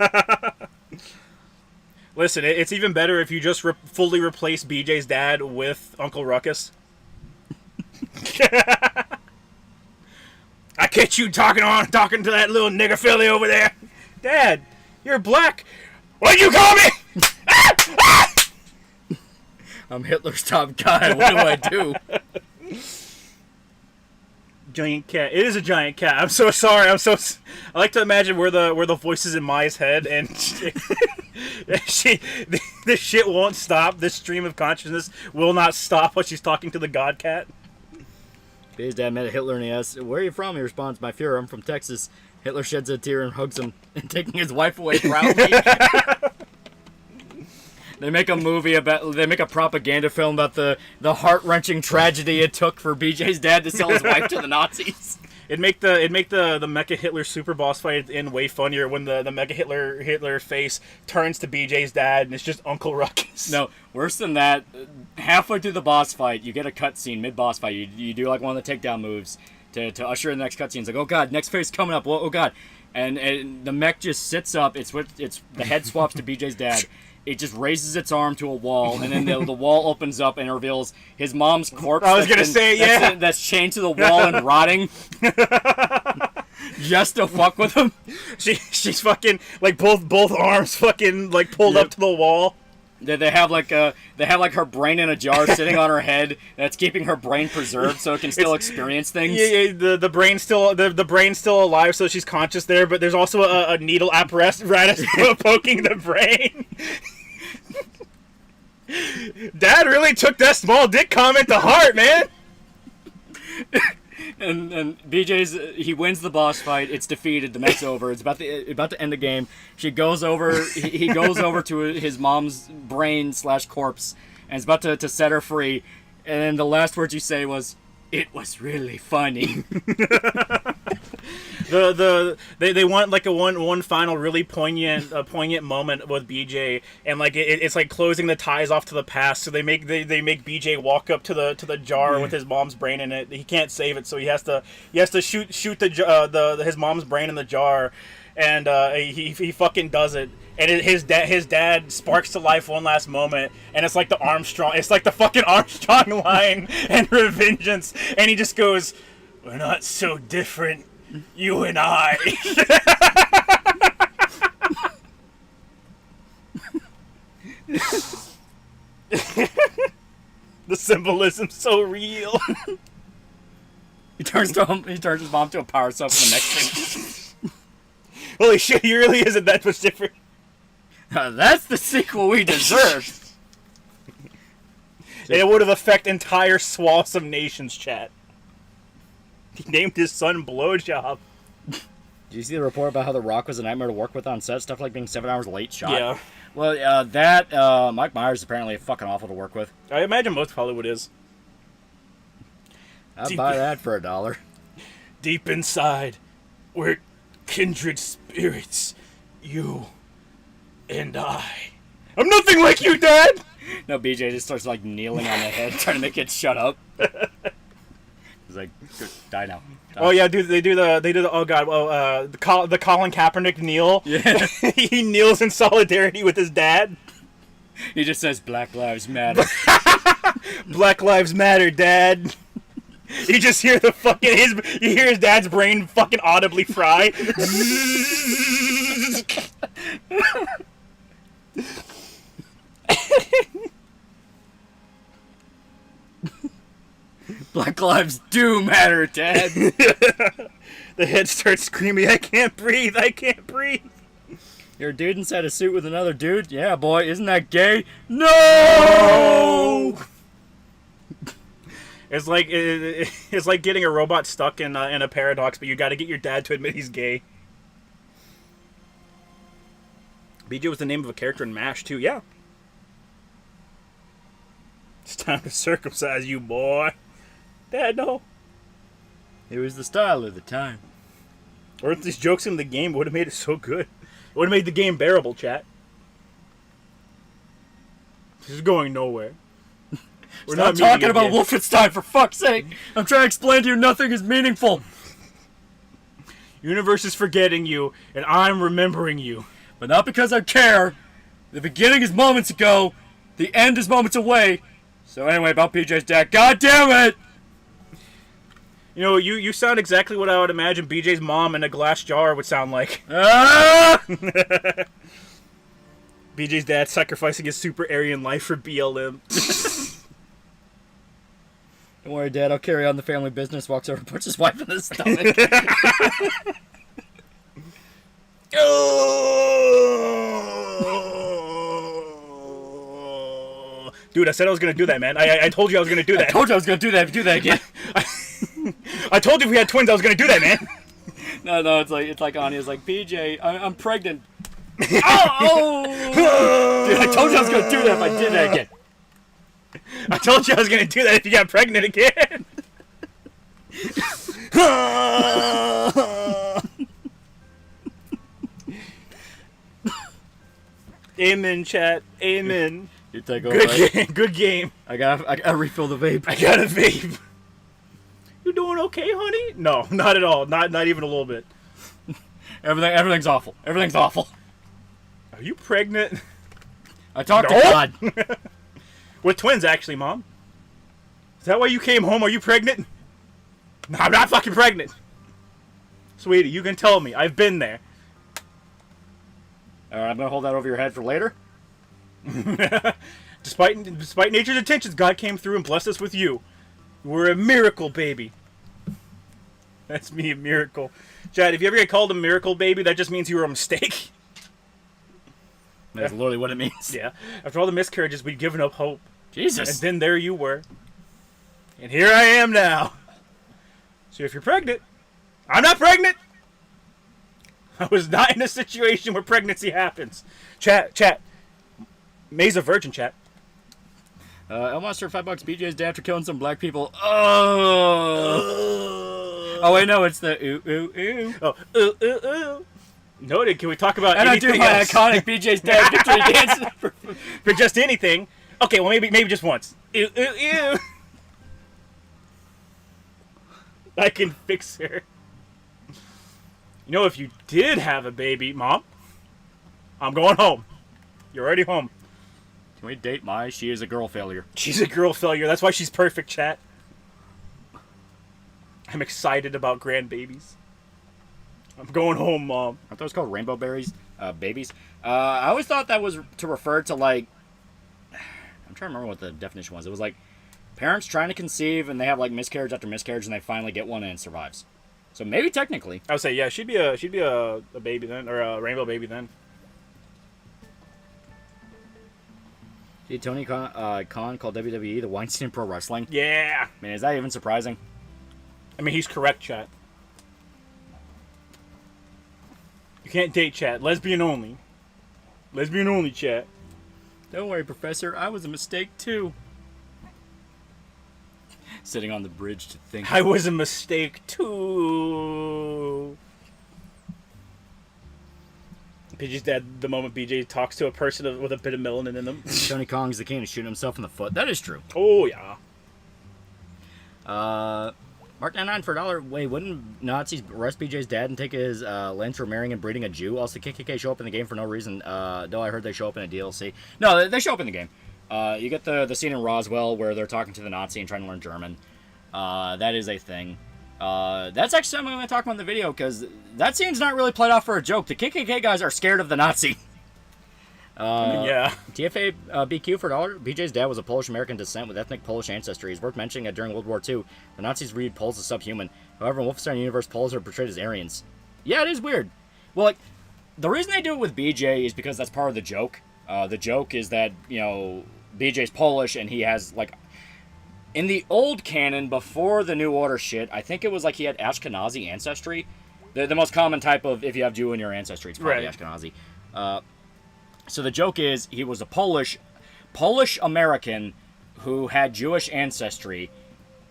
Listen, it's even better if you just fully replace BJ's dad with Uncle Ruckus. I catch you talking to that little nigger filly over there. Dad, you're black. What'd you call me? I'm Hitler's top guy. What do I do? Giant cat. It is a giant cat. I'm so sorry. I like to imagine where the voices in Mai's head, and this shit won't stop. This stream of consciousness will not stop while she's talking to the god cat. His dad met Hitler and he asks, where are you from? He responds, my Fuhrer, I'm from Texas. Hitler sheds a tear and hugs him, and taking his wife away proudly. They make a propaganda film about the heart-wrenching tragedy it took for BJ's dad to sell his wife to the Nazis. It'd make the Mecha Hitler super boss fight in way funnier when the Mecha Hitler face turns to BJ's dad and it's just Uncle Ruckus. No, worse than that, halfway through the boss fight, you get a cutscene mid-boss fight. You do like one of the takedown moves to usher in the next cutscene. It's like, oh god, next phase coming up. Oh god, and the mech just sits up. It's the head swaps to BJ's dad. It just raises its arm to a wall, and then the wall opens up and reveals his mom's corpse. I was gonna say, yeah, that's chained to the wall and rotting, just to fuck with him. She's fucking like both arms fucking like pulled up to the wall. They have like her brain in a jar sitting on her head that's keeping her brain preserved so it can still experience things. Yeah, the brain's still alive, so she's conscious there. But there's also a needle apparatus poking the brain. Dad really took that small dick comment to heart, man. And he wins the boss fight. It's defeated. The mech's over. It's about to end the game. He goes over to his mom's brain / corpse, and it's about to set her free. And then the last words you say was, "It was really funny." They want like a one final really poignant moment with BJ, and like it's like closing the ties off to the past. So they make BJ walk up to the jar with his mom's brain in it. He can't save it, so he has to shoot his mom's brain in the jar, and he fucking does it. And his dad sparks to life one last moment, and it's like the fucking Armstrong line and Revengeance, and he just goes, "We're not so different, you and I." The symbolism's so real. He turns his mom to a power cell for the next thing. Holy shit, he really isn't that much different. That's the sequel we deserved. It would have affected entire swaths of nations, chat. He named his son Blowjob. Did you see the report about how The Rock was a nightmare to work with on set? Stuff like being 7 hours late shot. Yeah. Well, Mike Myers is apparently fucking awful to work with. I imagine most Hollywood is. I'd buy that for $1. Deep inside, we're kindred spirits. You and I. I'm nothing like you, Dad! No, BJ just starts like kneeling on the head, trying to make it shut up. like, die now. Die. Oh yeah, dude, they do the oh god, the Colin Kaepernick kneel. Yeah. He kneels in solidarity with his dad. He just says Black Lives Matter. Black Lives Matter, Dad. You just hear you hear his dad's brain fucking audibly fry. Black lives do matter, Dad. The head starts screaming, I can't breathe, I can't breathe. You're a dude inside a suit with another dude? Yeah, boy, isn't that gay? No! It's like getting a robot stuck in a paradox, but you got to get your dad to admit he's gay. BJ was the name of a character in MASH too. Yeah. It's time to circumcise you, boy. Dad, no. It was the style of the time. Or if these jokes in the game would have made it so good. It would have made the game bearable, chat. This is going nowhere. We're not talking about Wolfenstein, for fuck's sake. I'm trying to explain to you nothing is meaningful. Universe is forgetting you, and I'm remembering you. But not because I care. The beginning is moments ago. The end is moments away. So anyway, about PJ's dad. God damn it! You know, you sound exactly what I would imagine BJ's mom in a glass jar would sound like. Ah! BJ's dad sacrificing his super Aryan life for BLM. Don't worry, Dad. I'll carry on the family business. Walks over, puts his wife in the stomach. Dude, I said I was gonna do that, man. I told you I was gonna do that. I told you I was gonna do that. Do that again. I told you if we had twins, I was gonna do that, man. No, it's like Anya's like, PJ, I'm pregnant. Oh! Dude, I told you I was gonna do that if I did that again. I told you I was gonna do that if you got pregnant again. Amen, chat. Amen. You take over. Good game. Good game. I gotta refill the vape. I got a vape. You doing okay, honey? No, not at all. Not even a little bit. Everything's awful. Everything's awful. Are you pregnant? I talked to God. With twins, actually, Mom. Is that why you came home? Are you pregnant? No, I'm not fucking pregnant. Sweetie, you can tell me. I've been there. Alright, I'm gonna hold that over your head for later. Despite nature's intentions, God came through and blessed us with you. We're a miracle baby. That's me, a miracle. Chad, if you ever get called a miracle baby, that just means you were a mistake. That's literally what it means. Yeah. After all the miscarriages, we'd given up hope. Jesus. And then there you were. And here I am now. So if you're pregnant, I'm not pregnant. I was not in a situation where pregnancy happens. Chat. May's a virgin, chat. Elmonster, $5. BJ's dad after killing some black people. Oh wait, no, it's the ooh ooh ooh. Oh, ooh ooh ooh. Noted. Can we talk about and anything I do my else? iconic BJ's dad victory dance for just anything? Okay, well maybe just once. Ooh ooh ooh. I can fix her. You know, if you did have a baby, Mom, I'm going home. You're already home. Can we date Mai? She is a girl failure. She's a girl failure. That's why she's perfect, chat. I'm excited about grandbabies. I'm going home, Mom. I thought it was called rainbow berries, babies. I always thought that was to refer to, like, I'm trying to remember what the definition was. It was like parents trying to conceive and they have like miscarriage after miscarriage and they finally get one and it survives. So maybe technically. I would say yeah, she'd be a baby then, or a rainbow baby then. Did Tony Khan call WWE the Weinstein Pro Wrestling? Yeah. I mean, is that even surprising? I mean, he's correct, chat. You can't date, chat. Lesbian only. Lesbian only, chat. Don't worry, Professor. I was a mistake, too. Sitting on the bridge to think. I was a mistake, too. BJ's dad, the moment BJ talks to a person with a bit of melanin in them. Tony Kong's the king of shooting himself in the foot. That is true. Oh, yeah. Mark 99 for $1. Wait, wouldn't Nazis arrest BJ's dad and take his lynch for marrying and breeding a Jew? Also, KKK show up in the game for no reason. No, I heard they show up in a DLC. No, they show up in the game. You get the scene in Roswell where they're talking to the Nazi and trying to learn German. That is a thing. That's actually something I'm going to talk about in the video, because that scene's not really played off for a joke. The KKK guys are scared of the Nazi. Yeah. TFA BQ for $1. BJ's dad was of Polish-American descent with ethnic Polish ancestry. It's worth mentioning that during World War II, the Nazis viewed Poles as subhuman. However, in Wolfenstein universe, Poles are portrayed as Aryans. Yeah, it is weird. Well, like, the reason they do it with BJ is because that's part of the joke. The joke is that, you know, BJ's Polish and he has, like... In the old canon, before the New Order shit, I think it was like he had Ashkenazi ancestry. The most common type of, if you have Jew in your ancestry, it's probably Ashkenazi. So the joke is, he was a Polish-American who had Jewish ancestry,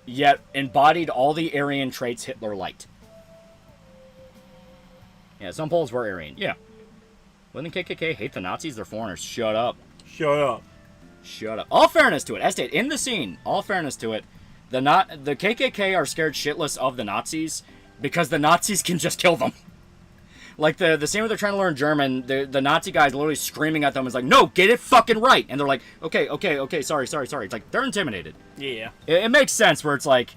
yet embodied all the Aryan traits Hitler liked. Yeah, some Poles were Aryan. Yeah. Wouldn't the KKK hate the Nazis? They're foreigners. Shut up. Shut up. Shut up. All fairness to it, as stated in the scene, all fairness to it, the KKK are scared shitless of the Nazis because the Nazis can just kill them. Like, the scene where they're trying to learn German, the Nazi guy's literally screaming at them, is like, no, get it fucking right! And they're like, okay, sorry. It's like, they're intimidated. Yeah. It makes sense where it's like,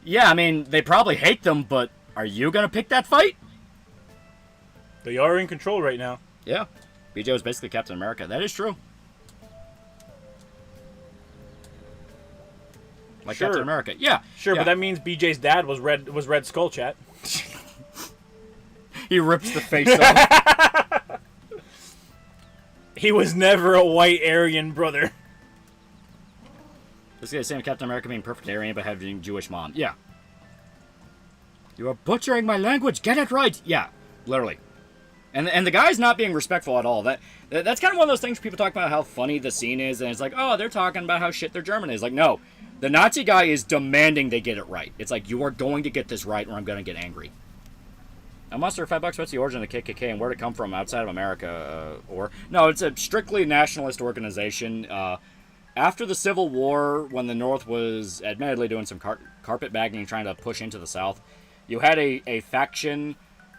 yeah, I mean, they probably hate them, but are you gonna pick that fight? They are in control right now. Yeah. BJ was basically Captain America. That is true. Like Sure. Captain America. Yeah. Sure, yeah. but that means BJ's dad was Red Skull, chat. He rips the face off. He was never a white Aryan brother. This guy's saying Captain America being perfect Aryan but having Jewish mom. Yeah. You are butchering my language. Get it right. Yeah. Literally. And the guy's not being respectful at all. That's kind of one of those things people talk about how funny the scene is, and it's like, oh, they're talking about how shit their German is. Like, no. The Nazi guy is demanding they get it right. It's like, you are going to get this right or I'm going to get angry. Now, Monster, $5, what's the origin of the KKK and where did it come from outside of America? No, it's a strictly nationalist organization. After the Civil War, when the North was admittedly doing some carpetbagging, trying to push into the South, you had a faction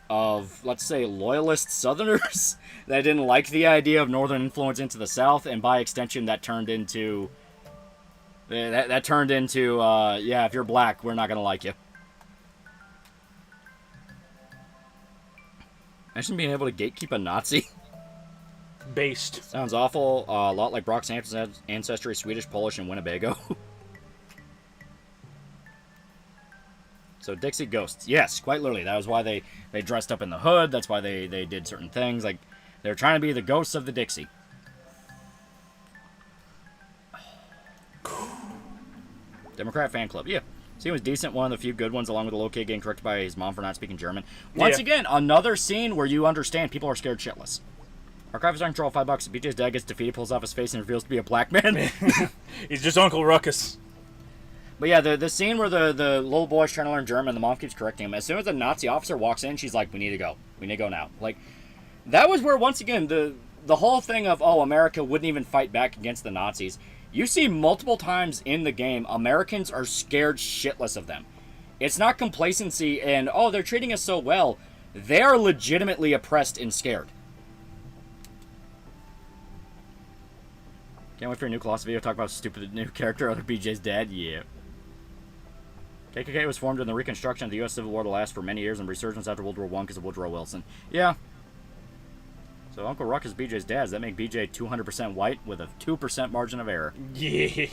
of, let's say, loyalist Southerners that didn't like the idea of Northern influence into the South, and by extension, that turned into... yeah, if you're black, we're not going to like you. Imagine being able to gatekeep a Nazi. Based. Sounds awful. A lot like Brock's ancestry, Swedish, Polish, and Winnebago. So Dixie ghosts. Yes, quite literally. That was why they dressed up in the hood. That's why they did certain things. Like, they're trying to be the ghosts of the Dixie. Democrat fan club. Yeah. Scene was decent, one of the few good ones, along with the little kid getting corrected by his mom for not speaking German. Once again, another scene where you understand people are scared shitless. Archive is on control, $5. BJ's dad gets defeated, pulls off his face, and reveals to be a black man. He's just Uncle Ruckus. But yeah, the scene where the little boy's trying to learn German, the mom keeps correcting him. As soon as the Nazi officer walks in, she's like, we need to go. We need to go now. Like, that was where, once again, the whole thing of, oh, America wouldn't even fight back against the Nazis. You see multiple times in the game, Americans are scared shitless of them. It's not complacency and, oh, they're treating us so well. They are legitimately oppressed and scared. Can't wait for a new Colossus video. Talk about stupid new character, other BJ's dad. Yeah. KKK was formed in the Reconstruction of the U.S. Civil War to last for many years and resurgence after World War I because of Woodrow Wilson. Yeah. So Uncle Ruck is BJ's dad. Does that make BJ 200% white with a 2% margin of error? Yeah.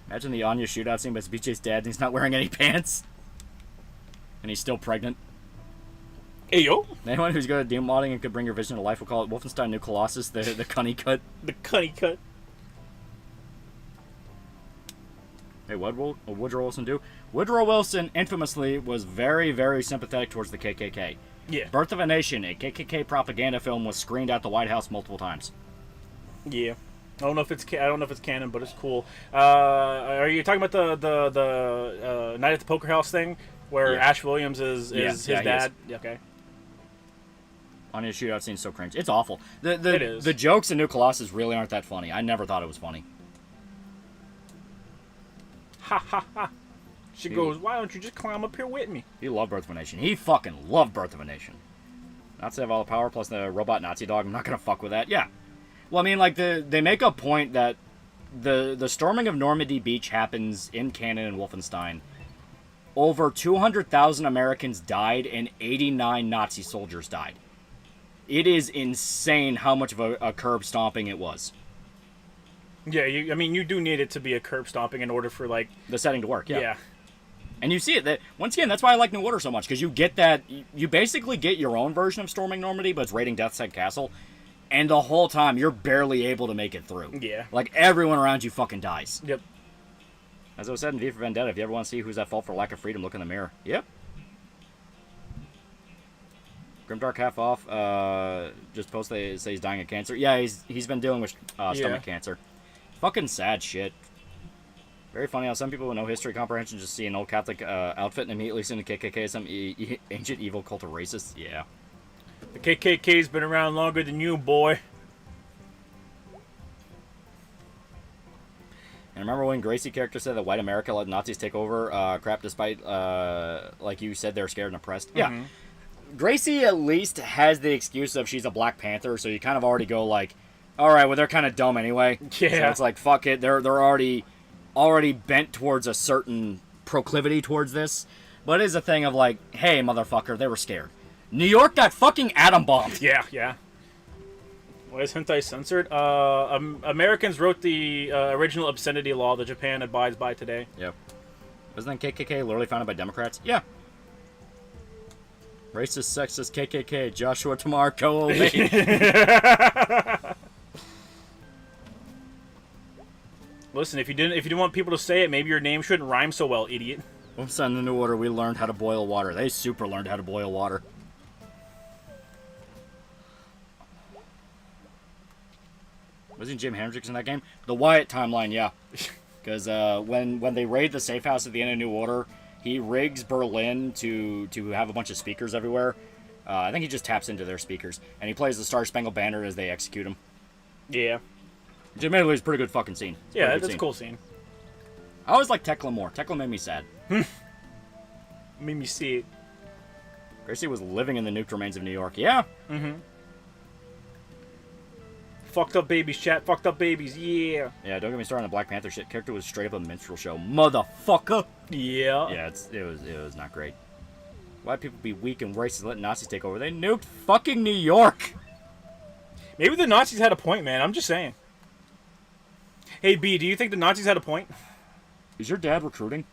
Imagine the Anya shootout scene, but it's BJ's dad and he's not wearing any pants. And he's still pregnant. Hey, yo. Anyone who's good at demodding and could bring your vision to life will call it Wolfenstein New Colossus, the Cunny Cut. The Cunny Cut. Hey, what will Woodrow Wilson do? Woodrow Wilson infamously was very, very sympathetic towards the KKK. Yeah. Birth of a Nation, a KKK propaganda film, was screened at the White House multiple times. Yeah. I don't know if it's canon, but it's cool. Are you talking about the Night at the Poker House thing where Ash Williams is his dad? Okay. On his shootout scene, so cringe. It's awful. It is. The jokes in New Colossus really aren't that funny. I never thought it was funny. Ha ha ha. She goes, why don't you just climb up here with me? He loved Birth of a Nation. He fucking loved Birth of a Nation. Nazi have all the power, plus the robot Nazi dog. I'm not gonna fuck with that. Yeah. Well, I mean, like, they make a point that the storming of Normandy Beach happens in canon in Wolfenstein. Over 200,000 Americans died and 89 Nazi soldiers died. It is insane how much of a curb stomping it was. Yeah, you do need it to be a curb stomping in order for, like... the setting to work, yeah. Yeah. And you see it. Once again, that's why I like New Order so much, because you get that... You basically get your own version of storming Normandy, but it's raiding Death's Head Castle. And the whole time, you're barely able to make it through. Yeah. Like, everyone around you fucking dies. Yep. As I was said in V for Vendetta, if you ever want to see who's at fault for lack of freedom, look in the mirror. Yep. Grimdark half off. Just post they say he's dying of cancer. Yeah, he's been dealing with stomach cancer. Fucking sad shit. Very funny how some people with no history comprehension just see an old Catholic outfit and immediately assume the KKK is some ancient evil cult of racists. Yeah. The KKK's been around longer than you, boy. And remember when Gracie character said that white America let Nazis take over crap despite, like you said, they're scared and oppressed? Yeah. Gracie at least has the excuse of she's a Black Panther, so you kind of already go like, all right, well, they're kind of dumb anyway. Yeah. So it's like, fuck it. They're already bent towards a certain proclivity towards this. But it is a thing of like, hey, motherfucker, they were scared. New York got fucking atom bombed. Yeah, yeah. Why is hentai censored? Americans wrote the original obscenity law that Japan abides by today. Yep. Wasn't that KKK literally founded by Democrats? Yeah. Racist, sexist, KKK, Joshua Tamar, go away. Listen, if you didn't want people to say it, maybe your name shouldn't rhyme so well, idiot. Once on the New Order, we learned how to boil water. They super learned how to boil water. Wasn't Jim Hendrix in that game? The Wyatt timeline, yeah. Because when they raid the safe house at the end of New Order, he rigs Berlin to have a bunch of speakers everywhere. I think he just taps into their speakers. And he plays the Star Spangled Banner as they execute him. Yeah. Which admittedly is a pretty good fucking scene. Yeah, that's a cool scene. I always liked Tekla more. Tekla made me sad. Made me see it. Gracie was living in the nuked remains of New York. Yeah. Mm-hmm. Fucked up babies, chat. Fucked up babies, yeah. Yeah, don't get me started on the Black Panther shit. Character was straight up a minstrel show. Motherfucker. Yeah. Yeah, it was not great. Why'd people be weak and racist and let Nazis take over? They nuked fucking New York. Maybe the Nazis had a point, man. I'm just saying. Hey, B, do you think the Nazis had a point? Is your dad recruiting?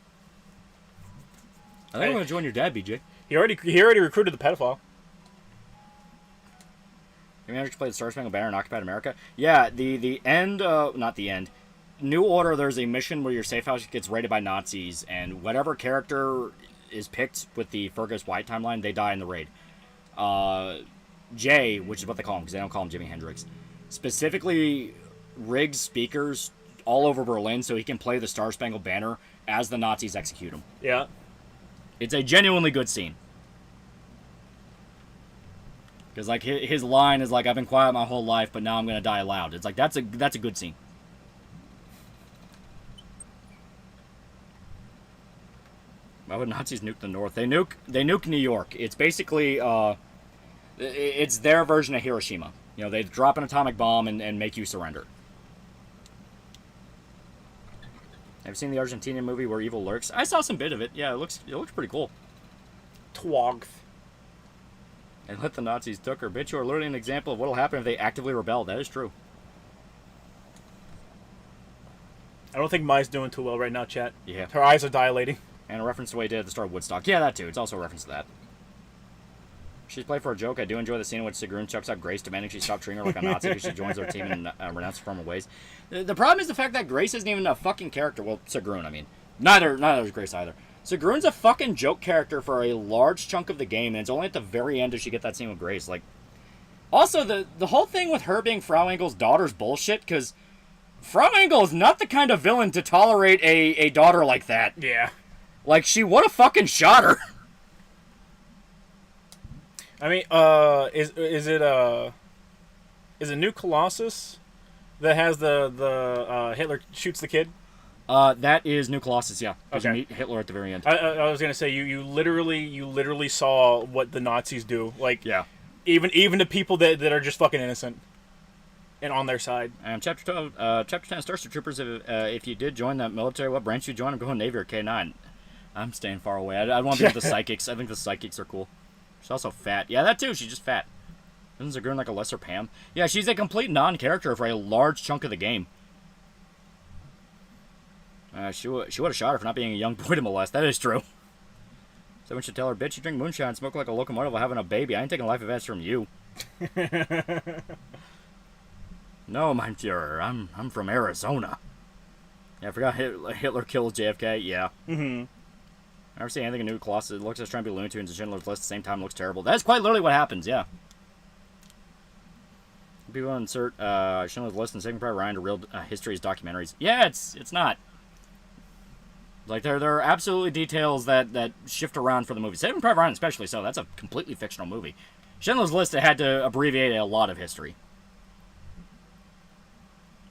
I think I'm gonna join your dad, BJ. He already recruited the pedophile. You managed to play the Star Spangled Banner in Occupied America? Yeah, the end, not the end. New Order, there's a mission where your safe house gets raided by Nazis, and whatever character is picked with the Fergus White timeline, they die in the raid. Jay, which is what they call him, because they don't call him Jimi Hendrix, specifically rigs speakers all over Berlin so he can play the Star Spangled Banner as the Nazis execute him. Yeah. It's a genuinely good scene. Because, like, his line is like, I've been quiet my whole life, but now I'm going to die loud. It's like, that's a good scene. Why would Nazis nuke the North? They nuke New York. It's basically, it's their version of Hiroshima. You know, they drop an atomic bomb and make you surrender. Have you seen the Argentinian movie Where Evil Lurks? I saw some bit of it. Yeah, it looks pretty cool. Twogth. And let the Nazis took her. Bitch, you are literally an example of what will happen if they actively rebel. That is true. I don't think Mai's doing too well right now, chat. Yeah. Her eyes are dilating. And a reference to what he did at the start of Woodstock. Yeah, that too. It's also a reference to that. She's played for a joke. I do enjoy the scene in which Sigrun chucks out Grace, demanding she stop treating her like a Nazi because she joins their team and renounces her former ways. The problem is the fact that Grace isn't even a fucking character. Well, Sigrun, I mean. Neither is Grace either. Sigrun's a fucking joke character for a large chunk of the game, and it's only at the very end does she get that scene with Grace. Like, also, the whole thing with her being Frau Engel's daughter's bullshit, because Frau Engel is not the kind of villain to tolerate a daughter like that. Yeah. Like, she would have fucking shot her. I mean, is it New Colossus that has the Hitler shoots the kid? That is New Colossus, yeah. Because you Okay. meet Hitler at the very end. I was gonna say you literally saw what the Nazis do. Like Yeah. even the people that are just fucking innocent and on their side. And Chapter 12, Chapter 10, Starship Troopers, if you did join that military, what branch you join? I'm going Navy or K9. I'm staying far away. I want to be with the Psychics. I think the Psychics are cool. She's also fat. Yeah, that too. She's just fat. Isn't Zagoon like a lesser Pam? Yeah, she's a complete non-character for a large chunk of the game. She would have shot her for not being a young boy to molest. That is true. Someone should tell her, bitch, you drink moonshine, smoke like a locomotive while having a baby. I ain't taking life advice from you. No, mein Führer. I'm from Arizona. Yeah, I forgot Hitler kills JFK. Yeah. Mm-hmm. I never see anything in New Colossus. It looks like it's trying to be Looney Tunes and Schindler's List at the same time. It looks terrible. That's quite literally what happens, yeah. People insert Schindler's List and Saving Private Ryan to real history as documentaries. Yeah, it's not. Like, there are absolutely details that shift around for the movie. Saving Private Ryan especially so. That's a completely fictional movie. Schindler's List had to abbreviate a lot of history.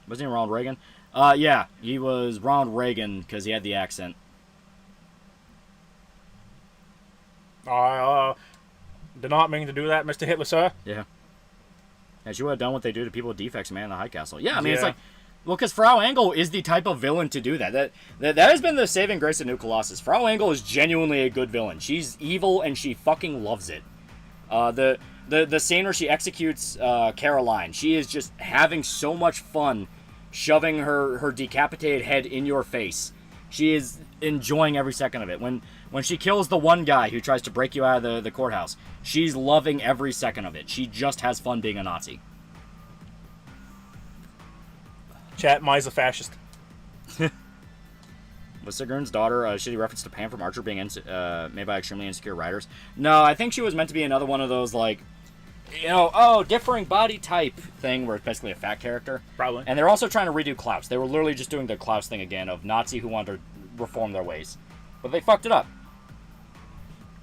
Wasn't he Ronald Reagan? Yeah, he was Ronald Reagan because he had the accent. I did not mean to do that, Mr. Hitler, sir. Yeah. And she would have done what they do to people with defects, man, in the High Castle. Yeah, I mean, it's Yeah. like... Well, because Frau Engel is the type of villain to do that. That has been the saving grace of New Colossus. Frau Engel is genuinely a good villain. She's evil, and she fucking loves it. The scene where she executes Caroline, she is just having so much fun shoving her decapitated head in your face. She is enjoying every second of it. When she kills the one guy who tries to break you out of the courthouse, she's loving every second of it. She just has fun being a Nazi. Chat, Mai's a fascist. Was Sigourn's daughter a shitty reference to Pam from Archer being made by extremely insecure writers? No, I think she was meant to be another one of those, like, differing body type thing where it's basically a fat character. Probably. And they're also trying to redo Klaus. They were literally just doing the Klaus thing again of Nazi who wanted to reform their ways. But they fucked it up.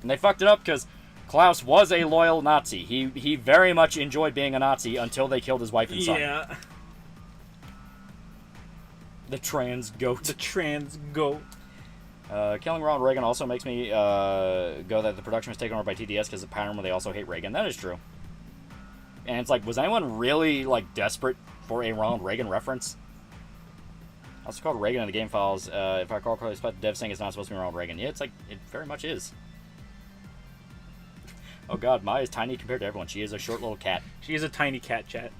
And they fucked it up because Klaus was a loyal Nazi. He very much enjoyed being a Nazi until they killed his wife and son. Yeah. The trans goat. The trans goat. Killing Ronald Reagan also makes me go that the production was taken over by TDS because of the pattern where they also hate Reagan. That is true. And it's like, was anyone really, like, desperate for a Ronald Reagan reference? Also called Reagan in the game files. If I recall correctly, the dev saying it's not supposed to be Ronald Reagan. Yeah, it's like, it very much is. Oh god, Maya is tiny compared to everyone. She is a short little cat. She is a tiny cat, chat.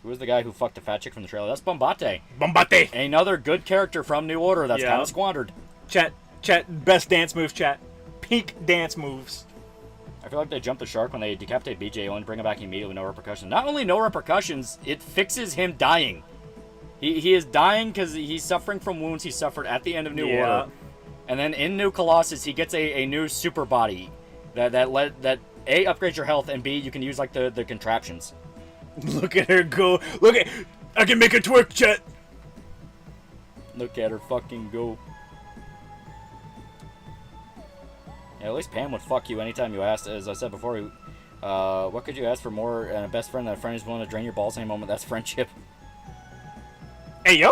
Who was the guy who fucked the fat chick from the trailer? That's Bombate. Bombate! Another good character from New Order that's kind of squandered. Chat, best dance moves, chat. Peak dance moves. I feel like they jumped the shark when they decapitate BJ, only to bring him back immediately, no repercussions. Not only no repercussions, it fixes him dying. He is dying because he's suffering from wounds he suffered at the end of New Order. And then in New Colossus, he gets a new super body that A, upgrades your health, and B, you can use, like, the contraptions. Look at her go. Look at... I can make her twerk, chat. Look at her fucking go. Yeah, at least Pam would fuck you anytime you asked. As I said before, what could you ask for more than a best friend than a friend who's willing to drain your balls any moment? That's friendship. Hey, yo!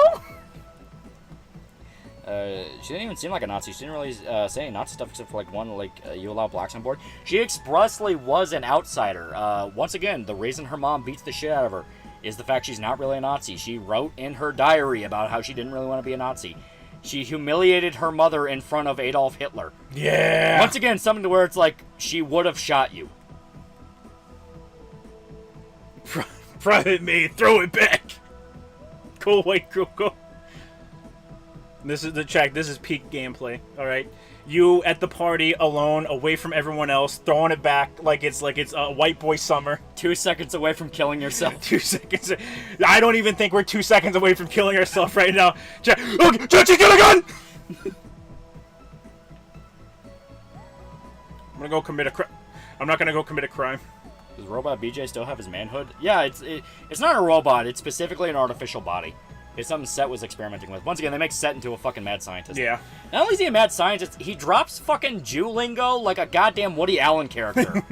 She didn't even seem like a Nazi. She didn't really say any Nazi stuff except for, like, one, like, you allow blacks on board. She expressly was an outsider. Once again, the reason her mom beats the shit out of her is the fact she's not really a Nazi. She wrote in her diary about how she didn't really want to be a Nazi. She humiliated her mother in front of Adolf Hitler. Yeah! Once again, something to where it's like, she would have shot you. Private me, throw it back! Cool, wait, cool. This is the check. This is peak gameplay. All right, you at the party alone, away from everyone else, throwing it back like it's a white boy summer. 2 seconds away from killing yourself. 2 seconds. I don't even think we're 2 seconds away from killing ourselves right now. Check. Look, Jack, you got a gun. I'm gonna go commit a crime. I'm not gonna go commit a crime. Does Robot BJ still have his manhood? Yeah, it's not a robot. It's specifically an artificial body. It's something Set was experimenting with. Once again, they make Set into a fucking mad scientist. Yeah. Not only is he a mad scientist, he drops fucking Jew lingo like a goddamn Woody Allen character.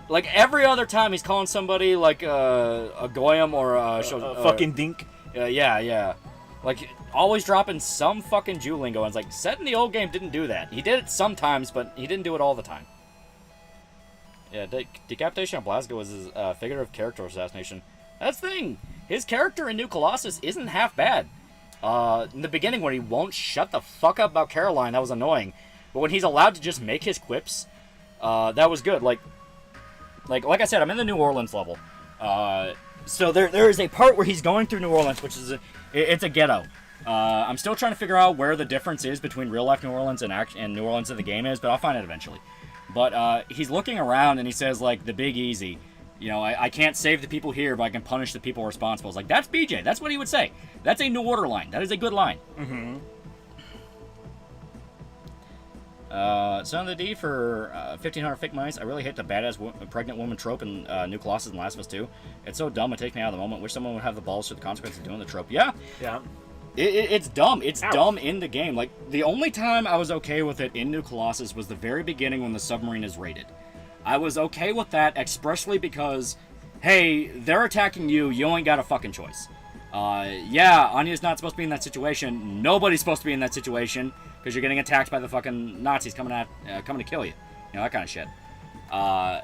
Like, every other time he's calling somebody like a goyim or a fucking dink. Yeah. Like, always dropping some fucking Jew lingo. And it's like, Set in the old game didn't do that. He did it sometimes, but he didn't do it all the time. Yeah, Decapitation of Blasco was his figurative character assassination. That's the thing. His character in New Colossus isn't half bad. In the beginning, when he won't shut the fuck up about Caroline, that was annoying. But when he's allowed to just make his quips, that was good. Like I said, I'm in the New Orleans level. So there is a part where he's going through New Orleans, which is it's a ghetto. I'm still trying to figure out where the difference is between real life New Orleans and New Orleans in the game is, but I'll find it eventually. But he's looking around and he says, like, the Big Easy. You know, I can't save the people here, but I can punish the people responsible. It's like, that's BJ. That's what he would say. That's a New Order line. That is a good line. Mm-hmm. Son of the D for 1,500 fake mice. I really hate the badass pregnant woman trope in New Colossus and Last of Us 2. It's so dumb, it takes me out of the moment. Wish someone would have the balls for the consequences of doing the trope. Yeah. Yeah. It's dumb. It's dumb in the game. Like, the only time I was okay with it in New Colossus was the very beginning when the submarine is raided. I was okay with that expressly because, hey, they're attacking you. You ain't got a fucking choice. Yeah, Anya's not supposed to be in that situation. Nobody's supposed to be in that situation because you're getting attacked by the fucking Nazis coming to kill you. You know, that kind of shit.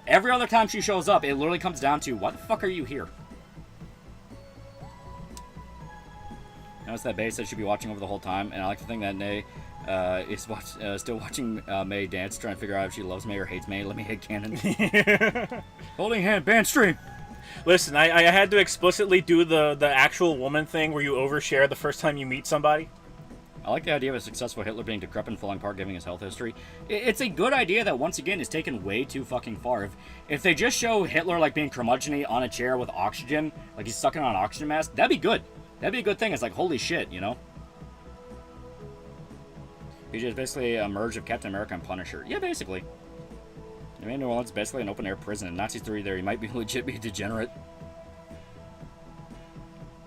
Every other time she shows up, it literally comes down to, why the fuck are you here? Notice that Bay said she'd be watching over the whole time, and I like to think that Nay is still watching May dance, trying to figure out if she loves May or hates May. Let me hit cannon. Holding hand, band stream. Listen, I had to explicitly do the actual woman thing where you overshare the first time you meet somebody. I like the idea of a successful Hitler being decrepit and falling apart, giving his health history. It's a good idea that, once again, is taken way too fucking far. If they just show Hitler, like, being curmudgeon-y on a chair with oxygen, like he's sucking on an oxygen mask, that'd be good. That'd be a good thing. It's like, holy shit, you know? BJ is basically a merge of Captain America and Punisher. Yeah, basically. I mean, New Orleans is basically an open-air prison. Nazis threw you there. You might be legit be a degenerate.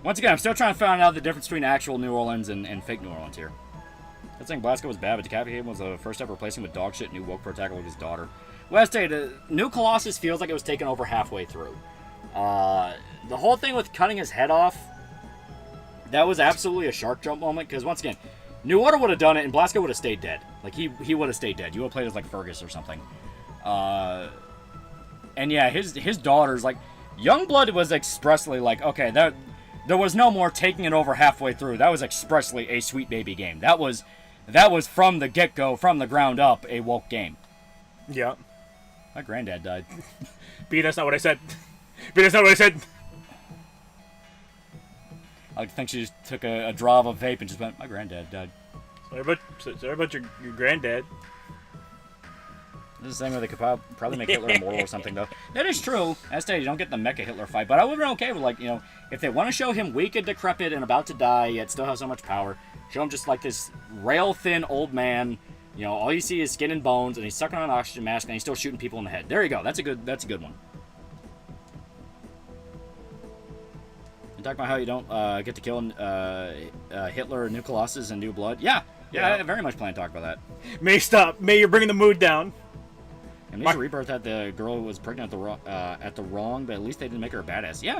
Once again, I'm still trying to find out the difference between actual New Orleans and fake New Orleans here. I'm saying Blasco was bad, but Decapitated was the first step replacing with dog shit new woke for attack with his daughter. Well, I tell you, New Colossus feels like it was taken over halfway through. The whole thing with cutting his head off, that was absolutely a shark jump moment, because once again, New Order would have done it, and Blasco would have stayed dead. Like, he would have stayed dead. You would have played as, like, Fergus or something. And yeah, his daughters, like, Youngblood was expressly like, okay, there was no more taking it over halfway through. That was expressly a Sweet Baby game. That was from the get-go, from the ground up, a woke game. Yeah. My granddad died. B, that's not what I said. B, that's not what I said. I think she just took a draw of a vape and just went, my granddad died. Sorry about your granddad. This is the same way they could probably make Hitler immortal or something, though. That is true. As stated, you don't get the Mecha Hitler fight, but I would have been okay with, like, you know, if they want to show him weak and decrepit and about to die, yet still have so much power, show him just like this rail-thin old man, you know, all you see is skin and bones, and he's sucking on an oxygen mask, and he's still shooting people in the head. There you go. That's a good one. You talk about how you don't get to kill Hitler, New Colossus, and New Blood. Yeah, I very much plan to talk about that. May, stop. May, you're bringing the mood down. Amnesia Rebirth had the girl who was pregnant at the wrong, but at least they didn't make her a badass. Yeah,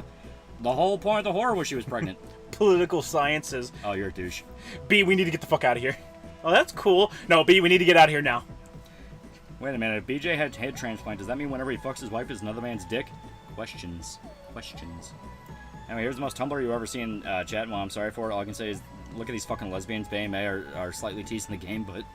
the whole point of the horror was she was pregnant. Political sciences. Oh, you're a douche. B, we need to get the fuck out of here. Oh, that's cool. No, B, we need to get out of here now. Wait a minute. If BJ had head transplant, does that mean whenever he fucks his wife is another man's dick? Questions. Anyway, here's the most Tumblr you've ever seen, chat. Well, I'm sorry for it. All I can say is, look at these fucking lesbians. Bay and May are slightly teasing the game, but...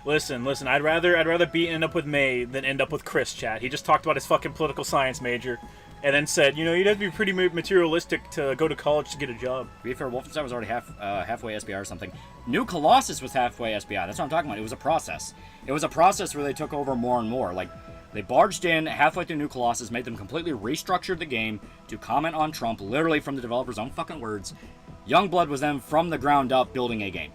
Listen. I'd rather B end up with May than end up with Chris, chat. He just talked about his fucking political science major, and then said, you know, you'd have to be pretty materialistic to go to college to get a job. To be fair, Wolfenstein was already halfway SBI or something. New Colossus was halfway SBI. That's what I'm talking about. It was a process. It was a process where they took over more and more. Like, they barged in halfway through New Colossus, made them completely restructured the game to comment on Trump, literally from the developer's own fucking words. Youngblood was then from the ground up building a game.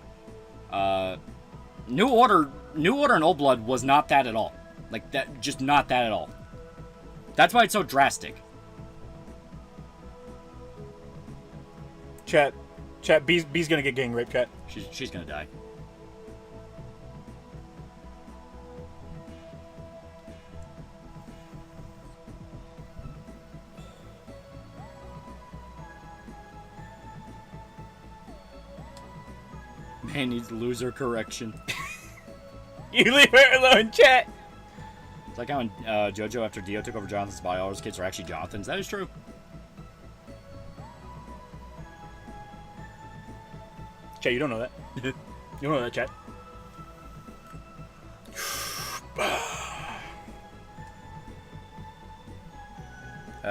New Order and Old Blood was not that at all. Like, that, just not that at all. That's why it's so drastic. Chat, B's gonna get gang raped, chat. She's gonna die. Pain needs loser correction. You leave her alone, chat. It's like how when JoJo, after Dio took over Jonathan's body, all his kids are actually Jonathan's. That is true. Chat, you don't know that. You don't know that, chat.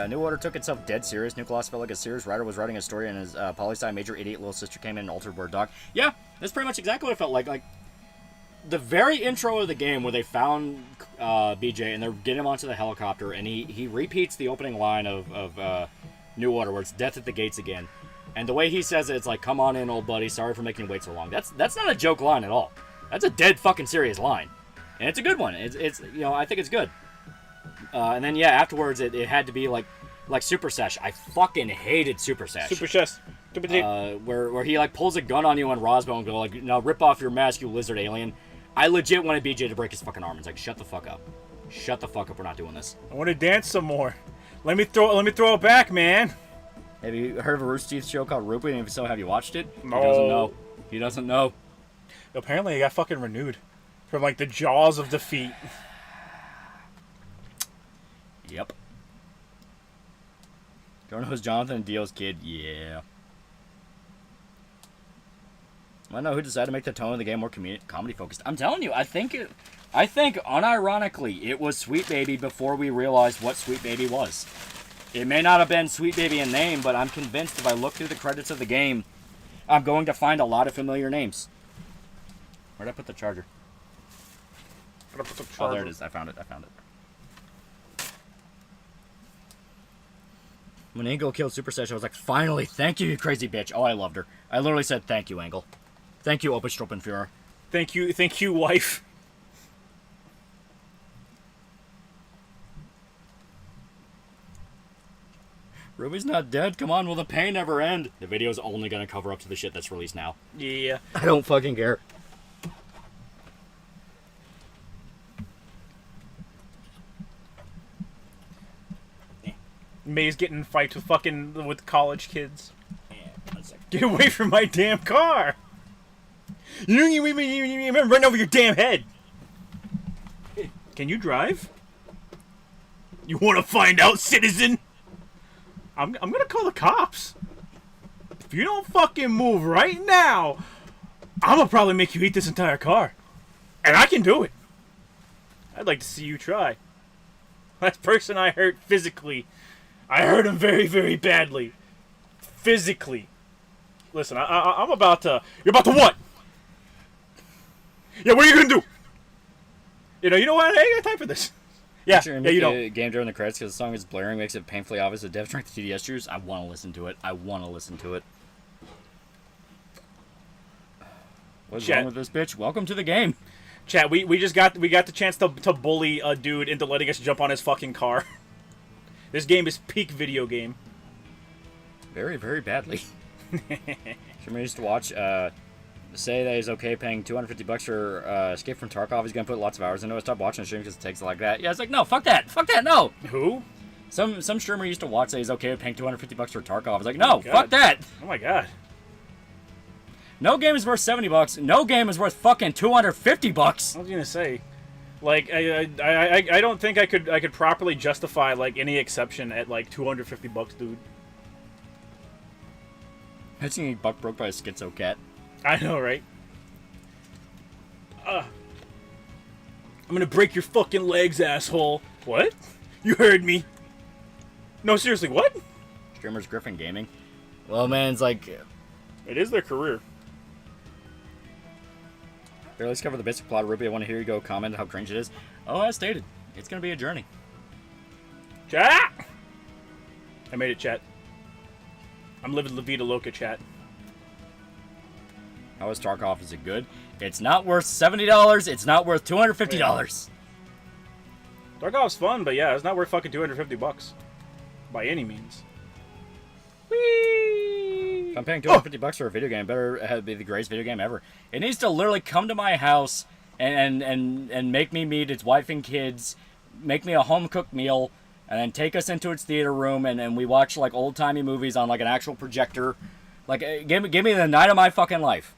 New Order took itself dead serious. Nicholas felt like a serious writer was writing a story, and his poli-sci major idiot little sister came in and altered Word Doc. Yeah, that's pretty much exactly what it felt like. Like, the very intro of the game where they found BJ and they're getting him onto the helicopter, and he repeats the opening line of New Order, where it's death at the gates again. And the way he says it, it's like, come on in, old buddy, sorry for making you wait so long. That's not a joke line at all. That's a dead fucking serious line. And it's a good one. It's you know, I think it's good. And then, yeah, afterwards, it had to be like Super Sesh. I fucking hated Super Sesh. Super Sesh. Where he, like, pulls a gun on you on Roswell and go, like, now rip off your mask, you lizard alien. I legit wanted BJ to break his fucking arm. It's like, shut the fuck up. Shut the fuck up. We're not doing this. I want to dance some more. Let me throw it back, man. Have you heard of a Rooster Teeth show called Rupee? And if so, have you watched it? No. He doesn't know. He doesn't know. Apparently, it got fucking renewed. From, like, the jaws of defeat. Yep. Don't know who's Jonathan and Dio's kid? Yeah. I know who decided to make the tone of the game more comedy focused. I'm telling you, I think unironically, it was Sweet Baby before we realized what Sweet Baby was. It may not have been Sweet Baby in name, but I'm convinced if I look through the credits of the game, I'm going to find a lot of familiar names. Where'd I put the charger? Oh, there it is. I found it. When Angle killed Super Sesh, I was like, finally, thank you, you crazy bitch. Oh, I loved her. I literally said, thank you, Angle. Thank you, Oberstruppenführer. Thank you, wife. Ruby's not dead. Come on, will the pain never end? The video's only gonna cover up to the shit that's released now. Yeah. I don't fucking care. May's getting in fights with college kids. Get away from my damn car! You run over your damn head! Can you drive? You want to find out, citizen? I'm gonna call the cops. If you don't fucking move right now, I'm gonna probably make you eat this entire car. And I can do it. I'd like to see you try. Last person I hurt physically, I hurt him very, very badly. Physically. Listen, I'm about to... You're about to what? Yeah, what are you gonna do? You know what? I ain't got time for this. Yeah, sure, you don't. Game during the credits because the song is blaring, makes it painfully obvious that devs drank the TDS juice. I want to listen to it. What's wrong with this bitch? Welcome to the game. Chat, we just got the chance to bully a dude into letting us jump on his fucking car. This game is peak video game. Very, very badly. Shimmer used to watch, say that he's okay paying $250 for Escape from Tarkov. He's gonna put lots of hours into it. Stop watching the stream because it takes like that. Yeah, it's like, no, fuck that, no. Who? Some streamer used to watch say he's okay with paying $250 for Tarkov. It's like, no, fuck that. Oh my god. No game is worth $70. No game is worth fucking $250. I was gonna say, like, I don't think I could properly justify like any exception at like $250, dude. Imagine getting buck broke by a schizo cat. I know, right? I'm gonna break your fucking legs, asshole. What? You heard me. No, seriously, what? Streamers Griffin Gaming. Well, man, it's like... It is their career. Here, let's cover the basic plot of Ruby. I want to hear you go comment how cringe it is. Oh, as stated, it's gonna be a journey. Chat! I made it, chat. I'm living La Vida Loca, chat. How is Tarkov? Is it good? It's not worth $70. It's not worth $250. Tarkov's fun, but yeah, it's not worth fucking $250 by any means. Whee! If I'm paying $250 for a video game, it better be the greatest video game ever. It needs to literally come to my house and make me meet its wife and kids, make me a home-cooked meal, and then take us into its theater room, and we watch, like, old-timey movies on, like, an actual projector. Like, give me the night of my fucking life.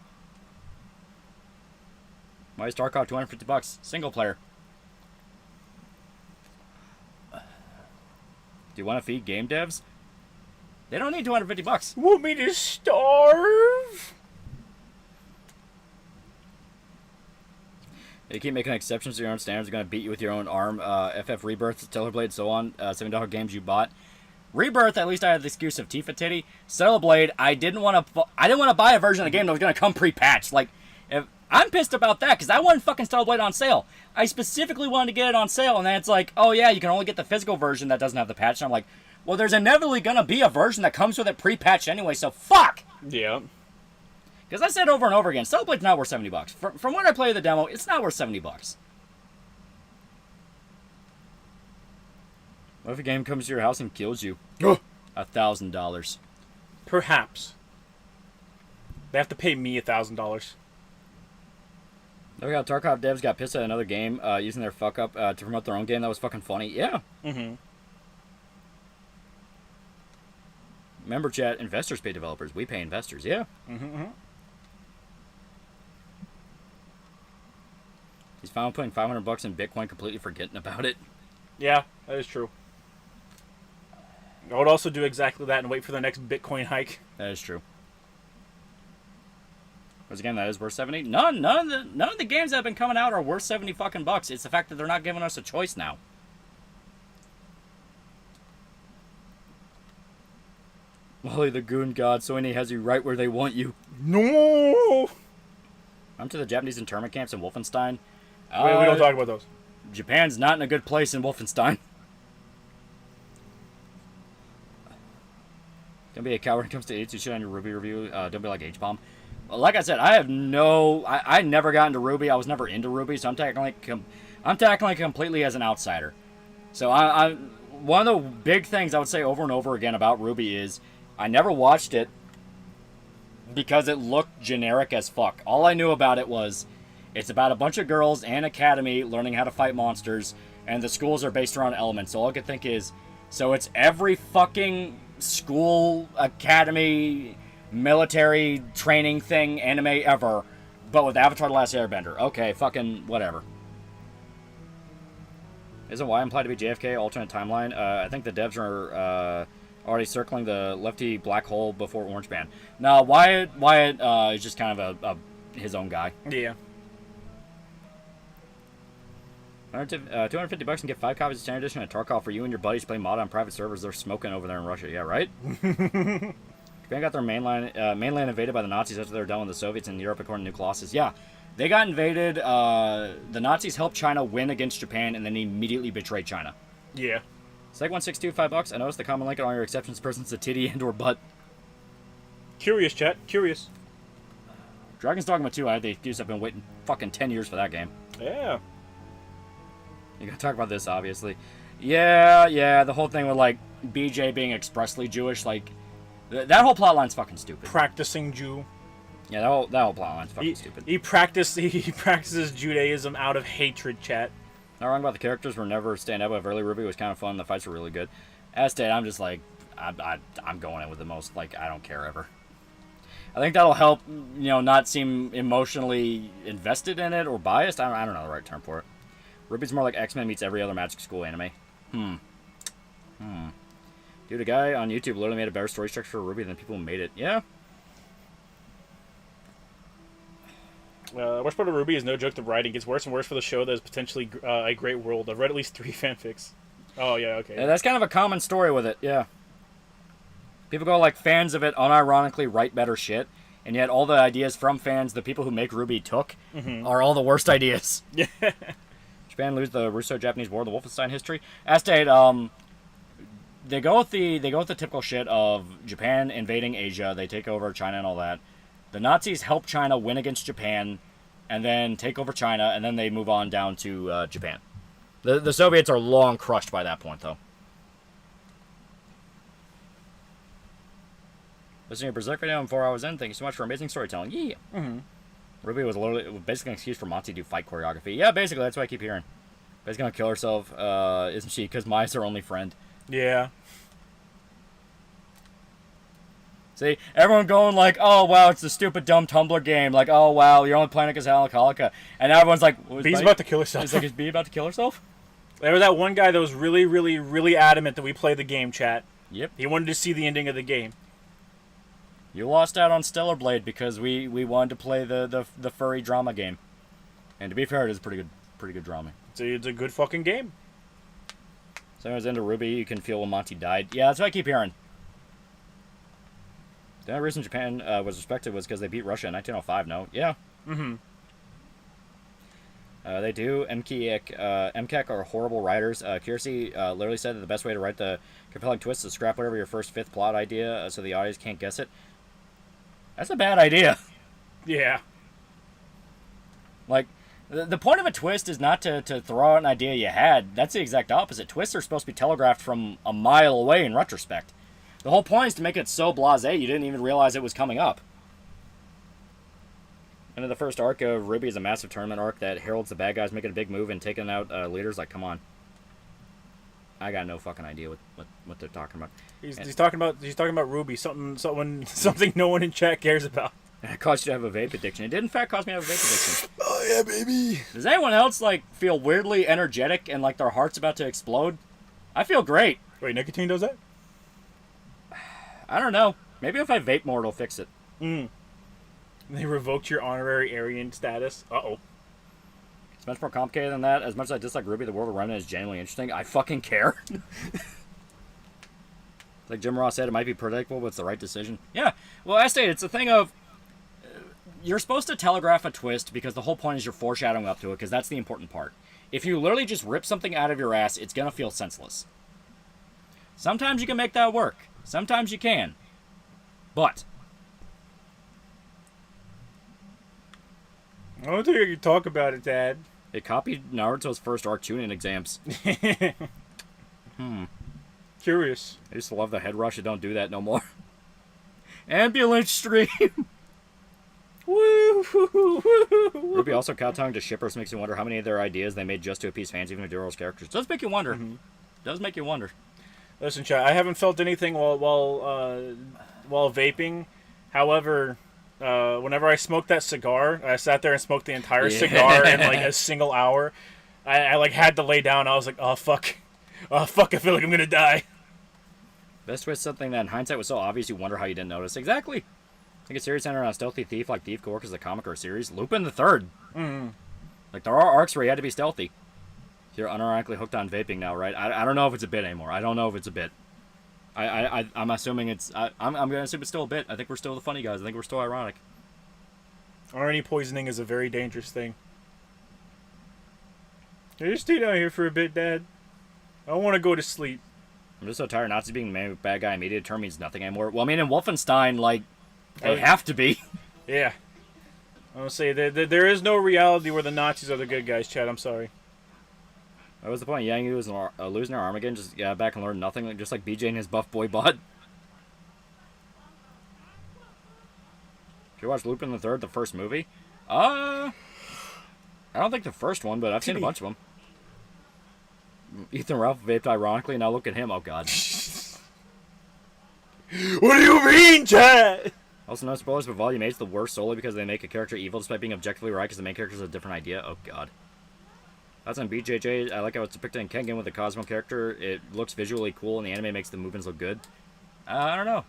Why is Tarkov $250? Single player. Do you want to feed game devs? They don't need $250. Want me to starve? You keep making exceptions to your own standards. You're gonna beat you with your own arm. FF Rebirth, Stellar Blade, so on. $7 games you bought. Rebirth, at least I had the excuse of Tifa Titty. Stellar Blade, I didn't want to buy a version of the game that was gonna come pre-patched. Like, I'm pissed about that because I wanted fucking Stellar Blade on sale. I specifically wanted to get it on sale, and then it's like, oh yeah, you can only get the physical version that doesn't have the patch. And I'm like, well, there's inevitably gonna be a version that comes with it pre-patched anyway, so fuck. Yeah. Because I said over and over again, Stellar Blade's not worth $70. From what I played the demo, it's not worth $70. What if a game comes to your house and kills you? $1,000. Perhaps. They have to pay me $1,000. Oh yeah, Tarkov devs got pissed at another game using their fuck up to promote their own game. That was fucking funny. Yeah. Mm-hmm. Remember, chat, investors pay developers. We pay investors. Yeah. Mm-hmm. He's finally putting $500 in Bitcoin, completely forgetting about it. Yeah, that is true. I would also do exactly that and wait for the next Bitcoin hike. That is true. Because again, that is worth 70. None of the games that have been coming out are worth 70 fucking bucks. It's the fact that they're not giving us a choice now. Molly the Goon God, so he has you right where they want you. No! I'm to the Japanese internment camps in Wolfenstein. Wait, we don't talk about those. Japan's not in a good place in Wolfenstein. Don't be a coward when it comes to idiots who shit on your Ruby review. Don't be like H-Bomb. Well, like I said, I never got into Ruby. I was never into Ruby, so I'm tackling it completely as an outsider. So one of the big things I would say over and over again about Ruby is I never watched it because it looked generic as fuck. All I knew about it was it's about a bunch of girls and academy learning how to fight monsters, and the schools are based around elements. So all I could think is, so it's every fucking school, academy, military training thing, anime ever, but with Avatar: The Last Airbender. Okay, fucking whatever. Isn't Y implied to be JFK, alternate timeline? I think the devs are already circling the lefty black hole before Orange Band. No, Wyatt is just kind of his own guy. Yeah. $250 and get 5 copies of Standard Edition and Tarkov for you and your buddies to play mod on private servers. They're smoking over there in Russia. Yeah, right? Japan got their mainland invaded by the Nazis after they were done with the Soviets in Europe, according to New Colossus. Yeah, they got invaded. The Nazis helped China win against Japan and then immediately betrayed China. Yeah. Seg 162, $5. I noticed the common link on all your exceptions person's a titty and or butt. Curious, chat. Curious. Dragon's Dogma 2, I had the excuse I've been waiting fucking 10 years for that game. Yeah. You gotta talk about this, obviously. Yeah, the whole thing with, like, BJ being expressly Jewish, like, that whole plotline's fucking stupid. Practicing Jew. Yeah, that whole plotline's fucking stupid. He practices Judaism out of hatred, chat. Not wrong about the characters were never stand up, but early Ruby was kind of fun. The fights were really good. As stated, I'm just like, I'm going in with the most, like, I don't care ever. I think that'll help, not seem emotionally invested in it or biased. I don't know the right term for it. Ruby's more like X-Men meets every other Magic School anime. Dude, a guy on YouTube literally made a better story structure for Ruby than people who made it. Yeah. Worst part of Ruby is no joke. The writing gets worse and worse for the show that is potentially a great world. I've read at least 3 fanfics. Oh, yeah, okay. Yeah, that's kind of a common story with it, yeah. People go, like, fans of it unironically write better shit, and yet all the ideas from fans, the people who make Ruby took, are all the worst ideas. Yeah. Japan lose the Russo-Japanese War, the Wolfenstein history. As stated, they go with the typical shit of Japan invading Asia, they take over China and all that. The Nazis help China win against Japan, and then take over China, and then they move on down to Japan. The Soviets are long crushed by that point, though. Listening to Berserk video in 4 hours in. Thank you so much for amazing storytelling. Yeah. Ruby was literally basically an excuse for Monty to do fight choreography. Yeah, basically, that's what I keep hearing. But gonna kill herself, isn't she? Because Maya's her only friend. Yeah. See, everyone going like, oh, wow, it's the stupid, dumb Tumblr game. Like, oh, wow, you're only playing it because of Alcoholica. And now everyone's like, Bee's about to kill herself. It's like, is Bee about to kill herself? There was that one guy that was really, really, really adamant that we play the game, chat. Yep. He wanted to see the ending of the game. You lost out on Stellar Blade because we wanted to play the furry drama game. And to be fair, it is pretty good drama. It's a good fucking game. So anyways, into Ruby, you can feel when Monty died. Yeah, that's what I keep hearing. The only reason Japan was respected was because they beat Russia in 1905, no? Yeah. Mm-hmm. They do. MCAC are horrible writers. Kiersey literally said that the best way to write the compelling twist is to scrap whatever your first fifth plot idea so the audience can't guess it. That's a bad idea. Yeah. Like, the point of a twist is not to throw out an idea you had. That's the exact opposite. Twists are supposed to be telegraphed from a mile away in retrospect. The whole point is to make it so blasé you didn't even realize it was coming up. Into the first arc of Ruby is a massive tournament arc that heralds the bad guys making a big move and taking out leaders. Like, come on. I got no fucking idea what they're talking about. He's talking about Ruby, something no one in chat cares about. It caused you to have a vape addiction. It did in fact cause me to have a vape addiction. Oh yeah, baby. Does anyone else like feel weirdly energetic and like their heart's about to explode? I feel great. Wait, nicotine does that? I don't know. Maybe if I vape more, it'll fix it. They revoked your honorary Aryan status. Uh-oh. It's much more complicated than that. As much as I dislike Ruby, the world of Remnant is genuinely interesting. I fucking care. Like Jim Ross said, it might be predictable, but it's the right decision. Yeah. Well, I stated, it's a thing of... you're supposed to telegraph a twist because the whole point is you're foreshadowing up to it because that's the important part. If you literally just rip something out of your ass, it's going to feel senseless. Sometimes you can make that work. Sometimes you can. But... I don't think I can talk about it, Dad. it copied Naruto's first arc tuning exams. Curious. I used to love the head rush. I don't do that no more. Ambulance stream. Woo! Ruby also kowtowing to shippers makes you wonder how many of their ideas they made just to appease fans, even Maduro's characters. Does make you wonder. Does make you wonder. Listen, chat, I haven't felt anything while vaping. However, whenever I smoked that cigar, I sat there and smoked the entire cigar in like a single hour. I like had to lay down. I was like, oh fuck, I feel like I'm gonna die. Best twist, something that in hindsight was so obvious you wonder how you didn't notice. Exactly. Like a series centered on a stealthy thief like Thief Gork is a comic or a series. Lupin the Third. Like there are arcs where you had to be stealthy. You're unironically hooked on vaping now, right? I don't know if it's a bit anymore. I don't know if it's a bit. I'm assuming it's... I'm going to assume it's still a bit. I think we're still the funny guys. I think we're still ironic. RNA poisoning is a very dangerous thing. Can you just stay down here for a bit, Dad? I want to go to sleep. I'm just so tired. Nazis being the bad guy immediate term means nothing anymore. Well, I mean, in Wolfenstein, like, they have to be. Yeah. I'm going to say, there is no reality where the Nazis are the good guys, Chad. I'm sorry. What was the point? Yang was losing her arm again? Just back and learn nothing, just like BJ and his buff boy bod. Did you watch Lupin the Third, the first movie? I don't think the first one, but I've seen a bunch of them. Ethan Ralph vaped ironically, now look at him. Oh, God. What do you mean, Chad? Also, no spoilers, but Volume 8 is the worst solely because they make a character evil despite being objectively right because the main character has a different idea. Oh, God. That's on BJJ. I like how it's depicted in Kengan with the Cosmo character. It looks visually cool, and the anime makes the movements look good. I don't know.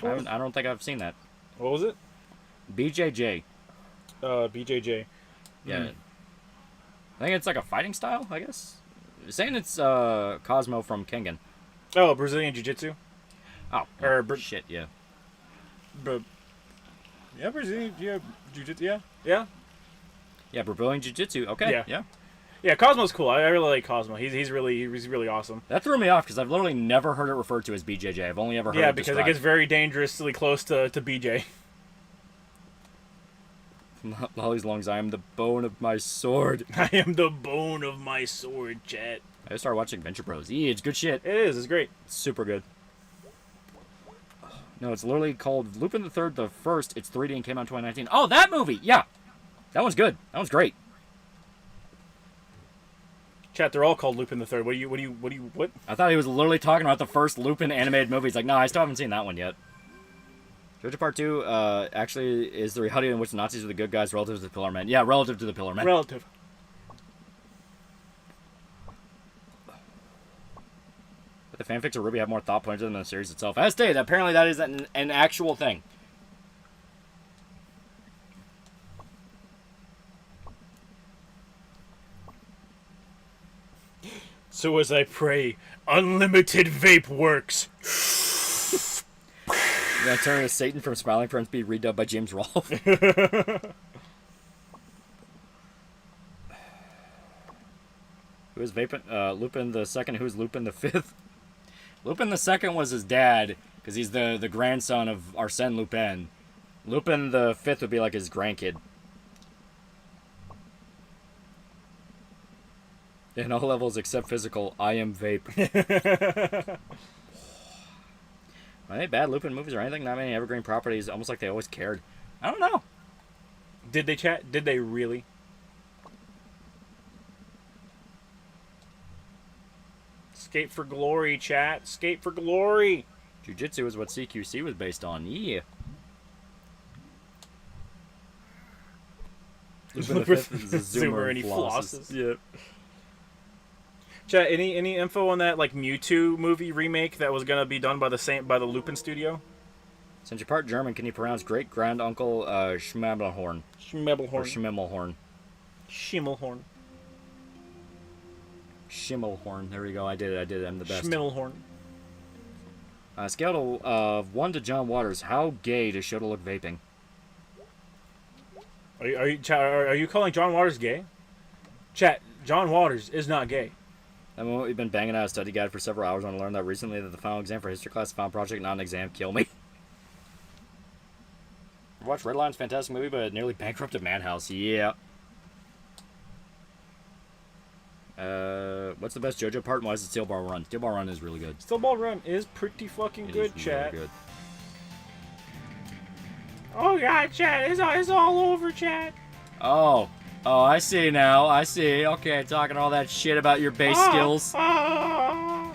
I don't think I've seen that. What was it? BJJ. BJJ. Yeah. I think it's like a fighting style, I guess. Saying it's Cosmo from Kengan. Oh, Brazilian Jiu-Jitsu? Oh. Shit, yeah. Yeah, Brazilian Jiu-Jitsu, yeah. Yeah? Yeah, Brazilian Jiu-Jitsu. Okay, yeah. Yeah, Cosmo's cool. I really like Cosmo. He's really awesome. That threw me off because I've literally never heard it referred to as BJJ. I've only ever heard it described. It gets very dangerously close to BJ. Lolly's lungs. I am the bone of my sword. I am the bone of my sword, chat. I just started watching Adventure Bros. Yeah, it's good shit. It is. It's great. It's super good. No, it's literally called Lupin the Third, the First. It's 3D and came out in 2019. Oh, that movie! Yeah! That one's good. That one's great. Chat, they're all called Lupin the Third. What? I thought he was literally talking about the first Lupin animated movie. He's like, no, I still haven't seen that one yet. JoJo Part 2 actually is the reality in which the Nazis are the good guys relative to the Pillar Men. Yeah, relative to the Pillar Men. Relative. But the fanfics of RWBY have more thought points than the series itself. As stated, apparently that is an actual thing. So as I pray, unlimited vape works. You're gonna turn into Satan from Smiling Friends be redubbed by James Rolfe. Who is vaping? Lupin the Second. Who's Lupin the Fifth? Lupin the Second was his dad, because he's the grandson of Arsène Lupin. Lupin the Fifth would be like his grandkid. In all levels except physical, I am vape. Are they bad Lupin movies or anything? Not many evergreen properties, almost like they always cared. I don't know. Did they chat? Did they really? Skate for glory, chat. Skate for glory. Jiu-Jitsu is what CQC was based on. Yeah. Lupin the Fifth is a zoomer and he flosses. Yep. Chat, any info on that like Mewtwo movie remake that was gonna be done by the Lupin studio? Since you're part German, can you pronounce great grand uncle Schmabelhorn? Schmebelhorn. Or Schimmelhorn. Schimmelhorn. Schimmelhorn. There we go. I did it. I'm the best. Schmimmelhorn. Scale of 1 to John Waters. How gay does Shota look vaping? Are you calling John Waters gay? Chat, John Waters is not gay. I mean, we've been banging out a study guide for several hours when I learned that recently that the final exam for history class, final project, not an exam, kill me. I watched Redline's fantastic movie, but it nearly bankrupted Madhouse. Yeah. What's the best JoJo part? Why is it Steel Ball Run? Steel Ball Run is really good. Steel Ball Run is pretty fucking It good, is chat. Really good. Oh yeah, chat. It's all over, chat. Oh, I see now. I see. Okay, talking all that shit about your base skills. Well,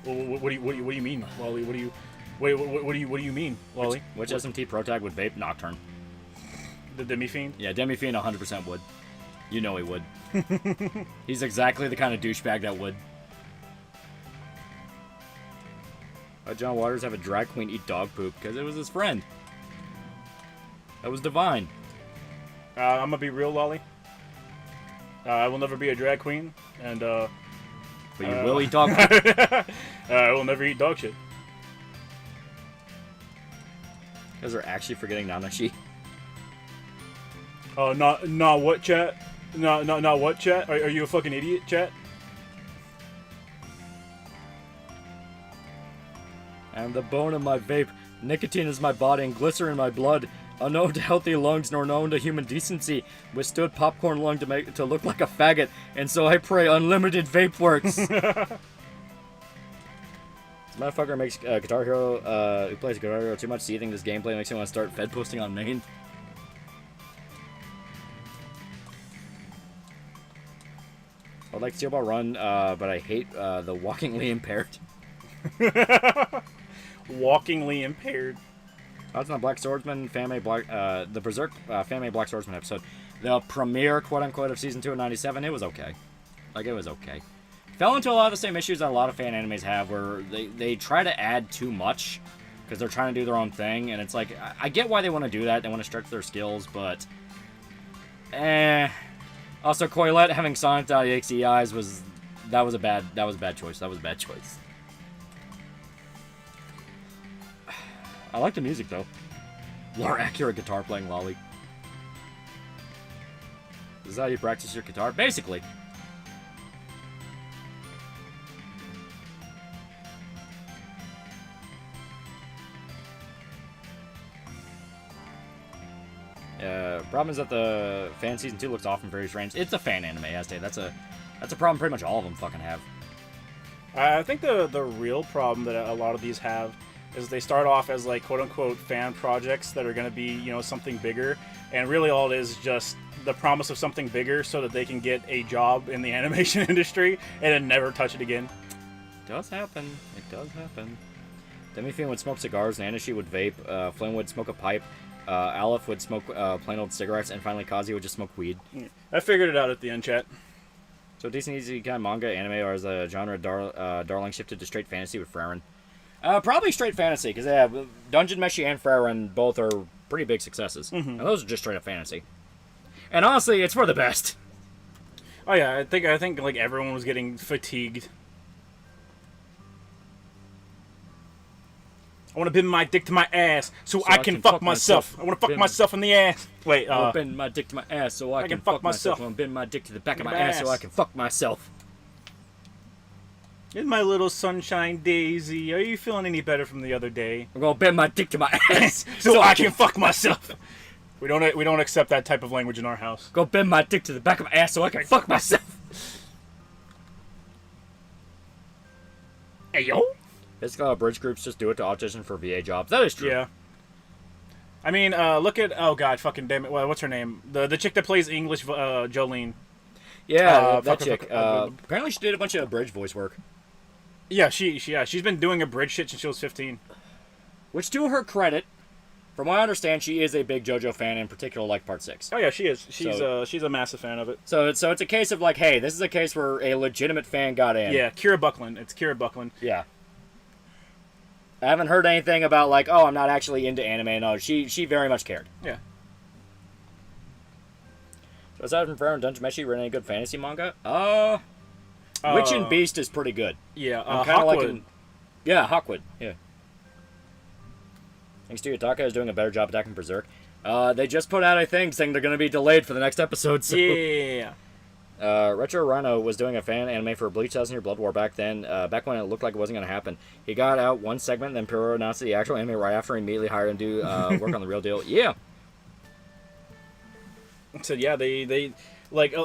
what do you mean, Lolly? What do you mean, Lolly? Which SMT Pro Tag would vape? Nocturne. The Demi Fiend? Yeah, Demi Fiend 100% would. You know he would. He's exactly the kind of douchebag that would. Why'd John Waters have a drag queen eat dog poop? Because it was his friend. That was divine. I'm gonna be real, Lolly. I will never be a drag queen, and But you will eat dog poop. I will never eat dog shit. You guys are actually forgetting Nanashi. Oh, not what, chat? Not what, chat? Are you a fucking idiot, chat? I am the bone of my vape. Nicotine is my body and glycerin my blood. Unknown to healthy lungs nor known to human decency. Withstood popcorn lung to look like a faggot. And so I pray unlimited vape works. This motherfucker makes Guitar Hero, who plays Guitar Hero too much seething. This gameplay makes me want to start Fed posting on main. I'd like Steel Ball Run, but I hate the walkingly impaired. Walkingly impaired. That's on Black Swordsman, the Berserk Fan-Made Black Swordsman episode. The premiere, quote-unquote, of Season 2 of 97, it was okay. Like, it was okay. Fell into a lot of the same issues that a lot of fan animes have, where they try to add too much, because they're trying to do their own thing, and it's like, I get why they want to do that, they want to stretch their skills, but... Also, Coilette having Sonic.exe eyes was a bad choice. That was a bad choice. I like the music, though. More accurate guitar playing, Lolly. This is how you practice your guitar? Basically. Problem is that the fan season 2 looks often very strange. It's a fan anime, I say. That's a problem pretty much all of them fucking have. I think the real problem that a lot of these have is they start off as like quote-unquote fan projects that are going to be, you know, something bigger, and really all it is just the promise of something bigger so that they can get a job in the animation industry and then never touch it again. It does happen. It does happen. Demi-Fiend would smoke cigars, Nanashi would vape, Flynn would smoke a pipe, Aleph would smoke plain old cigarettes, and finally Kazi would just smoke weed. I figured it out at the end, chat. So decent easy kind of manga, anime, or as a genre, Darling shifted to straight fantasy with Freren. Probably straight fantasy, because Dungeon Meshi and Freren both are pretty big successes. And those are just straight up fantasy. And honestly, it's for the best. Oh yeah, I think like everyone was getting fatigued. I want to bend my dick to my ass so I can fuck myself. I want to fuck myself in the ass. Wait, I want to bend my dick to my ass so I can fuck myself. I want to bend my dick to the back of my ass so I can fuck myself. In my little sunshine daisy, are you feeling any better from the other day? I'm gonna bend my dick to my ass so I can fuck myself. We don't accept that type of language in our house. Go bend my dick to the back of my ass so I can fuck myself. Hey yo. Basically, bridge groups just do it to audition for VA jobs. That is true. Yeah. I mean, look at god, fucking damn it. What's her name? The chick that plays English, Jolene. Yeah, that chick. Apparently, she did a bunch of bridge voice work. Yeah, she's been doing a bridge shit since she was 15. Which, to her credit, from what I understand, she is a big JoJo fan, in particular, like Part 6. Oh yeah, she is. She's a massive fan of it. So it's a case of like, hey, this is a case where a legitimate fan got in. Yeah, Kira Buckland. It's Kira Buckland. Yeah. I haven't heard anything about like, oh, I'm not actually into anime. No, she very much cared. Yeah. So aside from Freren and Dungeon Meshi, read any good fantasy manga? Witch and Beast is pretty good. Yeah, Hawkwood. Yeah, Hawkwood. Yeah. Thanks to Yutaka is doing a better job attacking Berserk. They just put out a thing saying they're going to be delayed for the next episode. So. Yeah. Retro Rhino was doing a fan anime for Bleach 1000 Year Blood War back then, back when it looked like it wasn't going to happen. He got out one segment, then Puro announced the actual anime right after, and immediately hired him to work on the real deal. Yeah. So yeah, they like.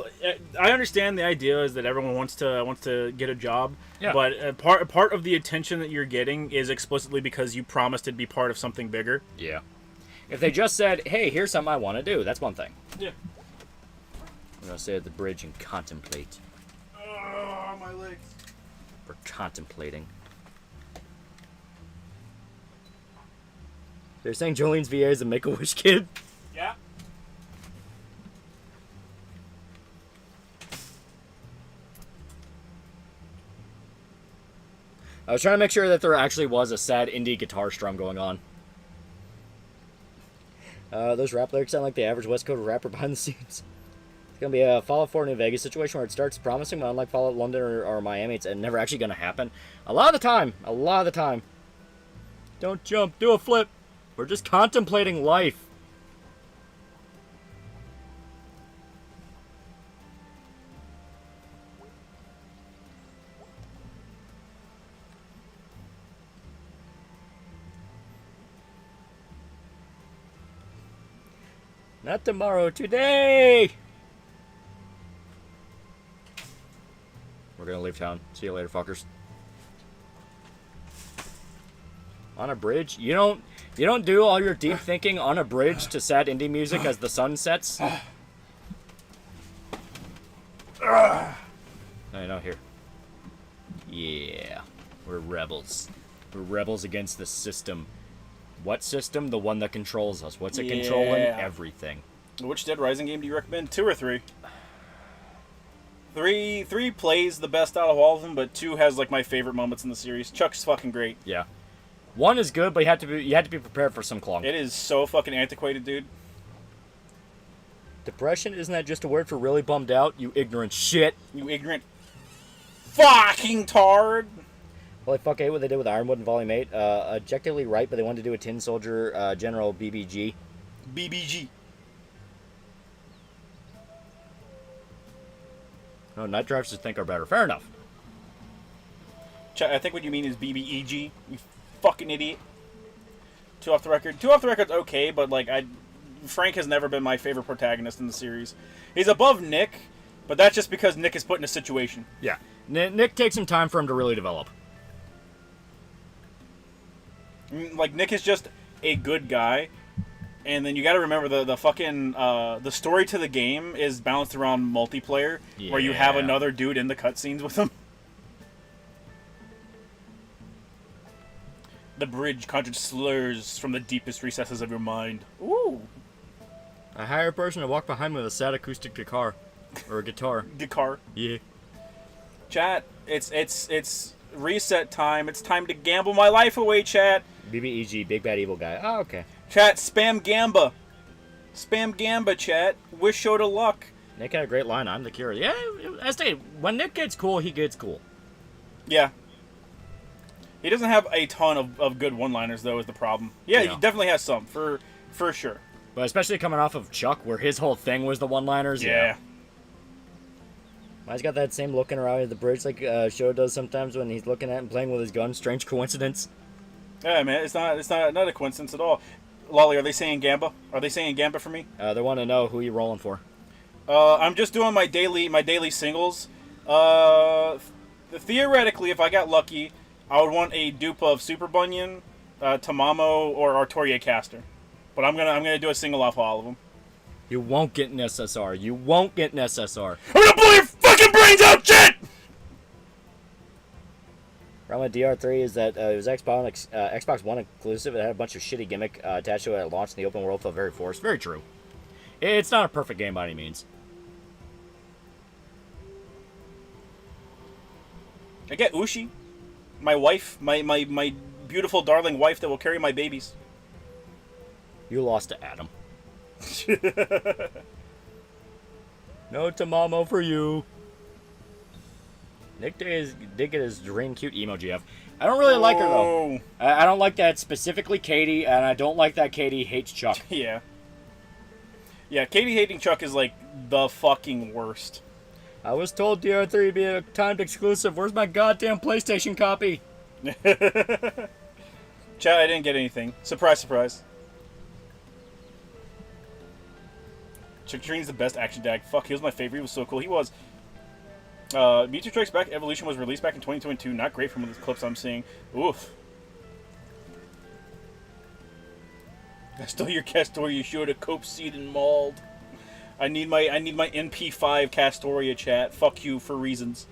I understand the idea is that everyone wants to get a job. Yeah. But part of the attention that you're getting is explicitly because you promised to be part of something bigger. Yeah. If they just said, "Hey, here's something I want to do," that's one thing. Yeah. I'm gonna stay at the bridge and contemplate. Oh, my legs. We're contemplating. They're saying Jolene's VA is a Make-A-Wish kid? Yeah. I was trying to make sure that there actually was a sad indie guitar strum going on. Those rap lyrics sound like the average West Coast rapper behind the scenes. It's going to be a Fallout 4 New Vegas situation where it starts promising, but unlike Fallout London or Miami, it's never actually going to happen. A lot of the time. Don't jump, do a flip. We're just contemplating life. Not tomorrow, today! We're gonna leave town. See you later, fuckers. On a bridge? You don't do all your deep thinking on a bridge to sad indie music as the sun sets? No, here. Yeah. We're rebels. We're rebels against the system. What system? The one that controls us. What's it controlling? Everything. Which Dead Rising game do you recommend? 2 or 3? 3 plays the best out of all of them, but 2 has like my favorite moments in the series. Chuck's fucking great. Yeah. 1 is good, but you had to be prepared for some clunk. It is so fucking antiquated, dude. Depression? Isn't that just a word for really bummed out? You ignorant shit. You ignorant fucking tard. Well, I fuck ate what they did with Ironwood and Volume 8. Objectively right, but they wanted to do a Tin Soldier General BBG. BBG. No, Night Drives to think are better. Fair enough. I think what you mean is BBEG. You fucking idiot. 2 off the record. 2 off the record's okay, but like Frank has never been my favorite protagonist in the series. He's above Nick, but that's just because Nick is put in a situation. Yeah. Nick takes some time for him to really develop. Like, Nick is just a good guy, and then you gotta remember the fucking, the story to the game is balanced around multiplayer, where you have another dude in the cutscenes with him. The bridge conjured slurs from the deepest recesses of your mind. Ooh. I hire a person to walk behind me with a sad acoustic guitar. Or a guitar. Guitar. Yeah. Chat, it's reset time. It's time to gamble my life away, chat. BBEG, Big Bad Evil Guy. Oh, okay. Chat, spam Gamba. Spam Gamba, chat. Wish show to luck. Nick had a great line. I'm the cure. Yeah, I stated, when Nick gets cool, he gets cool. Yeah. He doesn't have a ton of good one-liners, though, is the problem. Yeah, he definitely has some, for sure. But especially coming off of Chuck, where his whole thing was the one-liners. Yeah. He's got that same looking around at the bridge like Show does sometimes when he's looking at and playing with his gun. Strange coincidence. Yeah, man, it's not a coincidence at all. Lolly, are they saying Gamba? Are they saying Gamba for me? They want to know who you're rolling for. I'm just doing my daily singles. Theoretically, if I got lucky, I would want a dupe of Super Bunyan, Tamamo, or Artoria Caster. But I'm gonna do a single off all of them. You won't get an SSR. You won't get an SSR. I'm gonna blow your fucking brains out, shit! Problem with DR3 is that it was Xbox One exclusive. It had a bunch of shitty gimmick attached to it at launch, and the open world felt very forced. Very true. It's not a perfect game by any means. I get Ushi, my wife, my beautiful darling wife that will carry my babies. You lost to Adam. No Tamamo for you. Nick did get his dream cute emo GF. I don't really like her, though. I don't like that specifically Katie, and I don't like that Katie hates Chuck. Yeah. Yeah, Katie hating Chuck is, like, the fucking worst. I was told DR3 would be a timed exclusive. Where's my goddamn PlayStation copy? Chat, I didn't get anything. Surprise, surprise. Trick-or-Treating's the best action dag. Fuck, he was my favorite. He was so cool. He was. Mewtwo Strikes Back Evolution was released back in 2022. Not great from the clips I'm seeing. Oof. I stole your Castoria. You showed a cope seed and mauled. I need my NP5 Castoria, chat. Fuck you for reasons.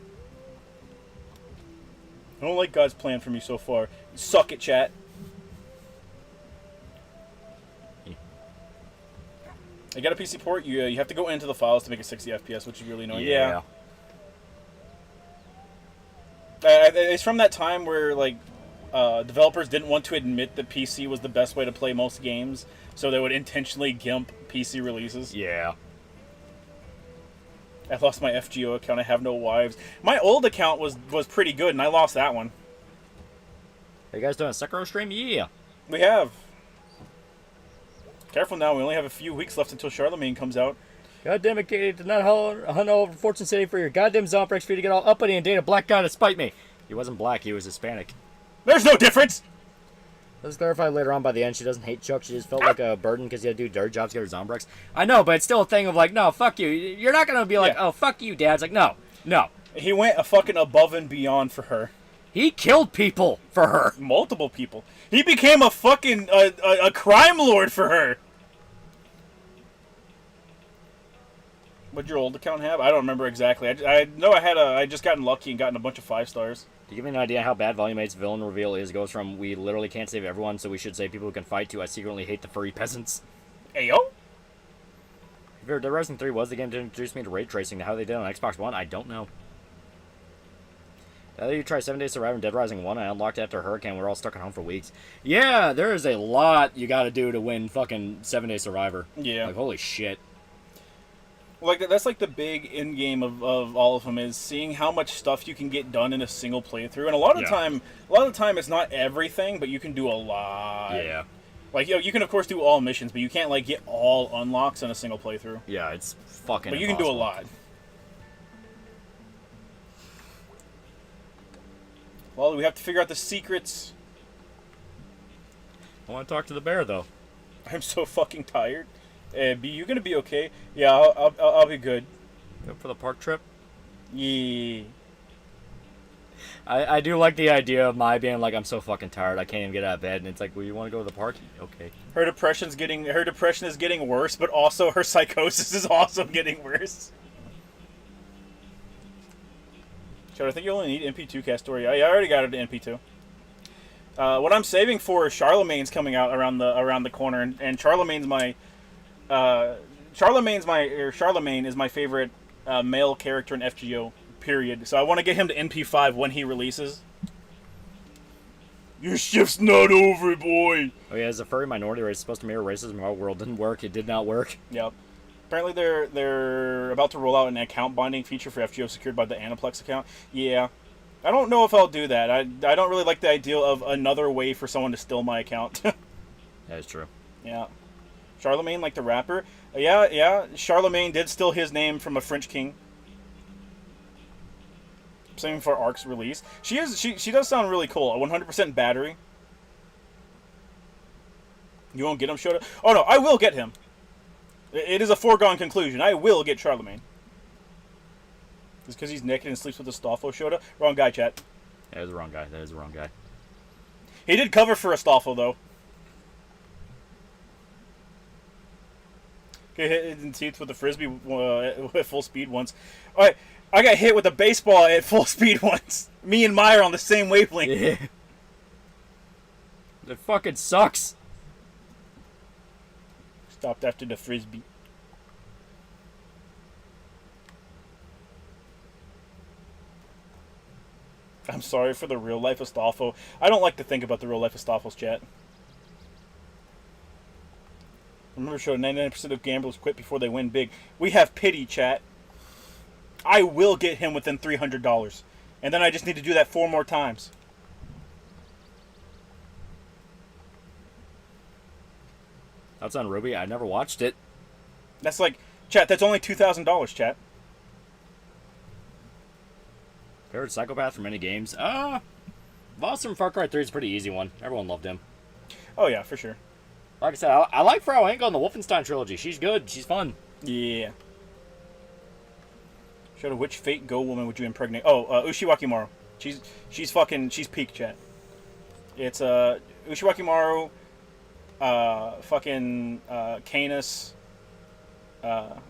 I don't like God's plan for me so far. Suck it, chat. I got a PC port. You have to go into the files to make it 60 FPS, which is really annoying. Yeah. It's from that time where like developers didn't want to admit that PC was the best way to play most games, so they would intentionally gimp PC releases. Yeah. I lost my FGO account. I have no wives. My old account was pretty good, and I lost that one. Are you guys doing a Sekiro stream? Yeah. We have. Careful now. We only have a few weeks left until Charlemagne comes out. God damn it, Katie. Did not hunt all over Fortune City for your goddamn Zombrex for you to get all uppity and date a black guy to spite me. He wasn't black. He was Hispanic. There's no difference! Let's clarify later on by the end. She doesn't hate Chuck. She just felt like a burden because he had to do dirt jobs to get her Zombrex. I know, but it's still a thing of like, no, fuck you. You're not going to be like, oh, fuck you, Dad. It's like, no. He went a fucking above and beyond for her. He killed people for her. Multiple people. He became a fucking a crime lord for her. What'd your old account have? I don't remember exactly. I know I just gotten lucky and gotten a bunch of 5 stars. To give you an idea how bad Volume 8's villain reveal is, it goes from we literally can't save everyone, so we should save people who can fight to I secretly hate the furry peasants. Ayo? If Dead Rising 3 was the game to introduce me to ray tracing, how they did on Xbox One, I don't know. Now that you try 7 Days to Survive and Dead Rising 1, I unlocked it after Hurricane. We're all stuck at home for weeks. Yeah, there is a lot you gotta do to win fucking 7 Days Survivor. Yeah. Like, holy shit. Like that's like the big end game of all of them is seeing how much stuff you can get done in a single playthrough, and a lot of the time it's not everything, but you can do a lot. Yeah. Like you can of course do all missions, but you can't like get all unlocks in a single playthrough. Yeah, it's fucking. But you can do a lot. Well, we have to figure out the secrets. I want to talk to the bear though. I'm so fucking tired. B, you gonna be okay? Yeah, I'll be good. Go for the park trip? Yeah. I do like the idea of my being like, I'm so fucking tired, I can't even get out of bed, and it's like, well, you want to go to the park? Okay. Her depression is getting worse, but also her psychosis is also getting worse. Chad, I think you only need MP2 Castoria. I already got her to MP2. What I'm saving for is Charlemagne's coming out around the corner, and Charlemagne is my favorite male character in FGO. Period. So I want to get him to NP5 when he releases. Your shift's not over, boy. Oh yeah, as a furry minority race supposed to mirror racism in our world. Didn't work. It did not work. Yep. Apparently they're about to roll out an account binding feature for FGO secured by the Aniplex account. Yeah. I don't know if I'll do that. I don't really like the idea of another way for someone to steal my account. That is true. Yeah. Charlemagne, like the rapper. Yeah. Charlemagne did steal his name from a French king. Same for Ark's release. She does sound really cool. A 100% battery. You won't get him, Shota? Oh no, I will get him. It is a foregone conclusion. I will get Charlemagne. It's because he's naked and sleeps with a Astolfo, Shota? Wrong guy, chat. Yeah, that is the wrong guy. That is the wrong guy. He did cover for Astolfo, though. Get hit in the teeth with a frisbee at full speed once. Alright, I got hit with a baseball at full speed once. Me and Meyer on the same wavelength. Yeah. That fucking sucks. Stopped after the frisbee. I'm sorry for the real life Astolfo. I don't like to think about the real life Astolfo's, chat. Remember, show 99% of gamblers quit before they win big. We have pity, chat. I will get him within $300. And then I just need to do that 4 more times. That's on Ruby. I never watched it. That's like, chat, that's only $2,000, chat. Favorite psychopath from any games? Boss from Far Cry 3 is a pretty easy one. Everyone loved him. Oh, yeah, for sure. Like I said, I like Frau Enkel in the Wolfenstein trilogy. She's good. She's fun. Yeah. Show which fake Go woman would you impregnate? Oh, Ushiwaki Maru. She's peak, chat. It's Ushiwaki Maru, Canis,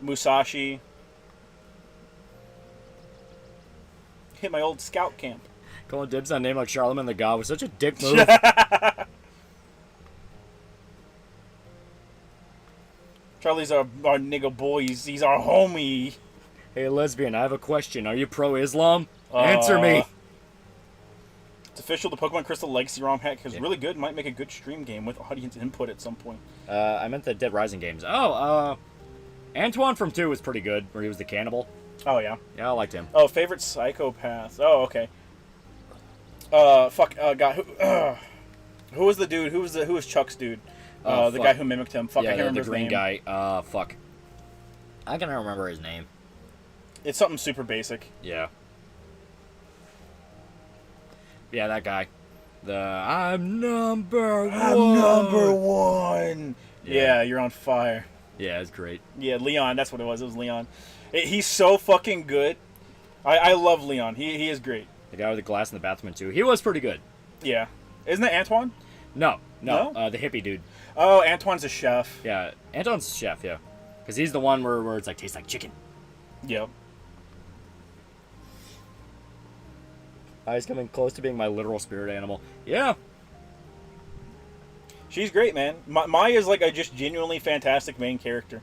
Musashi. Hit my old scout camp. Calling dibs on a name like Charlemagne the God was such a dick move. Charlie's our nigga boy. He's our homie. Hey, lesbian, I have a question. Are you pro-Islam? Answer me. It's official. The Pokemon Crystal Legacy ROM hack is really good. Might make a good stream game with audience input at some point. I meant the Dead Rising games. Oh, Antoine from 2 was pretty good, where he was the cannibal. Oh, yeah. Yeah, I liked him. Oh, favorite psychopath. Oh, okay. God. Who was the dude? Who was Chuck's dude? The guy who mimicked him. Fuck, I can't remember his name. The green guy. Fuck. I can't remember his name. It's something super basic. Yeah. Yeah, that guy. I'm number one. Yeah, you're on fire. Yeah, it's great. Yeah, Leon. That's what it was. It was Leon. He's so fucking good. I love Leon. He is great. The guy with the glass in the bathroom, too. He was pretty good. Yeah. Isn't that Antoine? No. The hippie dude. Oh, Antoine's a chef. Yeah, Antoine's a chef, yeah. Because he's the one where it's like, tastes like chicken. Yep. He's coming close to being my literal spirit animal. Yeah. She's great, man. Maya's like a just genuinely fantastic main character.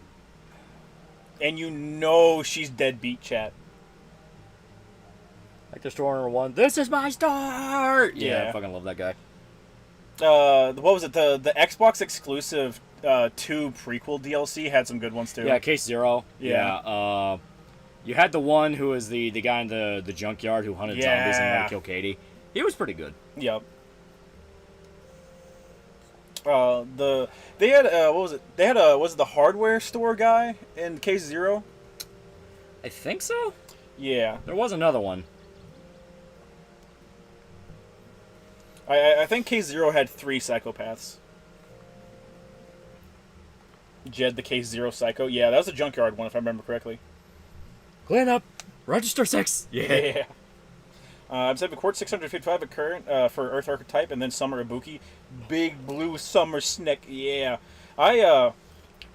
And you know she's deadbeat, chat. Like the store number 1. This is my star! Yeah. I fucking love that guy. What was it? The Xbox exclusive 2 prequel DLC had some good ones, too. Yeah, Case Zero. Yeah. You had the one who was the guy in the junkyard who hunted zombies and wanted to kill Katie. He was pretty good. Yep. They had what was it? They had was it the hardware store guy in Case Zero? I think so. Yeah. There was another one. I think Case Zero had 3 psychopaths. Jed the Case Zero Psycho. Yeah, that was a junkyard one if I remember correctly. Clean up. Register 6. Yeah. I'm saving Court 655 at current for Earth Archetype, and then Summer Ibuki. Big blue summer snick. Yeah.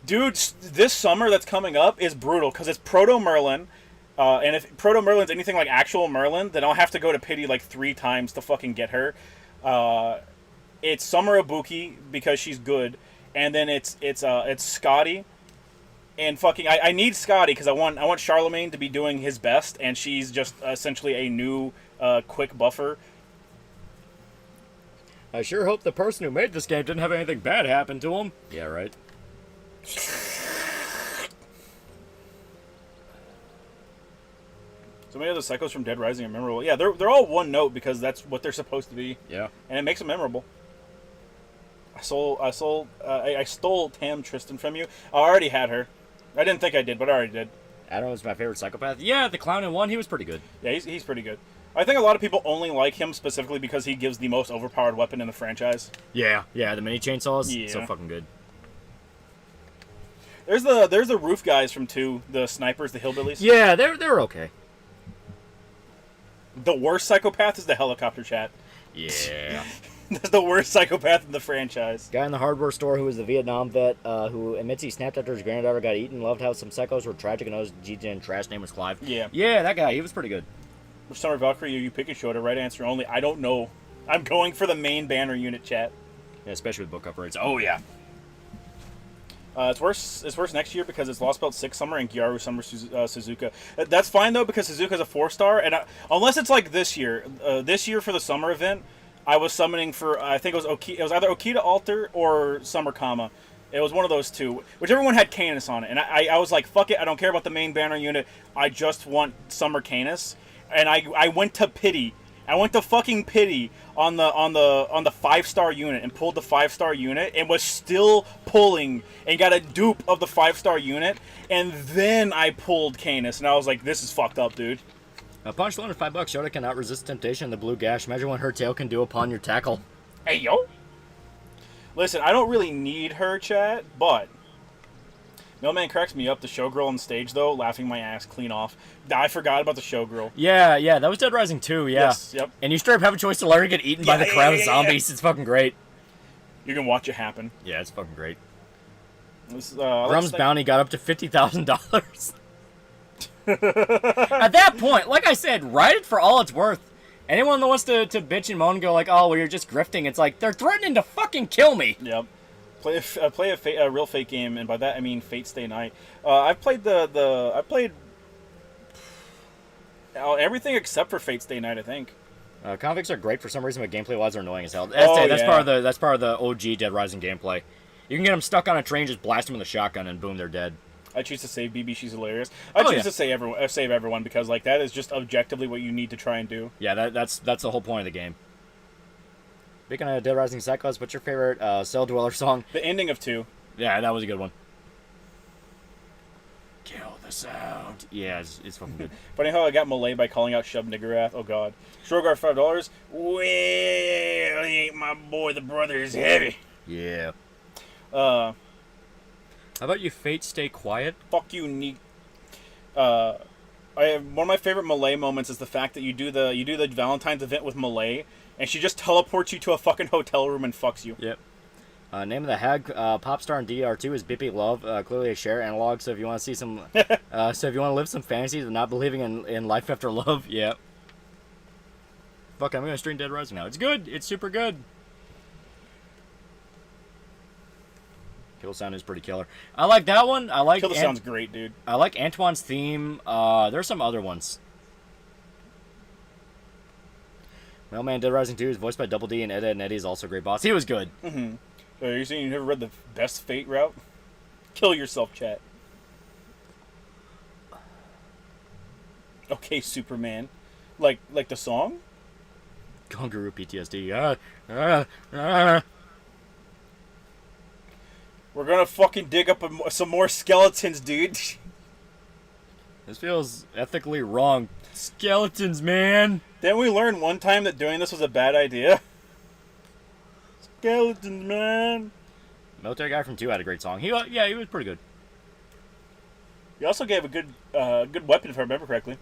Dude, this summer that's coming up is brutal because it's Proto Merlin. And if Proto Merlin's anything like actual Merlin, then I'll have to go to Pity like 3 times to fucking get her. it's Summer Ibuki because she's good, and then it's Scotty, and fucking I need Scotty because I want Charlemagne to be doing his best, and she's just essentially a new quick buffer. I sure hope the person who made this game didn't have anything bad happen to him. Yeah, right. So many of the psychos from Dead Rising are memorable. Yeah, they're all one note because that's what they're supposed to be. Yeah. And it makes them memorable. I stole Tam Tristan from you. I already had her. I didn't think I did, but I already did. Adam was my favorite psychopath. Yeah, the clown in 1, he was pretty good. Yeah, he's pretty good. I think a lot of people only like him specifically because he gives the most overpowered weapon in the franchise. Yeah, the mini chainsaws. Yeah. So fucking good. There's the roof guys from 2, the snipers, the hillbillies. Yeah, they're okay. The worst psychopath is the helicopter chat. Yeah. That's the worst psychopath in the franchise. Guy in the hardware store who was the Vietnam vet who admits he snapped after his granddaughter got eaten. Loved how some psychos were tragic and others GG trash. Name was Clive. Yeah. Yeah, that guy. He was pretty good. Which Summer Valkyrie you pick a show to right answer only? I don't know. I'm going for the main banner unit chat. Yeah, especially with book upgrades. Oh, yeah. It's worse next year because it's Lost Belt 6 Summer and Gyaru Summer Suzuka. That's fine, though, because Suzuka's a 4-star. And unless it's like this year for the summer event, I was summoning for, I think it was either Okita Alter or Summer Kama. It was one of those two. Whichever one had Canis on it. And I was like, fuck it, I don't care about the main banner unit. I just want Summer Canis. And I went to Pity. I went to fucking Pity on the 5-star unit and pulled the 5-star unit and was still pulling and got a dupe of the 5-star unit. And then I pulled Canis and I was like, this is fucked up, dude. Punch loan at $5. Yoda cannot resist temptation. The blue gash. Imagine what her tail can do upon your tackle. Hey, yo. Listen, I don't really need her, chat, but Mailman cracks me up. The showgirl on stage, though, laughing my ass clean off. I forgot about the showgirl. Yeah, that was Dead Rising 2, yeah. Yes, yep. And you straight up have a choice to let her get eaten by the crowd of zombies. It's fucking great. You can watch it happen. Yeah, it's fucking great. Grum's bounty got up to $50,000. At that point, like I said, write it for all it's worth. Anyone that wants to bitch and moan and go like, oh, well, you're just grifting, it's like, they're threatening to fucking kill me. Yep. Play a real fake game, and by that I mean Fate Stay Night. I've played I played everything except for Fate Stay Night, I think. Convicts are great for some reason, but gameplay-wise they're annoying as hell. That's part of the OG Dead Rising gameplay. You can get them stuck on a train, just blast them with a shotgun, and boom, they're dead. I choose to save BB. She's hilarious. I choose to save everyone because like that is just objectively what you need to try and do. Yeah, that's the whole point of the game. Speaking of Dead Rising Psychos, what's your favorite Cell Dweller song? The ending of 2. Yeah, that was a good one. Kill the sound. Yeah, it's fucking good. Funny how I got Malay by calling out Shub Niggurath. Oh god. Strogar $5. Well, he ain't my boy. The brother is heavy. Yeah. How about you, Fate Stay Quiet? Fuck you, Neat. One of my favorite Malay moments is the fact that you do the Valentine's event with Malay, and she just teleports you to a fucking hotel room and fucks you. Yep. Name of the hag, Popstar in DR2 is Bippy Love, clearly a share analog. So if you want to see some, so if you want to live some fantasies of not believing in life after love, yep. Fuck, I'm gonna stream Dead Rising now. It's good. It's super good. Kill Sound is pretty killer. I like that one. I like Kill Sound's great, dude. I like Antoine's theme. There's some other ones. Mailman Dead Rising 2 is voiced by Double D, and Ed Eddie is also a great boss. He was good. Mm-hmm. So you're saying you never read the best Fate route? Kill yourself, chat. Okay, Superman. Like the song? Kangaroo PTSD. We're gonna fucking dig up some more skeletons, dude. This feels ethically wrong. Skeletons, man. Didn't we learn one time that doing this was a bad idea? Skeletons, man. Military Guy from 2 had a great song. He was pretty good. He also gave a good weapon, if I remember correctly.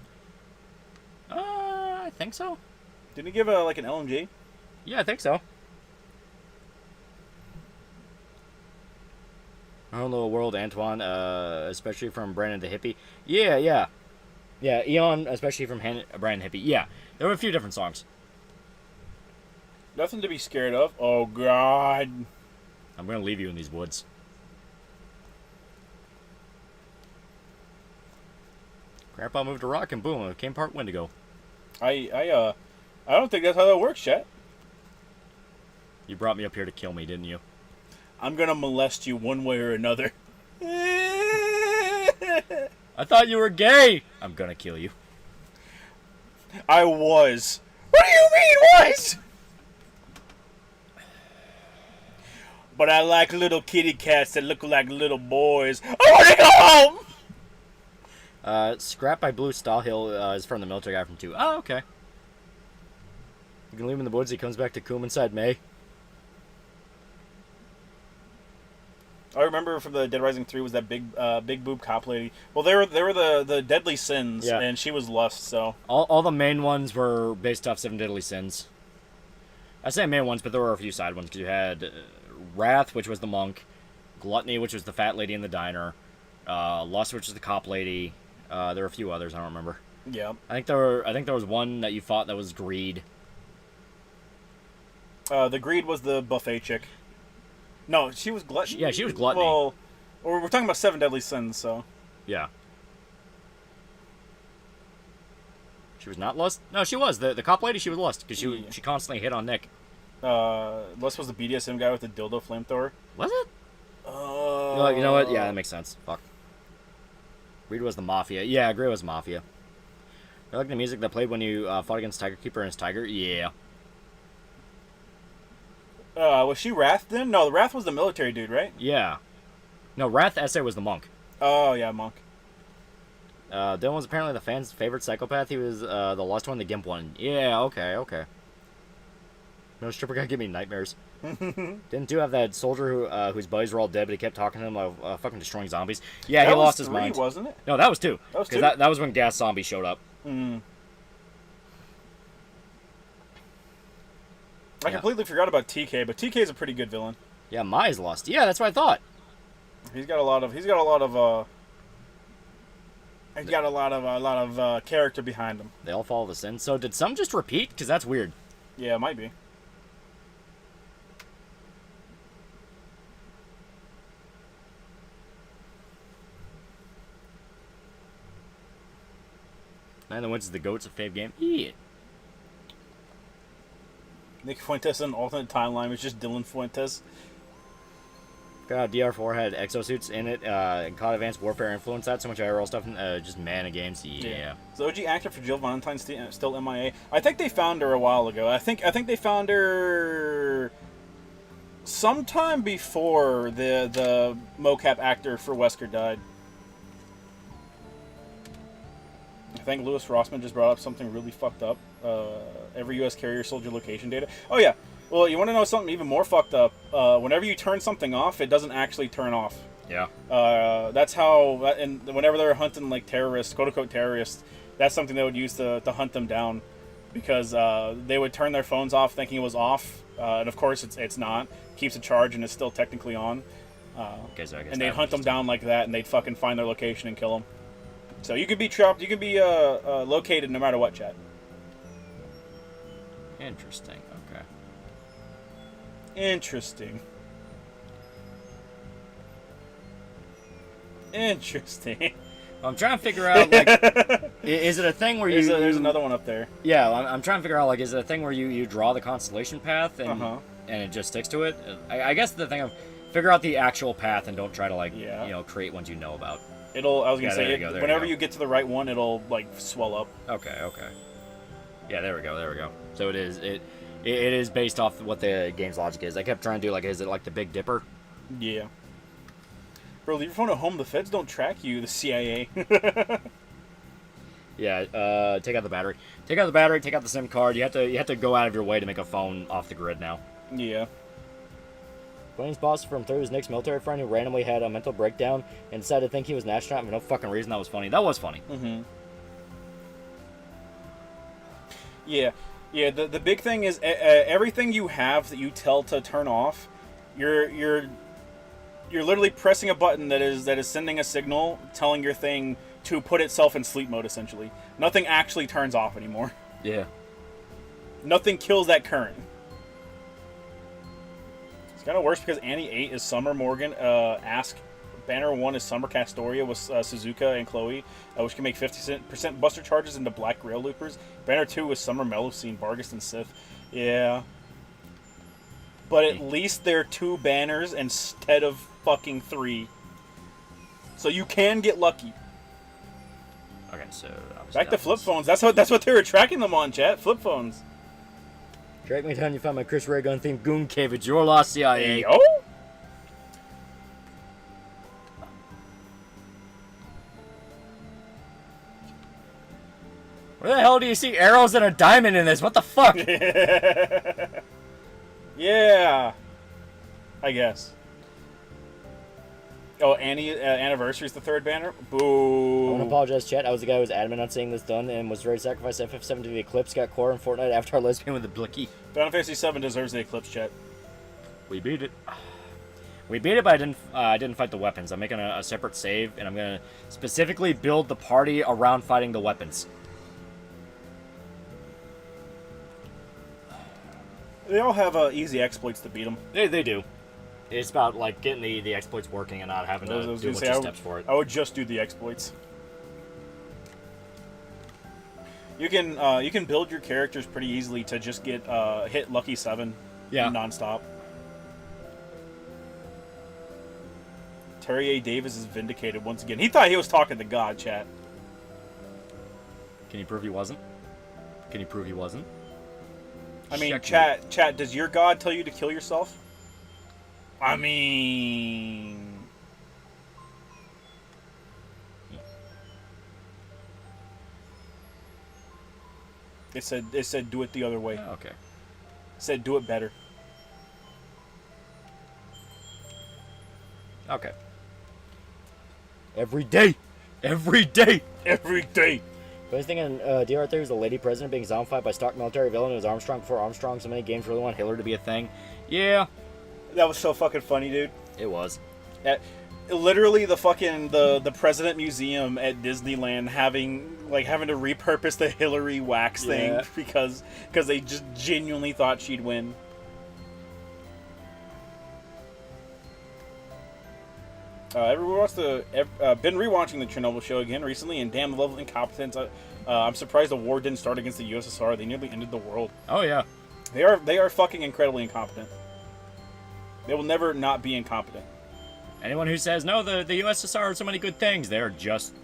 I think so. Didn't he give an LMG? Yeah, I think so. Our Own Little World, Antoine, especially from Brandon the Hippie. Yeah, Eon, especially from Brandon Hippie. Yeah, there were a few different songs. Nothing to be scared of. Oh, God. I'm gonna leave you in these woods. Grandpa moved a rock and boom, it came part Wendigo. I don't think that's how that works, chat. You brought me up here to kill me, didn't you? I'm gonna molest you one way or another. I thought you were gay! I'm gonna kill you. I was. What do you mean, was? But I like little kitty cats that look like little boys. I want to go home! Scrap by Blue Stallhill is from the military guy from 2. Oh, okay. You can leave him in the woods, he comes back to Coom inside May. I remember from the Dead Rising 3 was that big boob cop lady. Well, they were the Deadly Sins, Yeah. and she was Lust, so... All the main ones were based off 7 Deadly Sins. I say main ones, but there were a few side ones, because you had Wrath, which was the monk, Gluttony, which was the fat lady in the diner, Lust, which was the cop lady. There were a few others, I don't remember. Yeah. I think there was one that you fought that was Greed. The Greed was the buffet chick. No, she was Gluttony. Yeah, she was Gluttony. Well, we're talking about 7 Deadly Sins, so... Yeah. She was not Lust? No, she was. The cop lady, she was Lust, because she constantly hit on Nick. Lust was the BDSM guy with the dildo flamethrower. Was it? You know what? Yeah, that makes sense. Fuck. Greed was the Mafia. Yeah, Greed was Mafia. I like the music that played when you fought against Tiger Keeper and his tiger? Yeah. Was she Wrath then? No, the Wrath was the military dude, right? Yeah. No, Wrath Essay was the monk. Oh, yeah, monk. Dylan was apparently the fans' favorite psychopath. He was the Lust one, the Gimp one. Yeah, okay. No stripper guy give me nightmares. Didn't you have that soldier whose buddies were all dead, but he kept talking to them about fucking destroying zombies? Yeah, he lost his mind. That was 3, wasn't it? No, that was 2. That was 2? Because that was when Gas Zombie showed up. I completely forgot about TK, but TK is a pretty good villain. Yeah, Mai's lost. Yeah, that's what I thought. He's got a lot of character behind him. They all follow the sin. So did some just repeat? Because that's weird. Yeah, it might be. Man in the Woods is the GOAT's a fave game. Yeah. Nick Fuentes in an alternate timeline was just Dylan Fuentes. God, DR4 had exosuits in it, and COD Advanced Warfare influenced that so much IRL stuff, just mana games. Yeah. So OG actor for Jill Valentine still MIA. I think they found her a while ago. I think they found her sometime before the mocap actor for Wesker died. I think Louis Rossman just brought up something really fucked up. Every U.S. carrier sold your location data. Oh, yeah. Well, you want to know something even more fucked up? Whenever you turn something off, it doesn't actually turn off. Yeah. That's how, and whenever they're hunting, like, terrorists, quote-unquote terrorists, that's something they would use to hunt them down. Because they would turn their phones off thinking it was off. And, of course, it's not. Keeps a charge and is still technically on. Okay, so I guess and they'd hunt them down like that, and they'd fucking find their location and kill them. So you could be trapped, you could be located no matter what, chat. Interesting, okay. Interesting. I'm trying to figure out, like, is it a thing where There's another one up there. Yeah, I'm trying to figure out, like, is it a thing where you draw the constellation path and it just sticks to it? I guess the thing of figure out the actual path and don't try to, like, create ones you know about. I was gonna say, whenever you get to the right one, it'll, like, swell up. Okay. Yeah, there we go. So it is based off what the game's logic is. I kept trying to do, like, is it like the Big Dipper? Yeah. Bro, leave your phone at home. The feds don't track you, the CIA. Yeah, take out the battery. Take out the SIM card. You have to go out of your way to make a phone off the grid now. Yeah. Blaine boss from through his Nick's military friend who randomly had a mental breakdown and decided to think he was an astronaut for no fucking reason. That was funny. Mm-hmm. Yeah. The big thing is everything you have that you tell to turn off, you're literally pressing a button that is sending a signal telling your thing to put itself in sleep mode. Essentially, nothing actually turns off anymore. Yeah. Nothing kills that current. It's kind of worse because Annie 8 is Summer Morgan. Ask Banner 1 is Summer Castoria with Suzuka and Chloe, which can make 50% buster charges into Black Rail Loopers. Banner 2 is Summer Melusine, Vargas, and Sith. Yeah. But at least they're 2 banners instead of fucking 3. So you can get lucky. Okay, so back to flip phones. That's what they were tracking them on, chat. Flip phones. Track me down. You found my Chris Ray Gun themed goon cave. It's your lost CIA. Yo. Where the hell do you see arrows and a diamond in this? What the fuck? Yeah. I guess. Oh, Anniversary is the 3rd banner? Boo. I want to apologize, chat. I was the guy who was adamant on seeing this done and was ready to sacrifice FF7 to the Eclipse. Got core in Fortnite after our lesbian with the blicky. Final Fantasy 7 deserves the Eclipse, chat. We beat it. We beat it, but I didn't fight the weapons. I'm making a separate save, and I'm going to specifically build the party around fighting the weapons. They all have easy exploits to beat them. They do. It's about like getting the exploits working and not having to do a bunch of steps for it. I would just do the exploits. You can build your characters pretty easily to just get hit Lucky 7 nonstop. Terry A. Davis is vindicated once again. He thought he was talking to God, chat. Can you prove he wasn't? Can you prove he wasn't? I mean, chat, does your God tell you to kill yourself? I mean... It said do it the other way. Oh, okay. It said do it better. Okay. Every day! Every day! Every day! I was thinking DR3 was the lady president being zombified by stock military villain who was Armstrong before Armstrong. So many games really want Hillary to be a thing. Yeah. That was so fucking funny, dude. It was. Literally the fucking the President Museum at Disneyland having to repurpose the Hillary wax thing because they just genuinely thought she'd win. Everyone wants to been rewatching the Chernobyl show again recently, and damn the level of incompetence. I'm surprised the war didn't start against the USSR. They nearly ended the world. Oh yeah. They are fucking incredibly incompetent. They will never not be incompetent. Anyone who says no, the USSR are so many good things, they're just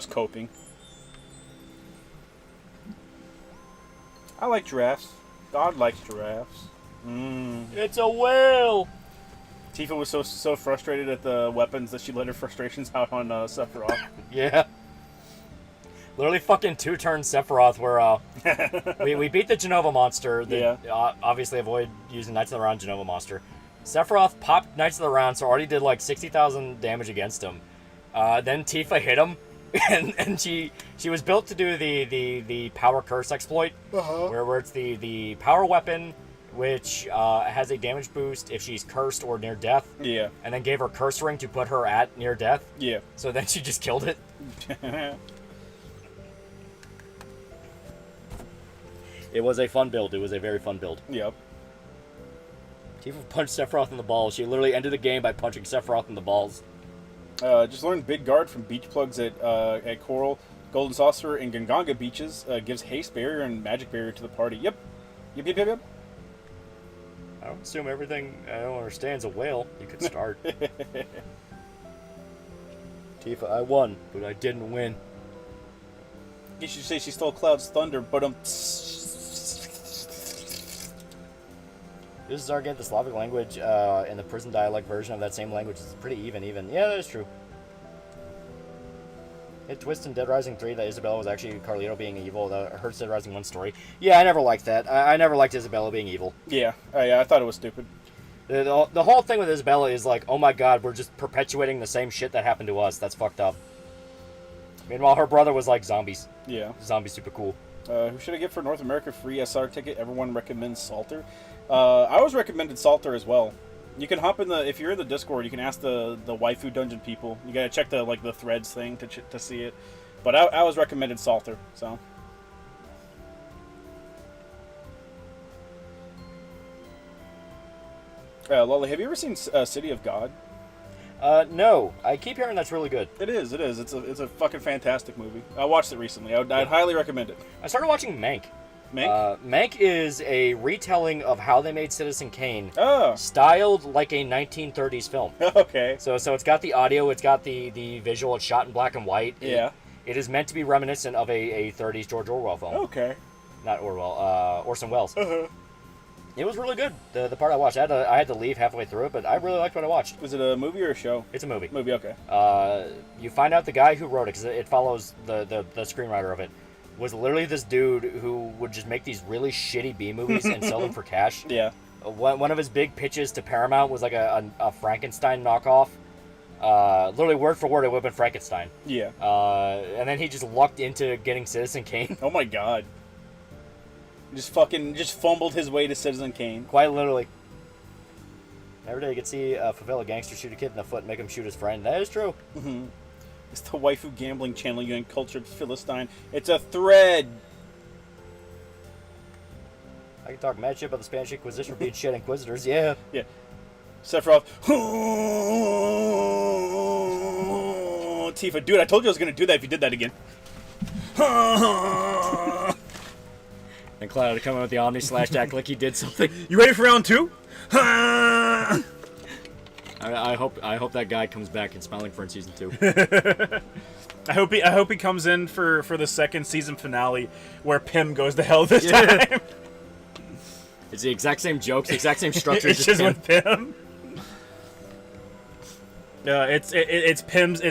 coping. I like giraffes. God likes giraffes. It's a whale. Tifa was so frustrated at the weapons that she let her frustrations out on Sephiroth. Yeah. Literally fucking 2-turn Sephiroth where we beat the Genova monster. Obviously avoid using Knights of the Round Genova monster. Sephiroth popped Knights of the Round, so already did like 60,000 damage against him. Then Tifa hit him, and she was built to do the power curse exploit, where it's the power weapon, which has a damage boost if she's cursed or near death. Yeah. And then gave her curse ring to put her at near death. Yeah. So then she just killed it. It was a fun build. It was a very fun build. Yep. Tifa punched Sephiroth in the balls. She literally ended the game by punching Sephiroth in the balls. Just learned Big Guard from beach plugs at Coral, Golden Saucer, and Ganganga beaches. Gives haste barrier and magic barrier to the party. Yep. Yep. I don't assume everything I don't understand is a whale. You could start. Tifa, I won, but I didn't win. You should say she stole Cloud's thunder, but This is Argent, the Slavic language, and the prison dialect version of that same language is pretty even. Yeah, that is true. It twists in Dead Rising 3 that Isabella was actually Carlito being evil. That hurts Dead Rising 1 story. Yeah, I never liked that. I never liked Isabella being evil. Yeah, I thought it was stupid. The whole thing with Isabella is like, oh my god, we're just perpetuating the same shit that happened to us. That's fucked up. Meanwhile, her brother was like zombies. Yeah. Zombies super cool. Who should I get for North America free SR ticket? Everyone recommends Salter. I always recommended Salter as well. You can hop in if you're in the Discord, you can ask the waifu dungeon people. You gotta check the threads thing to see it. But I always recommended Salter, so. Loli, have you ever seen City of God? No. I keep hearing that's really good. It is. It's a fucking fantastic movie. I watched it recently. I'd highly recommend it. I started watching Mank. Mank? Mank is a retelling of how they made Citizen Kane, Oh. styled like a 1930s film. Okay. So it's got the audio, it's got the visual, it's shot in black and white. Yeah. It is meant to be reminiscent of a 30s George Orwell film. Okay. Not Orwell, Orson Welles. Uh-huh. It was really good. The part I watched, I had to leave halfway through it, but I really liked what I watched. Was it a movie or a show? It's a movie. Movie, okay. You find out the guy who wrote it, because it follows the screenwriter of it, was literally this dude who would just make these really shitty B movies and sell them for cash. Yeah. One of his big pitches to Paramount was like a Frankenstein knockoff. Literally word for word, it would have been Frankenstein. Yeah. And then he just lucked into getting Citizen Kane. Oh my god. Just fumbled his way to Citizen Kane. Quite literally. Every day you could see a favela gangster shoot a kid in the foot and make him shoot his friend. That is true. Mm-hmm. It's the waifu gambling channel, you uncultured Philistine. It's a thread. I can talk mad shit about the Spanish Inquisition for being shit inquisitors, yeah. Yeah. Sephiroth. Tifa, dude, I told you I was going to do that if you did that again. And Cloud to come in with the Omni slash act like he did something. You ready for round 2? I hope that guy comes back in Smiling Fern season 2. I hope he comes in for the second season finale where Pym goes to hell this time. It's the exact same jokes, the exact same structure. It's just with Pym. It's Pym's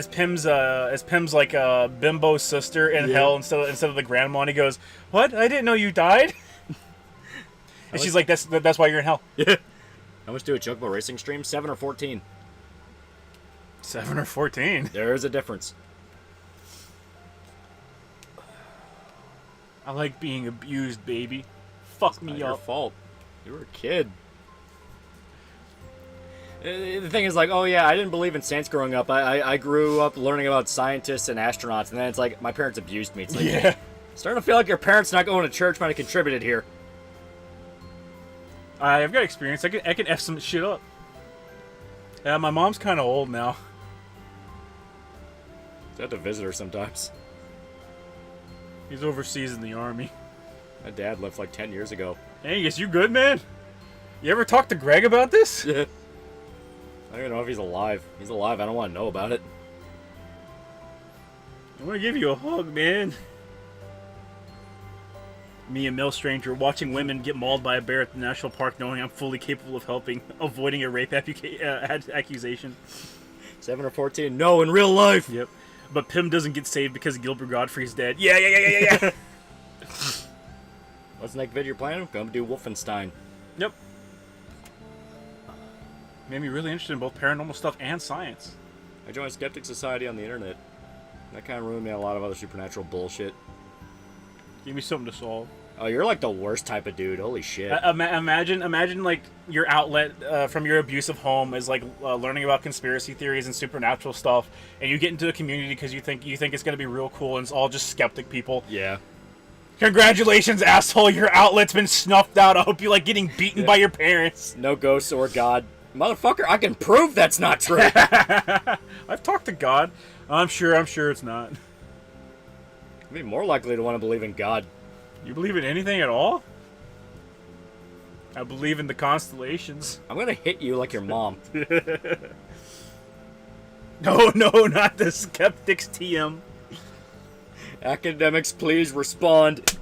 like bimbo's sister in hell instead of the grandma, and he goes, "What? I didn't know you died." And she's like, "That's why you're in hell." Yeah. How much do a Chocobo racing stream? 7 or 14? 7 or 14. There's a difference. I like being abused, baby. Fuck me up. Your fault. You were a kid. The thing is, like, oh yeah, I didn't believe in science growing up. I grew up learning about scientists and astronauts, and then it's like, my parents abused me. It's like, yeah. Starting to feel like your parents not going to church might have contributed here. I've got experience. I can F some shit up. Yeah, my mom's kind of old now. I have to visit her sometimes. He's overseas in the army. My dad left like 10 years ago. Hey, is you good, man? You ever talk to Greg about this? Yeah. I don't even know if he's alive. If he's alive, I don't want to know about it. I want to give you a hug, man. Me, a male stranger, watching women get mauled by a bear at the national park, knowing I'm fully capable of helping, avoiding a rape accusation. 7 or 14? No, in real life. Yep. But Pym doesn't get saved because Gilbert Godfrey's dead. Yeah. What's the next video you're playing? Gonna do Wolfenstein. Yep. Made me really interested in both paranormal stuff and science. I joined Skeptic Society on the internet. That kind of ruined me a lot of other supernatural bullshit. Give me something to solve. Oh, you're like the worst type of dude. Holy shit. Imagine like your outlet from your abusive home is like learning about conspiracy theories and supernatural stuff, and you get into a community because you think it's gonna be real cool, and it's all just skeptic people. Yeah. Congratulations, asshole! Your outlet's been snuffed out. I hope you like getting beaten by your parents. No ghosts or God. Motherfucker, I can prove that's not true. I've talked to God. I'm sure it's not. I'd be more likely to want to believe in God. You believe in anything at all? I believe in the constellations. I'm gonna hit you like your mom. No, not the skeptics, TM. Academics, please respond.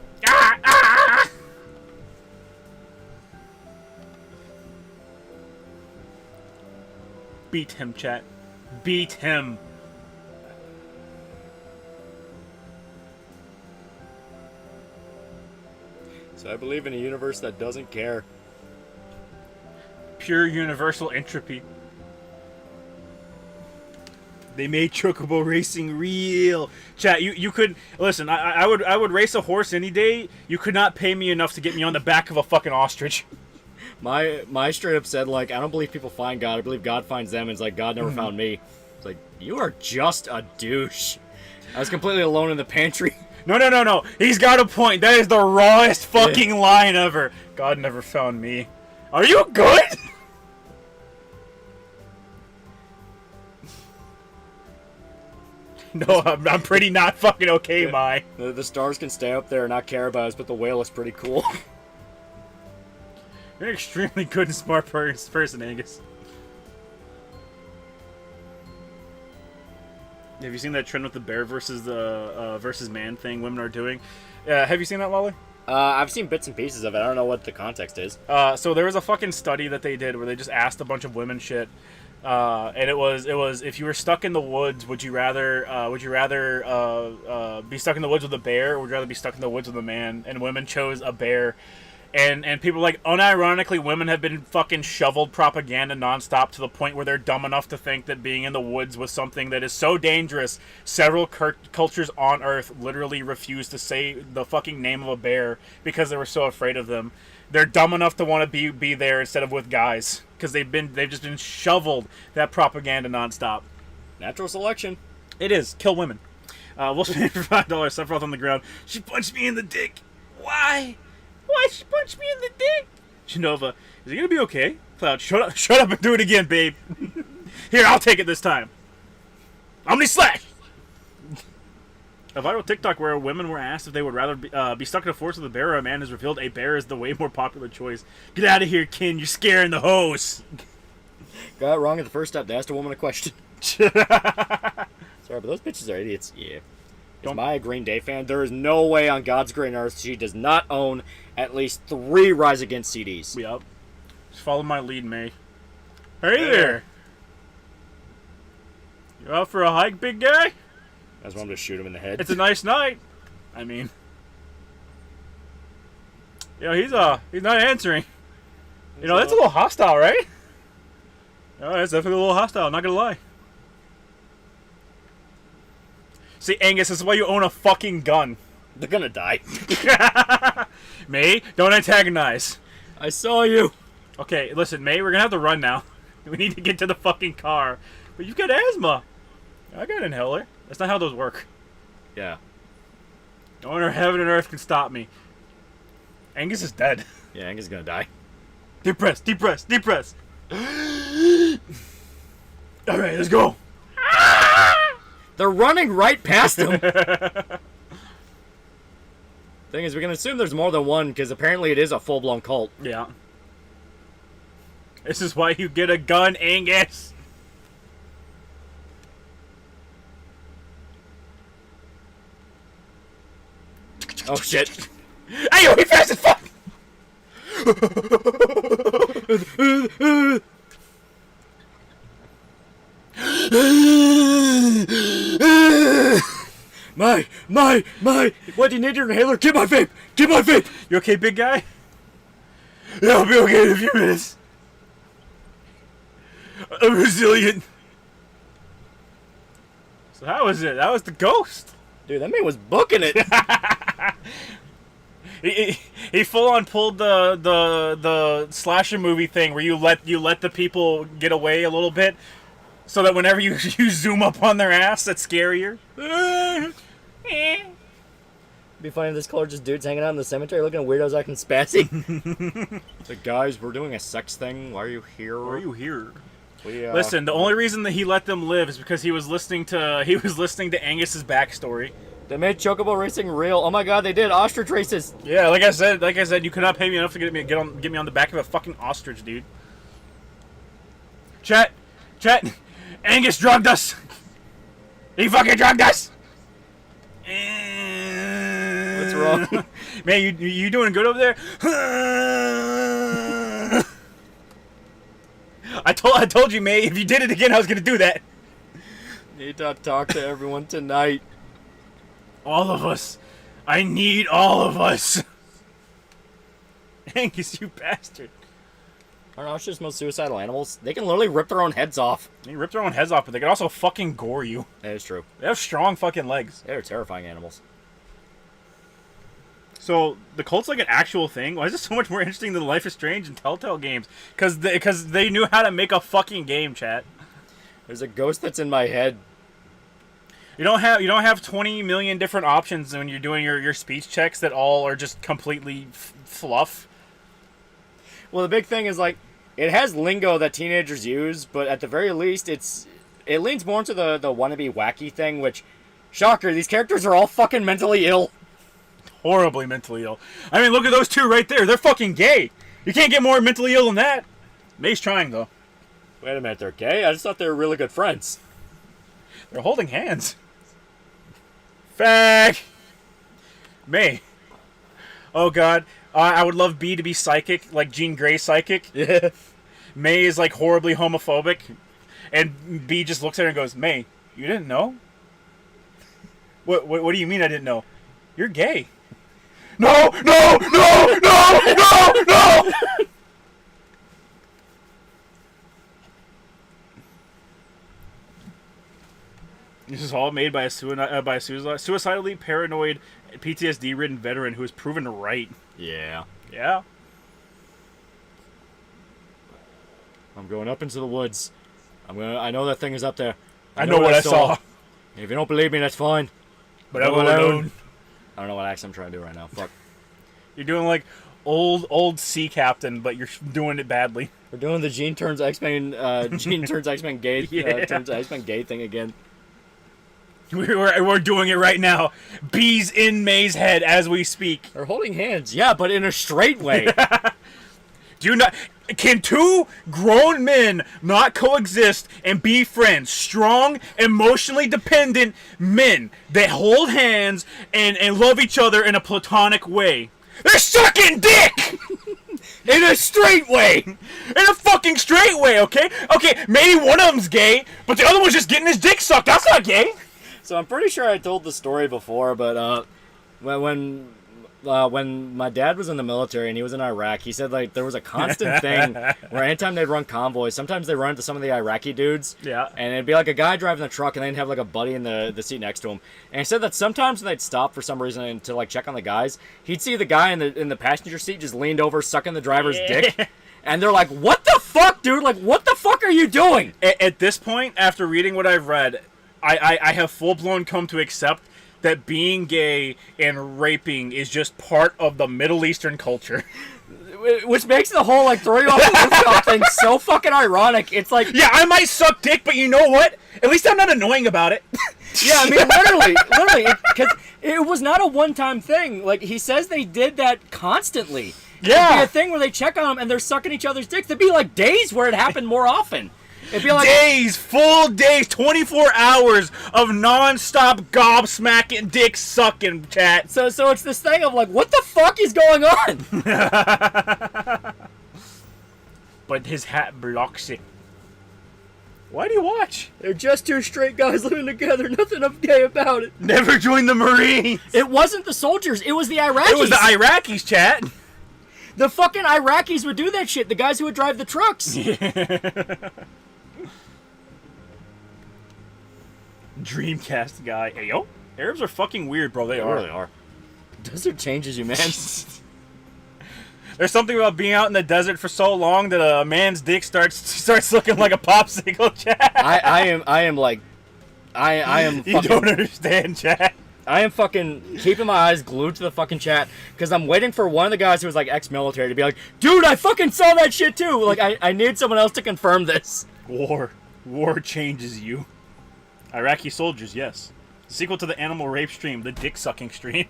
Beat him, chat. Beat him. So I believe in a universe that doesn't care. Pure universal entropy. They made Chocobo racing real. Chat, you could listen. I would race a horse any day. You could not pay me enough to get me on the back of a fucking ostrich. My straight up said, like, I don't believe people find God. I believe God finds them. And it's like, God never found me. It's like, you are just a douche. I was completely alone in the pantry. No. He's got a point. That is the rawest fucking line ever. God never found me. Are you good? No, I'm pretty not fucking okay, Mai. The stars can stay up there and not care about us, but the whale is pretty cool. You're an extremely good and smart person, Angus. Have you seen that trend with the bear versus the versus man thing women are doing? Have you seen that, Lolly? I've seen bits and pieces of it. I don't know what the context is. So there was a fucking study that they did where they just asked a bunch of women shit, and it was if you were stuck in the woods, would you rather be stuck in the woods with a bear, or would you rather be stuck in the woods with a man? And women chose a bear. And people like, unironically, women have been fucking shoveled propaganda nonstop to the point where they're dumb enough to think that being in the woods was something that is so dangerous. Several cultures on Earth literally refused to say the fucking name of a bear because they were so afraid of them. They're dumb enough to want to be there instead of with guys because they've just been shoveled that propaganda nonstop. Natural selection. It is. Kill women. We'll spend $5. Sephiroth on the ground. She punched me in the dick. Why? Why she punched me in the dick? Genova, is he gonna be okay? Cloud, shut up and do it again, babe. Here, I'll take it this time. Omni Slash! A viral TikTok where women were asked if they would rather be stuck in a forest with a bear, or a man has revealed a bear is the way more popular choice. Get out of here, Kin, you're scaring the hoes. Got it wrong at the first step. They asked a woman a question. Sorry, but those bitches are idiots. Yeah. Is Maya a Green Day fan? There is no way on God's green earth she does not own at least 3 Rise Against CDs. Yep. Just follow my lead, May. Hey there! You out for a hike, big guy? I just want him to shoot him in the head. It's a nice night. I mean, he's not answering. That's a little hostile, right? Oh, that's definitely a little hostile. I'm not gonna lie. See, Angus, this is why you own a fucking gun. They're gonna die. May, don't antagonize. I saw you. Okay, listen, May, we're gonna have to run now. We need to get to the fucking car. But you've got asthma. I got an inhaler. That's not how those work. Yeah. No one or heaven and earth can stop me. Angus is dead. Yeah, Angus is gonna die. Deep press, deep press, deep press. Alright, let's go. They're running right past him. Thing is, we can assume there's more than one, because apparently it is a full-blown cult. Yeah. This is why you get a gun, Angus. Oh, shit. Hey, he fast as fuck! My! What, do you need your inhaler? Get my vape! Get my vape! You okay, big guy? Yeah, I'll be okay in a few minutes. I'm resilient. So how was it? That was the ghost. Dude, that man was booking it. He full on pulled the slasher movie thing where you let the people get away a little bit, so that whenever you zoom up on their ass, that's scarier. It'd be funny if this color just dudes hanging out in the cemetery looking at weirdos acting spazzy. The guys, we're doing a sex thing. Why are you here? Why are you here? We, Listen, the only reason that he let them live is because he was listening to Angus's backstory. They made Chocobo Racing real. Oh my god, they did. Ostrich races. Yeah, like I said, you could not pay me enough to get me on the back of a fucking ostrich, dude. Chat, Angus drugged us. He fucking drugged us. What's wrong? Man, you doing good over there? I told you, May, if you did it again, I was gonna do that. Need to talk to everyone tonight. All of us. I need all of us. Angus, you bastard. I don't know, it's just most suicidal animals. They can literally rip their own heads off. They rip their own heads off, but they can also fucking gore you. That is true. They have strong fucking legs. They're terrifying animals. So, the cult's like an actual thing? Why is this so much more interesting than Life is Strange and Telltale games? Because they knew how to make a fucking game, chat. There's a ghost that's in my head. You don't have 20 million different options when you're doing your speech checks that all are just completely fluff. Well, the big thing is, like, it has lingo that teenagers use, but at the very least, it leans more into the wannabe wacky thing, which Shocker, these characters are all fucking mentally ill. Horribly mentally ill. I mean, look at those two right there. They're fucking gay. You can't get more mentally ill than that. May's trying, though. Wait a minute, they're gay? I just thought they were really good friends. They're holding hands. Fag! May. Oh, God. I would love B to be psychic, like Jean Grey psychic. Yeah. May is, like, horribly homophobic. And B just looks at her and goes, May, you didn't know? What do you mean I didn't know? You're gay. No! No! No! No! No! No! This is all made by a suicidally paranoid, PTSD-ridden veteran who is proven right. Yeah. Yeah. I'm going up into the woods. I know that thing is up there. I know what I saw. If you don't believe me, that's fine. But I'm alone. I don't know what accent I'm trying to do right now. Fuck. You're doing like old sea captain, but you're doing it badly. We're doing the Gene turns X-Men gay turns X-Men gay thing again. We're doing it right now. Bees in May's head as we speak. They're holding hands. Yeah, but in a straight way. Can two grown men not coexist and be friends? Strong, emotionally dependent men that hold hands and love each other in a platonic way. They're sucking dick! In a straight way! In a fucking straight way, okay? Okay, maybe one of them's gay, but the other one's just getting his dick sucked. That's not gay! So I'm pretty sure I told the story before, but when my dad was in the military and he was in Iraq, he said like there was a constant thing where anytime they'd run convoys, sometimes they run into some of the Iraqi dudes. Yeah. And it'd be like a guy driving the truck and they'd have like a buddy in the seat next to him. And he said that sometimes when they'd stop for some reason to like check on the guys, he'd see the guy in the passenger seat just leaned over sucking the driver's dick. And they're like, "What the fuck, dude? Like, what the fuck are you doing?" At this point, after reading what I've read, I have full-blown come to accept that being gay and raping is just part of the Middle Eastern culture. Which makes the whole, like, throw you off the rooftop thing so fucking ironic. It's like... Yeah, I might suck dick, but you know what? At least I'm not annoying about it. Yeah, I mean, literally, because it was not a one-time thing. Like, he says they did that constantly. Yeah. It'd be a thing where they check on them and they're sucking each other's dicks. There'd be, like, days where it happened more often. It'd be like days, full days, 24 hours of non-stop gobsmacking, dick sucking, chat. So it's this thing of like, what the fuck is going on? But his hat blocks it. Why do you watch? They're just two straight guys living together. Nothing of gay about it. Never joined the Marines. It wasn't the soldiers. It was the Iraqis. It was the Iraqis, chat. The fucking Iraqis would do that shit. The guys who would drive the trucks. Yeah. Dreamcast guy. Hey, yo. Arabs are fucking weird, bro. They really are. Desert changes you, man. There's something about being out in the desert for so long that a man's dick starts looking like a popsicle, chat. I am You fucking, don't understand, chat. I am fucking keeping my eyes glued to the fucking chat because I'm waiting for one of the guys who was like ex-military to be like, dude, I fucking saw that shit too. Like, I need someone else to confirm this. War changes you. Iraqi soldiers, yes. Sequel to the animal rape stream, the dick sucking stream.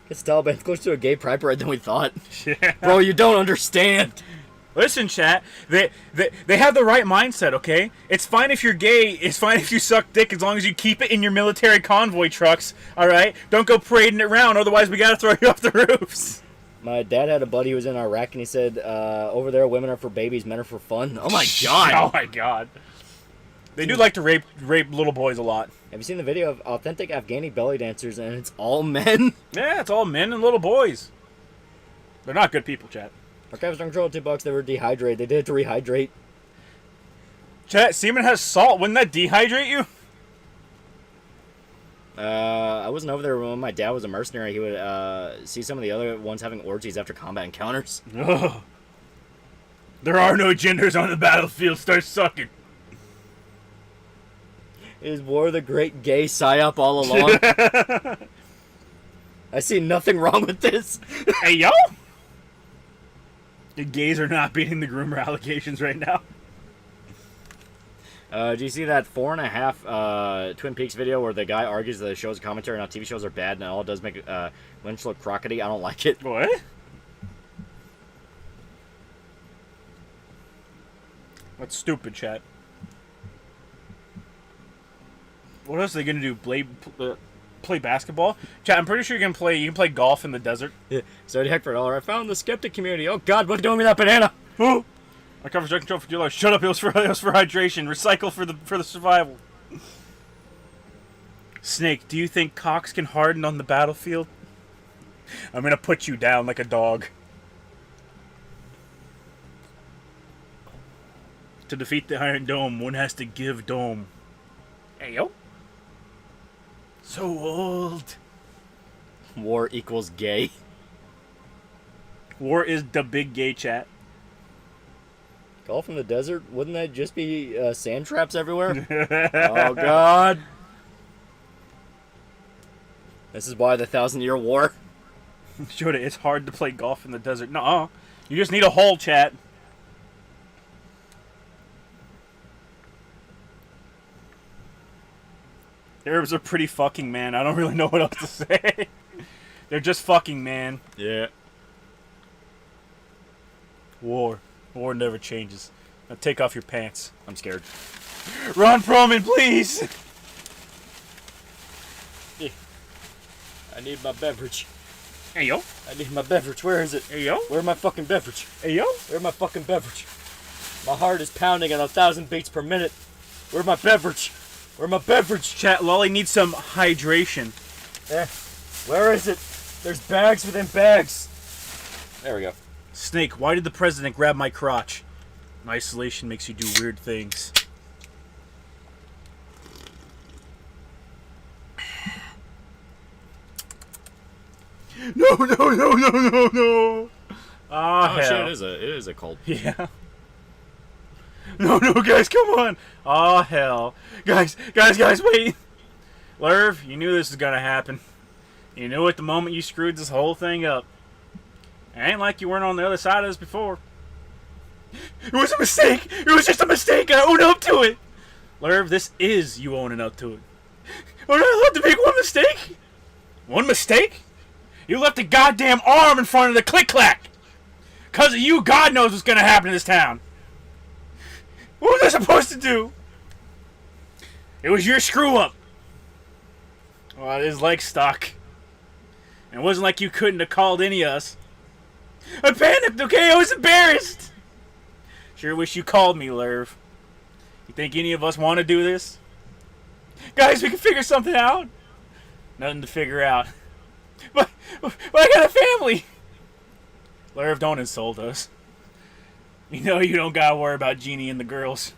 It's Taliban's closer to a gay pride parade than we thought. Yeah. Bro, you don't understand. Listen, chat. They have the right mindset, okay? It's fine if you're gay. It's fine if you suck dick as long as you keep it in your military convoy trucks, all right? Don't go parading it around, otherwise we gotta throw you off the roofs. My dad had a buddy who was in Iraq, and he said, over there, women are for babies, men are for fun. Oh, my God. Oh, my God. They do like to rape little boys a lot. Have you seen the video of authentic Afghani belly dancers, and it's all men? Yeah, it's all men and little boys. They're not good people, chat. Archives don't control $2. They were dehydrated. They did it to rehydrate. Chat, semen has salt. Wouldn't that dehydrate you? I wasn't over there when my dad was a mercenary. He would see some of the other ones having orgies after combat encounters. Ugh. There are no genders on the battlefield. Start sucking. Is war the great gay psyop all along? I see nothing wrong with this. Hey, yo! The gays are not beating the groomer allegations right now. Do you see that 4.5 Twin Peaks video where the guy argues that the show's commentary on how TV shows are bad and it all does make Lynch look crockety? I don't like it. What? That's stupid, chat. What else are they gonna do? Play basketball? Chat, I'm pretty sure you can play golf in the desert. Yeah. Zodiac for $1. I found the skeptic community. Oh God, what's doing with that banana? Oh! I covered jet control for $2. Shut up! It was for hydration. Recycle for the survival. Snake, do you think cocks can harden on the battlefield? I'm gonna put you down like a dog. To defeat the Iron Dome, one has to give dome. Hey yo. So old. War equals gay. War is the big gay, chat. Golf in the desert? Wouldn't that just be sand traps everywhere? Oh God. This is why the 1,000-Year War. Showed it. It's hard to play golf in the desert. Nuh-uh. You just need a hole, chat. The Arabs are pretty fucking, man. I don't really know what else to say. They're just fucking, man. Yeah. War. War never changes. Now take off your pants. I'm scared. Ron Perlman, please! Yeah. I need my beverage. Hey, yo. I need my beverage. Where is it? Hey, yo. Where's my fucking beverage? Hey, yo. Where's my fucking beverage? My heart is pounding at 1,000 beats per minute. Where's my beverage? Where's my beverage? Chat, Lolly needs some hydration. Where is it? There's bags within bags. There we go. Snake, why did the president grab my crotch? Isolation makes you do weird things. No. Ah, Oh hell. shit, it is a cold. Yeah. No, guys, come on. Oh, hell. Guys, wait. Lerv, you knew this was gonna happen. You knew at the moment you screwed this whole thing up. It ain't like you weren't on the other side of this before. It was a mistake. It was just a mistake. I own up to it. Lerv, this is you owning up to it. Would I love to make one mistake? One mistake? You left a goddamn arm in front of the click-clack. Because of you, God knows what's going to happen in this town. What was I supposed to do? It was your screw-up. Well, it is like stock. And it wasn't like you couldn't have called any of us. I panicked, okay? I was embarrassed. Sure wish you called me, Lerv. You think any of us want to do this? Guys, we can figure something out. Nothing to figure out. But I got a family. Lerv, don't insult us. You know you don't gotta worry about Jeannie and the girls.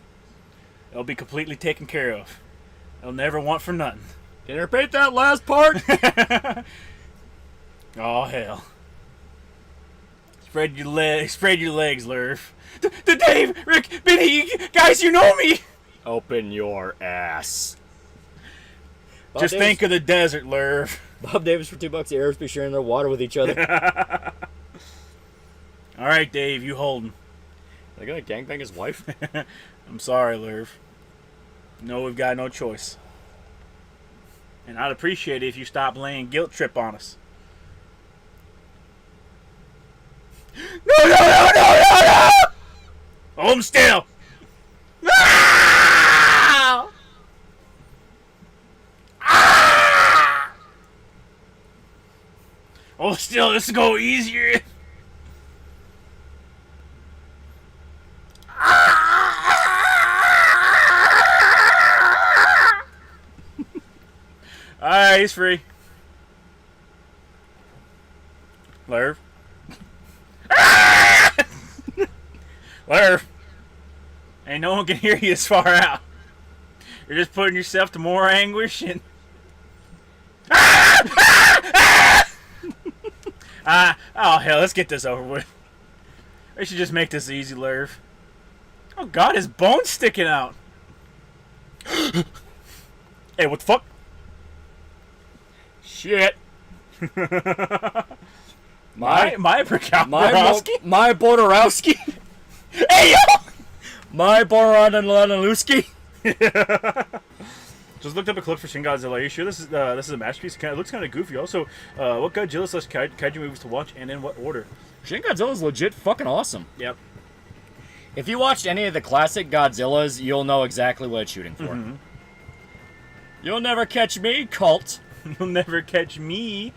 They'll be completely taken care of. They'll never want for nothing. Can you repeat that last part? Oh, hell. Spread your legs, Lerv. Dave, Rick, Benny, guys, you know me. Open your ass. Just think of the desert, Lerv. Bob Davis for $2. The Arabs be sharing their water with each other. All right, Dave, you hold him. They're gonna gangbang his wife? I'm sorry, Lerv. No, we've got no choice. And I'd appreciate it if you stopped laying guilt trip on us. No! Hold him still! Ah! Ah! Hold still, this will go easier. Alright, he's free. Lerv. Lerv. Ain't no one can hear you this far out. You're just putting yourself to more anguish and... oh hell, let's get this over with. I should just make this easy, Lerv. Oh god, his bone's sticking out. Hey, what the fuck? Shit. My Borderowski. Hey, yo! My Borodowski. Just looked up a clip for Shin Godzilla. Are you sure this is a masterpiece? It looks kind of goofy. Also, what Godzilla/Kaiju movies to watch and in what order? Shin Godzilla's legit fucking awesome. Yep. If you watched any of the classic Godzillas, you'll know exactly what it's shooting for. Mm-hmm. You'll never catch me, cult. You'll never catch me.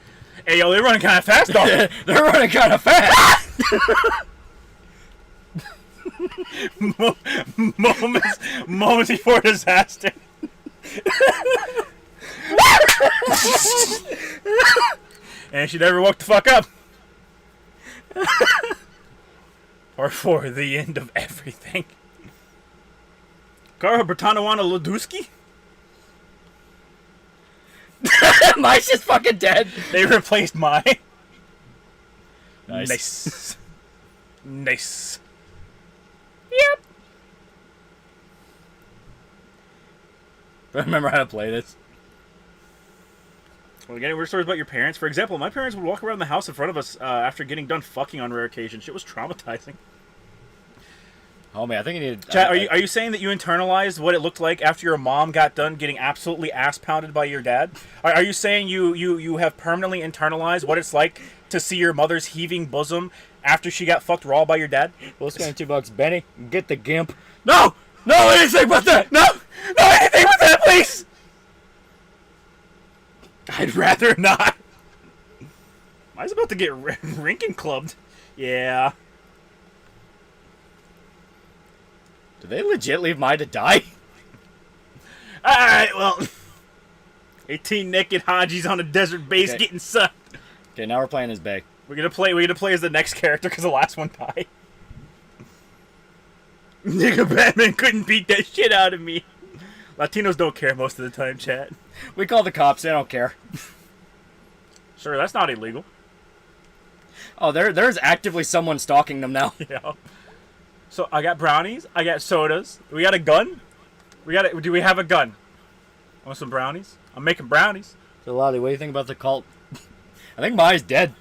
Hey, yo, they're running kind of fast, though. They're running kind of fast. moments before disaster. And she never woke the fuck up. Or for the end of everything. Kara Bertanawana Loduski? Mine's just fucking dead. They replaced mine. Nice. Nice. Yep. I remember how to play this. Well, getting weird stories about your parents. For example, my parents would walk around the house in front of us after getting done fucking on rare occasions. Shit was traumatizing. Oh man, I think you need. Chat, are you saying that you internalized what it looked like after your mom got done getting absolutely ass pounded by your dad? Are you saying you have permanently internalized what it's like to see your mother's heaving bosom after she got fucked raw by your dad? Well, it's $2. Benny, get the gimp. No, anything but that. No, anything but that, please. I'd rather not. I was about to get rinking clubbed. Yeah. Did they legit leave Mai to die? Alright, well. 18 naked Hajis on a desert base getting sucked. Okay, now we're playing as Bay. We're gonna play as the next character because the last one died. Nigga, Batman couldn't beat that shit out of me. Latinos don't care most of the time, chat. We call the cops, they don't care. Sure, that's not illegal. Oh, there's actively someone stalking them now. Yeah. So I got brownies, I got sodas. We got a gun? Do we have a gun? Want some brownies? I'm making brownies. So Lolly, what do you think about the cult? I think Mai's dead.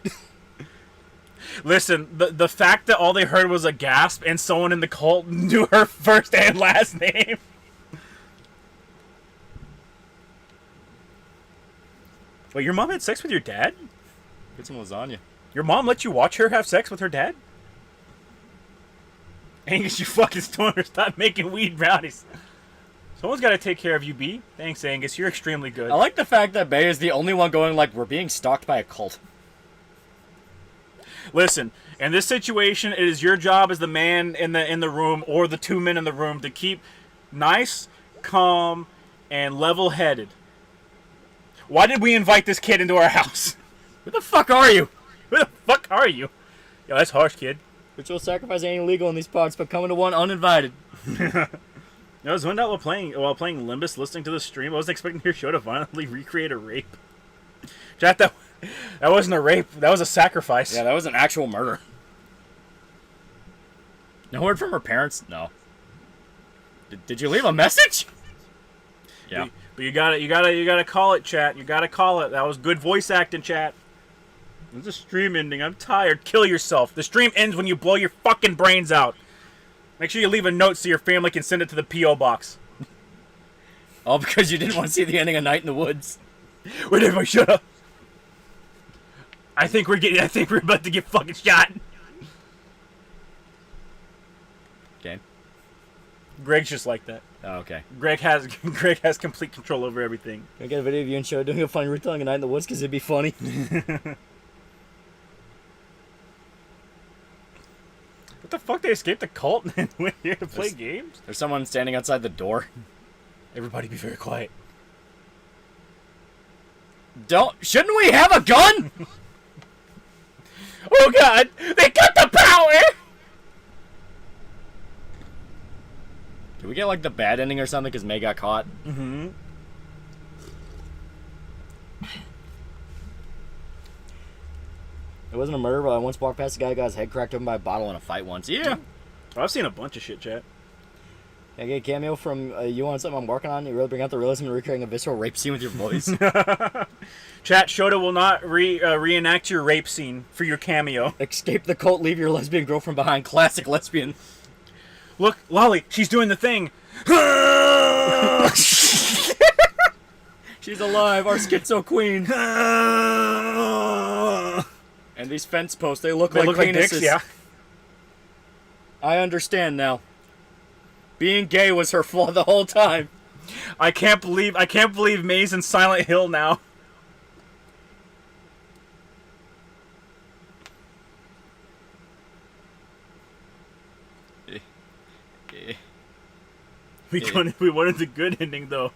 Listen, the fact that all they heard was a gasp and someone in the cult knew her first and last name. Wait, your mom had sex with your dad? Get some lasagna. Your mom let you watch her have sex with her dad? Angus, you fucking stoner, stop making weed brownies. Someone's got to take care of you, B. Thanks, Angus. You're extremely good. I like the fact that Bay is the only one going like, we're being stalked by a cult. Listen, in this situation, it is your job as the man in the room or the two men in the room to keep nice, calm, and level-headed. Why did we invite this kid into our house? Who the fuck are you? Who the fuck are you? Yo, that's harsh, kid. Ritual sacrifice ain't illegal in these parts, but coming to one uninvited. I was zoned out while playing Limbus, listening to the stream. I wasn't expecting your show to violently recreate a rape. Chat, that wasn't a rape. That was a sacrifice. Yeah, that was an actual murder. No word from her parents? No. Did you leave a message? Yeah. But you gotta call it, chat. You gotta call it. That was good voice acting, chat. It's a stream ending. I'm tired. Kill yourself. The stream ends when you blow your fucking brains out. Make sure you leave a note so your family can send it to the P.O. box. All because you didn't want to see the ending of Night in the Woods. Wait, everybody shut up. I think we're about to get fucking shot. Okay. Greg's just like that. Oh, okay. Greg has complete control over everything. Can I get a video of you and show doing a funny retelling of Night in the Woods because it'd be funny? What the fuck? They escaped the cult and went here to play games? There's someone standing outside the door. Everybody be very quiet. Shouldn't we have a gun? Oh god! They cut the power! Did we get like the bad ending or something because May got caught? Mm-hmm. It wasn't a murder, but I once walked past a guy who got his head cracked open by a bottle in a fight once. Yeah. I've seen a bunch of shit, chat. I get a cameo from you on something I'm working on. You really bring out the realism in recreating a visceral rape scene with your voice. Chat, Shota will not reenact your rape scene for your cameo. Escape the cult, leave your lesbian girlfriend behind. Classic lesbian. Look, Lolly, she's doing the thing. She's alive, our schizo queen. And these fence posts, they look like penises. dicks, yeah. I understand now. Being gay was her flaw the whole time. I can't believe May's in Silent Hill now. We wanted the good ending though.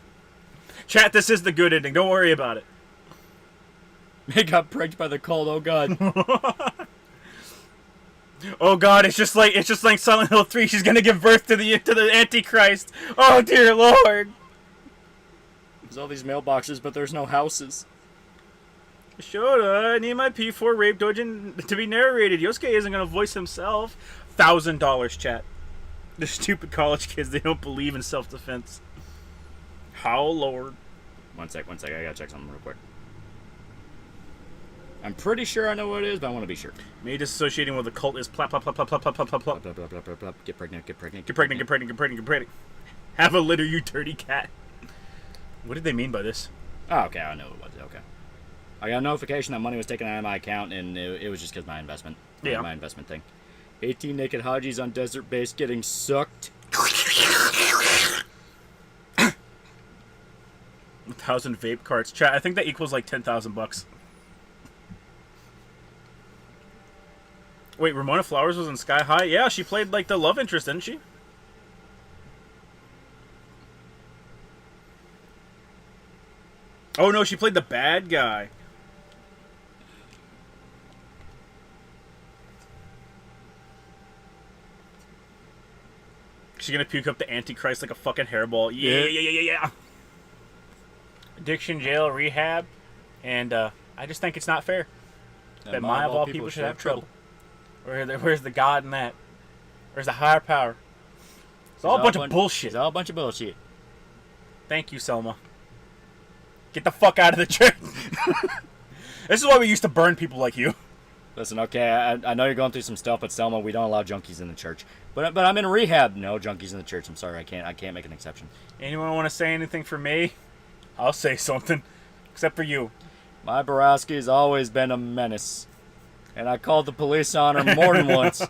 Chat, this is the good ending. Don't worry about it. May got pranked by the cult. Oh god. Oh god, it's just like Silent Hill 3. She's gonna give birth to the Antichrist. Oh dear Lord. There's all these mailboxes, but there's no houses. Shoda, I need my P4 rape dojin to be narrated. Yosuke isn't gonna voice himself. $1,000, chat. They're stupid college kids. They don't believe in self-defense. How, Lord? One sec. I gotta check something real quick. I'm pretty sure I know what it is, but I want to be sure. Me disassociating with a cult is plop, plop, plop, plop, plop, plop, plop, plop, plop. Blah, blah, blah, blah, blah. Get pregnant. Get pregnant, get pregnant, get pregnant. Have a litter, you dirty cat. What did they mean by this? Oh, okay, I know what it was. Okay. I got a notification that money was taken out of my account, and it was just because my investment. Yeah. My investment thing. 18 naked Hajis on desert base getting sucked. 1,000 vape carts. Chat, I think that equals like $10,000. Wait, Ramona Flowers was in Sky High? Yeah, she played like the love interest, didn't she? Oh no, she played the bad guy. She's gonna puke up the Antichrist like a fucking hairball. Yeah. Addiction, jail, rehab, and I just think it's not fair that my of all people should have trouble. Where's the God in that? Where's the higher power? It's all a bunch of bullshit. It's all a bunch of bullshit. Thank you, Selma. Get the fuck out of the church. This is why we used to burn people like you. Listen, okay, I know you're going through some stuff, but Selma, we don't allow junkies in the church. But I'm in rehab. No junkies in the church. I'm sorry, I can't make an exception. Anyone want to say anything for me? I'll say something. Except for you. My Borowski's always been a menace. And I called the police on her more than once.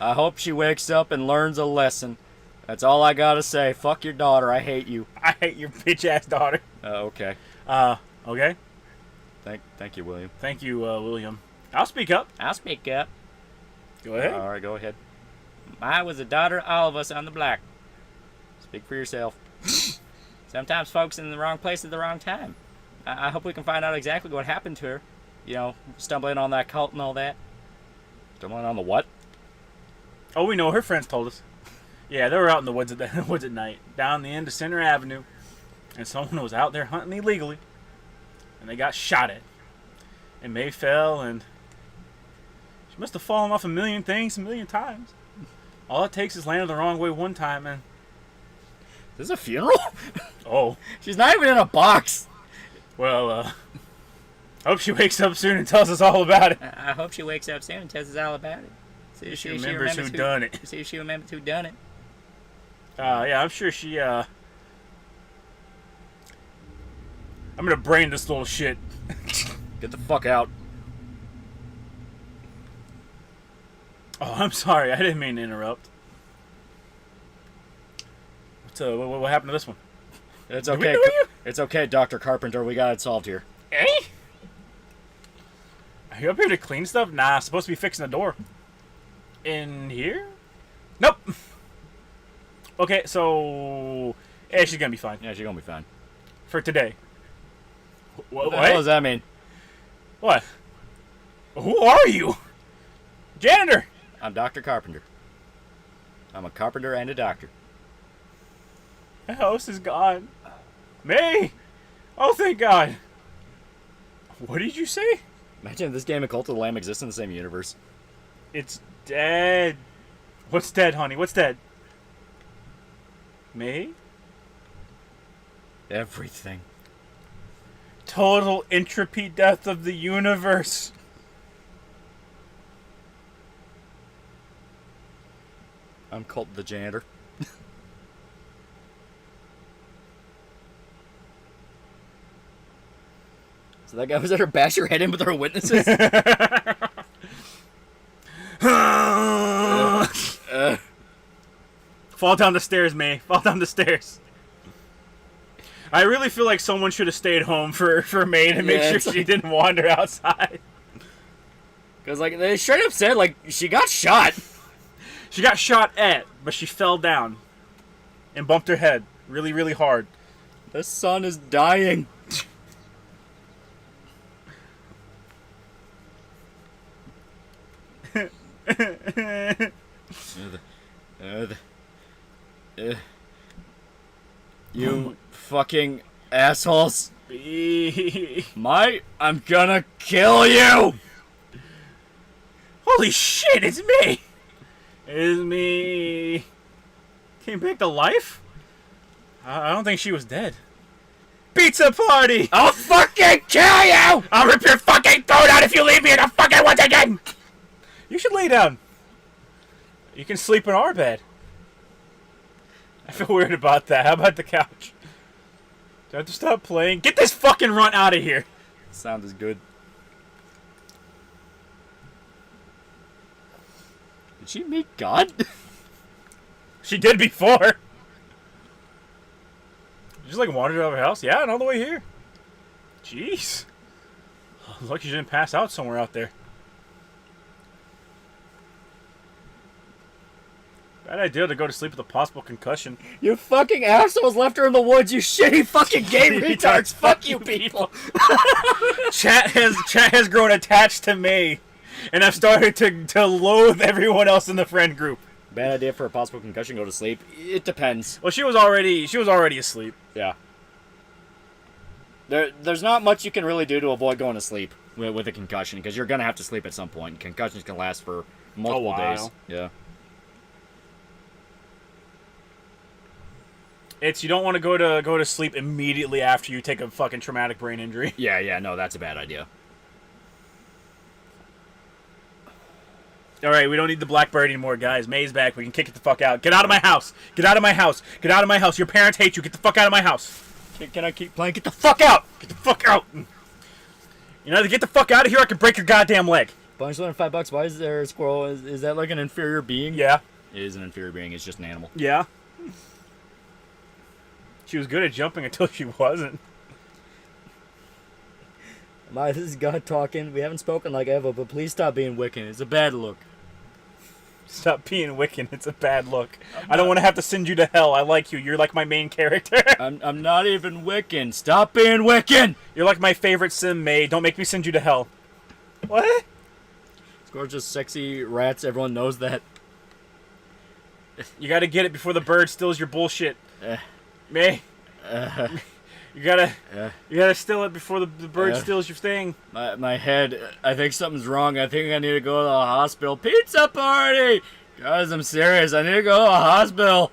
I hope she wakes up and learns a lesson. That's all I gotta say. Fuck your daughter. I hate you. I hate your bitch-ass daughter. Okay. Okay? Thank you, William. Thank you, William. I'll speak up. I'll speak up. Go ahead. All right, go ahead. I was the daughter of all of us on the block. Speak for yourself. Sometimes folks in the wrong place at the wrong time. I hope we can find out exactly what happened to her. You know, stumbling on that cult and all that. Stumbling on the what? Oh, we know. Her friends told us. Yeah, they were out in the woods at night, down the end of Center Avenue, and someone was out there hunting illegally, and they got shot at. And May fell, and she must have fallen off a million things a million times. All it takes is landing the wrong way one time, and... Is this a funeral? Oh. She's not even in a box. Well, hope she wakes up soon and tells us all about it. I hope she wakes up soon and tells us all about it. See if she remembers who done it. See if she remembers who done it. Yeah, I'm sure she, I'm gonna brain this little shit. Get the fuck out. Oh, I'm sorry. I didn't mean to interrupt. What happened to this one? It's okay. It's okay, Dr. Carpenter. We got it solved here. Eh? Are you up here to clean stuff? Nah, supposed to be fixing the door. In here? Nope. Okay, so... Yeah, she's gonna be fine. Yeah, she's gonna be fine. For today. What the hell does that mean? What? Who are you? Janitor! I'm Dr. Carpenter. I'm a carpenter and a doctor. The house is gone. May! Oh, thank God. What did you say? Imagine if this game and Cult of the Lamb exist in the same universe. It's dead. What's dead, honey? What's dead? May? Everything. Total entropy death of the universe. I'm Cult the Janitor. So that guy was at her bash her head in with her witnesses? Fall down the stairs, May. Fall down the stairs. I really feel like someone should have stayed home for May to make sure she didn't wander outside. Because, like, they straight up said, like, she got shot. She got shot at, but she fell down and bumped her head really, really hard. The son is dying. You fucking assholes. I'm gonna kill you! Holy shit, it's me! It's me. Came back to life? I don't think she was dead. Pizza party! I'll fucking kill you! I'll rip your fucking throat out if you leave me in the fucking woods again! You should lay down. You can sleep in our bed. I feel weird about that. How about the couch? Do I have to stop playing? Get this fucking runt out of here! Sound is good. Did she meet God? She did before. Just like wandered out of her house? Yeah, and all the way here. Jeez. Lucky she didn't pass out somewhere out there. Bad idea to go to sleep with a possible concussion. You fucking assholes left her in the woods, you shitty fucking gay retards. Fuck you people. Chat has grown attached to May, and I've started to loathe everyone else in the friend group. Bad idea for a possible concussion, go to sleep. It depends. Well, she was already asleep. Yeah. There's not much you can really do to avoid going to sleep with a concussion, because you're gonna have to sleep at some point. Concussions can last for multiple days. Yeah. It's you don't want to go to sleep immediately after you take a fucking traumatic brain injury. Yeah, no, that's a bad idea. All right, we don't need the Blackbird anymore, guys. May's back. We can kick it the fuck out. Get out of my house. Get out of my house. Get out of my house. Your parents hate you. Get the fuck out of my house. Can I keep playing? Get the fuck out. Get the fuck out. You know, to get the fuck out of here, I can break your goddamn leg. Bunch $5. Why is there a squirrel? Is that like an inferior being? Yeah. It is an inferior being. It's just an animal. Yeah. She was good at jumping until she wasn't. This is God talking. We haven't spoken like ever, but please stop being Wiccan. It's a bad look. Stop being Wiccan. It's a bad look. I don't want to have to send you to hell. I like you. You're like my main character. I'm not even Wiccan. Stop being Wiccan! You're like my favorite sim, May. Don't make me send you to hell. What? It's gorgeous, sexy rats. Everyone knows that. You gotta get it before the bird steals your bullshit. May. You gotta steal it before the bird steals your thing. My head, I think something's wrong. I think I need to go to the hospital. Pizza party! Guys, I'm serious. I need to go to the hospital.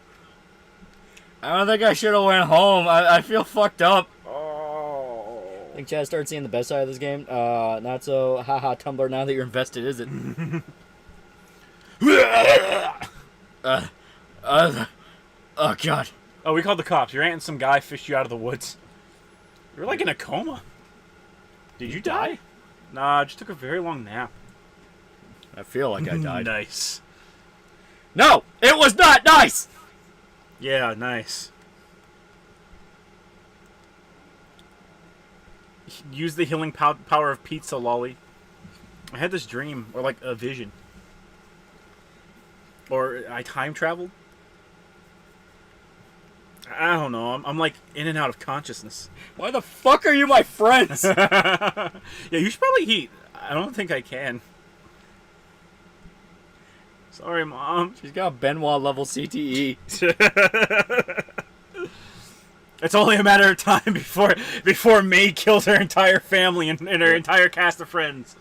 I don't think I should have went home. I feel fucked up. Oh. I think Chad started seeing the best side of this game. Not so haha Tumblr now that you're invested, is it? Oh, God. Oh, we called the cops. Your aunt and some guy fished you out of the woods. You were like in a coma. Did you die? Nah, I just took a very long nap. I feel like I died. Nice. No! It was not nice! Yeah, nice. Use the healing power of pizza, Loli. I had this dream, or like a vision. Or I time traveled. I don't know. I'm like in and out of consciousness. Why the fuck are you my friends? Yeah, you should probably eat. I don't think I can. Sorry, Mom. She's got Benoit level CTE. It's only a matter of time before May kills her entire family and her entire cast of friends.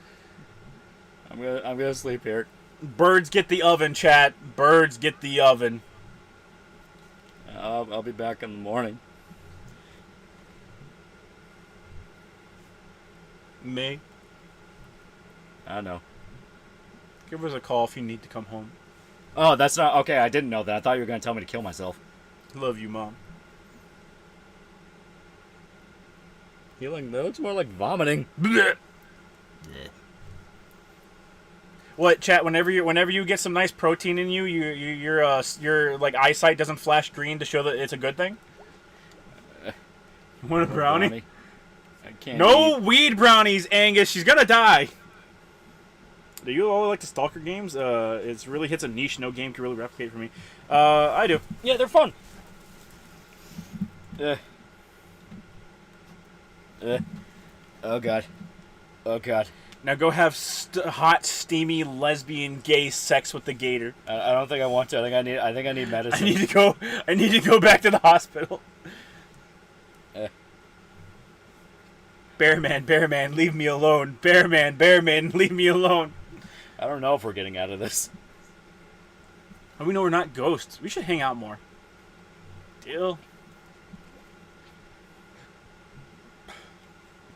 I'm gonna sleep here. Birds get the oven, chat. Birds get the oven. I'll be back in the morning. May? I know. Give us a call if you need to come home. Oh, that's not... Okay, I didn't know that. I thought you were going to tell me to kill myself. Love you, Mom. Healing, that looks more like vomiting. What, chat? Whenever you get some nice protein in you, your like eyesight doesn't flash green to show that it's a good thing. Want a brownie? I can't. No weed brownies, Angus. She's gonna die. Do you all like the Stalker games? It really hits a niche no game can really replicate for me. I do. Yeah, they're fun. Oh god. Oh god. Now go have hot, steamy, lesbian, gay sex with the gator. I don't think I want to. I think I need medicine. I need to go back to the hospital. Bearman, leave me alone. Bearman, leave me alone. I don't know if we're getting out of this. We know we're not ghosts. We should hang out more. Deal.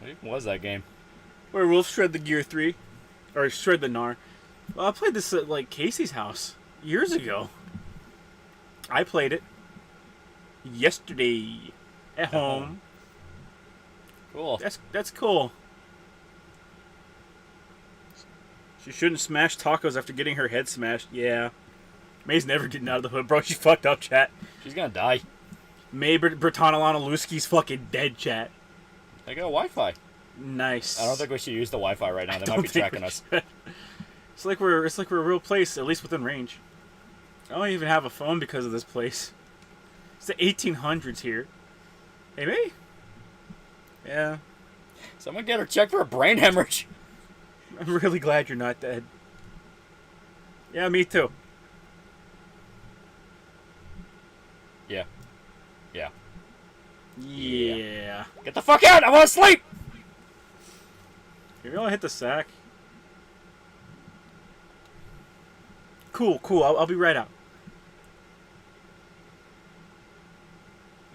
What even was that game? Werewolf Shred the Gear 3. Or Shred the Gnar. Well, I played this at, like, Casey's house years ago. I played it yesterday at home. Cool. That's cool. She shouldn't smash tacos after getting her head smashed. Yeah. May's never getting out of the hood, bro. She fucked up, chat. She's gonna die. May Bertanalana-Lusky's fucking dead, chat. I got Wi-Fi. Nice. I don't think we should use the Wi-Fi right now. They might be tracking us. It's like we're a real place, at least within range. I don't even have a phone because of this place. It's the 1800s here. Hey, May? Yeah. Someone get her checked for a brain hemorrhage. I'm really glad you're not dead. Yeah, me too. Yeah. Yeah. Yeah. Get the fuck out! I want to sleep! Maybe I'll hit the sack. Cool. I'll be right out.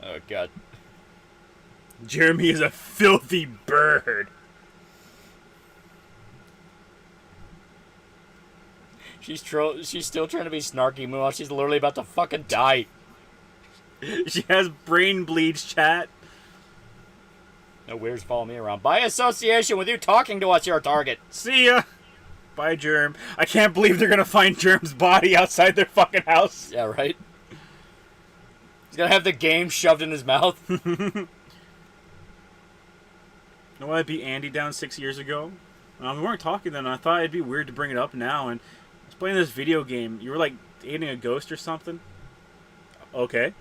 Oh, God. Jeremy is a filthy bird. She's still trying to be snarky. Meanwhile, she's literally about to fucking die. She has brain bleeds, chat. No weirds follow me around. By association with you talking to us, you're a target. See ya. Bye, Germ. I can't believe they're gonna find Germ's body outside their fucking house. Yeah, right? He's gonna have the game shoved in his mouth. You know why I beat Andy down 6 years ago? We weren't talking then. I thought it'd be weird to bring it up now. And I was playing this video game. You were like dating a ghost or something. Okay.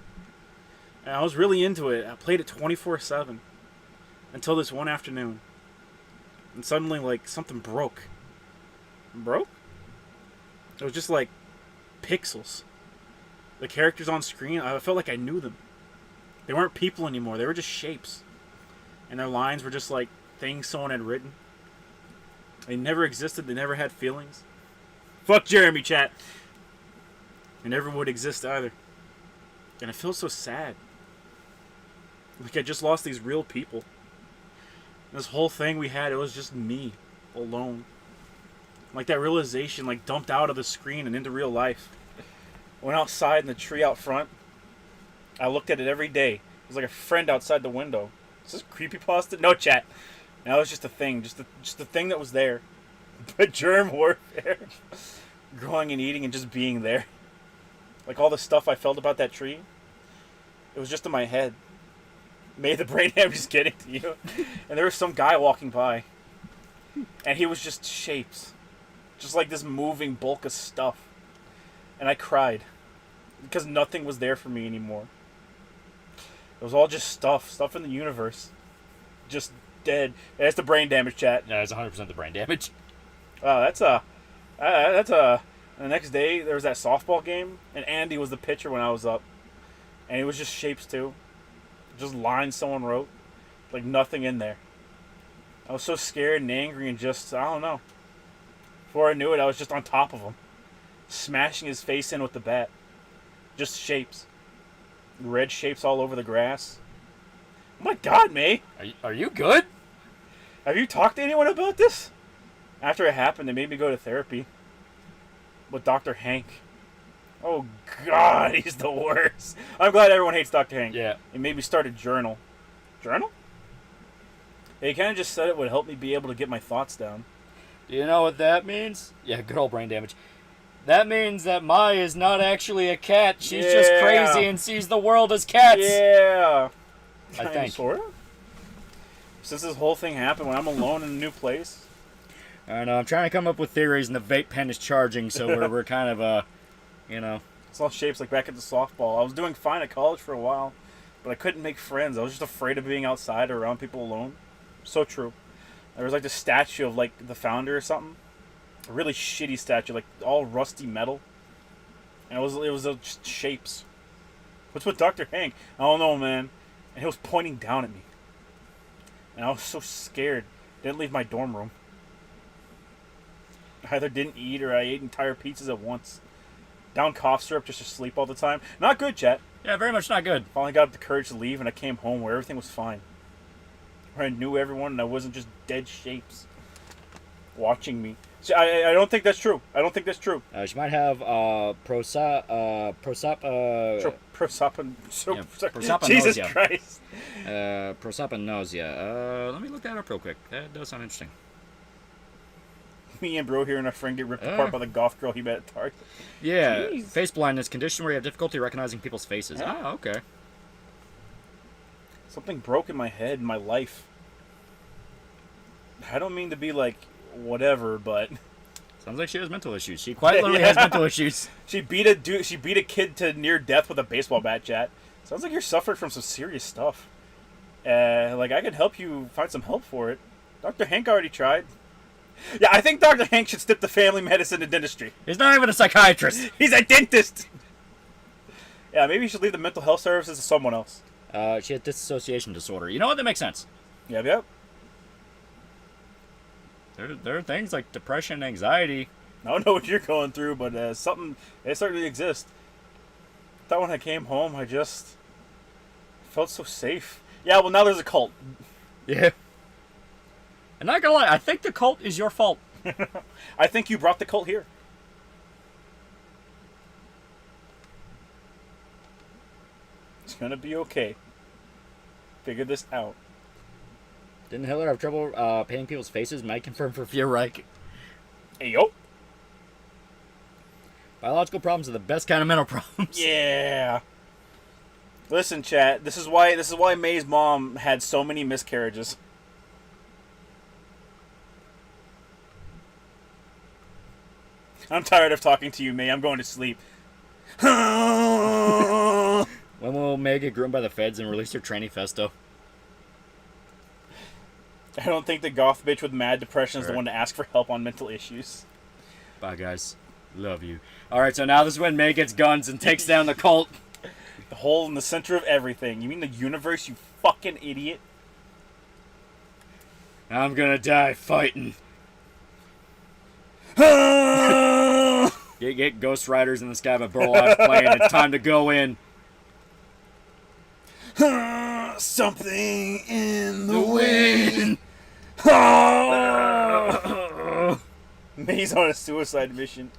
And I was really into it. I played it 24/7 until this one afternoon. And suddenly, like, something broke. Broke? It was just like pixels. The characters on screen, I felt like I knew them. They weren't people anymore. They were just shapes. And their lines were just like things someone had written. They never existed. They never had feelings. Fuck Jeremy, chat. They never would exist either. And it feels so sad. Like I just lost these real people. This whole thing we had, it was just me alone. Like that realization, like dumped out of the screen and into real life. Went outside in the tree out front. I looked at it every day. It was like a friend outside the window. Is this creepypasta? No, chat. That was just a thing. Just the thing that was there. But germ warfare. Growing and eating and just being there. Like all the stuff I felt about that tree. It was just in my head. May the brain ham just getting to you. And there was some guy walking by. And he was just shapes. Just like this moving bulk of stuff. And I cried. Because nothing was there for me anymore. It was all just stuff. Stuff in the universe. Just dead. That's the brain damage, chat. Yeah, it's 100% the brain damage. That's the next day, there was that softball game. And Andy was the pitcher when I was up. And it was just shapes, too. Just lines someone wrote. Like nothing in there. I was so scared and angry and just, I don't know. Before I knew it, I was just on top of him. Smashing his face in with the bat. Just shapes. Red shapes all over the grass. Oh my god, May! Are you good? Have you talked to anyone about this? After it happened, they made me go to therapy. With Dr. Hank. Oh god, he's the worst. I'm glad everyone hates Dr. Hank. Yeah. It made me start a journal. Journal? He kind of just said it would help me be able to get my thoughts down. Do you know what that means? Yeah, good old brain damage. That means that Mai is not actually a cat. She's just crazy and sees the world as cats. Yeah. I think. Sort of. Since this whole thing happened when I'm alone in a new place. I don't know. I'm trying to come up with theories, and the vape pen is charging, so we're kind of, you know. It's all shapes like back at the softball. I was doing fine at college for a while, but I couldn't make friends. I was just afraid of being outside or around people alone. So true. There was like this statue of like the founder or something. A really shitty statue, like all rusty metal. And it was just shapes. What's with Dr. Hank? I don't know, man. And he was pointing down at me. And I was so scared. Didn't leave my dorm room. I either didn't eat or I ate entire pizzas at once. Down cough syrup just to sleep all the time. Not good, chat. Yeah, very much not good. Finally got up the courage to leave and I came home where everything was fine. Where I knew everyone and I wasn't just dead shapes watching me. See, I don't think that's true. I don't think that's true. She might have Prosopagnosia. Jesus Christ. prosopagnosia. Let me look that up real quick. That does sound interesting. Me and bro here and our friend get ripped apart by the goth girl he met at Target. Yeah, Jeez. face blindness, condition where you have difficulty recognizing people's faces. Yeah. Ah, okay. Something broke in my head in my life. I don't mean to be like whatever, but sounds like she has mental issues. She quite literally has mental issues. She beat a kid to near death with a baseball bat, chat. Sounds like you're suffering from some serious stuff. Like I could help you find some help for it. Dr. Hank already tried. Yeah, I think Dr. Hank should skip the family medicine and dentistry. He's not even a psychiatrist. He's a dentist. Yeah, maybe you should leave the mental health services to someone else. She has dissociation disorder. You know what? That makes sense. Yep. There are things like depression, anxiety. I don't know what you're going through, but it certainly exists. I thought when I came home, I just felt so safe. Yeah, well, now there's a cult. Yeah. I'm not gonna lie, I think the cult is your fault. I think you brought the cult here. It's gonna be okay. Figure this out. Didn't Hitler have trouble painting people's faces? Might confirm for Fuhrreich. Hey, yo. Biological problems are the best kind of mental problems. Yeah. Listen, chat. This is why May's mom had so many miscarriages. I'm tired of talking to you, May. I'm going to sleep. When will May get groomed by the feds and release her tranny festo? I don't think the goth bitch with mad depression is the one to ask for help on mental issues. Bye, guys. Love you. Alright, so now this is when May gets guns and takes down the cult. The hole in the center of everything. You mean the universe, you fucking idiot? I'm gonna die fighting. Get Ghost Riders in the sky by Burl Ives playing. It's time to go in. Something in the wind. May's on a suicide mission.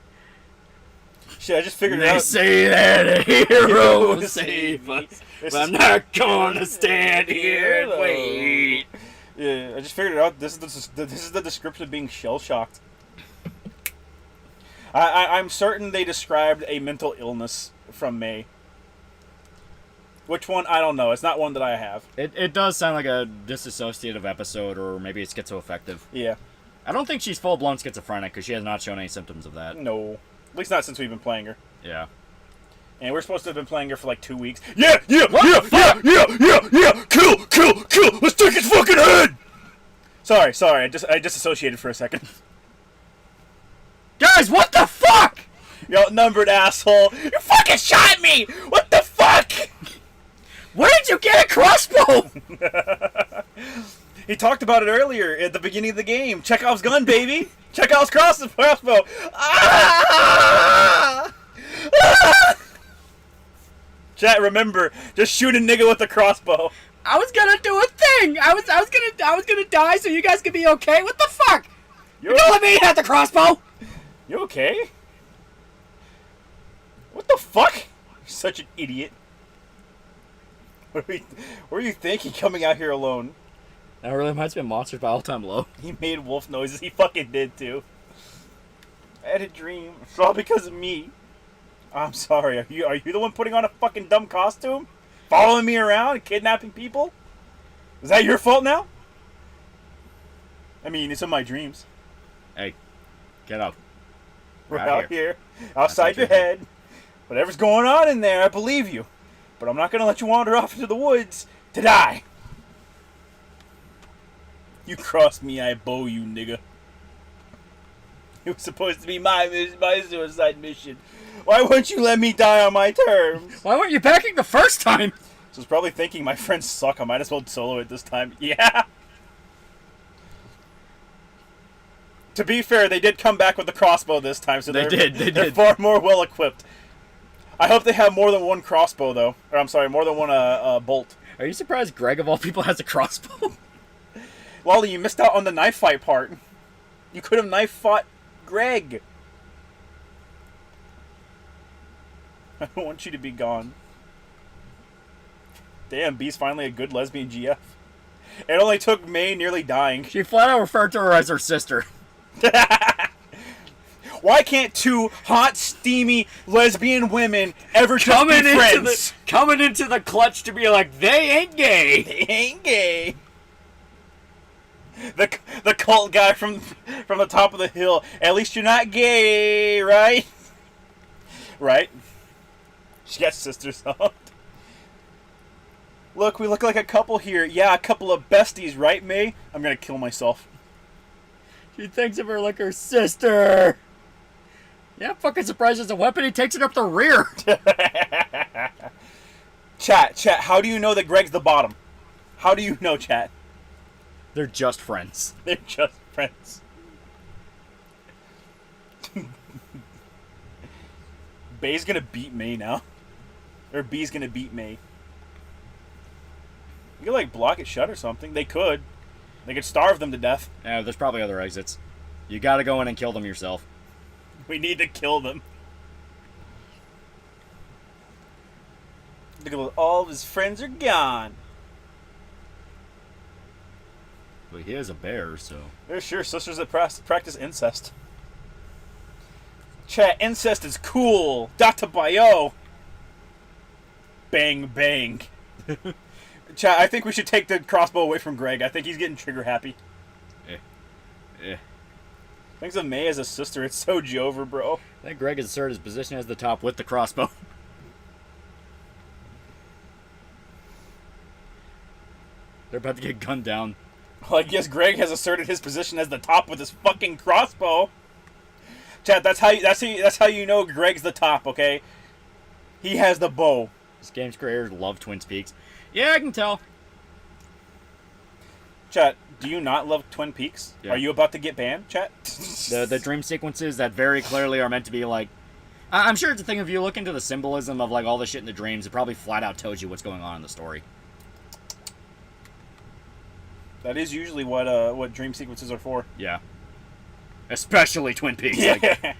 Shit, I just figured it out. They say that a hero will save us, but I'm not gonna stand here and wait. Yeah, I just figured it out. This is the description of being shell-shocked. I'm certain they described a mental illness from May. Which one? I don't know. It's not one that I have. It does sound like a disassociative episode, or maybe it's schizoaffective. Yeah. I don't think she's full-blown schizophrenic, because she has not shown any symptoms of that. No. At least not since we've been playing her. Yeah. And we're supposed to have been playing her for like 2 weeks. Yeah! Kill! Let's take his fucking head! Sorry. I disassociated for a second. Guys, what the fuck? You outnumbered, asshole. You fucking shot me! What the fuck? Where did you get a crossbow? He talked about it earlier at the beginning of the game. Chekhov's gun, baby. Chekhov's crossbow. Ah! Ah! Chat, remember, just shoot a nigga with a crossbow. I was gonna do a thing. I was gonna die so you guys could be okay. What the fuck? You're gonna let me have the crossbow? You okay? What the fuck? You're such an idiot. What are you thinking coming out here alone? That really reminds me of Monsters by All Time Low. He made wolf noises. He fucking did, too. I had a dream. It's all because of me. I'm sorry. Are you the one putting on a fucking dumb costume? Following me around and kidnapping people? Is that your fault now? I mean, it's in my dreams. Hey, get up. We're out here. Outside your head. Whatever's going on in there, I believe you. But I'm not going to let you wander off into the woods to die. You cross me, I bow you, nigga. It was supposed to be my suicide mission. Why wouldn't you let me die on my terms? Why weren't you backing the first time? So I was probably thinking my friends suck. I might as well solo it this time. Yeah. To be fair, they did come back with the crossbow this time, so they're far more well equipped. I hope they have more than one crossbow, though. Or I'm sorry, more than one bolt. Are you surprised Greg, of all people, has a crossbow? Lolly, you missed out on the knife fight part. You could have knife fought Greg. I don't want you to be gone. Damn, B's finally a good lesbian GF. It only took May nearly dying. She flat out referred to her as her sister. Why can't two hot, steamy lesbian women ever just be friends? Coming into the clutch to be like, they ain't gay. They ain't gay. The cult guy from the top of the hill. At least you're not gay, right? Right? She got sisters on. Look, we look like a couple here. Yeah, a couple of besties, right, May? I'm gonna kill myself. She thinks of her like her sister. Yeah, I'm fucking surprised as a weapon. He takes it up the rear. Chat, how do you know that Greg's the bottom? How do you know, chat? They're just friends. They're just friends. Bay's gonna beat May now. Or B's gonna beat May. You could, like, block it shut or something. They could. They could starve them to death. Yeah, there's probably other exits. You gotta go in and kill them yourself. We need to kill them. Look at all of his friends are gone. But he is a bear, so... They're sure sisters that practice incest. Chat, incest is cool. Data bio. Bang, bang. Chat, I think we should take the crossbow away from Greg. I think he's getting trigger happy. Thanks to May as a sister, it's so Jover, bro. I think Greg has asserted his position as the top with the crossbow. They're about to get gunned down. Well, I guess Greg has asserted his position as the top with his fucking crossbow. Chat, that's how you know Greg's the top, okay? He has the bow. This game's creators love Twin Peaks. Yeah, I can tell. Chat, do you not love Twin Peaks? Yeah. Are you about to get banned, chat? The dream sequences that very clearly are meant to be like... I'm sure it's a thing if you look into the symbolism of like all the shit in the dreams, it probably flat out tells you what's going on in the story. That is usually what dream sequences are for. Yeah. Especially Twin Peaks. Yeah.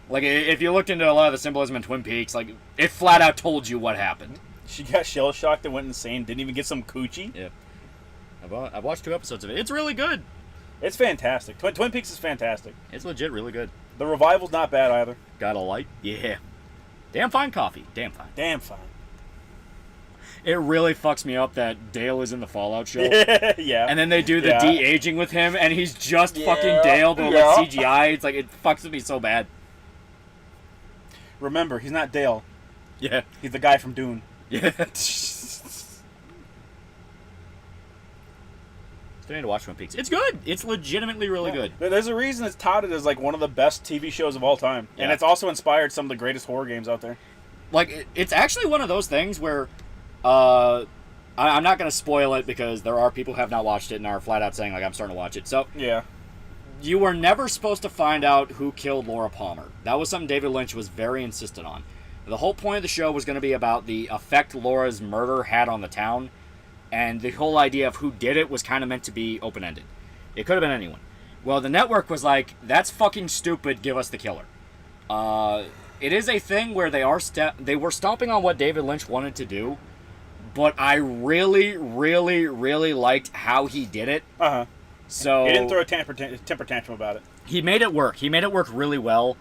Like if you looked into a lot of the symbolism in Twin Peaks, like it flat out told you what happened. She got shell shocked and went insane. Didn't even get some coochie. Yeah. I've watched 2 episodes of it. It's really good. It's fantastic. Twin Peaks is fantastic. It's legit really good. The revival's not bad either. Got a light? Yeah. Damn fine coffee. Damn fine. Damn fine. It really fucks me up that Dale is in the Fallout show. Yeah. And then they do the de-aging with him, and he's just fucking Dale, but with CGI. It's like, it fucks with me so bad. Remember, he's not Dale. Yeah. He's the guy from Dune. Yeah. Still need to watch Twin Peaks. It's good. It's legitimately really good. There's a reason it's touted as like one of the best TV shows of all time. Yeah. And it's also inspired some of the greatest horror games out there. Like, it's actually one of those things where... I'm not going to spoil it because there are people who have not watched it and are flat out saying, like, I'm starting to watch it. So, yeah. You were never supposed to find out who killed Laura Palmer. That was something David Lynch was very insistent on. The whole point of the show was going to be about the effect Laura's murder had on the town, and the whole idea of who did it was kind of meant to be open-ended. It could have been anyone. Well, the network was like, that's fucking stupid, give us the killer. It is a thing where they were stomping on what David Lynch wanted to do, but I really, really, really liked how he did it. Uh-huh. So He didn't throw a temper tantrum about it. he made it work. He made it work really well,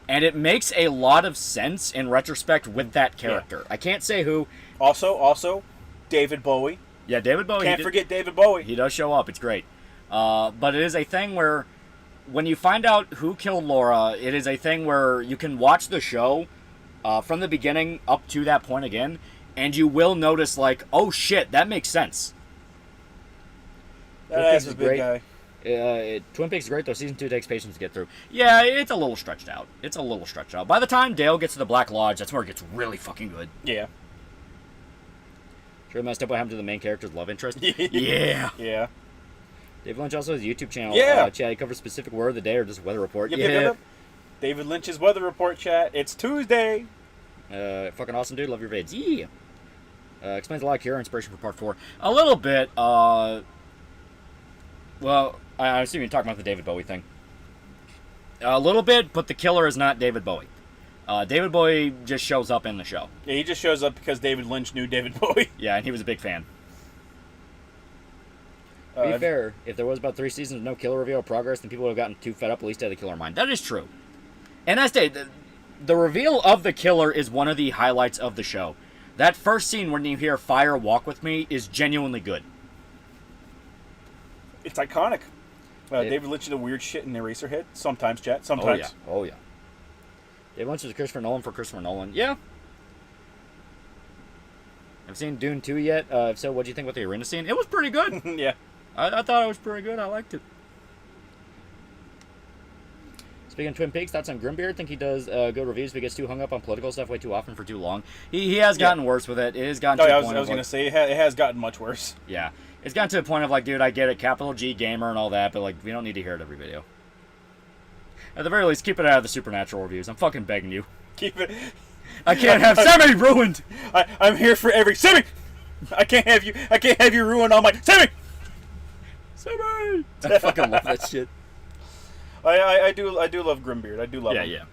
and it makes a lot of sense in retrospect with that character. I can't say who. Also, David Bowie. Yeah, David Bowie. Can't forget David Bowie. He does show up. It's great. But it is a thing where when you find out who killed Laura, it is a thing where you can watch the show from the beginning up to that point again, and you will notice, like, oh shit, that makes sense. That ass is a big guy. Twin Peaks is great, though. Season 2 takes patience to get through. Yeah, it's a little stretched out. By the time Dale gets to the Black Lodge, that's where it gets really fucking good. Yeah. Sure messed up what happened to the main character's love interest? Yeah. Yeah. David Lynch also has a YouTube channel. Yeah. Chad, he covers specific word of the day or just weather report. Yep. David Lynch's weather report, chat. It's Tuesday. Fucking awesome, dude. Love your vids. Yeah. Explains a lot of Kira inspiration for part 4. A little bit. Well, I assume you're talking about the David Bowie thing. A little bit, but the killer is not David Bowie. David Bowie just shows up in the show. Yeah, he just shows up because David Lynch knew David Bowie. Yeah, and he was a big fan. To be fair, if there was about 3 seasons of no killer reveal or progress, then people would have gotten too fed up, at least to have the killer in mind. That is true. And I say, the reveal of the killer is one of the highlights of the show. That first scene when you hear Fire Walk With Me is genuinely good. It's iconic. David Lynch did weird shit in Eraserhead. Sometimes, chat. Sometimes. Oh, yeah. David Lynch is Christopher Nolan for Christopher Nolan. Yeah. I've seen Dune 2 yet. If so, what do you think about the arena scene? It was pretty good. Yeah. I thought it was pretty good. I liked it. Speaking of Twin Peaks, thoughts on Grimbeard? Think he does good reviews, but he gets too hung up on political stuff way too often for too long. He has gotten worse with it. It has gotten to the point I was going to say, it has gotten much worse. Yeah. It's gotten to the point of, like, dude, I get it, capital G gamer and all that, but, like, we don't need to hear it every video. At the very least, keep it out of the Supernatural reviews. I'm fucking begging you. Keep it. I can't have Semi ruined. I'm here for every Semi. I can't have you ruin all my Semi. Semi. I fucking love that shit. I do love Grimbeard. I do love him. Yeah.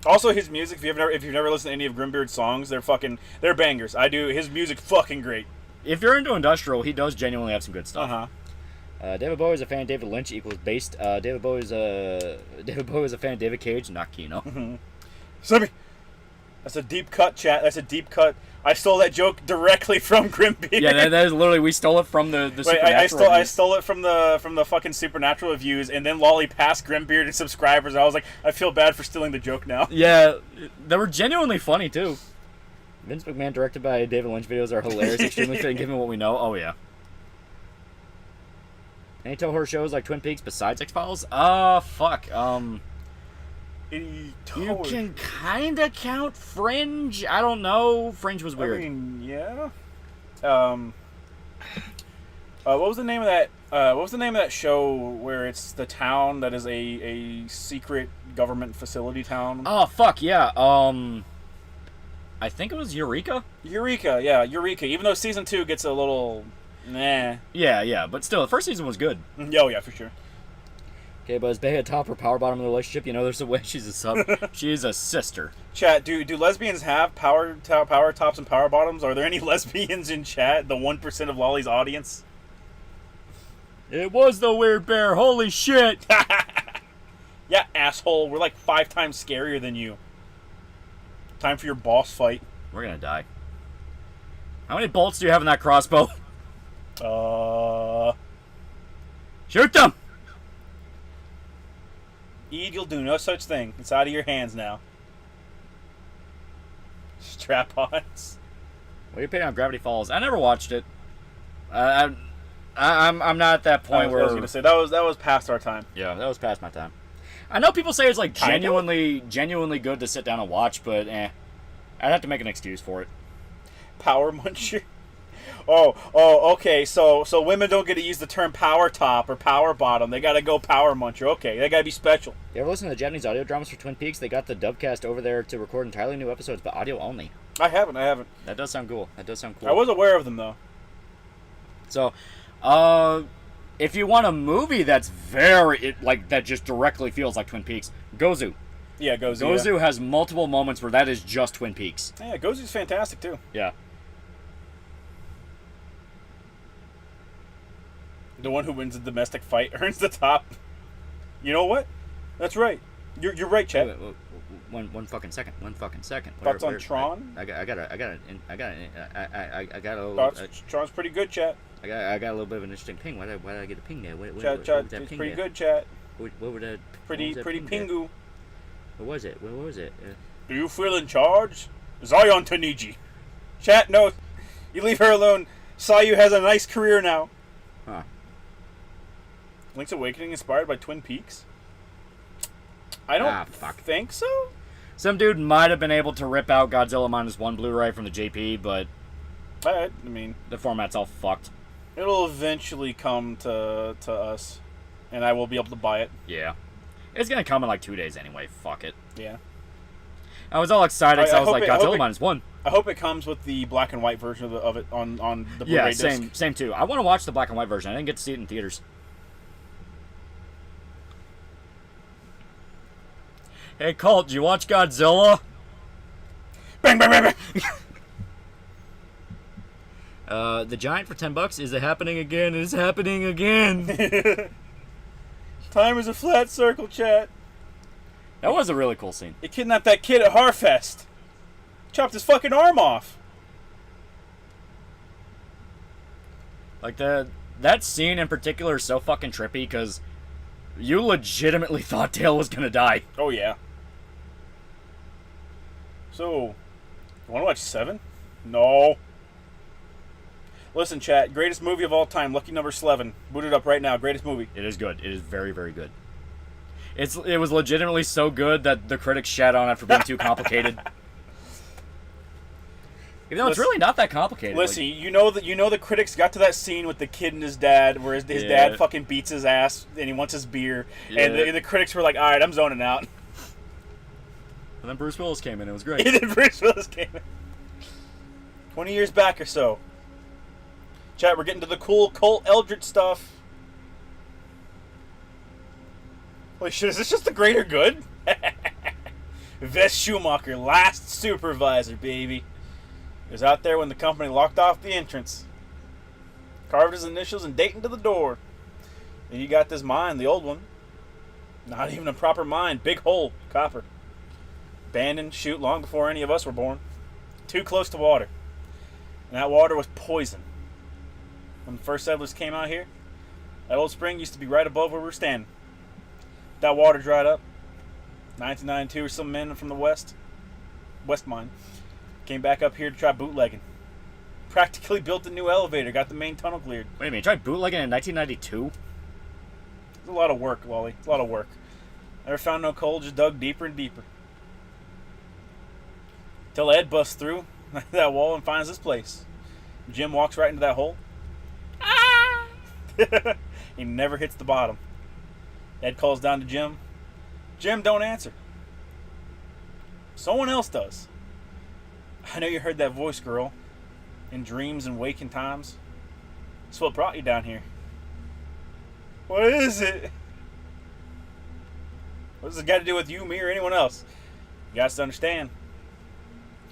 Also, his music. If you've never listened to any of Grimbeard's songs, they're bangers. His music fucking great. If you're into industrial, he does genuinely have some good stuff. Uh-huh. David Bowie is a fan of David Lynch equals based. David Bowie is a fan of David Cage, not Kino. Mm-hmm. Semi. That's a deep cut, chat. That's a deep cut. I stole that joke directly from Grimbeard. Yeah, that is literally, we stole it from the Supernatural I stole it from the fucking Supernatural reviews, and then Lolly passed Grimbeard and subscribers. I was like, I feel bad for stealing the joke now. Yeah, they were genuinely funny too. Vince McMahon directed by David Lynch videos are hilarious, extremely fitting given what we know. Oh yeah. Any Toho horror shows like Twin Peaks besides X-Files? Fuck. You can kind of count Fringe. I don't know. Fringe was weird. I mean, yeah. What was the name of that? What was the name of that show where it's the town that is a secret government facility town? Oh fuck yeah. I think it was Eureka. Eureka. Even though season 2 gets a little, nah. Yeah, but still, the first season was good. Oh yeah, for sure. Okay, but is Bay a top or power bottom in the relationship? You know, there's a way she's a sub. She's a sister. Chat, do lesbians have power tops and power bottoms? Are there any lesbians in chat? The 1% of Lolly's audience? It was the weird bear. Holy shit. Yeah, asshole. We're like 5 times scarier than you. Time for your boss fight. We're gonna die. How many bolts do you have in that crossbow? Shoot them! Ede, you'll do no such thing. It's out of your hands now. Strap-ons. What are you opinion on Gravity Falls? I never watched it. I'm not at that point where I was gonna say that was past our time. Yeah, that was past my time. I know people say it's like genuinely good to sit down and watch, but I'd have to make an excuse for it. Power muncher. Oh, okay. So women don't get to use the term power top or power bottom. They gotta go power muncher. Okay, they gotta be special. You ever listen to the Japanese audio dramas for Twin Peaks? They got the dubcast over there to record entirely new episodes, but audio only. I haven't. That does sound cool. I was aware of them though. So, if you want a movie that's that just directly feels like Twin Peaks, Gozu. Yeah, Gozu. Gozu yeah. has multiple moments where that is just Twin Peaks. Yeah, Gozu's fantastic too. Yeah. The one who wins the domestic fight earns the top. You know what? That's right. You're right, Chet. One fucking second. Thoughts on Tron? I got a little. Tron's pretty good, Chet. I got a little bit of an interesting ping. Why did I get a ping there? What Chet, was that it's ping pretty there? good, Chet. What were that? Pretty pingu. What was it? What was it? Do you feel in charge? Zion Taniji. Chat, no. You leave her alone. Sayu has a nice career now. Huh. Link's Awakening inspired by Twin Peaks? I don't think so. Some dude might have been able to rip out Godzilla -1 Blu-ray from the JP, but I mean, the format's all fucked. It'll eventually come to us, and I will be able to buy it. Yeah. It's gonna come in like 2 days anyway. Fuck it. Yeah. I was all excited because I was like, Godzilla -1. I hope it comes with the black and white version of it on the Blu-ray disc. Yeah, same too. I want to watch the black and white version. I didn't get to see it in theaters. Hey, Colt, did you watch Godzilla? Bang, bang, bang, bang. The Giant for $10. Is it happening again? It's happening again. Time is a flat circle, chat. That was a really cool scene. He kidnapped that kid at Harfest. Chopped his fucking arm off. Like, that scene in particular is so fucking trippy because you legitimately thought Dale was gonna die. Oh, yeah. So, you want to watch 7? No. Listen, chat. Greatest movie of all time. Lucky number 11. Boot it up right now. Greatest movie. It is good. It is very, very good. It was legitimately so good that the critics shat on it for being too complicated. Even though it's really not that complicated. Listen, like, you know the critics got to that scene with the kid and his dad, where his dad fucking beats his ass and he wants his beer, and the critics were like, "All right, I'm zoning out." And then Bruce Willis came in. It was great. And then Bruce Willis came in. 20 years back or so. Chat, we're getting to the cool Colt Eldritch stuff. Holy shit, is this just the greater good? Vess Schumacher, last supervisor, baby. He was out there when the company locked off the entrance. Carved his initials and date into the door. And you got this mine, the old one. Not even a proper mine. Big hole, copper. Abandoned, shoot, long before any of us were born. Too close to water. And that water was poison. When the first settlers came out here, that old spring used to be right above where we were standing. That water dried up. 1992, some men from the west mine, came back up here to try bootlegging. Practically built a new elevator, got the main tunnel cleared. Wait a minute, you tried bootlegging in 1992? It's a lot of work, Lolly. It's a lot of work. Never found no coal, just dug deeper and deeper. Till Ed busts through that wall and finds this place. Jim walks right into that hole. Ah! He never hits the bottom. Ed calls down to Jim. Jim don't answer. Someone else does. I know you heard that voice, girl. In dreams and waking times. That's what brought you down here. What is it? What does it got to do with you, me, or anyone else? You got to understand.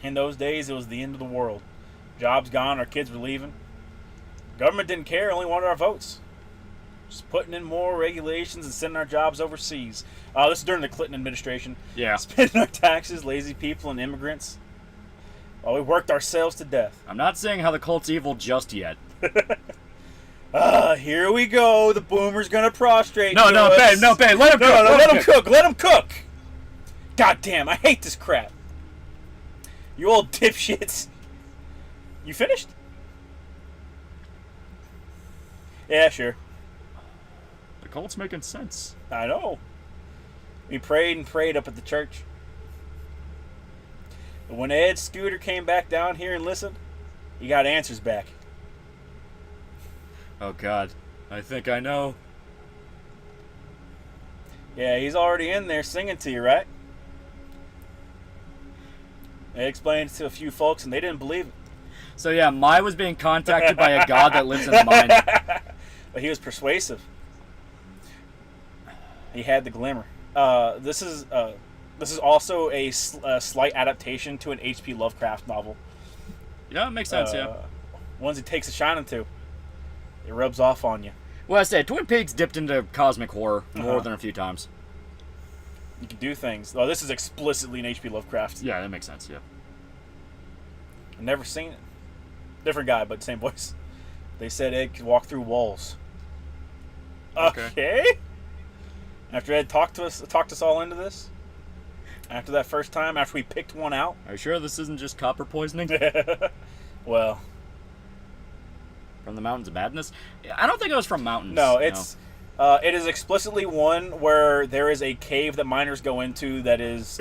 In those days, it was the end of the world. Jobs gone, our kids were leaving. Government didn't care, only wanted our votes. Just putting in more regulations and sending our jobs overseas. This is during the Clinton administration. Yeah. Spending our taxes, lazy people, and immigrants. Well, we worked ourselves to death. I'm not saying how the cult's evil just yet. Here we go. The boomer's gonna prostrate. No, babe, let him cook. Let him cook. Let him cook. God damn, I hate this crap. You old dipshits. You finished? Yeah, sure. The cult's making sense. I know. We prayed and prayed up at the church. But when Ed Scooter came back down here and listened, he got answers back. Oh, God. I think I know. Yeah, he's already in there singing to you, right? I explained it to a few folks, and they didn't believe it. So, yeah, Mai was being contacted by a god that lives in the mine. But he was persuasive. He had the glimmer. This is also a slight adaptation to an H.P. Lovecraft novel. Yeah, it makes sense, yeah. Ones he takes a shining to. It rubs off on you. Well, I said Twin Peaks dipped into cosmic horror more than a few times. You can do things. Oh, this is explicitly an H.P. Lovecraft. Yeah, that makes sense. Yeah. I've never seen it. Different guy, but same voice. They said Ed could walk through walls. Okay. After Ed talked us all into this. After that first time, after we picked one out. Are you sure this isn't just copper poisoning? Well, from the Mountains of Madness? I don't think it was from mountains. No, it's it is explicitly one where there is a cave that miners go into that is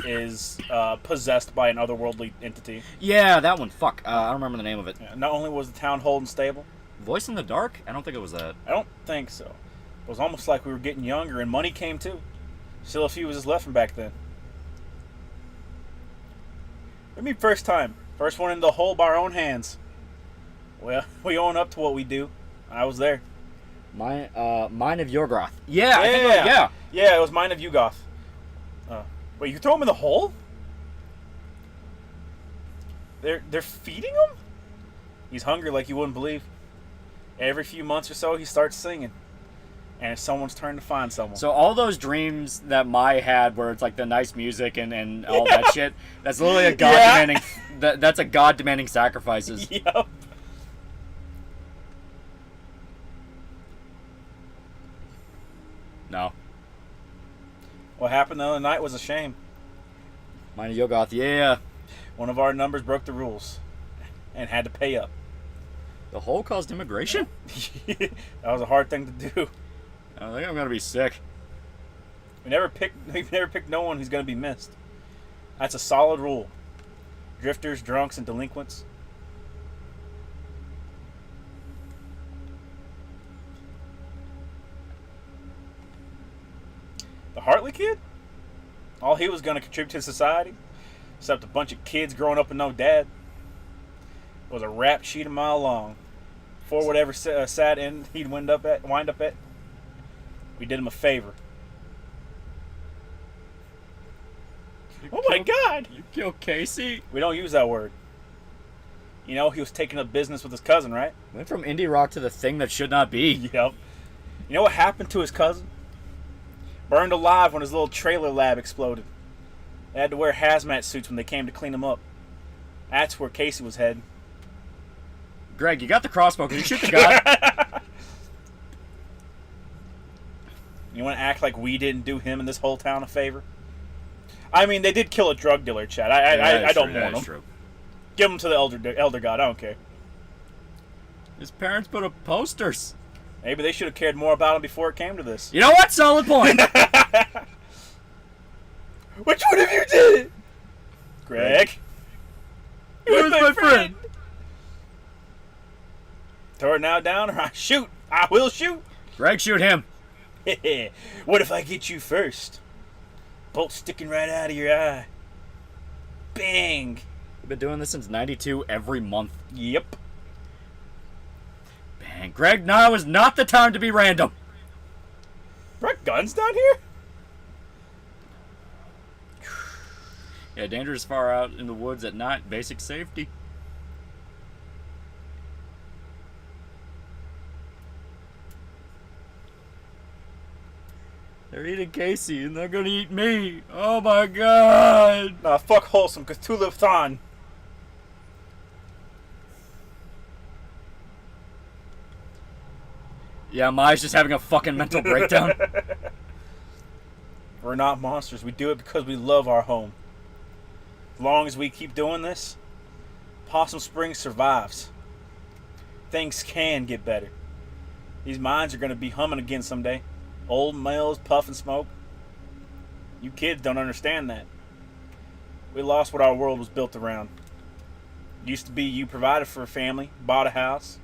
possessed by an otherworldly entity. Yeah, that one. Fuck. I don't remember the name of it. Yeah, not only was the town whole and stable. Voice in the Dark? I don't think it was that. I don't think so. It was almost like we were getting younger and money came too. Still a few was just left from back then. I mean, first time. First one in the hole by our own hands. Well, we own up to what we do. I was there. Mine of Yorgoth. Yeah, I think it was, Yeah, it was Mine of Yugoth. Wait, you throw him in the hole? They're feeding him? He's hungry like you wouldn't believe. Every few months or so, he starts singing. And it's someone's turn to find someone. So all those dreams that Mai had, where it's like the nice music and all that shit, that's literally a god demanding. That's a god demanding sacrifices. Yep. No. What happened the other night was a shame. Mine of Yogoth, yeah. One of our numbers broke the rules and had to pay up. The hole caused immigration? That was a hard thing to do. I think I'm gonna be sick. We never picked no one who's gonna be missed. That's a solid rule. Drifters, drunks, and delinquents. The Hartley kid? All he was gonna contribute to society, except a bunch of kids growing up with no dad. It was a rap sheet a mile long. For whatever sad end he'd wind up at, we did him a favor. Oh my God! You killed Casey? We don't use that word. You know, he was taking up business with his cousin, right? Went from indie rock to the thing that should not be. Yep. You know what happened to his cousin? Burned alive when his little trailer lab exploded. They had to wear hazmat suits when they came to clean him up. That's where Casey was heading. Greg, you got the crossbow. Can you shoot the guy? You want to act like we didn't do him and this whole town a favor? I mean, they did kill a drug dealer, Chad. I don't mourn him. True. Give him to the elder god. I don't care. His parents put up posters. Maybe they should have cared more about him before it came to this. You know what? Solid point. Which one of you did it? Greg. Who's my friend? Throw it now down or I shoot. I will shoot. Greg, shoot him. What if I get you first? Bolt sticking right out of your eye. Bang. We've been doing this since '92 every month. Yep. Bang. Greg, now is not the time to be random. Brought guns down here? Yeah, dangerous far out in the woods at night. Basic safety. They're eating Casey, and they're gonna eat me. Oh my God! Nah, fuck wholesome, cause two live on. Yeah, Mai's just having a fucking mental breakdown. We're not monsters. We do it because we love our home. As long as we keep doing this, Possum Springs survives. Things can get better. These mines are gonna be humming again someday. Old mills, puff and smoke. You kids don't understand that. We lost what our world was built around. It used to be you provided for a family, bought a house.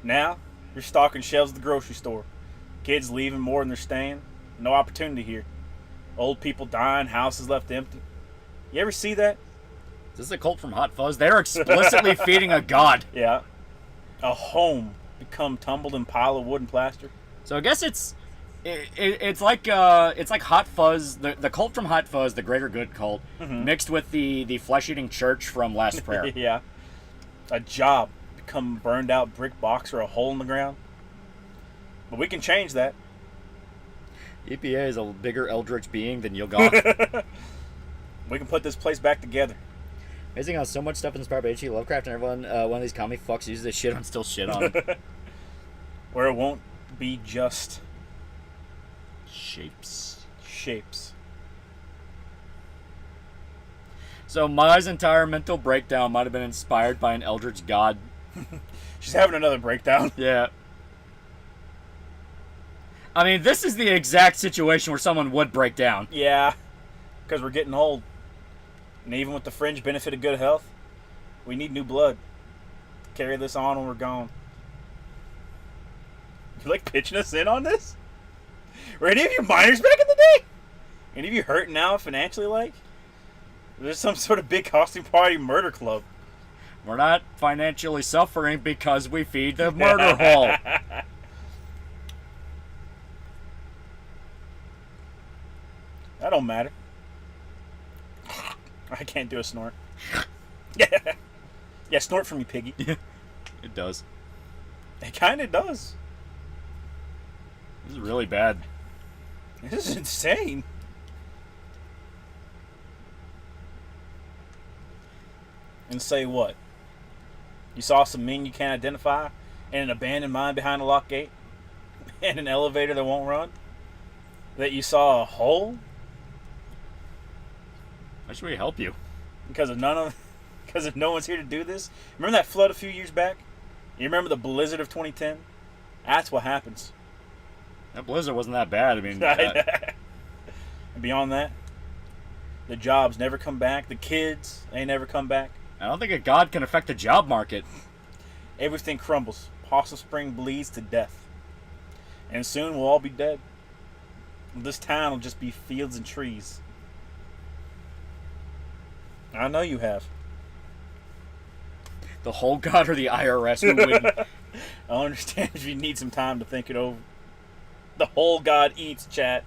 Now, you're stocking shelves at the grocery store. Kids leaving more than they're staying. No opportunity here. Old people dying, houses left empty. You ever see that? Is this a cult from Hot Fuzz? They're explicitly feeding a god. Yeah. A home become tumbled in pile of wood and plaster. So I guess it's like Hot Fuzz, the cult from Hot Fuzz, the greater good cult, mixed with the flesh-eating church from Last Prayer. Yeah. A job become burned out brick box or a hole in the ground. But we can change that. EPA is a bigger eldritch being than Yoggoth. We can put this place back together. Amazing how so much stuff inspired by H.P. Lovecraft and everyone, one of these comic fucks uses this shit on still shit on him. Where it won't be just Shapes. So Mai's entire mental breakdown might have been inspired by an eldritch god. She's having another breakdown. Yeah. I mean, this is the exact situation where someone would break down. Yeah. Because we're getting old. And even with the fringe benefit of good health, we need new blood to carry this on when we're gone. You like pitching us in on this? Were any of you minors back in the day? Any of you hurting now financially, like? There's some sort of big costume party murder club. We're not financially suffering because we feed the murder hole. That don't matter. I can't do a snort. Yeah, snort for me, piggy. It does. It kind of does. This is really bad. This is insane. And say what? You saw some men you can't identify, and an abandoned mine behind a locked gate, and an elevator that won't run? That you saw a hole? Why should we help you? Because if no one's here to do this. Remember that flood a few years back? You remember the blizzard of 2010? That's what happens. That blizzard wasn't that bad. I mean, And beyond that, the jobs never come back. The kids, they never come back. I don't think a god can affect the job market. Everything crumbles. Possum Spring bleeds to death. And soon we'll all be dead. This town will just be fields and trees. I know you have. The whole god or the IRS? Who wouldn't? I understand if you need some time to think it over. The whole god eats, chat.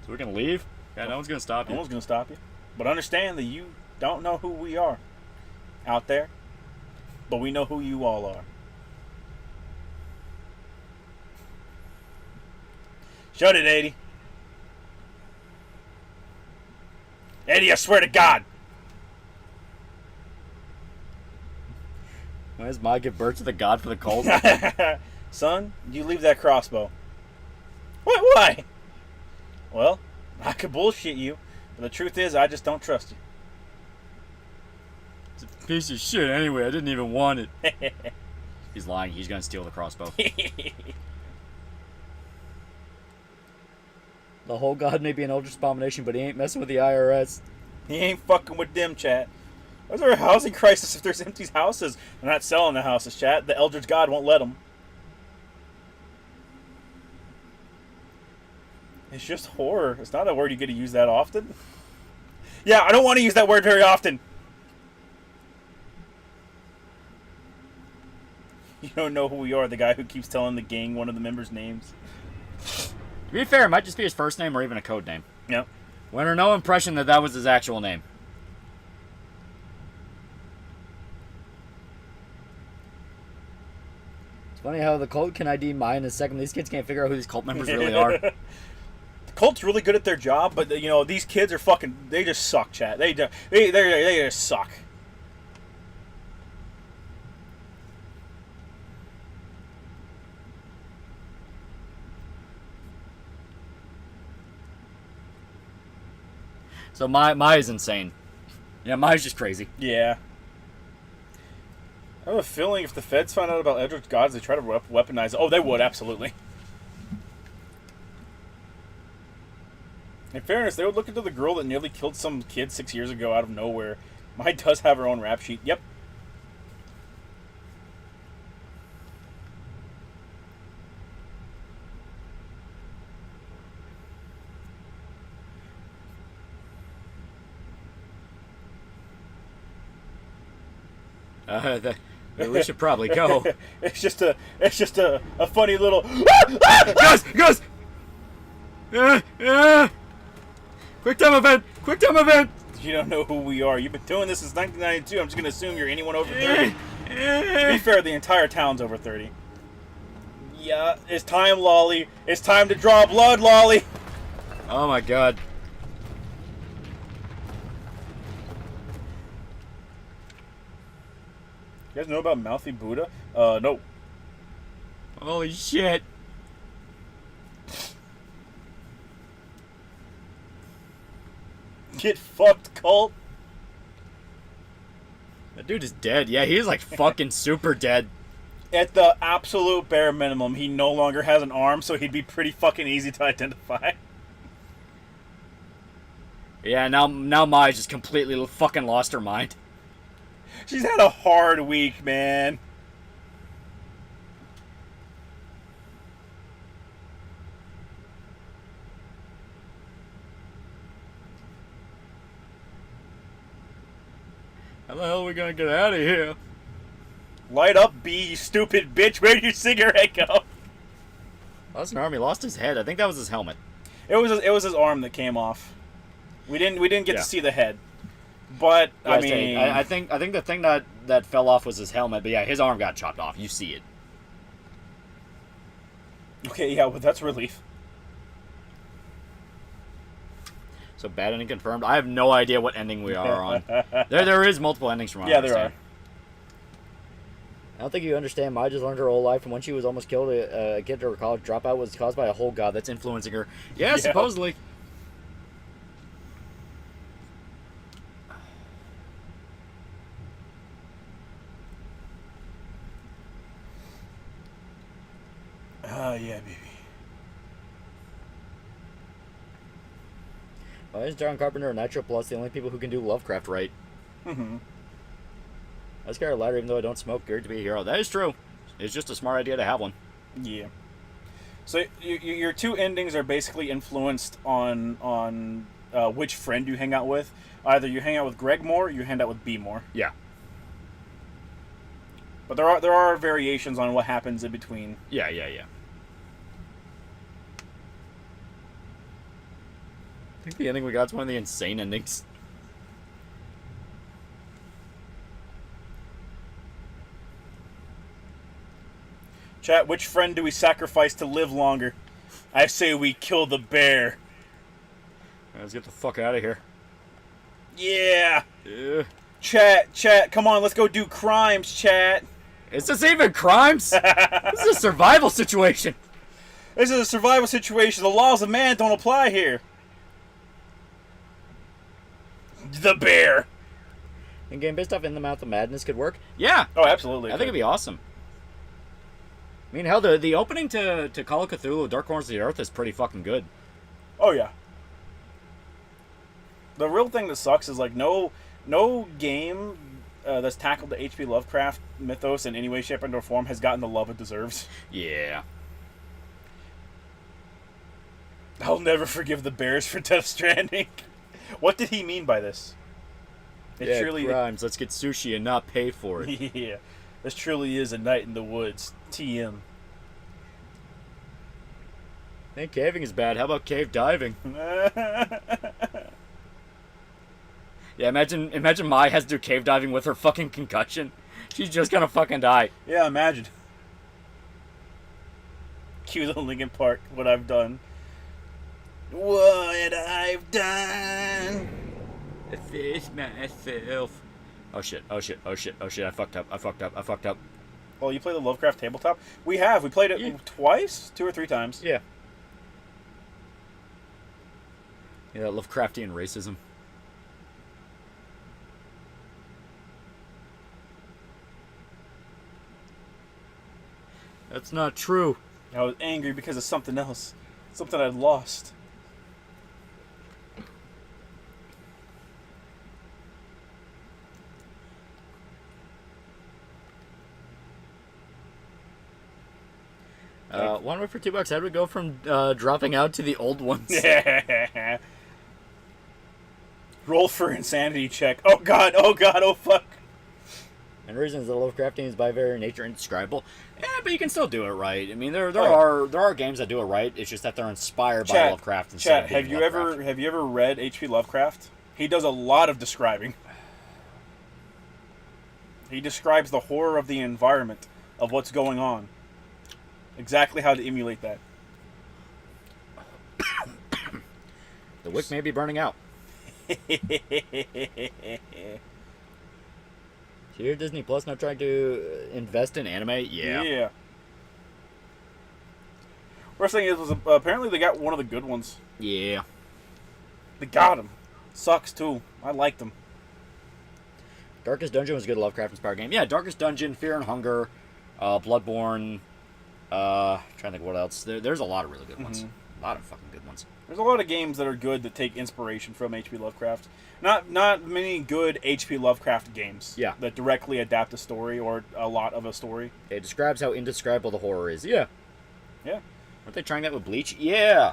So we can leave? Yeah, no one's going to stop you. No one's going to stop you. But understand that you don't know who we are out there. But we know who you all are. Shut it, Eddie. Eddie, I swear to God. Why does Ma give birth to the god for the cult? Son, you leave that crossbow. What? Why? Well, I could bullshit you, but the truth is I just don't trust you. It's a piece of shit anyway. I didn't even want it. He's lying. He's going to steal the crossbow. The whole god may be an eldritch abomination, but he ain't messing with the IRS. He ain't fucking with them, chat. What's our housing crisis if there's empty houses? They're not selling the houses, chat. The Eldritch God won't let them. It's just horror. It's not a word you get to use that often. Yeah, I don't want to use that word very often. You don't know who we are. The guy who keeps telling the gang one of the members' names. To be fair, it might just be his first name or even a code name. Yep. We're under no impression that that was his actual name. It's funny how the cult can ID mine in a second. These kids can't figure out who these cult members really are. The cult's really good at their job, but you know these kids are fucking. They just suck, chat. They just suck. So Maya's insane. Yeah, Maya's just crazy. Yeah. I have a feeling if the feds find out about Eldritch Gods, they try to weaponize it. Oh, they would, absolutely. In fairness, they would look into the girl that nearly killed some kid 6 years ago out of nowhere. Maya does have her own rap sheet. Yep. We should probably go. It's just a funny little. Gus! Quick time event! Quick time event! You don't know who we are. You've been doing this since 1992. I'm just gonna assume you're anyone over 30. To be fair, the entire town's over 30. Yeah, it's time, Lolly. It's time to draw blood, Lolly. Oh my god. You guys know about Mouthy Buddha? No. Holy shit. Get fucked, Colt. That dude is dead. Yeah, he's like fucking super dead. At the absolute bare minimum, he no longer has an arm, so he'd be pretty fucking easy to identify. Yeah, now Mai just completely fucking lost her mind. She's had a hard week, man. How the hell are we gonna get out of here? Light up, B, you stupid bitch. Where'd your cigarette go? Lost an arm. He lost his head. I think that was his helmet. It was his arm that came off. We didn't get to see the head. But Yeah, I mean, I think the thing that fell off was his helmet. But yeah, his arm got chopped off. You see it. okay, yeah, well, that's relief. So bad ending confirmed. I have no idea what ending we are on. There is multiple endings from what I Yeah, there understand. I don't think you understand. Mai just learned her whole life, and when she was almost killed, a kid to her college dropout was caused by a whole god that's influencing her. Yeah, supposedly. Yeah, baby. Why is John Carpenter and Nitro Plus the only people who can do Lovecraft right? Mm-hmm. I scare a lighter even though I don't smoke. Geared to be a hero. That is true. It's just a smart idea to have one. Yeah. So your two endings are basically influenced on which friend you hang out with. Either you hang out with Greg more, or you hang out with B more. Yeah. But there are variations on what happens in between. Yeah. I think the ending we got is one of the insane endings. Chat, which friend do we sacrifice to live longer? I say we kill the bear. Let's get the fuck out of here. Yeah. Yeah. Chat, come on, let's go do crimes, chat. Is this even crimes? This is a survival situation. This is a survival situation. The laws of man don't apply here. The bear. In-game based off In the Mouth of Madness could work? Yeah. Oh, absolutely. I think it'd be awesome. I mean, hell, the opening to Call of Cthulhu, Dark Corners of the Earth is pretty fucking good. Oh, yeah. The real thing that sucks is, like, no game that's tackled the H.P. Lovecraft mythos in any way, shape, or form has gotten the love it deserves. Yeah. I'll never forgive the Bears for Death Stranding. What did he mean by this? Crimes. Let's get sushi and not pay for it. Yeah. This truly is a night in the woods. TM. I think caving is bad. How about cave diving? Yeah, imagine Mai has to do cave diving with her fucking concussion. She's just gonna fucking die. Yeah, imagine. Cue the Linkin Park, what I've done. What I've done. I face myself. Oh shit. I fucked up. Well, you play the Lovecraft tabletop? We played it twice? 2 or 3 times. Yeah. Yeah, Lovecraftian racism. That's not true. I was angry because of something else. Something I'd lost. $1 way for $2. How do we go from dropping out to the old ones? Roll for insanity check. Oh god, oh fuck. And reasons that Lovecraftian is by very nature indescribable. Yeah, but you can still do it right. I mean, there are games that do it right. It's just that they're inspired by Lovecraft instead of being Lovecraft. Have you ever read H.P. Lovecraft? He does a lot of describing. He describes the horror of the environment, of what's going on. exactly how to emulate that. The wick may be burning out. Here, Disney Plus not trying to invest in anime? Yeah. Worst thing is, apparently they got one of the good ones. Yeah. They got him. Sucks, too. I liked them. Darkest Dungeon was a good Lovecraft-inspired game. Yeah, Darkest Dungeon, Fear and Hunger, Bloodborne. Trying to think what else. There's a lot of really good ones. A lot of fucking good ones. There's a lot of games that are good that take inspiration from H.P. Lovecraft. Not many good H.P. Lovecraft games. Yeah. That directly adapt a story or a lot of a story. It describes how indescribable the horror is. Yeah. Yeah. Aren't they trying that with Bleach? Yeah.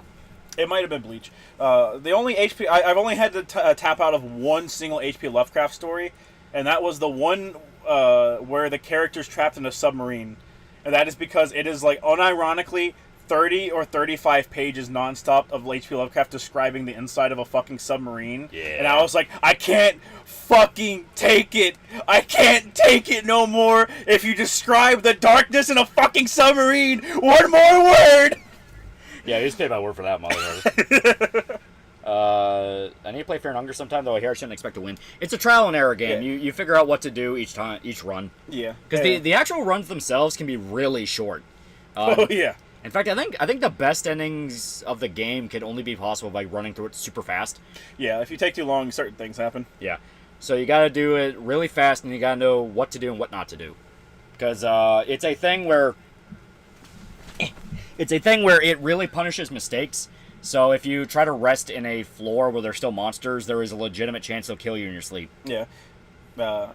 It might have been Bleach. The only HP I've only had to tap out of one single H.P. Lovecraft story, and that was the one where the character's trapped in a submarine, and that is because it is like unironically 30 or 35 pages nonstop of H.P. Lovecraft describing the inside of a fucking submarine. Yeah. And I was like, I can't fucking take it. I can't take it no more. If you describe the darkness in a fucking submarine, one more word. Yeah, you just paid my word for that, motherfucker. I need to play Fear and Hunger sometime, though I hear I shouldn't expect to win. It's a trial and error game. Yeah. You figure out what to do each run. Yeah. Because the actual runs themselves can be really short. Oh, yeah. In fact, I think the best endings of the game can only be possible by running through it super fast. Yeah, if you take too long, certain things happen. Yeah. So you got to do it really fast, and you got to know what to do and what not to do. Because it's a thing where it really punishes mistakes. So if you try to rest in a floor where there's still monsters, there is a legitimate chance they'll kill you in your sleep. Yeah.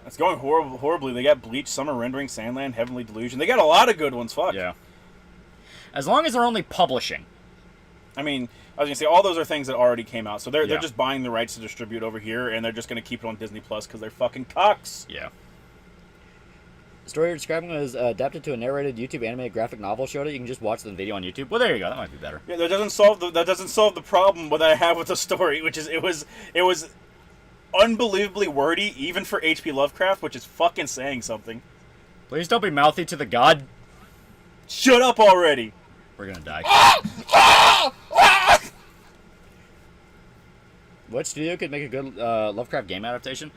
It's going horribly. They got Bleach, Summer Rendering, Sandland, Heavenly Delusion. They got a lot of good ones. Fuck. Yeah. As long as they're only publishing. I mean, I was going to say, all those are things that already came out. So they're Yeah. just buying the rights to distribute over here, and they're just going to keep it on Disney Plus because they're fucking cocks. Yeah. The story you're describing was adapted to a narrated YouTube anime graphic novel show that you can just watch the video on YouTube. Well, there you go. That might be better. Yeah, that doesn't solve the problem that I have with the story, which is it was unbelievably wordy, even for H.P. Lovecraft, which is fucking saying something. Please don't be mouthy to the god. Shut up already. We're gonna die. What studio could make a good Lovecraft game adaptation?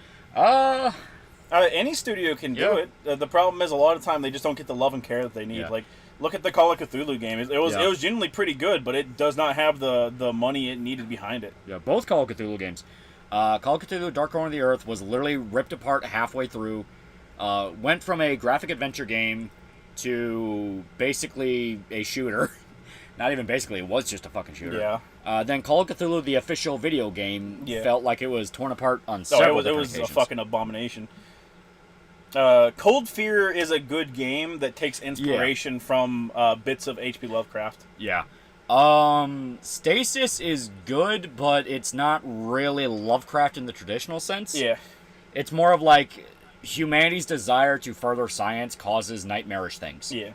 Any studio can do it. The problem is a lot of time they just don't get the love and care that they need. Yeah. Like, look at the Call of Cthulhu game. It was genuinely pretty good, but it does not have the money it needed behind it. Yeah, both Call of Cthulhu games. Call of Cthulhu Dark Corner of the Earth was literally ripped apart halfway through. Went from a graphic adventure game to basically a shooter. Not even basically, it was just a fucking shooter. Yeah. Then Call of Cthulhu, the official video game, felt like it was torn apart on several different occasions. It was a fucking abomination. Cold Fear is a good game that takes inspiration from bits of H.P. Lovecraft. Yeah. Stasis is good, but it's not really Lovecraft in the traditional sense. Yeah. It's more of like humanity's desire to further science causes nightmarish things. Yeah.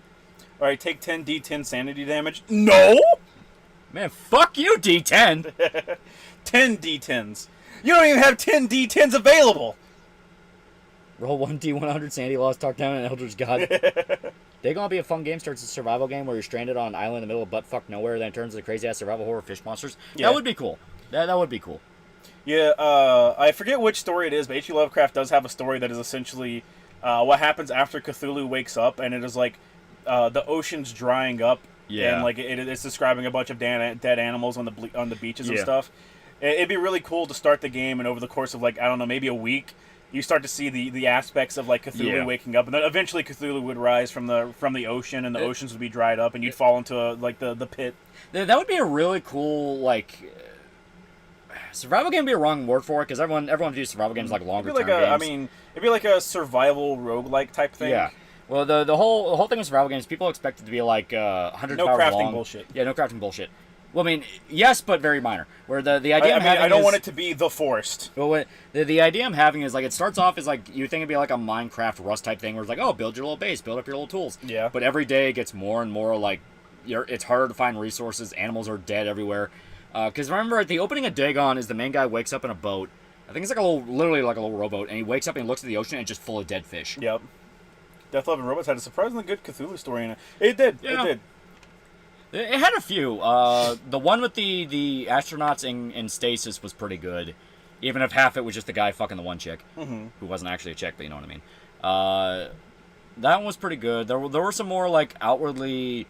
Alright, take 10 D10 sanity damage. No! Man, fuck you, D10! 10 D10s. You don't even have 10 D10s available! Roll 1D100 sanity loss, talk down an Eldritch God. They gonna be a fun game. Starts a survival game where you're stranded on an island in the middle of buttfuck nowhere, then turns into crazy ass survival horror fish monsters. Yeah. That would be cool. That would be cool. Yeah, I forget which story it is, but H.P. Lovecraft does have a story that is essentially what happens after Cthulhu wakes up, and it is like the ocean's drying up, and like it's describing a bunch of dead animals on the beaches and stuff. It'd be really cool to start the game, and over the course of like, I don't know, maybe a week, you start to see the aspects of like Cthulhu waking up, and then eventually Cthulhu would rise from the ocean, and the oceans would be dried up, and you'd fall into like the pit. That would be a really cool like. Survival game would be a wrong word for it, because everyone views survival games like longer term games. I mean, it'd be like a survival roguelike type thing. Yeah. Well, the whole thing with survival games, people expect it to be like 100 no hours crafting long. bullshit. Yeah, no crafting bullshit. Well, I mean, yes, but very minor. Where the idea I don't want it to be the forest. Well, the idea I'm having is like it starts off as like you think it'd be like a Minecraft Rust type thing, where it's like, oh, build your little base, build up your little tools. Yeah. But every day it gets more and more like it's harder to find resources. Animals are dead everywhere. Because remember, at the opening of Dagon is the main guy wakes up in a boat. I think it's like literally like a little rowboat, and he wakes up and he looks at the ocean and it's just full of dead fish. Yep. Death, Love, and Robots had a surprisingly good Cthulhu story in it. It did. Yeah. It did. It had a few. The one with the astronauts in stasis was pretty good, even if half it was just the guy fucking the one chick, who wasn't actually a chick, but you know what I mean. That one was pretty good. There were some more like outwardly.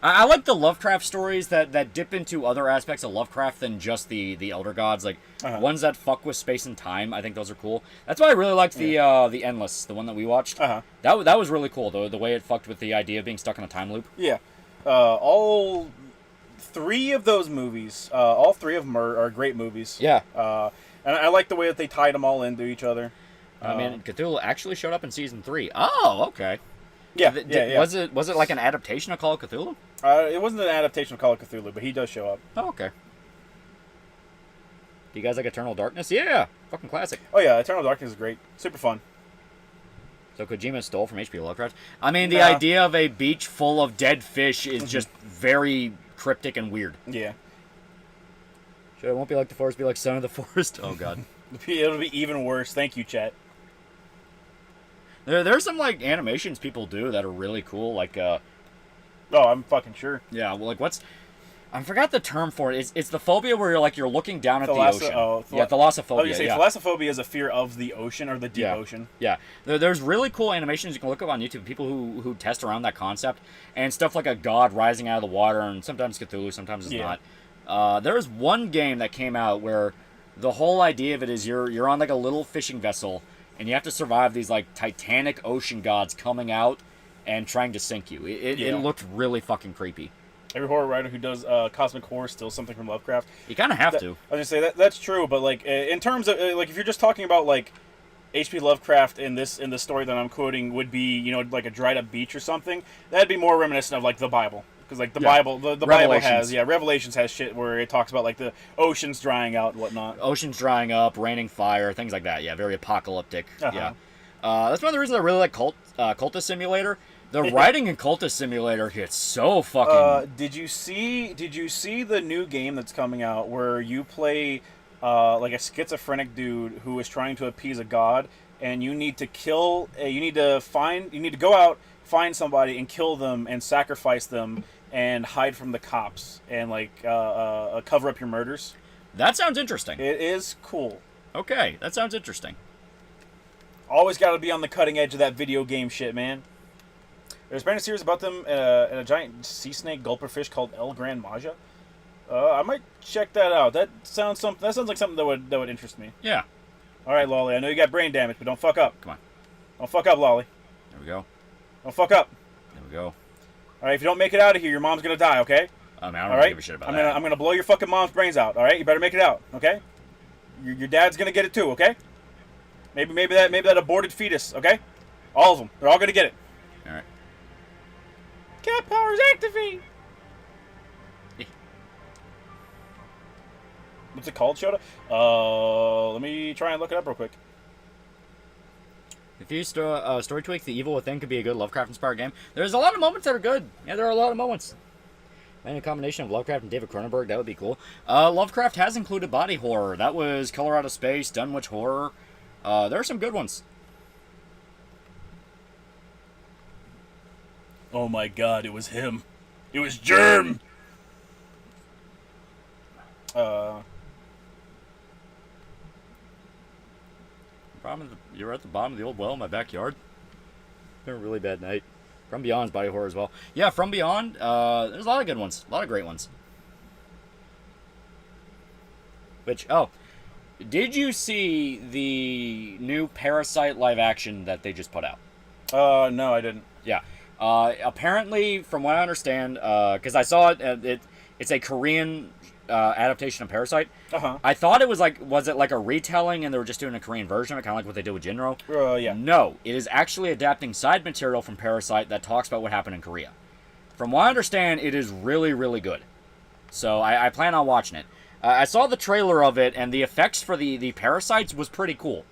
I like the Lovecraft stories that dip into other aspects of Lovecraft than just the Elder Gods, like ones that fuck with space and time. I think those are cool. That's why I really liked the Endless, the one that we watched. That was really cool, though, the way it fucked with the idea of being stuck in a time loop. Yeah. All three of those movies, all three of them are great movies. Yeah. And I like the way that they tied them all into each other. I mean, Cthulhu actually showed up in season 3. Oh, okay. Yeah, yeah. Was it like an adaptation of Call of Cthulhu? It wasn't an adaptation of Call of Cthulhu, but he does show up. Oh, okay. Do you guys like Eternal Darkness? Yeah, fucking classic. Oh yeah, Eternal Darkness is great. Super fun. So Kojima stole from H.P. Lovecraft? I mean, the idea of a beach full of dead fish is just very cryptic and weird. Yeah. Sure, it won't be like the forest, be like Son of the Forest. Oh, God. It'll be even worse. Thank you, chat. There's some, like, animations people do that are really cool, like, Oh, I'm fucking sure. Yeah, well, like, I forgot the term for it. It's the phobia where you're looking down at the ocean. Thalassophobia. Oh, you say thalassophobia is a fear of the ocean or the deep ocean. Yeah. There's really cool animations you can look up on YouTube. People who test around that concept and stuff like a god rising out of the water, and sometimes Cthulhu, sometimes it's not. There's one game that came out where the whole idea of it is you're on like a little fishing vessel and you have to survive these like titanic ocean gods coming out and trying to sink you. It looked really fucking creepy. Every horror writer who does cosmic horror steals something from Lovecraft. You kind of have to. I was gonna say that's true, but like in terms of like if you're just talking about like H.P. Lovecraft in the story that I'm quoting would be like a dried up beach or something, that'd be more reminiscent of like the Bible, because like the Bible Bible has Revelations has shit where it talks about like the oceans drying out and whatnot. Oceans drying up, raining fire, things like that. Yeah, very apocalyptic. Yeah, that's one of the reasons I really like Cultist Simulator. The writing in Cultist Simulator hits so fucking. Did you see the new game that's coming out where you play like a schizophrenic dude who is trying to appease a god, and you need to go out, find somebody and kill them and sacrifice them and hide from the cops and like cover up your murders? That sounds interesting. It is cool. Okay, that sounds interesting. Always got to be on the cutting edge of that video game shit, man. There's been a series about them and a giant sea snake gulperfish called El Gran Maja. I might check that out. That sounds like something that would interest me. Yeah. All right, Lolly. I know you got brain damage, but don't fuck up. Come on. Don't fuck up, Lolly. There we go. Don't fuck up. There we go. All right, if you don't make it out of here, your mom's gonna die. Okay? I mean, I don't give a shit about that. I'm gonna blow your fucking mom's brains out. All right, you better make it out. Okay? Your dad's gonna get it too. Okay? Maybe that aborted fetus. Okay? All of them. They're all gonna get it. All right. Cat powers activate! What's it called, Shota? Let me try and look it up real quick. If you story tweak, The Evil Within could be a good Lovecraft-inspired game. There's a lot of moments that are good. Yeah, there are a lot of moments. And a combination of Lovecraft and David Cronenberg, that would be cool. Lovecraft has included body horror. That was Color Out of Space, Dunwich Horror. There are some good ones. Oh my god, it was him. It was Germ! You're at the bottom of the old well in my backyard. Been a really bad night. From Beyond's body horror as well. Yeah, From Beyond, there's a lot of good ones. A lot of great ones. Did you see the new Parasite live action that they just put out? No, I didn't. Yeah. Apparently, from what I understand, because I saw it, it's a Korean adaptation of Parasite. I thought was it like a retelling and they were just doing a Korean version of it, kind of like what they did with Jinro? Yeah. No, it is actually adapting side material from Parasite that talks about what happened in Korea. From what I understand, it is really, really good. So I plan on watching it. I saw the trailer of it, and the effects for the parasites was pretty cool.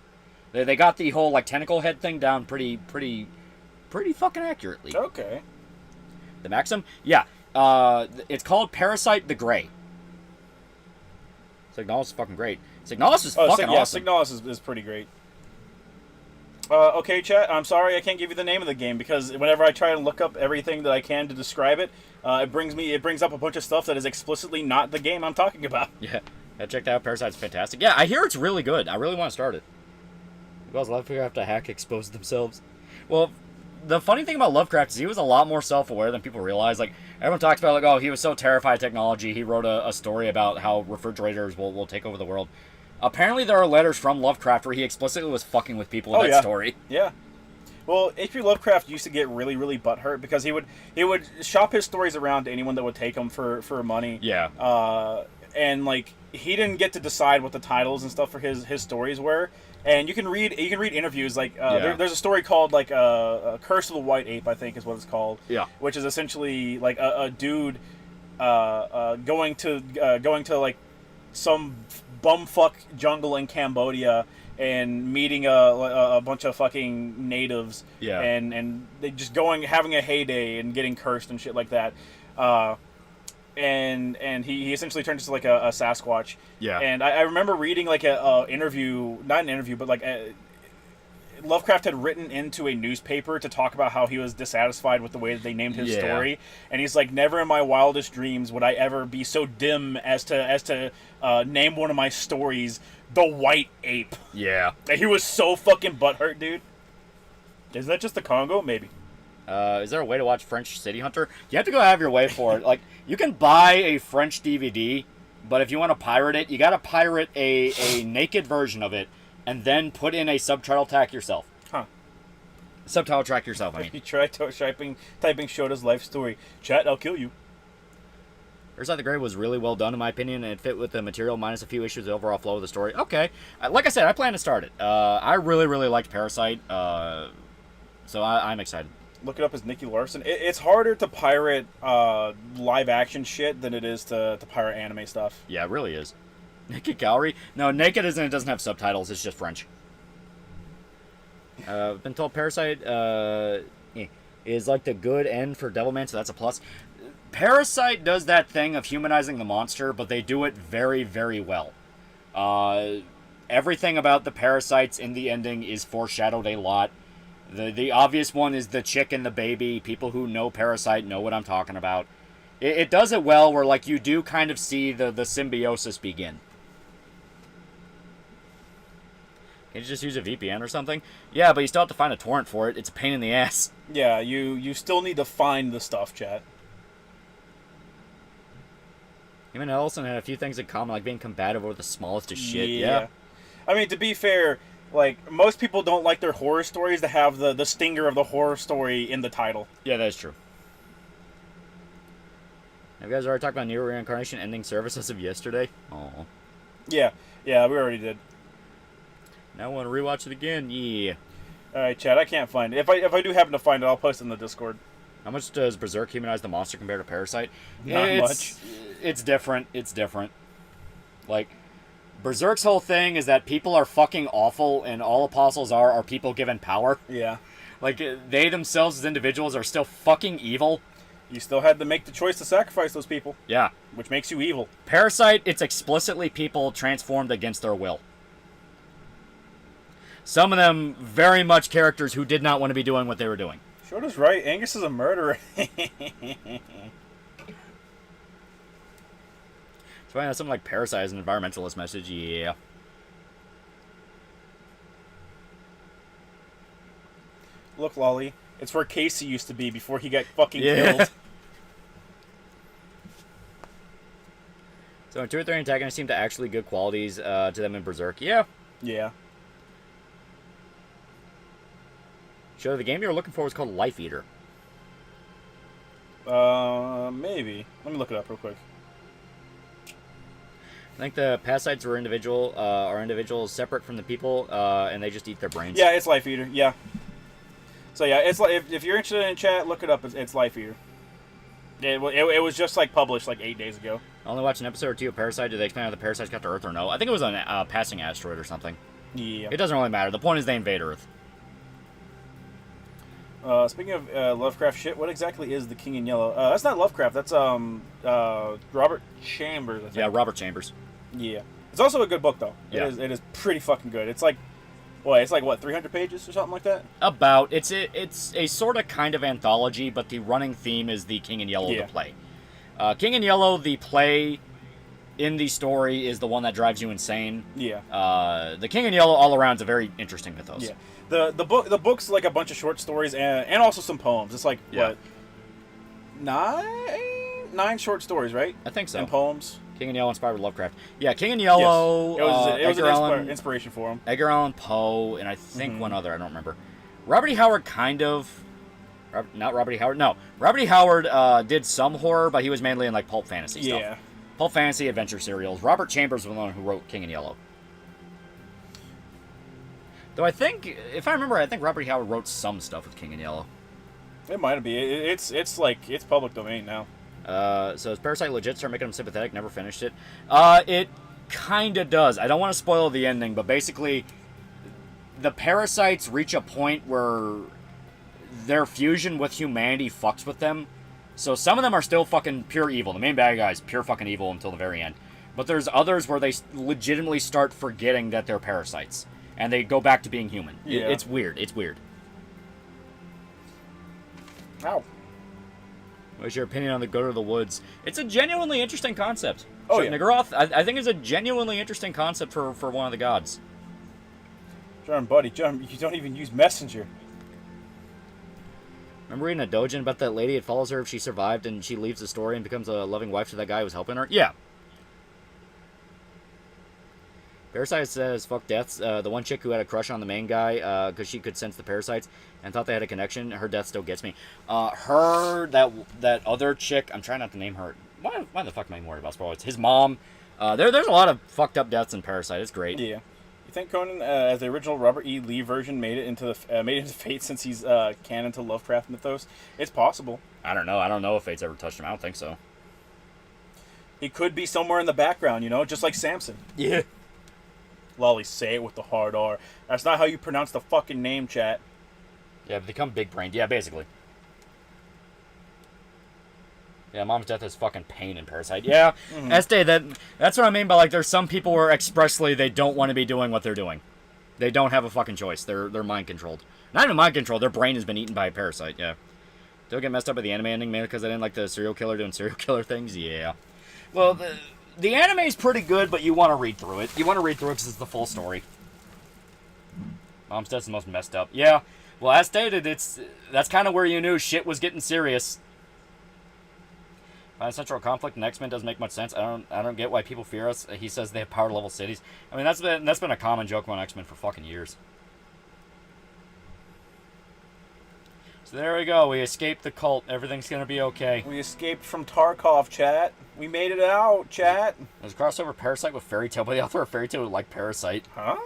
They got the whole like tentacle head thing down pretty fucking accurately. Okay. The Maxim? Yeah. It's called Parasite the Grey. Signalis is fucking great. Signalis is fucking awesome. Signalis is pretty great. Okay, chat. I'm sorry I can't give you the name of the game because whenever I try and look up everything that I can to describe it, it brings up a bunch of stuff that is explicitly not the game I'm talking about. Yeah, I checked out. Parasite's fantastic. Yeah, I hear it's really good. I really want to start it. Because Lovecraft hack exposed themselves. Well, the funny thing about Lovecraft is he was a lot more self-aware than people realize. Like, everyone talks about, like, oh, he was so terrified of technology, he wrote a story about how refrigerators will take over the world. Apparently there are letters from Lovecraft where he explicitly was fucking with people in that story. Yeah. Well, H.P. Lovecraft used to get really, really butthurt because he would shop his stories around to anyone that would take them for money. Yeah. And, like, he didn't get to decide what the titles and stuff for his stories were. And you can read interviews, like, there's a story called, like, Curse of the White Ape, I think is what it's called. Yeah. Which is essentially, like, a dude going to, like, some bumfuck jungle in Cambodia and meeting a bunch of fucking natives. Yeah. And they just having a heyday and getting cursed and shit like that. And he essentially turned into like a Sasquatch. Yeah. And I remember reading like a interview, not an interview, but like Lovecraft had written into a newspaper to talk about how he was dissatisfied with the way that they named his story, and he's like, never in my wildest dreams would I ever be so dim as to name one of my stories The White Ape. Yeah. And he was so fucking butthurt, dude. Is that just the Congo? Maybe. Is there a way to watch French City Hunter? You have to go out of your way for it. Like, you can buy a French DVD, but if you want to pirate it, you got to pirate a naked version of it, and then put in a subtitle track yourself. Huh. Subtitle track yourself, I mean. You try typing Shota's life story. Chat, I'll kill you. Parasite the Grey was really well done, in my opinion, and it fit with the material minus a few issues, the overall flow of the story. Okay. Like I said, I plan to start it. I really, really liked Parasite, so I'm excited. Look it up as Nicky Larson. It's harder to pirate live action shit than it is to pirate anime stuff. Yeah, it really is. Naked Gallery? No, Naked isn't. It doesn't have subtitles. It's just French. Been told Parasite is like the good end for Devilman, so that's a plus. Parasite does that thing of humanizing the monster, but they do it very, very well. Everything about the parasites in the ending is foreshadowed a lot. The obvious one is the chick and the baby. People who know Parasite know what I'm talking about. It does it well where, like, you do kind of see the symbiosis begin. Can you just use a VPN or something? Yeah, but you still have to find a torrent for it. It's a pain in the ass. Yeah, you still need to find the stuff, chat. Him and Ellison had a few things in common, like being combative over the smallest of shit. Yeah. I mean, to be fair, like, most people don't like their horror stories to have the stinger of the horror story in the title. Yeah, that is true. Have you guys already talked about Neo Reincarnation ending service as of yesterday? Oh. Yeah, we already did. Now I want to rewatch it again. Yeah. Alright, Chad, I can't find it. If I do happen to find it, I'll post it in the Discord. How much does Berserk humanize the monster compared to Parasite? Not much. It's different. It's different. Like, Berserk's whole thing is that people are fucking awful, and all apostles are people given power. Yeah. Like, they themselves as individuals are still fucking evil. You still had to make the choice to sacrifice those people. Yeah. Which makes you evil. Parasite, it's explicitly people transformed against their will. Some of them very much characters who did not want to be doing what they were doing. Shota's right. Angus is a murderer. So I know something like Parasite is an environmentalist message. Yeah. Look, Lolly, it's where Casey used to be before he got fucking killed. So in 2 or 3 antagonists seem to actually good qualities to them in Berserk. Yeah. Yeah. So the game you were looking for was called Life Eater. Maybe. Let me look it up real quick. I think the parasites are individuals separate from the people, and they just eat their brains. Yeah, it's Life Eater. Yeah. So yeah, it's like if you're interested in chat, look it up. It's Life Eater. It was just like published like 8 days ago. I only watched an episode or 2 of Parasite. Did they explain how the parasites got to Earth or no? I think it was a passing asteroid or something. Yeah. It doesn't really matter. The point is they invade Earth. Speaking of Lovecraft shit, what exactly is the King in Yellow? That's not Lovecraft. That's Robert Chambers, I think. Yeah, Robert Chambers. Yeah. It's also a good book, though. Yeah. It is pretty fucking good. It's like Boy, it's like, what, 300 pages or something like that? About. It's a sort of kind of anthology, but the running theme is the King in Yellow, the play. King in Yellow, the play in the story, is the one that drives you insane. Yeah. The King in Yellow all around is a very interesting mythos. Yeah. The book's like a bunch of short stories and also some poems. It's like, what, 9 short stories, right? I think so. And poems. King in Yellow inspired with Lovecraft. Yeah, King in Yellow. Yes. It was an inspiration for him. Edgar Allan Poe, and I think one other. I don't remember. Robert E. Howard kind of. Not Robert E. Howard. No, Robert E. Howard did some horror, but he was mainly in like pulp fantasy stuff. Yeah. Pulp fantasy, adventure serials. Robert Chambers was the one who wrote King in Yellow. Though I think, if I remember, I think Robert E. Howard wrote some stuff with King in Yellow. It might be. It's public domain now. So is Parasite legit? Start making him sympathetic. Never finished it. It kind of does. I don't want to spoil the ending, but basically, the parasites reach a point where their fusion with humanity fucks with them. So some of them are still fucking pure evil. The main bad guy is pure fucking evil until the very end. But there's others where they legitimately start forgetting that they're parasites. And they go back to being human. Yeah. It's weird. It's weird. Ow. What's your opinion on the Go to the Woods? It's a genuinely interesting concept. Oh, sure, yeah. Nagaroth, I think it's a genuinely interesting concept for one of the gods. John, buddy, John, you don't even use Messenger. Remember reading a dojin about that lady? It follows her if she survived and she leaves the story and becomes a loving wife to that guy who was helping her? Yeah. Parasite says, fuck deaths. The one chick who had a crush on the main guy because she could sense the parasites and thought they had a connection, her death still gets me. That other chick, I'm trying not to name her. Why the fuck am I worried about spoilers? His mom. There's a lot of fucked up deaths in Parasite. It's great. Yeah. You think Conan, as the original Robert E. Lee version, made it into Fate since he's canon to Lovecraft mythos? It's possible. I don't know. I don't know if Fate's ever touched him. I don't think so. He could be somewhere in the background, just like Samson. Yeah. Lolly, say it with the hard R. That's not how you pronounce the fucking name, chat. Yeah, become big-brained. Yeah, basically. Yeah, mom's death is fucking pain in Parasite. Yeah, Estee, that's what I mean by, like, there's some people where expressly they don't want to be doing what they're doing. They don't have a fucking choice. They're mind-controlled. Not even mind-controlled. Their brain has been eaten by a parasite, yeah. Don't get messed up with the anime ending, man, because I didn't like the serial killer doing serial killer things? Yeah. Well, the anime's pretty good, but you want to read through it. You want to read through it because it's the full story. Mom's death's the most messed up. Yeah. Well, as stated, that's kind of where you knew shit was getting serious. Central conflict in X-Men doesn't make much sense. I don't get why people fear us. He says they have power level cities. I mean, that's been a common joke about X-Men for fucking years. So there we go. We escaped the cult. Everything's gonna be okay. We escaped from Tarkov, chat. We made it out, chat. There's a crossover Parasite with Fairy Tail, but the author of Fairy Tail would like Parasite. Huh?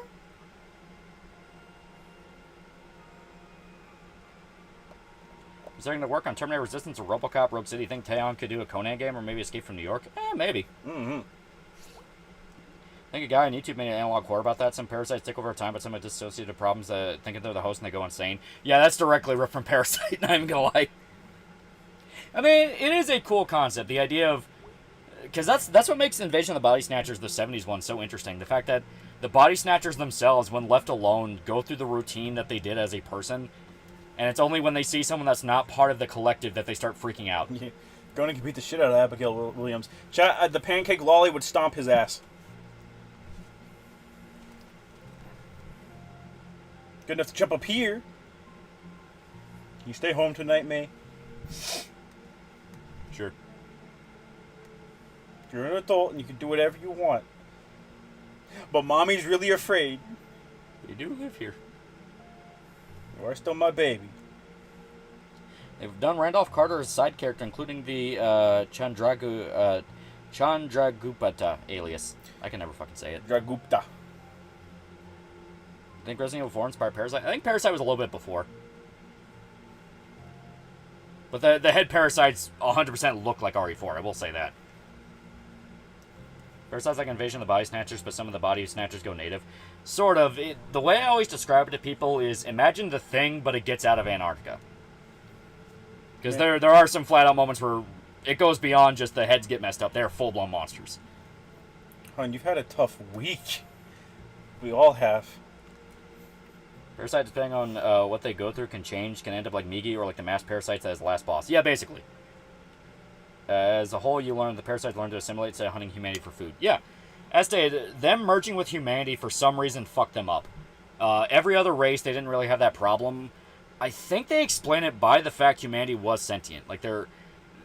Starting to work on Terminator Resistance or RoboCop, Rogue City. Think Taeyeon could do a Conan game or maybe Escape from New York? Maybe. Mm-hmm. I think a guy on YouTube made an analog horror about that. Some parasites take over time, but some have dissociative problems thinking they're the host and they go insane. Yeah, that's directly ripped from Parasite, not even gonna lie. I mean, it is a cool concept. The idea of... Because that's what makes Invasion of the Body Snatchers, the 70s one, so interesting. The fact that the Body Snatchers themselves, when left alone, go through the routine that they did as a person. And it's only when they see someone that's not part of the collective that they start freaking out. Yeah. Going to beat the shit out of Abigail Williams. Chat, the pancake lolly would stomp his ass. Good enough to jump up here. You stay home tonight, May? Sure. You're an adult and you can do whatever you want. But mommy's really afraid. You do live here. You are still my baby. They've done Randolph Carter as a side character, including the Chandragupta alias. I can never fucking say it. Dragupta. Think Resident Evil 4 inspired Parasite? I think Parasite was a little bit before. But the head parasites 100% look like RE4, I will say that. Parasite's like Invasion of the Body Snatchers, but some of the Body Snatchers go native. Sort of. The way I always describe it to people is imagine The Thing, but it gets out of Antarctica. Because there are some flat-out moments where it goes beyond just the heads get messed up. They're full-blown monsters. Hon, you've had a tough week. We all have. Parasite, depending on what they go through, can change, can end up like Migi or like the mass parasites as the last boss. Yeah, basically. As a whole, you learn the parasites learn to assimilate, instead of hunting humanity for food. Yeah. As stated, them merging with humanity for some reason fucked them up. Every other race, they didn't really have that problem. I think they explain it by the fact humanity was sentient. Like,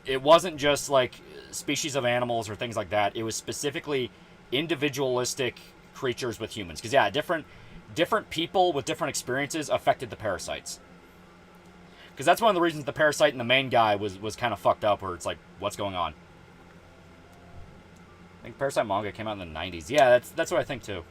it wasn't just like species of animals or things like that. It was specifically individualistic creatures with humans. Because, yeah, different people with different experiences affected the parasites. Because that's one of the reasons the parasite and the main guy was kind of fucked up, where it's like, what's going on? I think Parasite manga came out in the 90s. Yeah, that's what I think, too.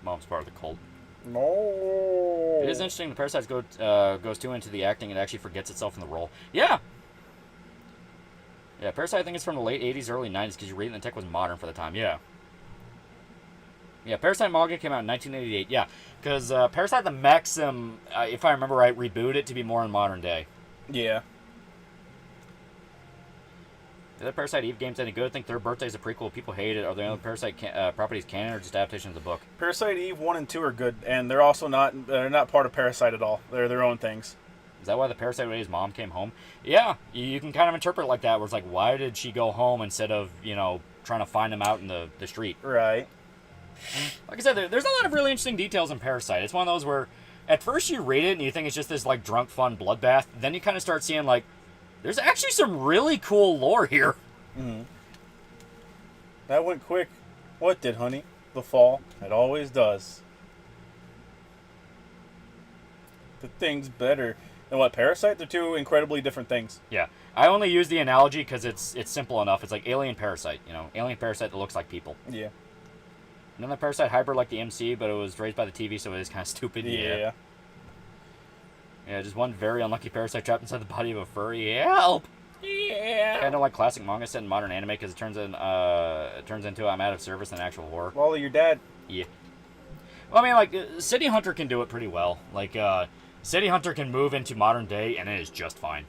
Mom's part of the cult. No. It is interesting the Parasite goes too into the acting and actually forgets itself in the role. Yeah! Yeah, Parasite I think it's from the late 80s, early 90s, because you read it and the tech was modern for the time. Yeah. Yeah, Parasite manga came out in 1988. Yeah, because Parasite the Maxim, if I remember right, rebooted it to be more in modern day. Yeah. Are the Parasite Eve games any good? I think Third Birthday is a prequel. People hate it. Are the other Parasite properties canon or just adaptations of the book? Parasite Eve 1 and 2 are good, and they're also they're not part of Parasite at all. They're their own things. Is that why the Parasite Wade's mom came home? Yeah, you can kind of interpret it like that, where it's like, why did she go home instead of, trying to find him out in the street? Right. Like I said, there's a lot of really interesting details in Parasite. It's one of those where, at first you read it and you think it's just this, like, drunk, fun bloodbath. Then you kind of start seeing, like, there's actually some really cool lore here. Mm-hmm. That went quick. What did, honey? The fall. It always does. The thing's better than what? Parasite? They're two incredibly different things. Yeah. I only use the analogy because it's simple enough. It's like Alien Parasite, Alien Parasite that looks like people. Yeah. Another Parasite hybrid like the MC, but it was raised by the TV, so it is kind of stupid. Yeah. Yeah, just one very unlucky parasite trapped inside the body of a furry. Help! Yeah. Kind of like classic manga set in modern anime because it turns into I'm out of service and actual horror. Wally, your dad. Yeah. Well, I mean, like, City Hunter can do it pretty well. Like, City Hunter can move into modern day, and it is just fine.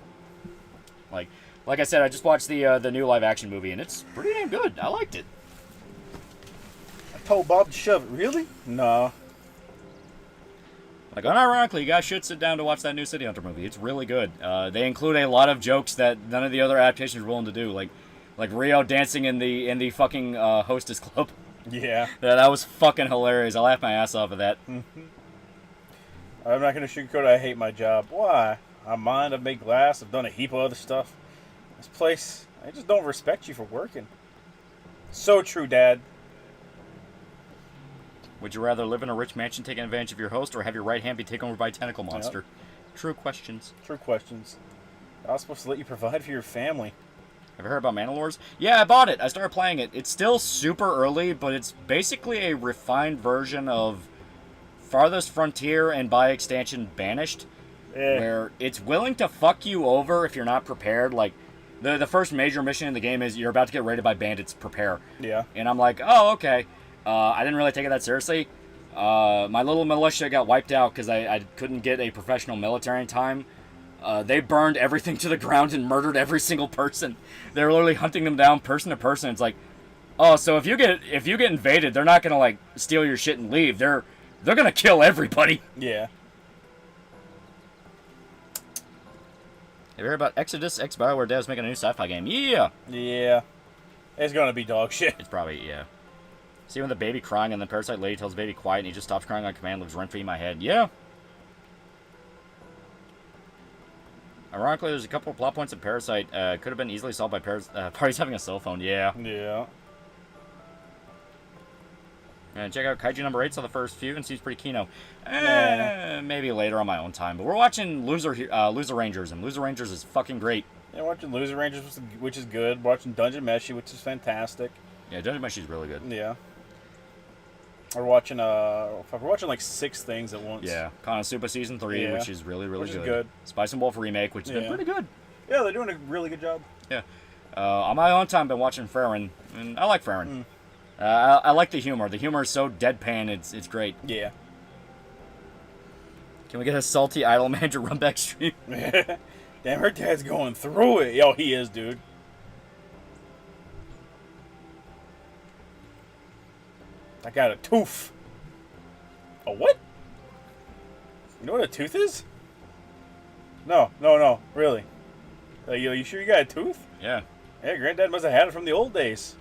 Like I said, I just watched the new live action movie, and it's pretty damn good. I liked it. I told Bob to shove it. Really? No. Like, unironically, you guys should sit down to watch that new City Hunter movie. It's really good. They include a lot of jokes that none of the other adaptations are willing to do. Like Rio dancing in the fucking hostess club. Yeah. That was fucking hilarious. I laughed my ass off of that. I'm not going to sugarcoat it. I hate my job. Why? I mind. I've made glass. I've done a heap of other stuff. This place, I just don't respect you for working. So true, Dad. Would you rather live in a rich mansion taking advantage of your host or have your right hand be taken over by a tentacle monster? Yep. True questions. True questions. I was supposed to let you provide for your family. Have you heard about Mandalores? Yeah, I bought it. I started playing it. It's still super early, but it's basically a refined version of Farthest Frontier and by extension Banished, where it's willing to fuck you over if you're not prepared. Like, the first major mission in the game is you're about to get raided by bandits, prepare. Yeah. And I'm like, oh, okay. I didn't really take it that seriously. My little militia got wiped out because I couldn't get a professional military in time. They burned everything to the ground and murdered every single person. They were literally hunting them down person to person. It's like, oh, so if you get invaded, they're not gonna like steal your shit and leave. They're gonna kill everybody. Yeah. Have you heard about Exodus? Ex-BioWare devs making a new sci-fi game. Yeah. Yeah. It's gonna be dog shit. It's probably, yeah. See when the baby crying and the parasite lady tells the baby quiet and he just stops crying on command, lives rent-free in my head. Yeah. Ironically, there's a couple of plot points in Parasite. Could have been easily solved by parties having a cell phone. Yeah. Yeah. And check out Kaiju number 8, saw the first few and seems pretty kino. Maybe later on my own time. But we're watching Loser Rangers, and Loser Rangers is fucking great. Yeah, watching Loser Rangers, which is good. Watching Dungeon Meshi, which is fantastic. Yeah, Dungeon Meshi is really good. Yeah. We're watching like 6 things at once. Yeah, Konosuba Season 3, which is really, really good. good. Spice and Wolf Remake, which has been pretty good. Yeah, they're doing a really good job. Yeah. On my own time, I've been watching Farron, and I like Farron. I like the humor. The humor is so deadpan, it's great. Yeah. Can we get a salty Idol Manager run back stream? Damn, her dad's going through it. Yo, he is, dude. I got a tooth. A what? You know what a tooth is? No, really. You sure you got a tooth? Yeah. Yeah, Granddad must have had it from the old days.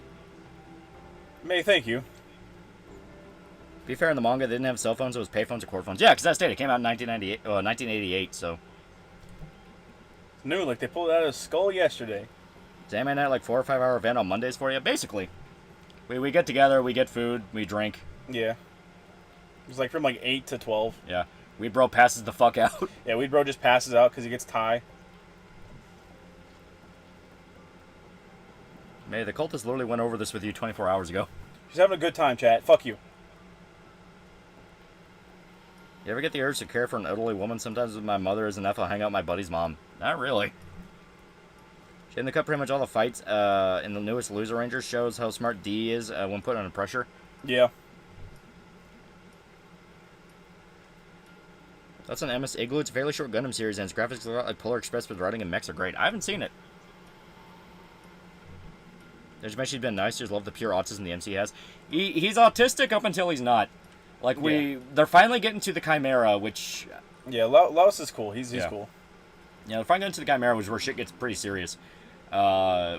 May, thank you. To be fair, in the manga, they didn't have cell phones. It was payphones or cord phones. Yeah, because that state, it came out in 1988, so. It's new, like they pulled it out of his skull yesterday. Is Anime Night like 4 or 5 hour event on Mondays for you? Basically. We get together, we get food, we drink. Yeah. It was like from like 8 to 12. Yeah. Weed Bro passes the fuck out. Yeah, Weed Bro just passes out because he gets Thai. May, the cultist literally went over this with you 24 hours ago. She's having a good time, chat. Fuck you. You ever get the urge to care for an elderly woman? Sometimes with my mother is enough, I'll hang out with my buddy's mom. Not really. She in the cut pretty much all the fights in the newest Loser Rangers shows how smart D is when put under pressure. Yeah. That's an MS Igloo. It's a fairly short Gundam series, and its graphics look like Polar Express with writing and mechs are great. I haven't seen it. There's mentioned he's been nice. Just love the pure autism the MC has. He's autistic up until he's not. Like they're finally getting to the Chimera, which. Yeah, Laos is cool. He's cool. Yeah, they're finally getting to the Chimera, which is where shit gets pretty serious.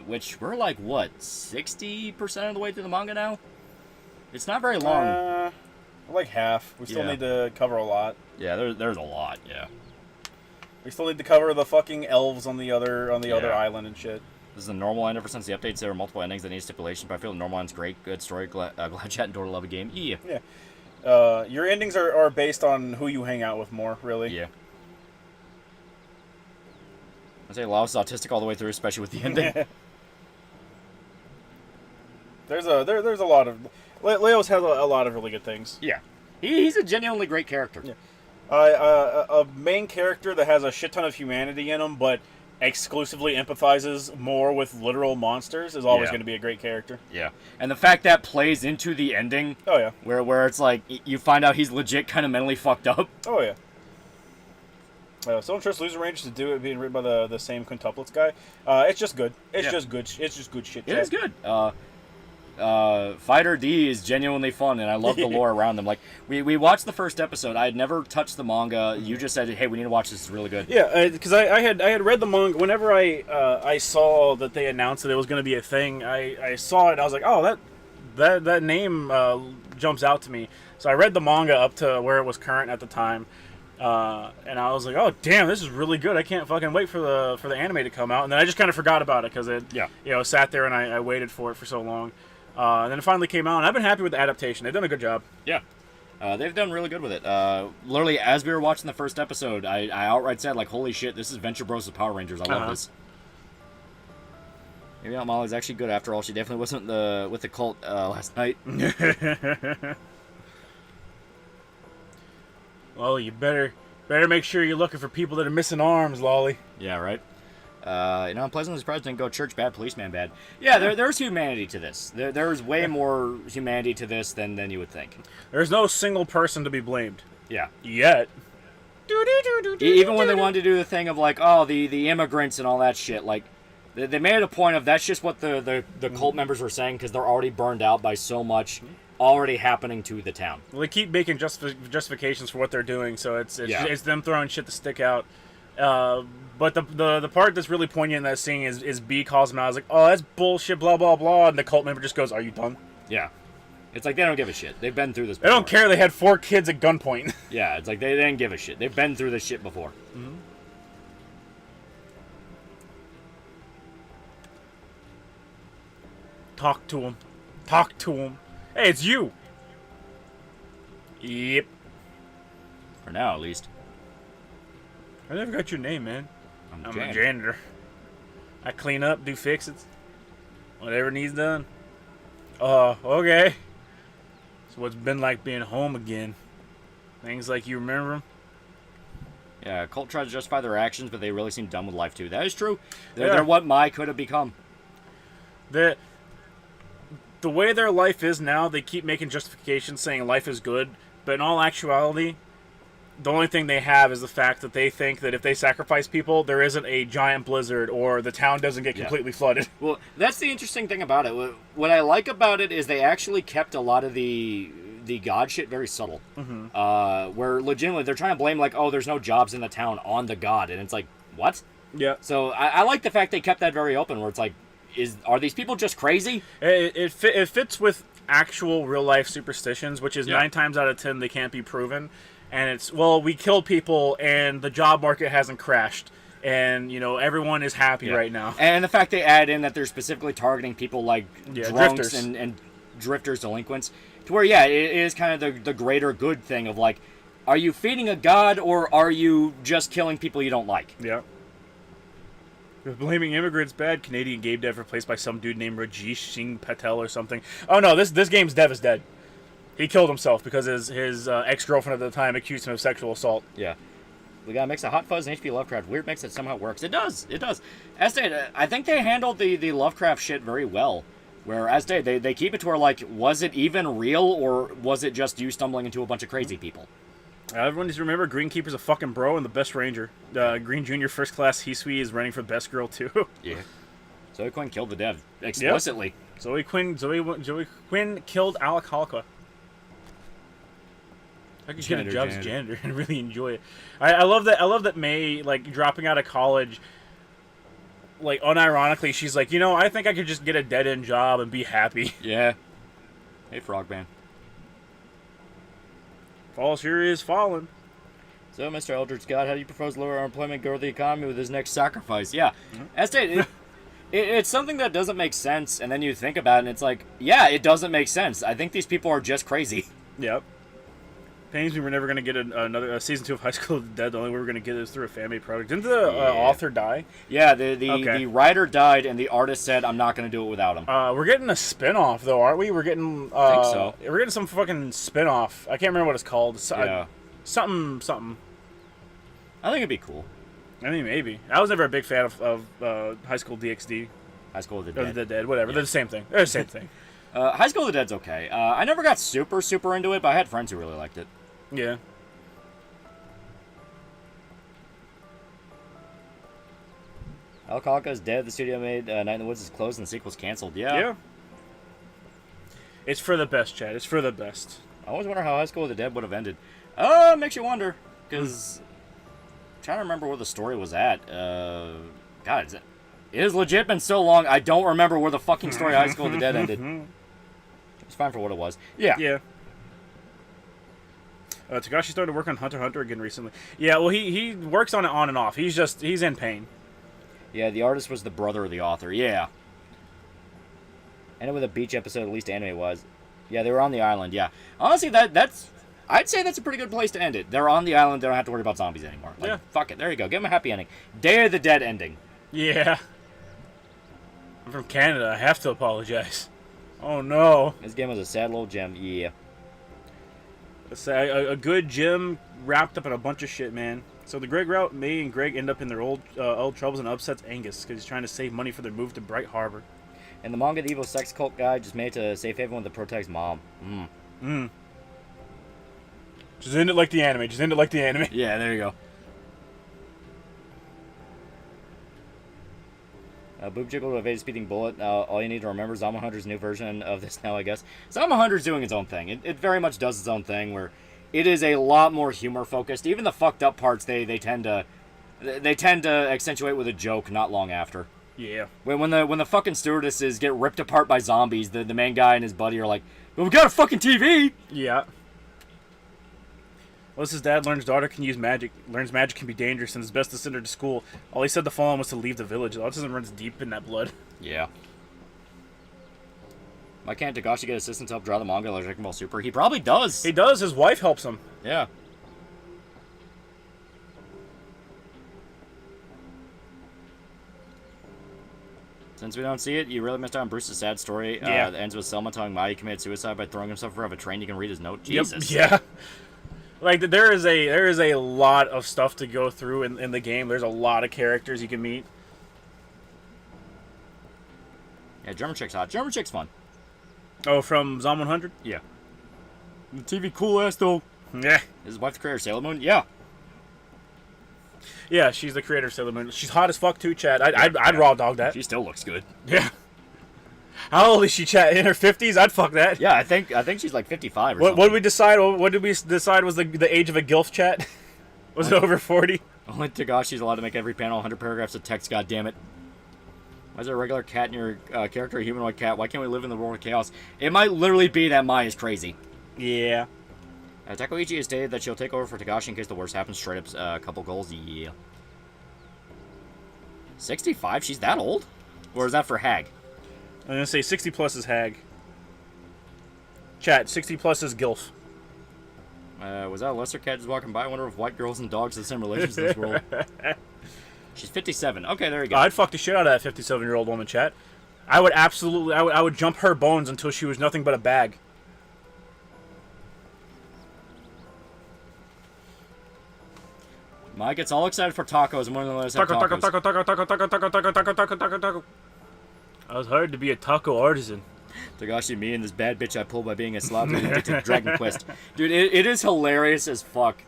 Which we're like what 60% of the way through the manga now. It's not very long. Like half. We still need to cover a lot. Yeah, there's a lot. Yeah. We still need to cover the fucking elves on the other island and shit. This is a normal end ever since the updates. There are multiple endings that need stipulations, but I feel the normal end's great. Good story. Glad chat and Dora love a game. Yeah. Yeah. Your endings are based on who you hang out with more, really. Yeah. I say Laos is autistic all the way through, especially with the ending. There's a lot of Leo's has a lot of really good things. Yeah. He's a genuinely great character. Yeah. A main character that has a shit ton of humanity in him, but exclusively empathizes more with literal monsters is always going to be a great character. Yeah. And the fact that plays into the ending. Oh, yeah. Where it's like, you find out he's legit kind of mentally fucked up. Oh, yeah. So don't trust Loser Rangers to do it being written by the same quintuplets guy. It's just good. It's just good. It's just good shit. It is good. Fighter D is genuinely fun, and I love the lore around them. Like we watched the first episode. I had never touched the manga. You just said, "Hey, we need to watch this. It's really good." Yeah, because I had read the manga. Whenever I saw that they announced that it was going to be a thing, I saw it. And I was like, "Oh, that name jumps out to me." So I read the manga up to where it was current at the time, and I was like, "Oh, damn, this is really good. I can't fucking wait for the anime to come out." And then I just kind of forgot about it because it sat there and I waited for it for so long. And then it finally came out, and I've been happy with the adaptation. They've done a good job. Yeah. They've done really good with it. Literally, as we were watching the first episode, I outright said, like, holy shit, this is Venture Bros' Power Rangers. I love this. Maybe Aunt Molly's actually good after all. She definitely wasn't with the cult last night. Well, you better make sure you're looking for people that are missing arms, Lolly. Yeah, right? I'm pleasantly surprised didn't go church bad, policeman bad. Yeah, there's humanity to this. There's way more humanity to this than you would think. There's no single person to be blamed. Yeah. Yet. Even when they wanted to do the thing of like, oh, the immigrants and all that shit, like, they made it a point of that's just what the cult members were saying because they're already burned out by so much already happening to the town. Well, they keep making justifications for what they're doing, so it's them throwing shit to stick out. But the part that's really poignant in that scene is B calls him out. I was like, oh, that's bullshit, blah, blah, blah. And the cult member just goes, are you done? Yeah. It's like they don't give a shit. They've been through this before. They don't care they had 4 kids at gunpoint. Yeah, it's like they didn't give a shit. They've been through this shit before. Mm-hmm. Talk to him. Talk to him. Hey, it's you. Yep. For now, at least. I never got your name, man. I'm a janitor. I clean up, do fixes. Whatever needs done. Okay. So what's been like being home again? Things like you remember them? Yeah, cult tries to justify their actions, but they really seem done with life, too. That is true. They're what Mai could have become. The way their life is now, they keep making justifications saying life is good, but in all actuality, the only thing they have is the fact that they think that if they sacrifice people, there isn't a giant blizzard or the town doesn't get completely flooded. Well, that's the interesting thing about it. What I like about it is they actually kept a lot of the god shit very subtle. Where legitimately they're trying to blame like, oh, there's no jobs in the town on the god, and it's like, what? Yeah. So I like the fact they kept that very open, where it's like, are these people just crazy? It fits with actual real life superstitions, which is 9 times out of 10 they can't be proven. And it's, well, we killed people and the job market hasn't crashed. And, you know, everyone is happy right now. And the fact they add in that they're specifically targeting people like drunks drifters. and drifters, delinquents, to where, it is kind of the greater good thing of like, are you feeding a god or are you just killing people you don't like? Yeah. Blaming immigrants bad. Canadian game dev replaced by some dude named Rajesh Singh Patel or something. Oh no, this game's dev is dead. He killed himself because his ex-girlfriend at the time accused him of sexual assault. Yeah. We got a mix of Hot Fuzz and H.P. Lovecraft. Weird mix that somehow works. It does. It does. As stated, I think they handled the Lovecraft shit very well. Where, as stated, they keep it to where, like, was it even real or was it just you stumbling into a bunch of crazy people? Everyone needs to remember, Greenkeeper's a fucking bro and the best ranger. Green Jr. First Class Hisui is running for best girl, too. Yeah. Zoe Quinn killed the dev, explicitly. Yep. Zoe Quinn killed Alec Holka. I could get a job as janitor and really enjoy it. I love that May, like, dropping out of college, like, unironically, she's like, you know, I think I could just get a dead-end job and be happy. Yeah. Hey, Frogman. Falls here is fallen. So, Mr. Eldridge God, how do you propose lower unemployment, grow the economy with his next sacrifice? Yeah. As stated, it's something that doesn't make sense, and then you think about it, and it's like, yeah, it doesn't make sense. I think these people are just crazy. Yep. Pains me we're never going to get another season 2 of High School of the Dead. The only way we're going to get is through a family project. Didn't the author die? Yeah, the writer died, and the artist said, I'm not going to do it without him. We're getting a spin-off, though, aren't we? We're getting... I think so. We're getting some fucking spin-off. I can't remember what it's called. Something. I think it'd be cool. I mean, maybe. I was never a big fan of High School DxD. High School of the Dead. The Dead, whatever. Yeah. They're the same thing. They're the same thing. High School of the Dead's okay. I never got super into it, but I had friends who really liked it. Yeah. Alcoholica is dead. The studio made Night in the Woods is closed and the sequel's canceled. Yeah. It's for the best, Chad. It's for the best. I always wonder how High School of the Dead would have ended. Makes you wonder. Because I'm trying to remember where the story was at. God, it has legit been so long, I don't remember where the fucking story of High School of the Dead ended. It's fine for what it was. Yeah. Tagashi started to work on Hunter x Hunter again recently. Yeah, well, he works on it on and off. He's in pain. Yeah, the artist was the brother of the author. Yeah. Ended with a beach episode, at least anime-wise. Yeah, they were on the island, yeah. Honestly, that's... I'd say that's a pretty good place to end it. They're on the island, they don't have to worry about zombies anymore. Like, yeah. Fuck it, there you go. Give them a happy ending. Day of the Dead ending. Yeah. I'm from Canada, I have to apologize. Oh, no. This game was a sad little gem, yeah. A good gym wrapped up in a bunch of shit, man. So the Greg route, May and Greg end up in their old troubles and upsets Angus because he's trying to save money for their move to Bright Harbor. And the manga, the evil sex cult guy, just made to safe haven with the protag's mom. Just end it like the anime. Yeah, there you go. Boob Jiggle to evade a speeding bullet. All you need to remember is Zama Hunter's new version of this now, I guess. Zama Hunter's doing its own thing. It very much does its own thing, where it is a lot more humor-focused. Even the fucked up parts, they tend to accentuate with a joke not long after. Yeah. When the fucking stewardesses get ripped apart by zombies, the main guy and his buddy are like, well, we got a fucking TV! Yeah. Melissa's dad learns magic can be dangerous and is best to send her to school. All he said to follow him was to leave the village. Autism runs deep in that blood. Yeah. Why can't Tagashi get assistance to help draw the manga like Dragon Ball Super? He probably does. He does. His wife helps him. Yeah. Since we don't see it, you really missed out on Bruce's sad story. Yeah. That ends with Selma telling Mai he committed suicide by throwing himself off a train. You can read his note. Jesus. Yep. Yeah. Like, there is a lot of stuff to go through in the game. There's a lot of characters you can meet. Yeah, German Chick's hot. German Chick's fun. Oh, from Zom 100? Yeah. The TV cool ass, though. Yeah. Is his wife the creator of Sailor Moon? Yeah. Yeah, she's the creator of Sailor Moon. She's hot as fuck too, Chad. I'd raw dog that. She still looks good. Yeah. How old is she, Chad? In her 50s? I'd fuck that. Yeah, I think she's like 55 or something. What did we decide? What did we decide was the age of a gilf, Chat? Was it over 40? Only Togashi's allowed to make every panel 100 paragraphs of text, goddammit. Why is there a regular cat in your character, a humanoid cat? Why can't we live in the world of chaos? It might literally be that Mai is crazy. Yeah. Takoichi has stated that she'll take over for Togashi in case the worst happens. Straight up a couple goals. Yeah. 65? She's that old? Or is that for Hag? I'm going to say 60 plus is Hag. Chat, 60 plus is Gilf. Was that a lesser cat just walking by? I wonder if white girls and dogs have the same relations in this world. She's 57. Okay, there you go. I'd fuck the shit out of that 57-year-old woman, Chat. I would absolutely... I would jump her bones until she was nothing but a bag. Mike gets all excited for tacos and more than let's have Taco. I was hired to be a taco artisan. Togashi, me and this bad bitch I pulled by being a slob addicted to Dragon Quest. Dude, it is hilarious as fuck.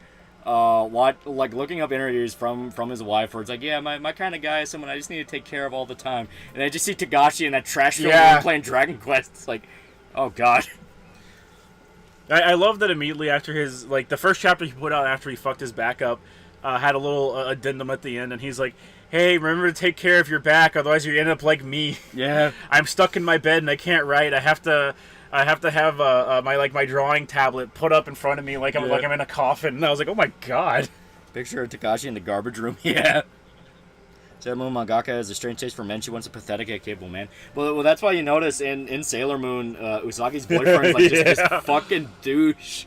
Looking up interviews from his wife where it's like, yeah, my kind of guy is someone I just need to take care of all the time. And I just see Togashi in that trash room playing Dragon Quest. It's like, oh god. I love that immediately after his, the first chapter he put out after he fucked his back up, had a little addendum at the end, and he's like, hey, remember to take care of your back, otherwise you end up like me. Yeah. I'm stuck in my bed and I can't write. I have to have my drawing tablet put up in front of me like I'm in a coffin. And I was like, oh my god. Picture of Takashi in the garbage room. Yeah. Sailor Moon mangaka has a strange taste for men. She wants a pathetic yet capable man. Well, that's why you notice in Sailor Moon, Usagi's boyfriend is just this fucking douche.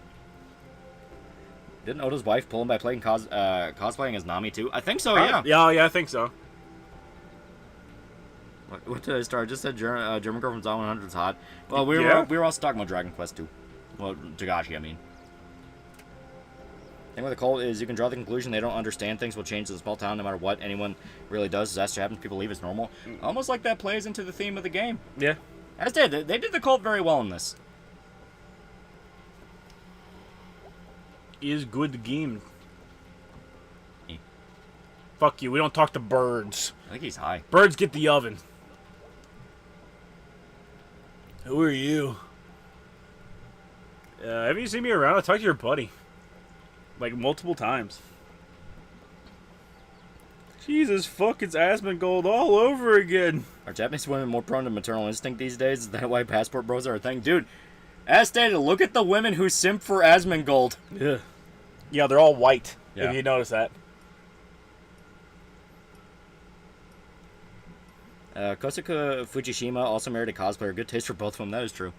Didn't Oda's wife pull him by playing cosplaying as Nami too? I think so, yeah. Yeah, I think so. What did I start? Just said German girl from Zon 100 is hot. Well, we were also talking about Dragon Quest 2. Well, Togashi, I mean. The thing with the cult is you can draw the conclusion they don't understand things will change in a small town no matter what anyone really does. Disaster happens, people leave, it's normal. Almost like that plays into the theme of the game. Yeah. As they did the cult very well in this. Is good game. Fuck you, we don't talk to birds. I think he's high. Birds get the oven. Who are you? Have you seen me around? I talked to your buddy. Like, multiple times. Jesus fuck, it's Asmongold all over again. Are Japanese women more prone to maternal instinct these days? Is that why passport bros are a thing? Dude, as stated, look at the women who simp for Asmongold. Yeah. Yeah, they're all white, if you notice that. Kosuke Fujishima also married a cosplayer. Good taste for both of them, that is true.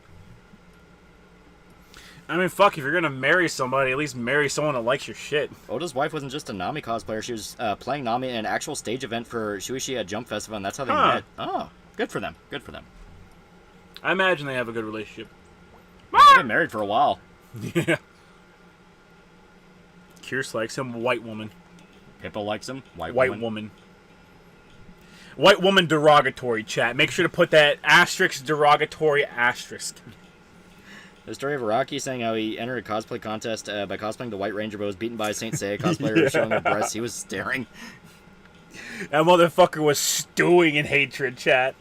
I mean, fuck, if you're gonna marry somebody, at least marry someone that likes your shit. Oda's wife wasn't just a Nami cosplayer. She was playing Nami in an actual stage event for Shuichi at Jump Festival, and that's how they met. Oh, good for them. Good for them. I imagine they have a good relationship. They've been married for a while. Yeah. Kierce likes him. White woman. Pippa likes him. White woman. White woman derogatory, chat. Make sure to put that asterisk derogatory asterisk. The story of Araki saying how he entered a cosplay contest by cosplaying the White Ranger, but was beaten by a Saint Seiya cosplayer showing her breasts. He was staring. That motherfucker was stewing in hatred, chat.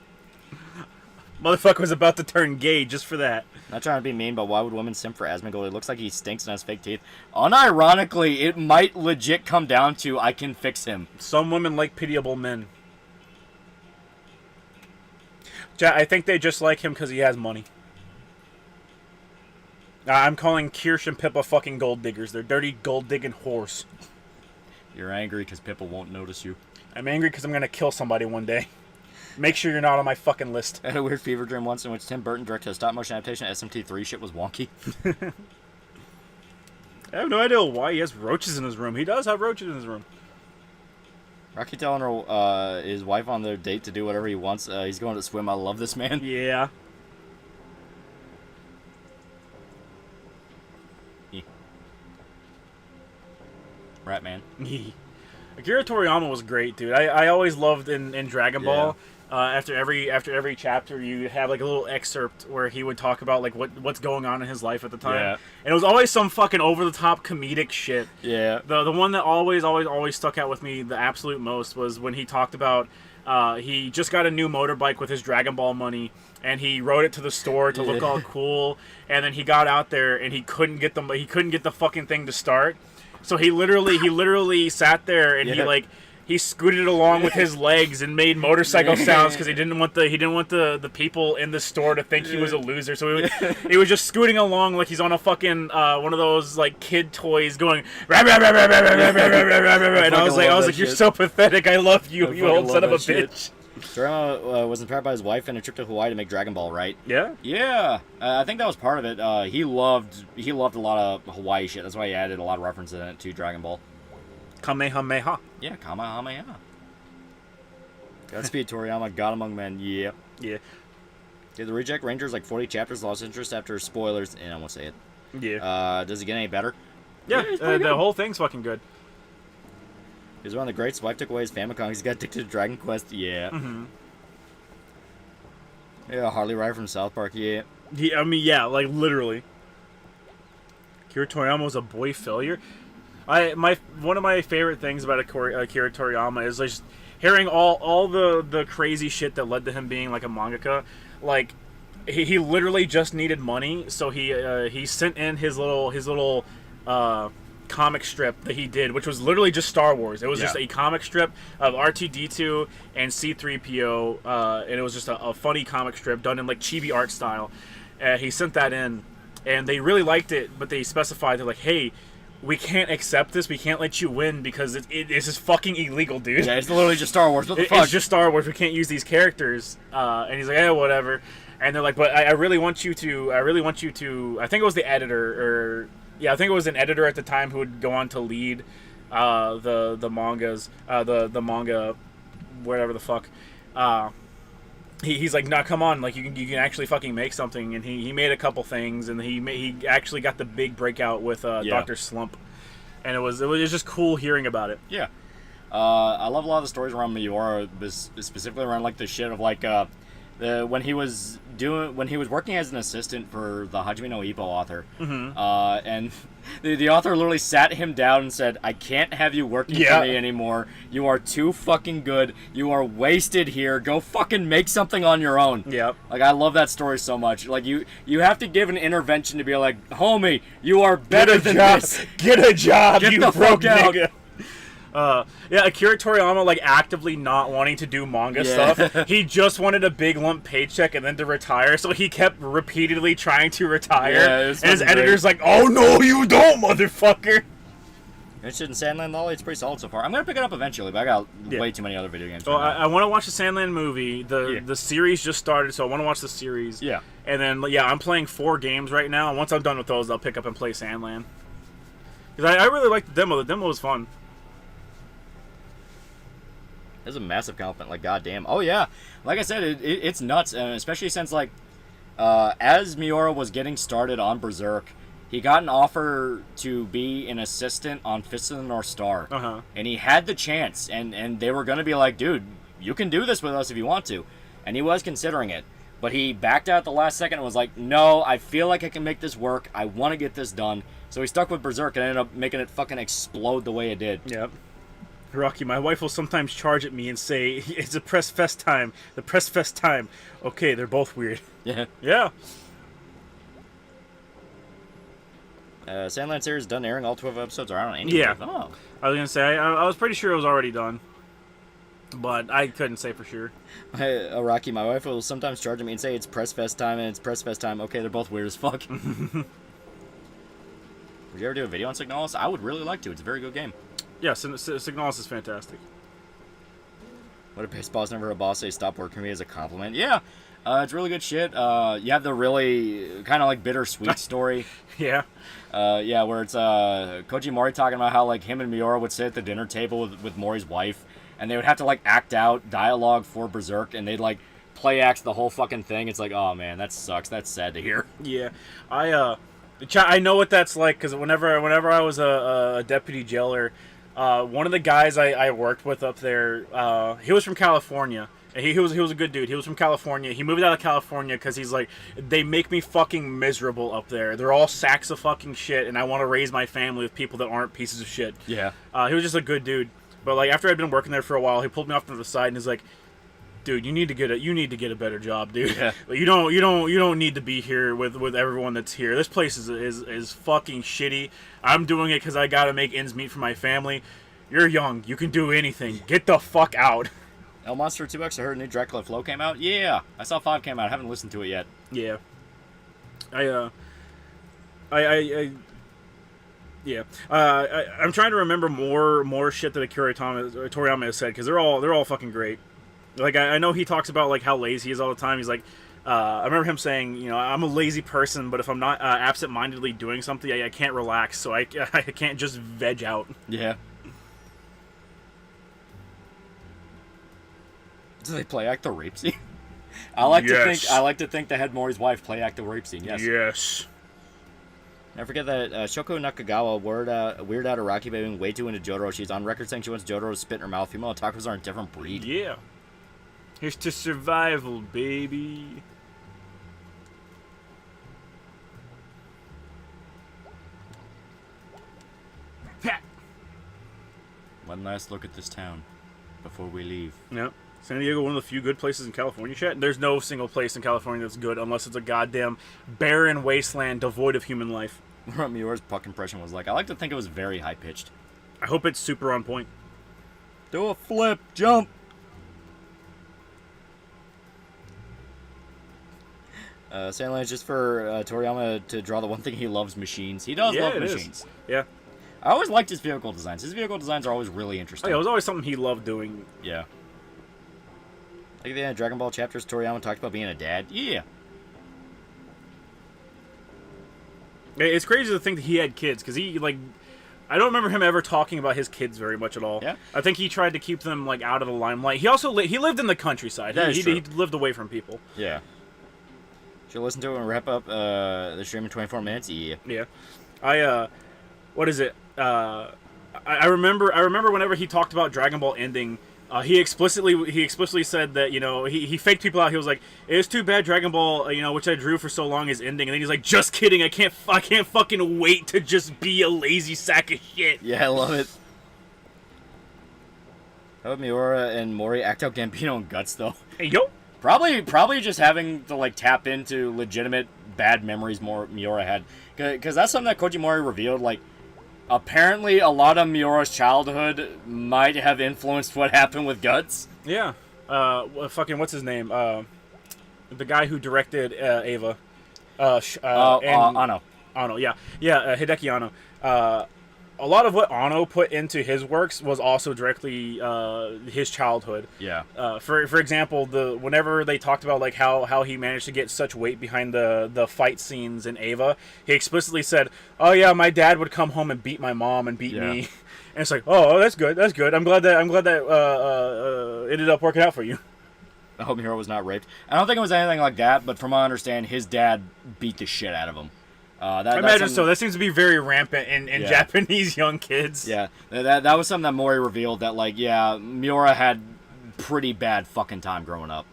Motherfucker was about to turn gay just for that. Not trying to be mean, but why would women simp for Asmongold? It looks like he stinks and has fake teeth. Unironically, it might legit come down to I can fix him. Some women like pitiable men. Chat, I think they just like him because he has money. I'm calling Kirsch and Pippa fucking gold diggers. They're dirty gold digging whores. You're angry because Pippa won't notice you. I'm angry because I'm going to kill somebody one day. Make sure you're not on my fucking list. I had a weird fever dream once in which Tim Burton directed a stop-motion adaptation of SMT3. Shit was wonky. I have no idea why he has roaches in his room. He does have roaches in his room. Rocky telling his wife on their date to do whatever he wants. He's going to swim. I love this man. Yeah. Rat man. Akira Toriyama was great, dude. I always loved in Dragon Ball. After every chapter, you have like a little excerpt where he would talk about like what's going on in his life at the time, and it was always some fucking over the top comedic shit. Yeah. The one that always stuck out with me the absolute most was when he talked about he just got a new motorbike with his Dragon Ball money, and he rode it to the store to look all cool, and then he got out there and he couldn't get the fucking thing to start, so he literally sat there and he scooted along with his legs and made motorcycle sounds because he didn't want the people in the store to think he was a loser. So he was just scooting along like he's on a fucking one of those like kid toys going rah, rah, rah, rah, rah, rah, rah, rah, rah, rah, rah. And I was like you're so pathetic. I love you, you old son of a bitch. Toriyama was inspired by his wife and a trip to Hawaii to make Dragon Ball, right? Yeah. Yeah. I think that was part of it. He loved a lot of Hawaii shit. That's why he added a lot of references in it to Dragon Ball. Kamehameha. Yeah, Kamehameha. Godspeed, Toriyama. God Among Men. Yeah. Yeah. Did the Reject Rangers like 40 chapters lost interest after spoilers? And I won't say it. Yeah. Does it get any better? Yeah, the whole thing's fucking good. He's one of the greats. Wife took away his Famicom. He's got addicted to Dragon Quest. Yeah. Mm-hmm. Yeah, Harley Ride from South Park. Yeah. Yeah, I mean, yeah, like literally. Akira Toriyama was a boy failure. One of my favorite things about Akira Toriyama is just hearing all the crazy shit that led to him being like a mangaka. Like he literally just needed money, so he sent in his little comic strip that he did, which was literally just Star Wars. It was just a comic strip of R2-D2 and C-3PO, and it was just a funny comic strip done in like chibi art style. He sent that in, and they really liked it, but they specified, they're like, hey, we can't accept this. We can't let you win because it's just fucking illegal, dude. Yeah, it's literally just Star Wars. What the fuck? It's just Star Wars. We can't use these characters. And he's like, yeah, whatever. And they're like, but I really want you to. I think it was the editor, I think it was an editor at the time who would go on to lead the mangas, the manga, whatever the fuck. He's like, nah, come on, like you can actually fucking make something, and he made a couple things, and he actually got the big breakout with Dr. Slump, and it was just cool hearing about it. Yeah, I love a lot of the stories around Miura, specifically around like the shit of like when he was working as an assistant for the Hajime no Ippo author, and the author literally sat him down and said, I can't have you working for me anymore. You are too fucking good. You are wasted here. Go fucking make something on your own. Yep. Like, I love that story so much. Like, you have to give an intervention to be like, homie, you are better than this. Get a job, Get you the broke fuck out. nigga. Akira Toriyama, like, actively not wanting to do manga stuff. He just wanted a big lump paycheck and then to retire, so he kept repeatedly trying to retire. And his editor's like, oh no, you don't, motherfucker! Interested in Sandland Lolly? It's pretty solid so far. I'm gonna pick it up eventually, but I got way too many other video games. Well, I want to watch the Sandland movie. The series just started, so I want to watch the series. Yeah. And then, I'm playing 4 games right now, and once I'm done with those, I'll pick up and play Sandland. Because I really liked the demo. The demo was fun. There's a massive compliment, like, goddamn. Oh, yeah. Like I said, it's nuts, and especially since, like, as Miura was getting started on Berserk, he got an offer to be an assistant on Fist of the North Star. And he had the chance, and they were going to be like, dude, you can do this with us if you want to. And he was considering it. But he backed out at the last second and was like, no, I feel like I can make this work. I want to get this done. So he stuck with Berserk and ended up making it fucking explode the way it did. Yep. Rocky, my wife will sometimes charge at me and say, it's a press fest time. The press fest time. Okay, they're both weird. Yeah. Yeah. Sandland series done airing. All 12 episodes are out on any. Yeah. Oh. I was going to say, I was pretty sure it was already done. But I couldn't say for sure. Rocky, my wife will sometimes charge at me and say it's press fest time and it's press fest time. Okay, they're both weird as fuck. Would you ever do a video on Signalis? I would really like to. It's a very good game. Yeah, Signalis is fantastic. What a piss boss never a boss say stop working for me as a compliment. Yeah, it's really good shit. You have the really kind of like bittersweet story. Yeah. Where it's Koji Mori talking about how like him and Miura would sit at the dinner table with Mori's wife, and they would have to like act out dialogue for Berserk, and they'd like play act the whole fucking thing. It's like, oh man, that sucks. That's sad to hear. Yeah, I know what that's like because whenever I was a deputy jailer. One of the guys I worked with up there, he was from California, He was a good dude. He was from California. He moved out of California because he's like, they make me fucking miserable up there. They're all sacks of fucking shit, and I want to raise my family with people that aren't pieces of shit. Yeah. He was just a good dude. But like after I'd been working there for a while, he pulled me off to the side and he's like, dude, you need to get a better job, dude. Yeah. You don't need to be here with everyone that's here. This place is fucking shitty. I'm doing it because I gotta make ends meet for my family. You're young. You can do anything. Get the fuck out. El Monster 2X, I heard a new Dracula Flow came out. Yeah, I saw 5 came out. I haven't listened to it yet. Yeah. I'm trying to remember more shit that Akira Toriyama has said because they're all fucking great. Like I know he talks about like how lazy he is all the time. He's like, I remember him saying, you know, I'm a lazy person, but if I'm not absent-mindedly doing something, I can't relax, so I can't just veg out. Yeah. Do they play act the rape scene? I like to think they had Mori's wife play act the rape scene. Yes. Yes. Never forget that Shoko Nakagawa weirded out Araki by being way too into Jotaro. She's on record saying she wants Jotaro to spit in her mouth. Female otakus are a different breed. Yeah. Here's to survival, baby. One last look at this town before we leave. Yep. San Diego, one of the few good places in California, chat. There's no single place in California that's good unless it's a goddamn barren wasteland devoid of human life. Miura's puck impression was like, I like to think it was very high-pitched. I hope it's super on point. Do a flip, jump! Sandland, just for Toriyama to draw the one thing he loves, machines. He does love machines. Yeah. I always liked his vehicle designs. His vehicle designs are always really interesting. Oh, yeah, it was always something he loved doing. Yeah. Like at the end of Dragon Ball chapters, Toriyama talked about being a dad. Yeah. It's crazy to think that he had kids, because he, like... I don't remember him ever talking about his kids very much at all. Yeah. I think he tried to keep them, like, out of the limelight. He also he lived in the countryside. He lived away from people. Yeah. Should listen to it and wrap up the stream in 24 minutes? Yeah. Yeah. What is it? I remember whenever he talked about Dragon Ball ending, he explicitly said that, you know, he faked people out. He was like, it's too bad Dragon Ball, you know, which I drew for so long, is ending. And then he's like, just kidding, I can't fucking wait to just be a lazy sack of shit. Yeah, I love it. How about Miura and Mori act out Gambino and Guts, though? Hey, yo. Probably just having to, like, tap into legitimate bad memories Miura had. Because that's something that Koji Mori revealed, like, apparently a lot of Miura's childhood might have influenced what happened with Guts. Yeah. What's his name? The guy who directed Eva. Anno. Anno, yeah. Yeah, Hideki Anno. A lot of what Anno put into his works was also directly his childhood. Yeah. For example, whenever they talked about like how he managed to get such weight behind the fight scenes in Eva, he explicitly said, "Oh yeah, my dad would come home and beat my mom and beat me," and it's like, "Oh, that's good. That's good. I'm glad that ended up working out for you." I hope Miura was not raped. I don't think it was anything like that, but from what I understand, his dad beat the shit out of him. I imagine so. That seems to be very rampant in Japanese young kids. Yeah, that was something that Mori revealed, that, like, yeah, Miura had pretty bad fucking time growing up.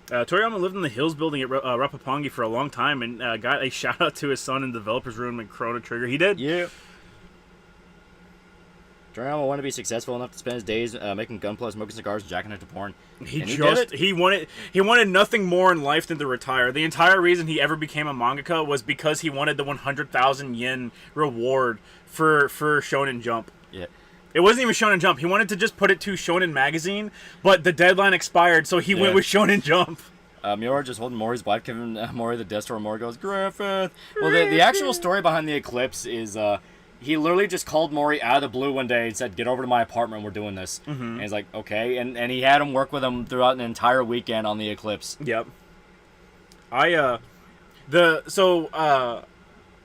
Toriyama lived in the Hills building at Roppongi for a long time and got a shout-out to his son in the developer's room in Chrono Trigger. He did? Yeah. Toriyama wanted to be successful enough to spend his days making gunpla, smoking cigars, and jacking into porn. He wanted nothing more in life than to retire. The entire reason he ever became a mangaka was because he wanted the 100,000 yen reward for Shonen Jump. Yeah. It wasn't even Shonen Jump. He wanted to just put it to Shonen Magazine, but the deadline expired, so he went with Shonen Jump. Miura just holding Mori's wife, giving Mori the death store. Mori goes, Griffith. Well, the actual story behind the eclipse is... he literally just called Mori out of the blue one day and said, "Get over to my apartment, we're doing this." Mm-hmm. And he's like, okay. And he had him work with him throughout an entire weekend on the eclipse. Yep. I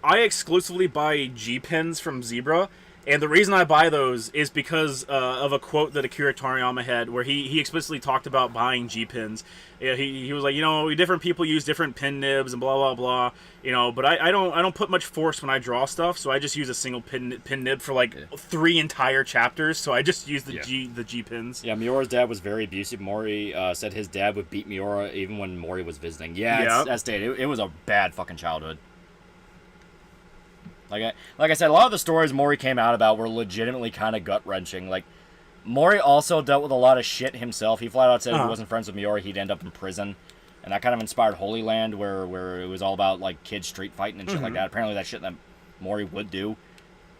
exclusively buy G-Pens from Zebra, And the reason I buy those is because of a quote that Akira Toriyama had, where he explicitly talked about buying G pins. He was like, different people use different pin nibs and blah blah blah. But I don't put much force when I draw stuff, so I just use a single pin nib for like 3 entire chapters. So I just use the G pins. Yeah, Miura's dad was very abusive. Mori said his dad would beat Miura even when Mori was visiting. Yeah, that's dated. It was a bad fucking childhood. Like I said, a lot of the stories Mori came out about were legitimately kind of gut-wrenching. Like, Mori also dealt with a lot of shit himself. He flat out said if he wasn't friends with Miura, he'd end up in prison. And that kind of inspired Holy Land, where it was all about, like, kids street fighting and shit like that. Apparently that's shit that Mori would do.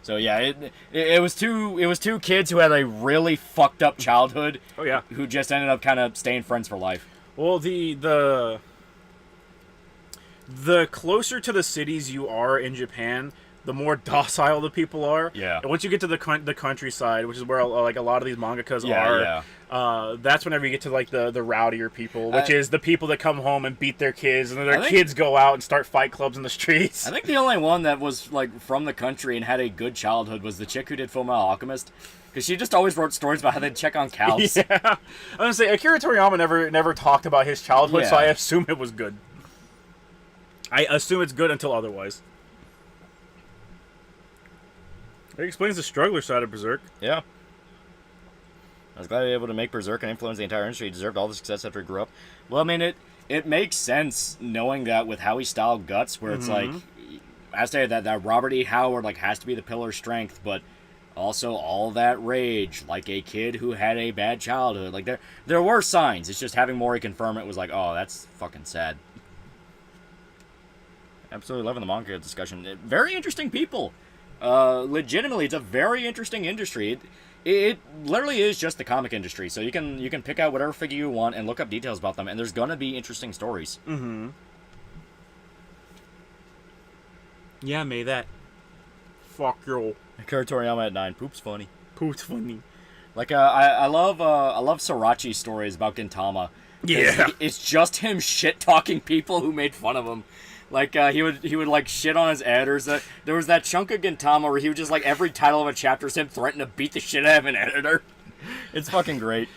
So, yeah, it was two kids who had a really fucked up childhood. Oh, yeah. Who just ended up kind of staying friends for life. Well, the closer to the cities you are in Japan, the more docile the people are. Yeah. And once you get to the countryside, which is where like a lot of these mangakas are, that's whenever you get to like the rowdier people, which is the people that come home and beat their kids, and then their kids go out and start fight clubs in the streets. I think the only one that was like from the country and had a good childhood was the chick who did Fullmetal Alchemist. Because she just always wrote stories about how they'd check on cows. Yeah. I was gonna say, Akira Toriyama never talked about his childhood, so I assume it was good. I assume it's good until otherwise. It explains the struggler side of Berserk. Yeah. I was glad he was able to make Berserk and influence the entire industry. He deserved all the success after he grew up. Well, I mean, it makes sense knowing that with how he styled Guts, where it's like, I say that Robert E. Howard like has to be the pillar of strength, but also all that rage, like a kid who had a bad childhood. Like there were signs. It's just having Mori confirm it was like, oh, that's fucking sad. Absolutely loving the manga discussion. Very interesting people. Legitimately, it's a very interesting industry. It literally is just the comic industry, so you can pick out whatever figure you want and look up details about them, and there's gonna be interesting stories. Mm-hmm. Yeah, made that. Fuck you. Akira Toriyama at 9. Poop's funny. Poop's funny. Like I love Sorachi's stories about Gintama. Yeah. It's just him shit talking people who made fun of him. Like, he would like, shit on his editors. There was that chunk of Gintama where he would just, like, every title of a chapter is him threatening to beat the shit out of an editor. It's fucking great.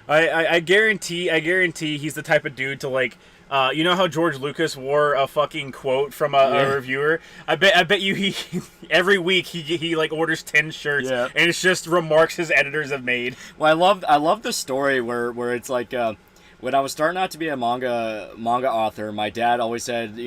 I guarantee he's the type of dude to, like, you know how George Lucas wore a fucking quote from a reviewer? I bet you he every week he like orders 10 shirts, and it's just remarks his editors have made. Well, I love the story where it's like, when I was starting out to be a manga author, my dad always said,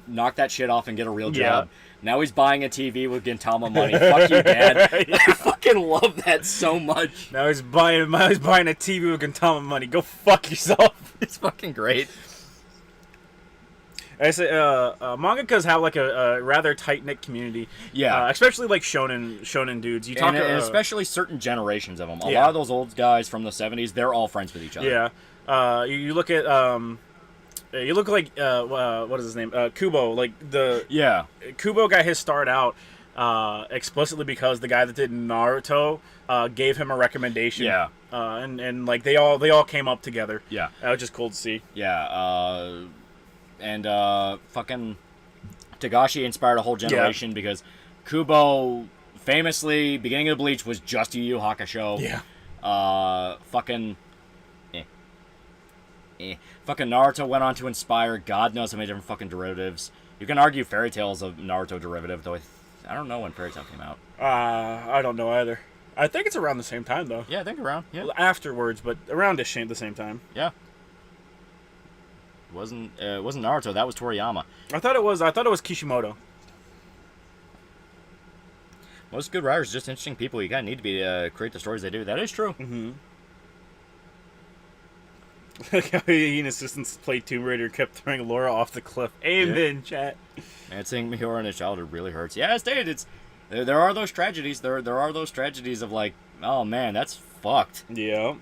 knock that shit off and get a real job. Now he's buying a TV with Gintama money. Fuck you, Dad. I fucking love that so much. Now he's buying a TV with Gintama money. Go fuck yourself. It's fucking great. I say, mangakas have like a rather tight knit community. Yeah, especially like shonen dudes. You talk, and especially certain generations of them. A lot of those old guys from the '70s, they're all friends with each other. Yeah. You look at you look like what is his name? Kubo. Like Kubo got his start out explicitly because the guy that did Naruto gave him a recommendation. Yeah. And like they all came up together. Yeah. That was just cool to see. Yeah. And fucking Togashi inspired a whole generation because Kubo famously beginning of Bleach was just Yu Yu Hakusho. Yeah. Fucking Naruto went on to inspire God knows how many different fucking derivatives. You can argue Fairy Tail's a Naruto derivative, though I don't know when Fairy Tail came out. I don't know either. I think it's around the same time, though. Yeah, I think around. Yeah. Afterwards, but around the same time. Yeah. It wasn't Naruto. That was Toriyama. I thought it was Kishimoto. Most good writers are just interesting people. You kind of need to be create the stories they do. That is true. Mm-hmm. Like how he and assistants played Tomb Raider kept throwing Laura off the cliff. Amen, chat. And seeing Miura in his childhood really hurts. Yeah, it's stated. There are those tragedies. There are those tragedies of like, oh man, that's fucked. Yeah.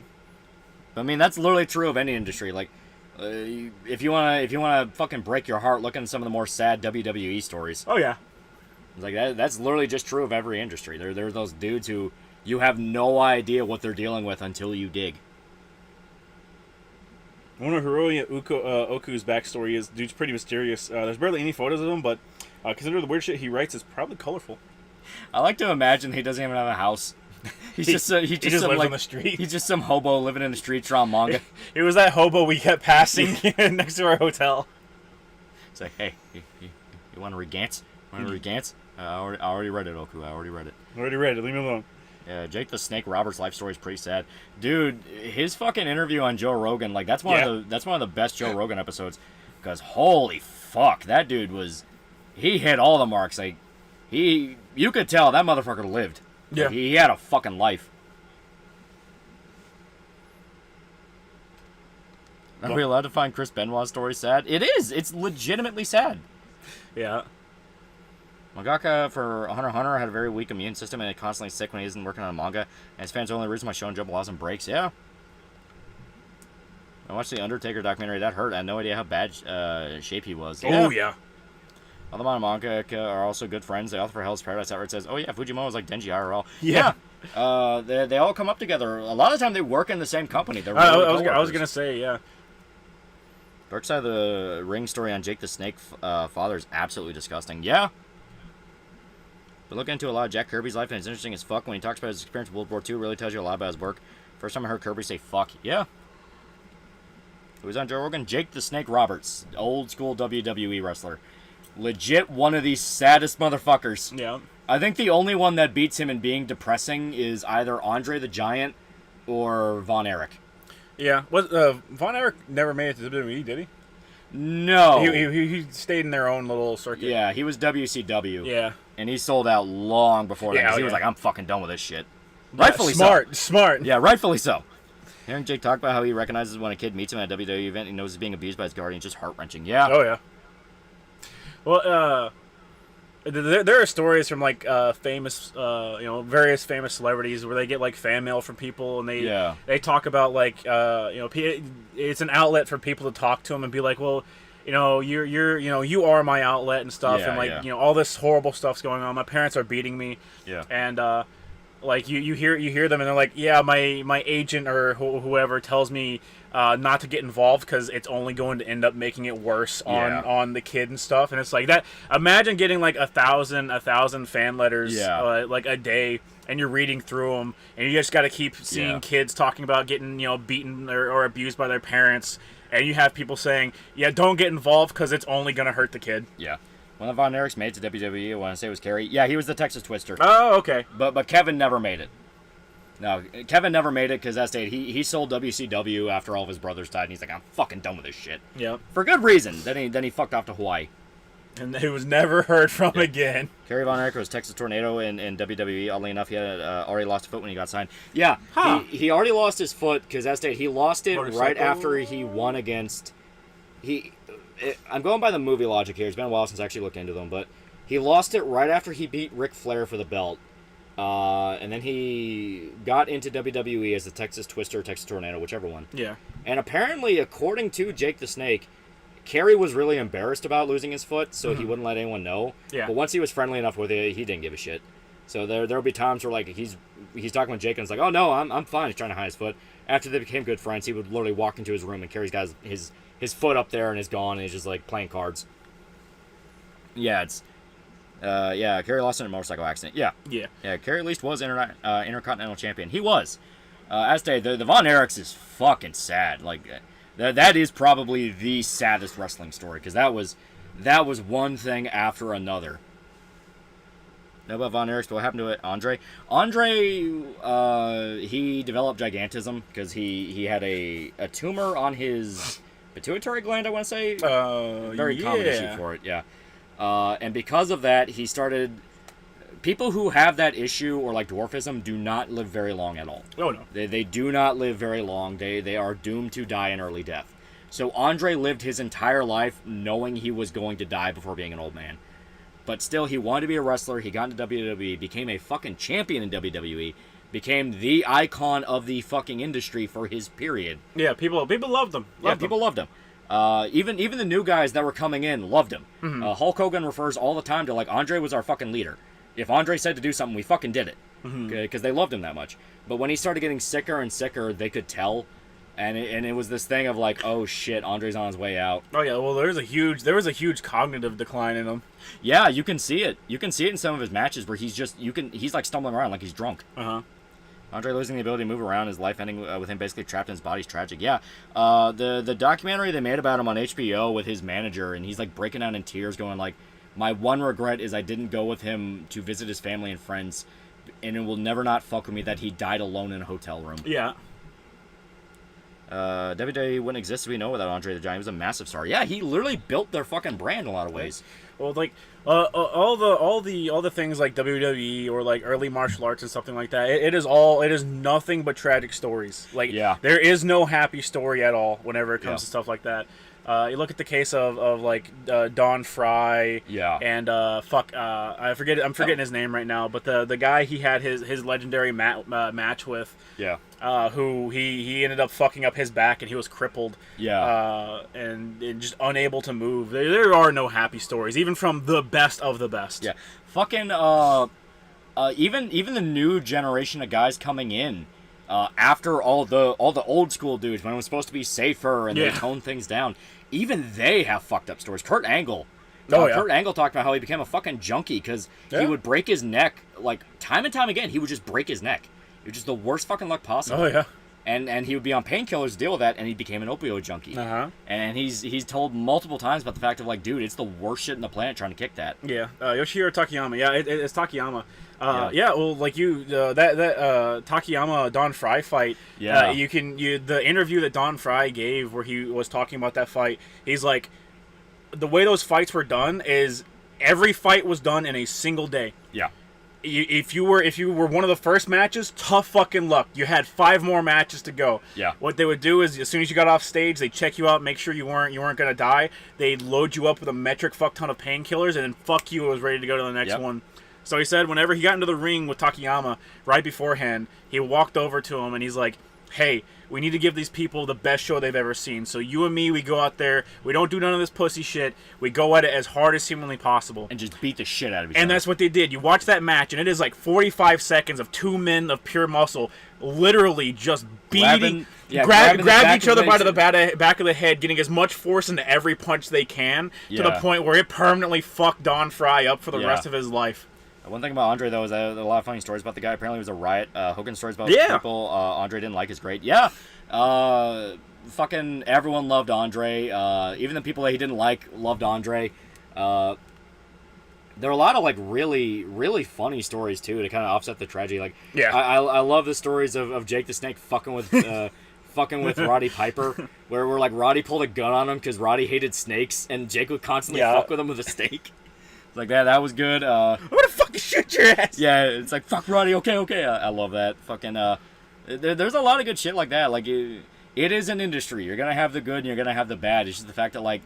I mean, that's literally true of any industry. Like, if you wanna fucking break your heart, look at some of the more sad WWE stories. Oh yeah. It's like that's literally just true of every industry. There are those dudes who you have no idea what they're dealing with until you dig. One of Hiroya Oku's backstory is dude's pretty mysterious. There's barely any photos of him, but consider the weird shit he writes is probably colorful. I like to imagine he doesn't even have a house. He just lives some, on the street. He's just some hobo living in the streets drawing manga. It was that hobo we kept passing next to our hotel. It's like, hey, you want to read Gantz? Want to read Gantz? I already read it, Oku. I already read it. Already read it. Leave me alone. Yeah, Jake the Snake Roberts' life story is pretty sad, dude. His fucking interview on Joe Rogan, like that's one of the best Joe Rogan episodes. Because holy fuck, that dude he hit all the marks. Like you could tell that motherfucker lived. Yeah, like, he had a fucking life. Are we allowed to find Chris Benoit's story sad? It is. It's legitimately sad. Yeah. Mangaka for Hunter x Hunter had a very weak immune system and is constantly sick when he isn't working on a manga. And his fans the only reason why Shonen Jump allows him breaks. Yeah. I watched the Undertaker documentary. That hurt. I had no idea how bad shape he was. Oh, yeah. Other mangaka are also good friends. The author for Hell's Paradise outright says, oh, yeah, Fujimoto is like Denji IRL. Yeah. They all come up together. A lot of the time they work in the same company. They're I was going to say, yeah. Dark Side of the Ring story on Jake the Snake father is absolutely disgusting. Yeah. But looking into a lot of Jack Kirby's life, and it's interesting as fuck when he talks about his experience with World War II. It really tells you a lot about his work. First time I heard Kirby say fuck. Yeah. Who was on Joe Rogan? Jake the Snake Roberts. Old school WWE wrestler. Legit one of the saddest motherfuckers. Yeah. I think the only one that beats him in being depressing is either Andre the Giant or Von Erich. Yeah. Von Erich never made it to WWE, did he? No. He stayed in their own little circuit. Yeah, he was WCW. Yeah. And he sold out long before that. Yeah, He was like, I'm fucking done with this shit. Yeah, Rightfully so. Smart. Yeah, rightfully so. Hearing Jake talk about how he recognizes when a kid meets him at a WWE event, he knows he's being abused by his guardian, just heart-wrenching. Yeah. Oh, yeah. Well, there are stories from, like, famous, various famous celebrities where they get, like, fan mail from people, and they talk about, like, it's an outlet for people to talk to them and be like, well, you are my outlet and stuff, and, like, all this horrible stuff's going on. My parents are beating me. Yeah. And, like, you hear them, and they're like, yeah, my agent or whoever tells me not to get involved because it's only going to end up making it worse on the kid and stuff. And it's like that. Imagine getting like 1,000 fan letters like a day, and you're reading through them, and you just got to keep seeing kids talking about getting beaten or abused by their parents, and you have people saying, yeah, don't get involved because it's only going to hurt the kid. Yeah. One of Von Erich's made to WWE, I want to say it was Kerry. Yeah, he was the Texas Twister. Oh, okay. But Kevin never made it. No, Kevin never made it because that state he sold WCW after all of his brothers died, and he's like, I'm fucking done with this shit. Yeah. For good reason. Then he fucked off to Hawaii. And he was never heard from again. Kerry Von Erich was Texas Tornado in WWE. Oddly enough, he had already lost a foot when he got signed. Yeah, he already lost his foot because that state he lost it right after he won against I'm going by the movie logic here. It's been a while since I actually looked into them, but he lost it right after he beat Ric Flair for the belt. And then he got into WWE as the Texas Twister, Texas Tornado, whichever one. Yeah. And apparently, according to Jake the Snake, Kerry was really embarrassed about losing his foot, so he wouldn't let anyone know. Yeah. But once he was friendly enough with it, he didn't give a shit. So there'll be times where like he's talking with Jake and it's like, oh no, I'm fine. He's trying to hide his foot. After they became good friends, he would literally walk into his room and Kerry's got his foot up there and is gone and he's just like playing cards. Yeah, Kerry lost in a motorcycle accident. Yeah, Kerry at least was Intercontinental Champion. He was. As to the Von Erichs is fucking sad. Like that is probably the saddest wrestling story because that was one thing after another. Know about Von Erichs, but what happened to it? Andre, he developed gigantism because he had a tumor on his pituitary gland, I want to say. Very common issue for it, yeah. And because of that, he started... People who have that issue, or like dwarfism, do not live very long at all. Oh, no. They do not live very long. They are doomed to die an early death. So Andre lived his entire life knowing he was going to die before being an old man. But still, he wanted to be a wrestler. He got into WWE, became a fucking champion in WWE, became the icon of the fucking industry for his period. Yeah, people loved him. People loved him. Even the new guys that were coming in loved him. Mm-hmm. Hulk Hogan refers all the time to, like, Andre was our fucking leader. If Andre said to do something, we fucking did it. Because they loved him that much. But when he started getting sicker and sicker, they could tell. And it was this thing of like, oh shit, Andre's on his way out. Oh yeah, well there was a huge cognitive decline in him. Yeah, you can see it. You can see it in some of his matches where he's like stumbling around like he's drunk. Andre losing the ability to move around, his life ending with him basically trapped in his body is tragic. Yeah, the documentary they made about him on HBO with his manager, and he's like breaking down in tears, going like, my one regret is I didn't go with him to visit his family and friends, and it will never not fuck with me that he died alone in a hotel room. Yeah. WWE wouldn't exist as we know without Andre the Giant. He was a massive star. Yeah, he literally built their fucking brand in a lot of ways. Well, like all the things like WWE or like early martial arts and something like that. It is nothing but tragic stories. Like there is no happy story at all whenever it comes to stuff like that. You look at the case of like Don Fry. And I'm forgetting his name right now, but the guy he had his legendary match with. Who he ended up fucking up his back and he was crippled. And just unable to move. There are no happy stories, even from the best of the best. Yeah. Fucking even the new generation of guys coming in. After all the old school dudes, when it was supposed to be safer and they toned things down, even they have fucked up stories. Kurt Angle. Kurt Angle talked about how he became a fucking junkie because he would break his neck, like, time and time again. He would just break his neck. It was just the worst fucking luck possible. Oh, yeah. And he would be on painkillers to deal with that, and he became an opioid junkie. And he's told multiple times about the fact of, like, dude, it's the worst shit in the planet trying to kick that. Yeah. Yoshihiro Takayama. Yeah, it's Takayama. Well, like that Takayama Don Fry fight. The interview that Don Fry gave where he was talking about that fight, he's like, the way those fights were done is every fight was done in a single day. If you were one of the first matches, tough fucking luck. You had 5 more matches to go. What they would do is, as soon as you got off stage, they'd check you out, make sure you weren't gonna die. They'd load you up with a metric fuck ton of painkillers, and then fuck you, was ready to go to the next one. So he said whenever he got into the ring with Takayama right beforehand, he walked over to him and he's like, hey, we need to give these people the best show they've ever seen. So you and me, we go out there. We don't do none of this pussy shit. We go at it as hard as humanly possible. And just beat the shit out of each other. And that's what they did. You watch that match, and it is like 45 seconds of 2 men of pure muscle literally just beating, grabbing each other by the back of the head, getting as much force into every punch they can to the point where it permanently fucked Don Fry up for the rest of his life. One thing about Andre, though, is a lot of funny stories about the guy. Apparently, it was a riot. Hogan's stories about people Andre didn't like is great. Fucking everyone loved Andre. Even the people that he didn't like loved Andre. There are a lot of, like, really, really funny stories, too, to kind of offset the tragedy. Like, I love the stories of Jake the Snake fucking with Roddy Piper, where like Roddy pulled a gun on him because Roddy hated snakes, and Jake would constantly fuck with him with a stake. Like that was good. I'm gonna fucking shoot your ass. Yeah, it's like, fuck Roddy, okay. I love that. Fucking there's a lot of good shit like that. Like it is an industry. You're gonna have the good and you're gonna have the bad. It's just the fact that, like,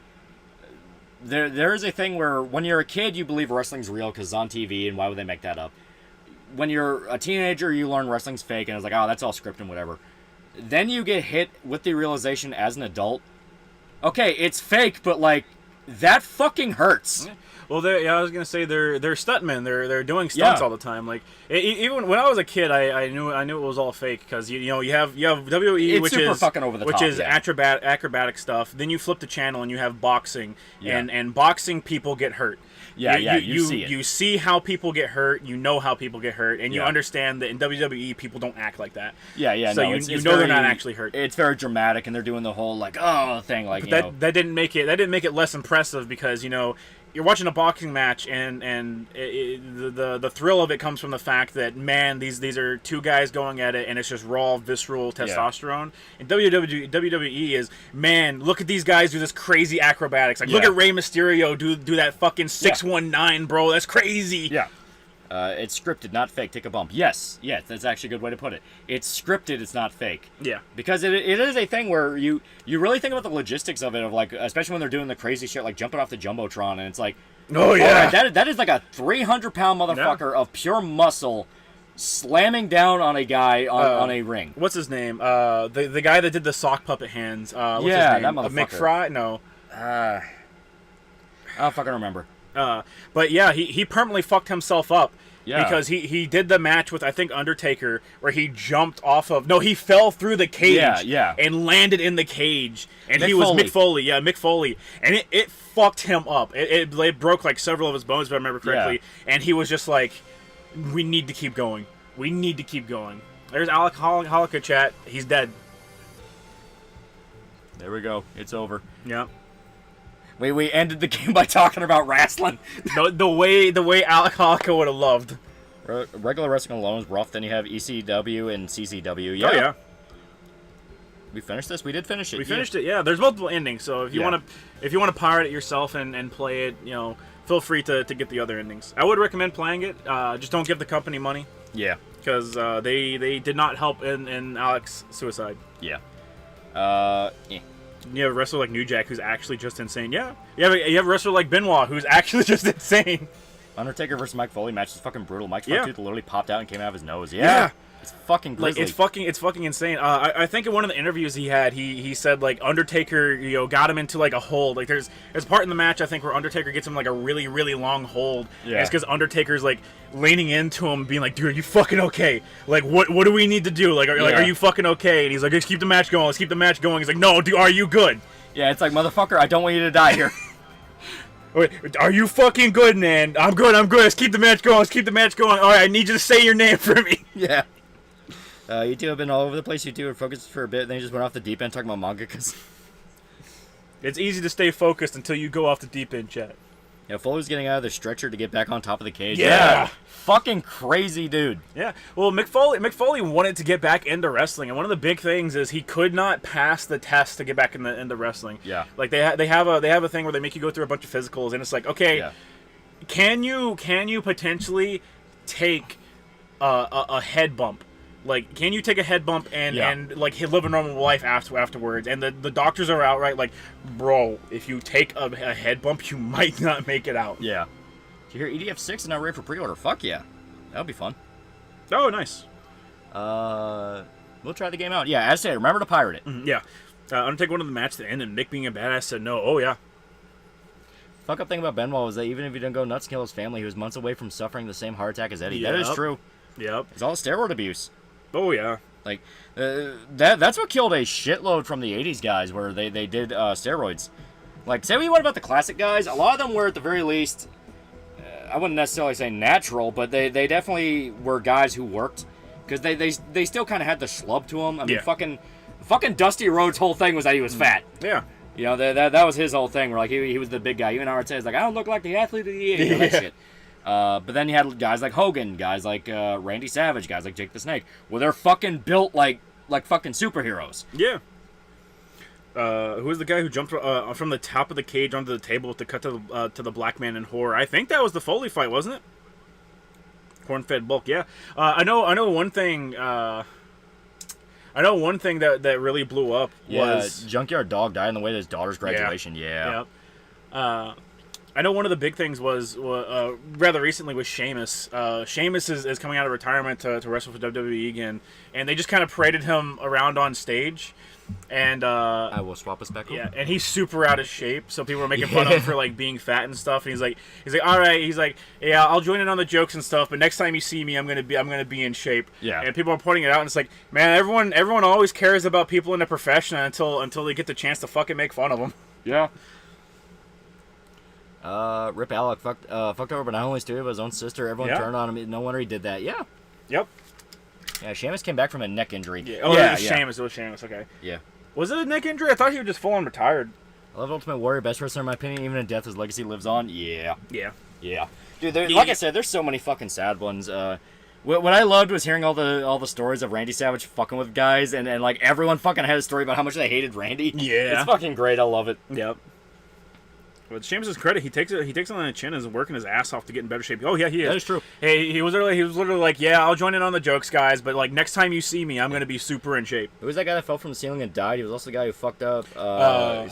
there is a thing where when you're a kid you believe wrestling's real because it's on TV, and why would they make that up? When you're a teenager you learn wrestling's fake, and it's like, oh, that's all script and whatever. Then you get hit with the realization as an adult, okay, it's fake, but like, that fucking hurts. Well, I was gonna say they're stuntmen. They're doing stunts all the time. Like even when I was a kid, I knew it was all fake because you have WWE, which is fucking over the top, acrobatic stuff. Then you flip the channel and you have boxing, and boxing people get hurt. You see it. You see how people get hurt. You know how people get hurt, and you understand that in WWE people don't act like that. So you know they're not actually hurt. It's very dramatic, and they're doing the whole like thing. Like, but that didn't make it less impressive because you're watching a boxing match, and the thrill of it comes from the fact that, man, these are 2 guys going at it, and it's just raw, visceral testosterone. And WWE is, man, look at these guys do this crazy acrobatics. Like, look at Rey Mysterio do that fucking 619, bro. That's crazy. It's scripted, not fake. Take a bump. Yes, that's actually a good way to put it. It's scripted, it's not fake. Because it is a thing where you really think about the logistics of it, of like, especially when they're doing the crazy shit, like jumping off the Jumbotron, and it's like, that is like a 300-pound motherfucker of pure muscle slamming down on a guy on a ring. What's his name? The guy that did the sock puppet hands. What's his name? That motherfucker. McFry? No. I don't fucking remember. But yeah, he permanently fucked himself up. Yeah. Because he did the match with, I think, Undertaker, where he jumped off of... No, he fell through the cage. Yeah. And landed in the cage. And Mick he was Foley. Mick Foley. Yeah, Mick Foley. And it fucked him up. It broke, like, several of his bones, if I remember correctly. Yeah. And he was just like, we need to keep going. We need to keep going. There's Alec Hollica chat. He's dead. There we go. It's over. Yeah. We ended the game by talking about wrestling. the way Alec Hollica would have loved. Regular wrestling alone is rough. Then you have ECW and CCW. Yeah. Oh yeah. We finished this. We did finish it. We finished it. Yeah. There's multiple endings, so if you want to pirate it yourself and play it, feel free to get the other endings. I would recommend playing it. Just don't give the company money. Yeah. Because they did not help in Alec's suicide. Yeah. You have a wrestler like New Jack who's actually just insane. Yeah. You have a wrestler like Benoit who's actually just insane. Undertaker versus Mike Foley match is fucking brutal. Mike's front tooth literally popped out and came out of his nose. Yeah. It's fucking grisly. Like, it's fucking insane. I think in one of the interviews he had, he said like Undertaker, got him into like a hold. Like there's a part in the match I think where Undertaker gets him like a really really long hold. Yeah. And it's because Undertaker's like leaning into him, being like, "Dude, are you fucking okay? Like what do we need to do? Like are you fucking okay?" And he's like, "Let's keep the match going. Let's keep the match going." He's like, "No, dude, are you good?" Yeah, it's like, motherfucker, I don't want you to die here. Wait, are you fucking good, man? I'm good. Let's keep the match going. All right, I need you to say your name for me. Yeah. You two have been all over the place. You two were focused for a bit, and then you just went off the deep end talking about manga, because... It's easy to stay focused until you go off the deep end, chat. Yeah, Foley's getting out of the stretcher to get back on top of the cage. Yeah. Fucking crazy, dude. Yeah. Well, Mick Foley wanted to get back into wrestling, and one of the big things is he could not pass the test to get back into wrestling. Yeah. Like they have a thing where they make you go through a bunch of physicals, and it's like, okay, can you potentially take a head bump? Like, can you take a head bump and like live a normal life afterwards? And the doctors are outright like, bro, if you take a head bump, you might not make it out. Yeah. Did you hear EDF6 is now ready for pre-order? Fuck yeah. That'll be fun. Oh, nice. We'll try the game out. Yeah, as I say, remember to pirate it. Mm-hmm, yeah. Undertaker wanted the match to end, and Mick being a badass said no. Oh, yeah. Fuck up thing about Benoit was that even if he didn't go nuts and kill his family, he was months away from suffering the same heart attack as Eddie. That is true. Yep. It's all steroid abuse. Oh, yeah. Like, that's what killed a shitload from the 80s guys, where they did steroids. Like, say what you want about the classic guys, a lot of them were at the very least, I wouldn't necessarily say natural, but they definitely were guys who worked. Because they still kind of had the schlub to them. I mean, fucking Dusty Rhodes' whole thing was that he was fat. Yeah. You know, that was his whole thing, where like he was the big guy. Even Art says, like, I don't look like the athlete of the year. You know, that shit. But then you had guys like Hogan, guys like Randy Savage, guys like Jake the Snake, where they're fucking built like fucking superheroes. Yeah. Who was the guy who jumped from the top of the cage onto the table to cut to the black man in horror? I think that was the Foley fight, wasn't it? Corn-fed Bulk, yeah. I know one thing. I know one thing that really blew up was Junkyard Dog died on the way to his daughter's graduation. Yeah. I know one of the big things was rather recently was Sheamus. Sheamus is coming out of retirement to wrestle for WWE again, and they just kind of paraded him around on stage. And I will swap us back over. Yeah, and he's super out of shape, so people were making fun of him for like being fat and stuff. And he's like, all right, he's like, yeah, I'll join in on the jokes and stuff, but next time you see me, I'm gonna be in shape. Yeah. And people are pointing it out, and it's like, man, everyone always cares about people in the profession until they get the chance to fucking make fun of them. Yeah. Rip Alec fucked over, but not only Stu, but his own sister. Everyone turned on him. No wonder he did that. Yeah. Yep. Yeah, Sheamus came back from a neck injury. Yeah. Oh, yeah, Sheamus. It was Sheamus. Okay. Yeah. Was it a neck injury? I thought he was just full on retired. I love Ultimate Warrior, best wrestler in my opinion. Even in death, his legacy lives on. Yeah. Yeah. Yeah. Dude, like I said, there's so many fucking sad ones. What I loved was hearing all the stories of Randy Savage fucking with guys, and like everyone fucking had a story about how much they hated Randy. Yeah. It's fucking great. I love it. Yep. With Sheamus' credit, he takes it on the chin and is working his ass off to get in better shape. Oh yeah, he is. That is true. Hey, he was literally like, yeah, I'll join in on the jokes, guys, but like next time you see me, I'm gonna be super in shape. Who was that guy that fell from the ceiling and died? He was also the guy who fucked up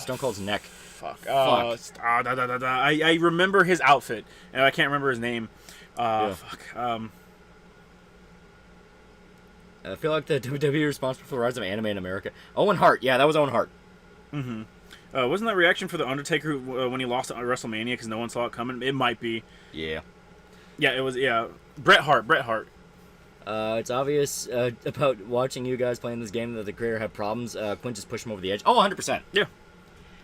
Stone Cold's neck. Fuck. I remember his outfit, and I can't remember his name. Fuck. I feel like the WWE responsible for the rise of anime in America. Owen Hart. Yeah, that was Owen Hart. Mm-hmm. Wasn't that reaction for the Undertaker when he lost at WrestleMania because no one saw it coming? It might be. Yeah. Yeah, it was. Yeah, Bret Hart. It's obvious about watching you guys playing this game that the creator had problems. Quinn just pushed him over the edge. Oh, 100%. Yeah.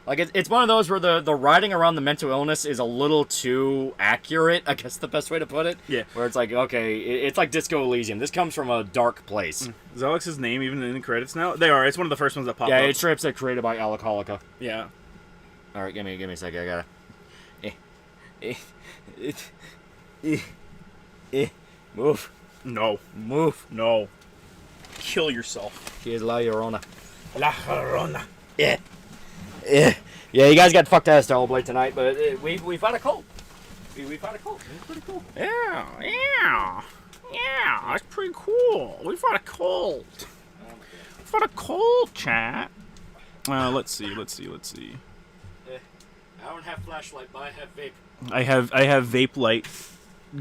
Like, it's one of those where the writing around the mental illness is a little too accurate, I guess the best way to put it. Yeah. Where it's like, okay, it's like Disco Elysium. This comes from a dark place. Is Alex's name even in the credits now? They are. It's one of the first ones that pop up. Yeah, it strips it created by Alec Holica. Yeah. All right, give me a second. I gotta... Move. No. Move. No. Kill yourself. Here's La Llorona. La Llorona. Yeah. Yeah. Yeah, you guys got fucked ass terribly tonight, but we fought a cold. We fought a cold. It was pretty cool. Yeah. That's pretty cool. We fought a cold. We fought a cold, chat. Let's see. I don't have flashlight, but I have vape. I have vape light.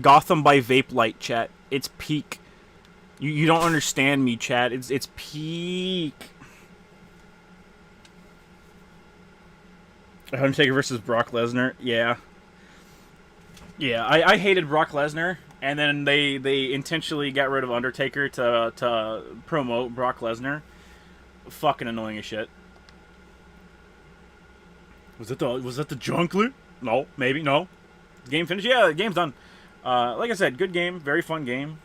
Gotham by Vape Light, chat. It's peak. You don't understand me, chat. It's peak. Undertaker versus Brock Lesnar. Yeah. I hated Brock Lesnar, and then they intentionally got rid of Undertaker to promote Brock Lesnar. Fucking annoying as shit. Was that the junklet? No, maybe no. Game finished. Yeah, the game's done. Like I said, good game, very fun game.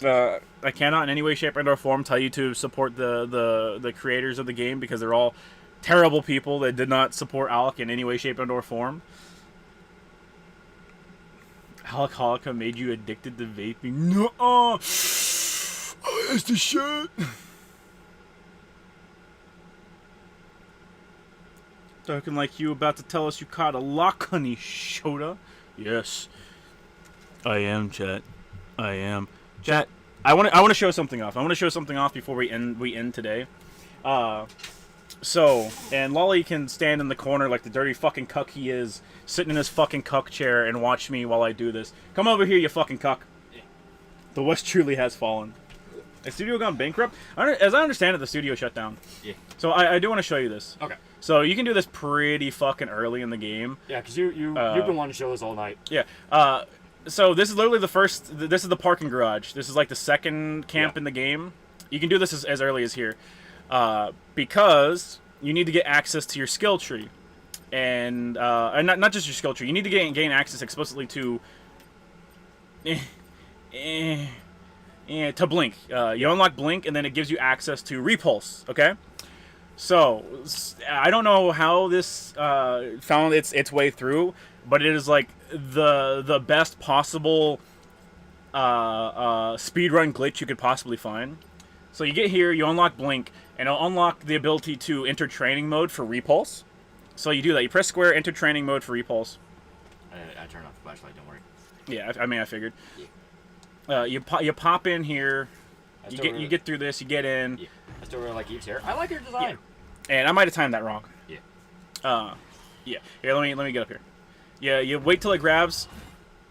I cannot in any way, shape, or form tell you to support the creators of the game because they're all terrible people that did not support Alec in any way, shape, or form. Alec Holica made you addicted to vaping. No, that's the shit. Talking like you about to tell us you caught a lock, honey, Shota. Yes. I am, chat. I am. Chat, I want to show something off. I want to show something off before we end today. And Lolly can stand in the corner like the dirty fucking cuck he is, sitting in his fucking cuck chair and watch me while I do this. Come over here, you fucking cuck. The West truly has fallen. The studio gone bankrupt? As I understand it, the studio shut down. Yeah. So I do want to show you this. Okay. So you can do this pretty fucking early in the game. Yeah, because you've been wanting to show this all night. Yeah. So this is literally the first. This is the parking garage. This is like the second camp in the game. You can do this as early as here, because you need to get access to your skill tree, and not just your skill tree. You need to gain access explicitly to to Blink. You unlock Blink, and then it gives you access to Repulse. Okay. So I don't know how this found its way through, but it is like the best possible speedrun glitch you could possibly find. So you get here, you unlock Blink, and it'll unlock the ability to enter training mode for Repulse. So you do that. You press square, enter training mode for Repulse. I turned off the flashlight. Don't worry. Yeah, I figured. Yeah. You pop in here. You get through this. You get in. Yeah. I still really like Eve's hair. I like her design. Yeah. And I might have timed that wrong. Yeah. Yeah. Here, let me get up here. Yeah, you wait till it grabs.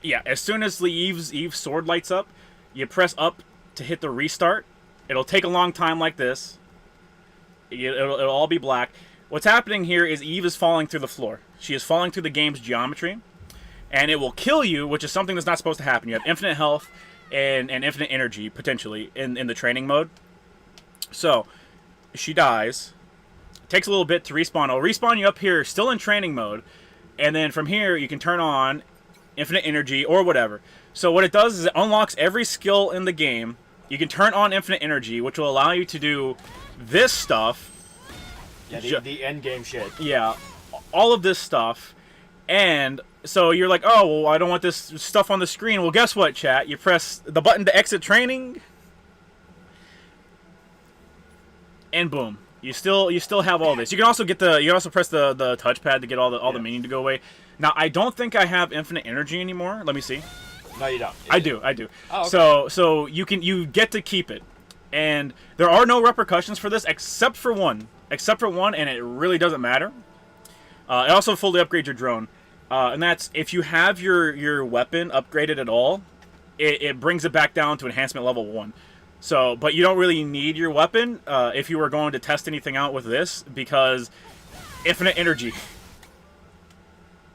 Yeah, as soon as the Eve's sword lights up, you press up to hit the restart. It'll take a long time like this. It'll all be black. What's happening here is Eve is falling through the floor. She is falling through the game's geometry, and it will kill you, which is something that's not supposed to happen. You have infinite health and infinite energy, potentially, in the training mode. So, she dies. It takes a little bit to respawn. It'll respawn you up here, still in training mode, and then from here, you can turn on infinite energy or whatever. So what it does is it unlocks every skill in the game. You can turn on infinite energy, which will allow you to do this stuff. Yeah, the end game shit. Yeah, all of this stuff. And so you're like, oh, well, I don't want this stuff on the screen. Well, guess what, chat? You press the button to exit training, and boom. You still have all this. You can also press the touchpad to get all the meaning to go away. Now I don't think I have infinite energy anymore. Let me see. No, you don't. I do. Oh, okay. So you get to keep it, and there are no repercussions for this except for one, and it really doesn't matter. It also fully upgrades your drone, and that's if you have your weapon upgraded at all, it brings it back down to enhancement level 1. So, but you don't really need your weapon if you were going to test anything out with this, because infinite energy.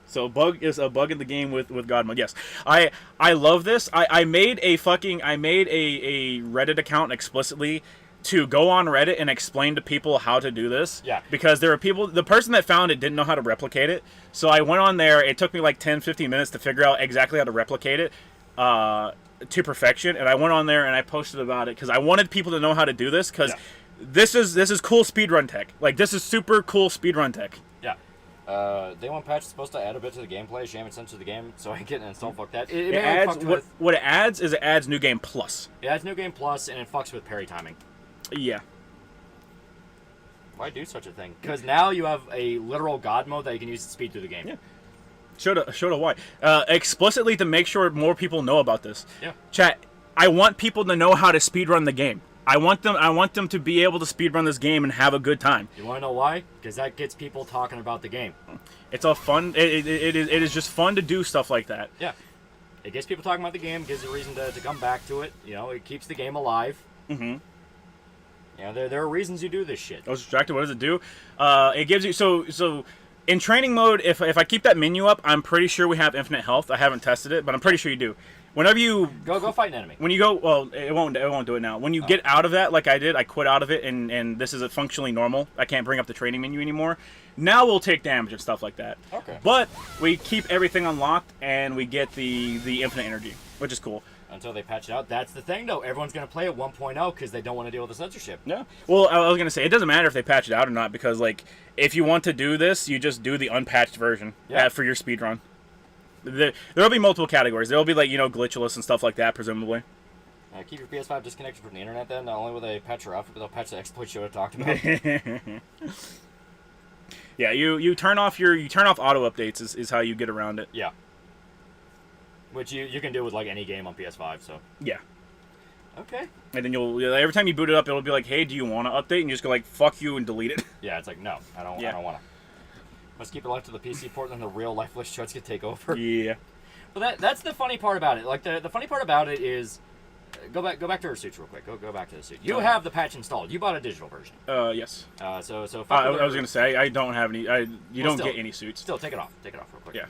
So bug is a bug in the game with God mode. Yes, I love this. I made a Reddit account explicitly to go on Reddit and explain to people how to do this. Yeah. Because there are people, the person that found it didn't know how to replicate it. So I went on there. It took me like 10, 15 minutes to figure out exactly how to replicate it to perfection. And I went on there and I posted about it because I wanted people to know how to do this because this is cool speedrun tech. Like, this is super cool speedrun tech. Yeah. Day one patch is supposed to add a bit to the gameplay. Shame it's into the game, so I get an install. Fuck that. It adds what it adds is it adds New Game Plus. It adds New Game Plus, and it fucks with parry timing. Yeah. Why do such a thing? Because now you have a literal God mode that you can use to speed through the game. Yeah. Showed why. Explicitly to make sure more people know about this. Yeah. Chat. I want people to know how to speedrun the game. I want them to be able to speedrun this game and have a good time. You want to know why? Because that gets people talking about the game. It's a fun. It is just fun to do stuff like that. Yeah. It gets people talking about the game. Gives a reason to come back to it. You know, it keeps the game alive. Mm-hmm. You know, there are reasons you do this shit. I was distracted. What does it do? It gives you so. In training mode, if I keep that menu up, I'm pretty sure we have infinite health. I haven't tested it, but I'm pretty sure you do. Whenever you go fight an enemy. When you go, well, it won't do it now. When you get out of that, like I did, I quit out of it, and this is functionally normal. I can't bring up the training menu anymore. Now we'll take damage and stuff like that. Okay. But we keep everything unlocked, and we get the infinite energy, which is cool. Until they patch it out. That's the thing, though. Everyone's going to play at 1.0 because they don't want to deal with the censorship. Yeah. Well, I was going to say, it doesn't matter if they patch it out or not, because, like, if you want to do this, you just do the unpatched version for your speedrun. There'll be multiple categories. There'll be, like, you know, glitchless and stuff like that, presumably. Keep your PS5 disconnected from the internet, then. Not only will they patch your outfit, but they'll patch the exploit you talked about. Yeah, you turn off auto updates is how you get around it. Yeah. Which you can do with, like, any game on PS5, so. Yeah. Okay. And then every time you boot it up, it'll be like, hey, do you want to update? And you just go like, fuck you, and delete it. Yeah, it's like, no, I don't want to. Let's keep it live to the PC port, then the real lifeless charts can take over. Yeah. But that's the funny part about it. Like, the funny part about it is, go back to her suits real quick. Go back to the suit. You have the patch installed. You bought a digital version. Yes. So. I was gonna say I don't have any. You don't get any suits. Still, take it off. Take it off real quick. Yeah.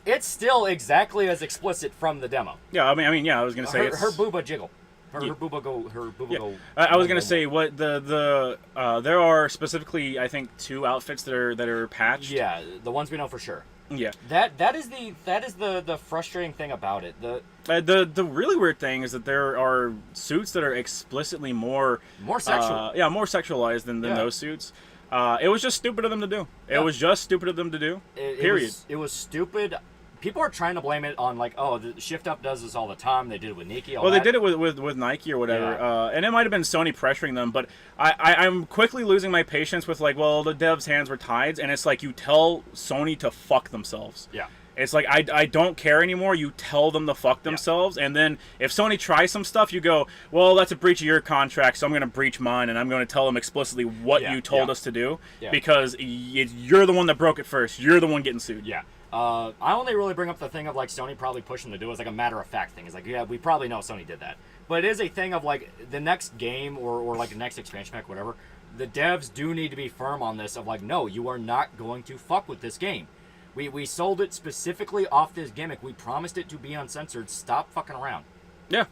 It's still exactly as explicit from the demo. Yeah, I mean, yeah, I was gonna say her booba jiggle. Her booba go. I was gonna say what there are specifically, I think, 2 outfits that are patched. Yeah, the ones we know for sure. Yeah. That is the frustrating thing about it. The really weird thing is that there are suits that are explicitly more sexual. More sexualized than those suits. It was just stupid of them to do. It was just stupid of them to do. Period. It was stupid. People are trying to blame it on, like, oh, the Shift Up does this all the time. They did it with Nike. They did it with Nike or whatever. Yeah. And it might have been Sony pressuring them, but I'm quickly losing my patience with, like, well, the devs' hands were tied, and it's like you tell Sony to fuck themselves. Yeah. It's like, I don't care anymore. You tell them to fuck themselves, and then if Sony tries some stuff, you go, well, that's a breach of your contract, so I'm going to breach mine, and I'm going to tell them explicitly what you told us to do, because you're the one that broke it first. You're the one getting sued. Yeah. I only really bring up the thing of, like, Sony probably pushing to do it as, like, a matter-of-fact thing. It's like, yeah, we probably know Sony did that. But it is a thing of, like, the next game or like, the next expansion pack, whatever, the devs do need to be firm on this of, like, no, you are not going to fuck with this game. We sold it specifically off this gimmick. We promised it to be uncensored. Stop fucking around. Yeah.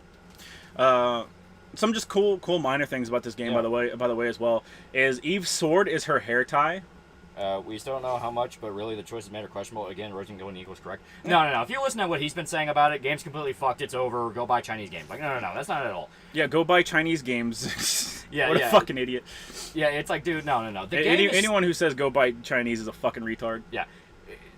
Some just cool minor things about this game, by the way, as well, is Eve's sword is her hair tie. We still don't know how much, but really the choice is made are questionable. Again, Rosen going equals correct. No. If you listen to what he's been saying about it, game's completely fucked. It's over. Go buy Chinese games. Like, no. That's not it at all. Yeah, go buy Chinese games. Yeah, what a fucking idiot. Yeah, it's like, dude, no. Anyone who says go buy Chinese is a fucking retard. Yeah.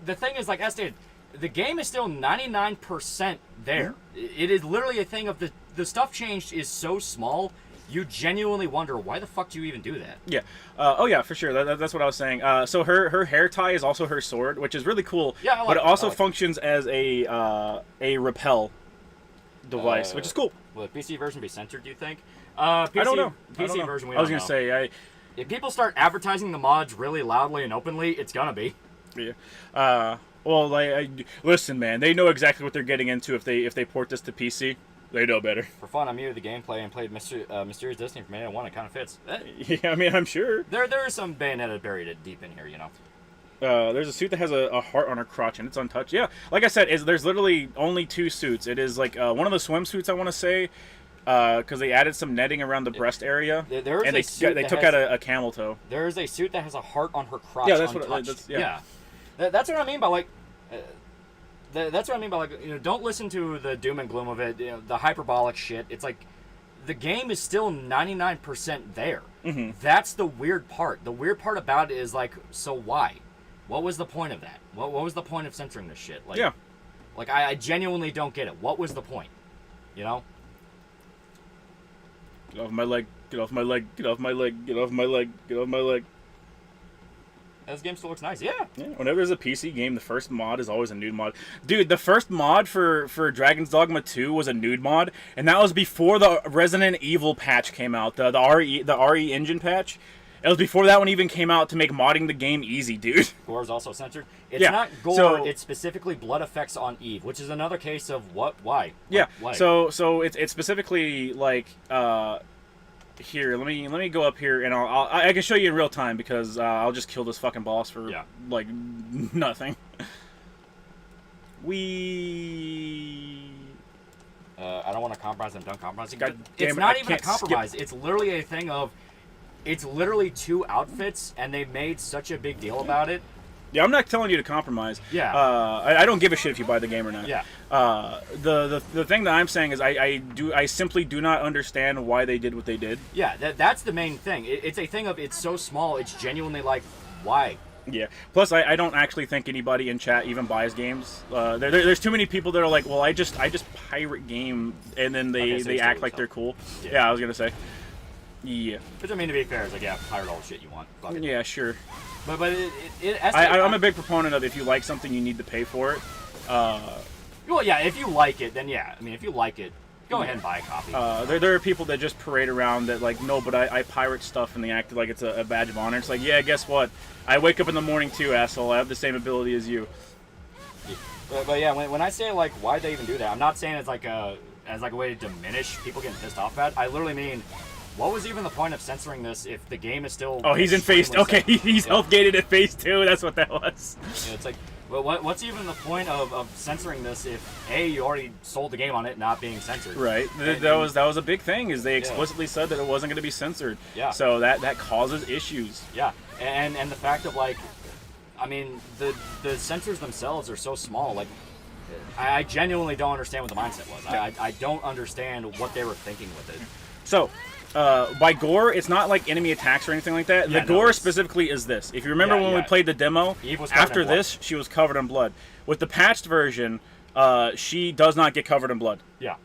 The thing is, like I stated, the game is still 99% there. It is literally a thing of the stuff changed is so small. You genuinely wonder, why the fuck do you even do that? Yeah. Oh, yeah, for sure. That's what I was saying. So her hair tie is also her sword, which is really cool. Yeah, but it also functions as a repel device, which is cool. Will the PC version be censored, do you think? I don't know. PC version, we don't know. I was going to say, if people start advertising the mods really loudly and openly, it's going to be. Yeah. Well, listen, man. They know exactly what they're getting into if they port this to PC. They know better. For fun, I muted the gameplay and played Mysterious Destiny from Bayonetta 1. It kind of fits. Yeah, I mean, I'm sure. There is some Bayonetta buried deep in here, you know. There's a suit that has a heart on her crotch and it's untouched. Yeah, like I said, there's literally only 2 suits. It is like one of the swimsuits, I want to say, because they added some netting around the breast area, and they took out a camel toe. There is a suit that has a heart on her crotch. Yeah, that's untouched. what. That's what I mean by like. That's what I mean by like, you know, don't listen to the doom and gloom of it, you know, the hyperbolic shit. It's like the game is still 99% there. Mm-hmm. That's the weird part. The weird part about it is like, so why? What was the point of that? What was the point of censoring this shit? Like, yeah. Like, I genuinely don't get it. What was the point? You know? Get off my leg. Get off my leg. Get off my leg. Get off my leg. Get off my leg. This game still looks nice. Yeah. Whenever there's a PC game, the first mod is always a nude mod. Dude, the first mod for Dragon's Dogma 2 was a nude mod, and that was before the Resident Evil patch came out, the RE engine patch. It was before that one even came out to make modding the game easy, dude. Gore is also censored. It's not gore. It's specifically blood effects on Eve, which is another case of what? Why? Yeah. Why? So it's specifically like here. Let me go up here and I can show you in real time because I'll just kill this fucking boss for like nothing. I don't want to compromise. I'm done compromising. God It's damn it, not I even a can't compromise. skip. It's literally a thing of. It's literally 2 outfits, and they made such a big deal about it. Yeah, I'm not telling you to compromise. Yeah. I don't give a shit if you buy the game or not. Yeah. The thing that I'm saying is I simply do not understand why they did what they did. Yeah, that's the main thing. It's a thing of it's so small. It's genuinely like, why? Yeah. Plus, I don't actually think anybody in chat even buys games. There's too many people that are like, well, I just pirate game, and then they act like they're cool. Yeah, I was gonna say. Yeah. Which I mean, to be fair, is like, yeah, pirate all the shit you want. Fuck it. Yeah, sure. But I'm a big proponent of if you like something, you need to pay for it. Well, yeah, if you like it, then yeah. I mean, if you like it, go ahead and buy a copy. There are people that just parade around that like, no, but I pirate stuff, and they act like it's a badge of honor. It's like, yeah, guess what? I wake up in the morning too, asshole. I have the same ability as you. But yeah, when I say like, why'd they even do that? I'm not saying it's like a way to diminish people getting pissed off at. I literally mean, what was even the point of censoring this if the game is still? Oh, he's in phase. Okay, he's health gated at phase 2. That's what that was. Yeah, it's like, well, what's even the point of censoring this if A, you already sold the game on it not being censored? Right. That was a big thing. Is they explicitly said that it wasn't going to be censored. Yeah. So that causes issues. Yeah, and the fact of like, I mean, the censors themselves are so small. Like, I genuinely don't understand what the mindset was. I don't understand what they were thinking with it. So. By gore, it's not like enemy attacks or anything like that. Yeah, the gore specifically is this. If you remember when we played the demo, after this, she was covered in blood. With the patched version, she does not get covered in blood. Yeah.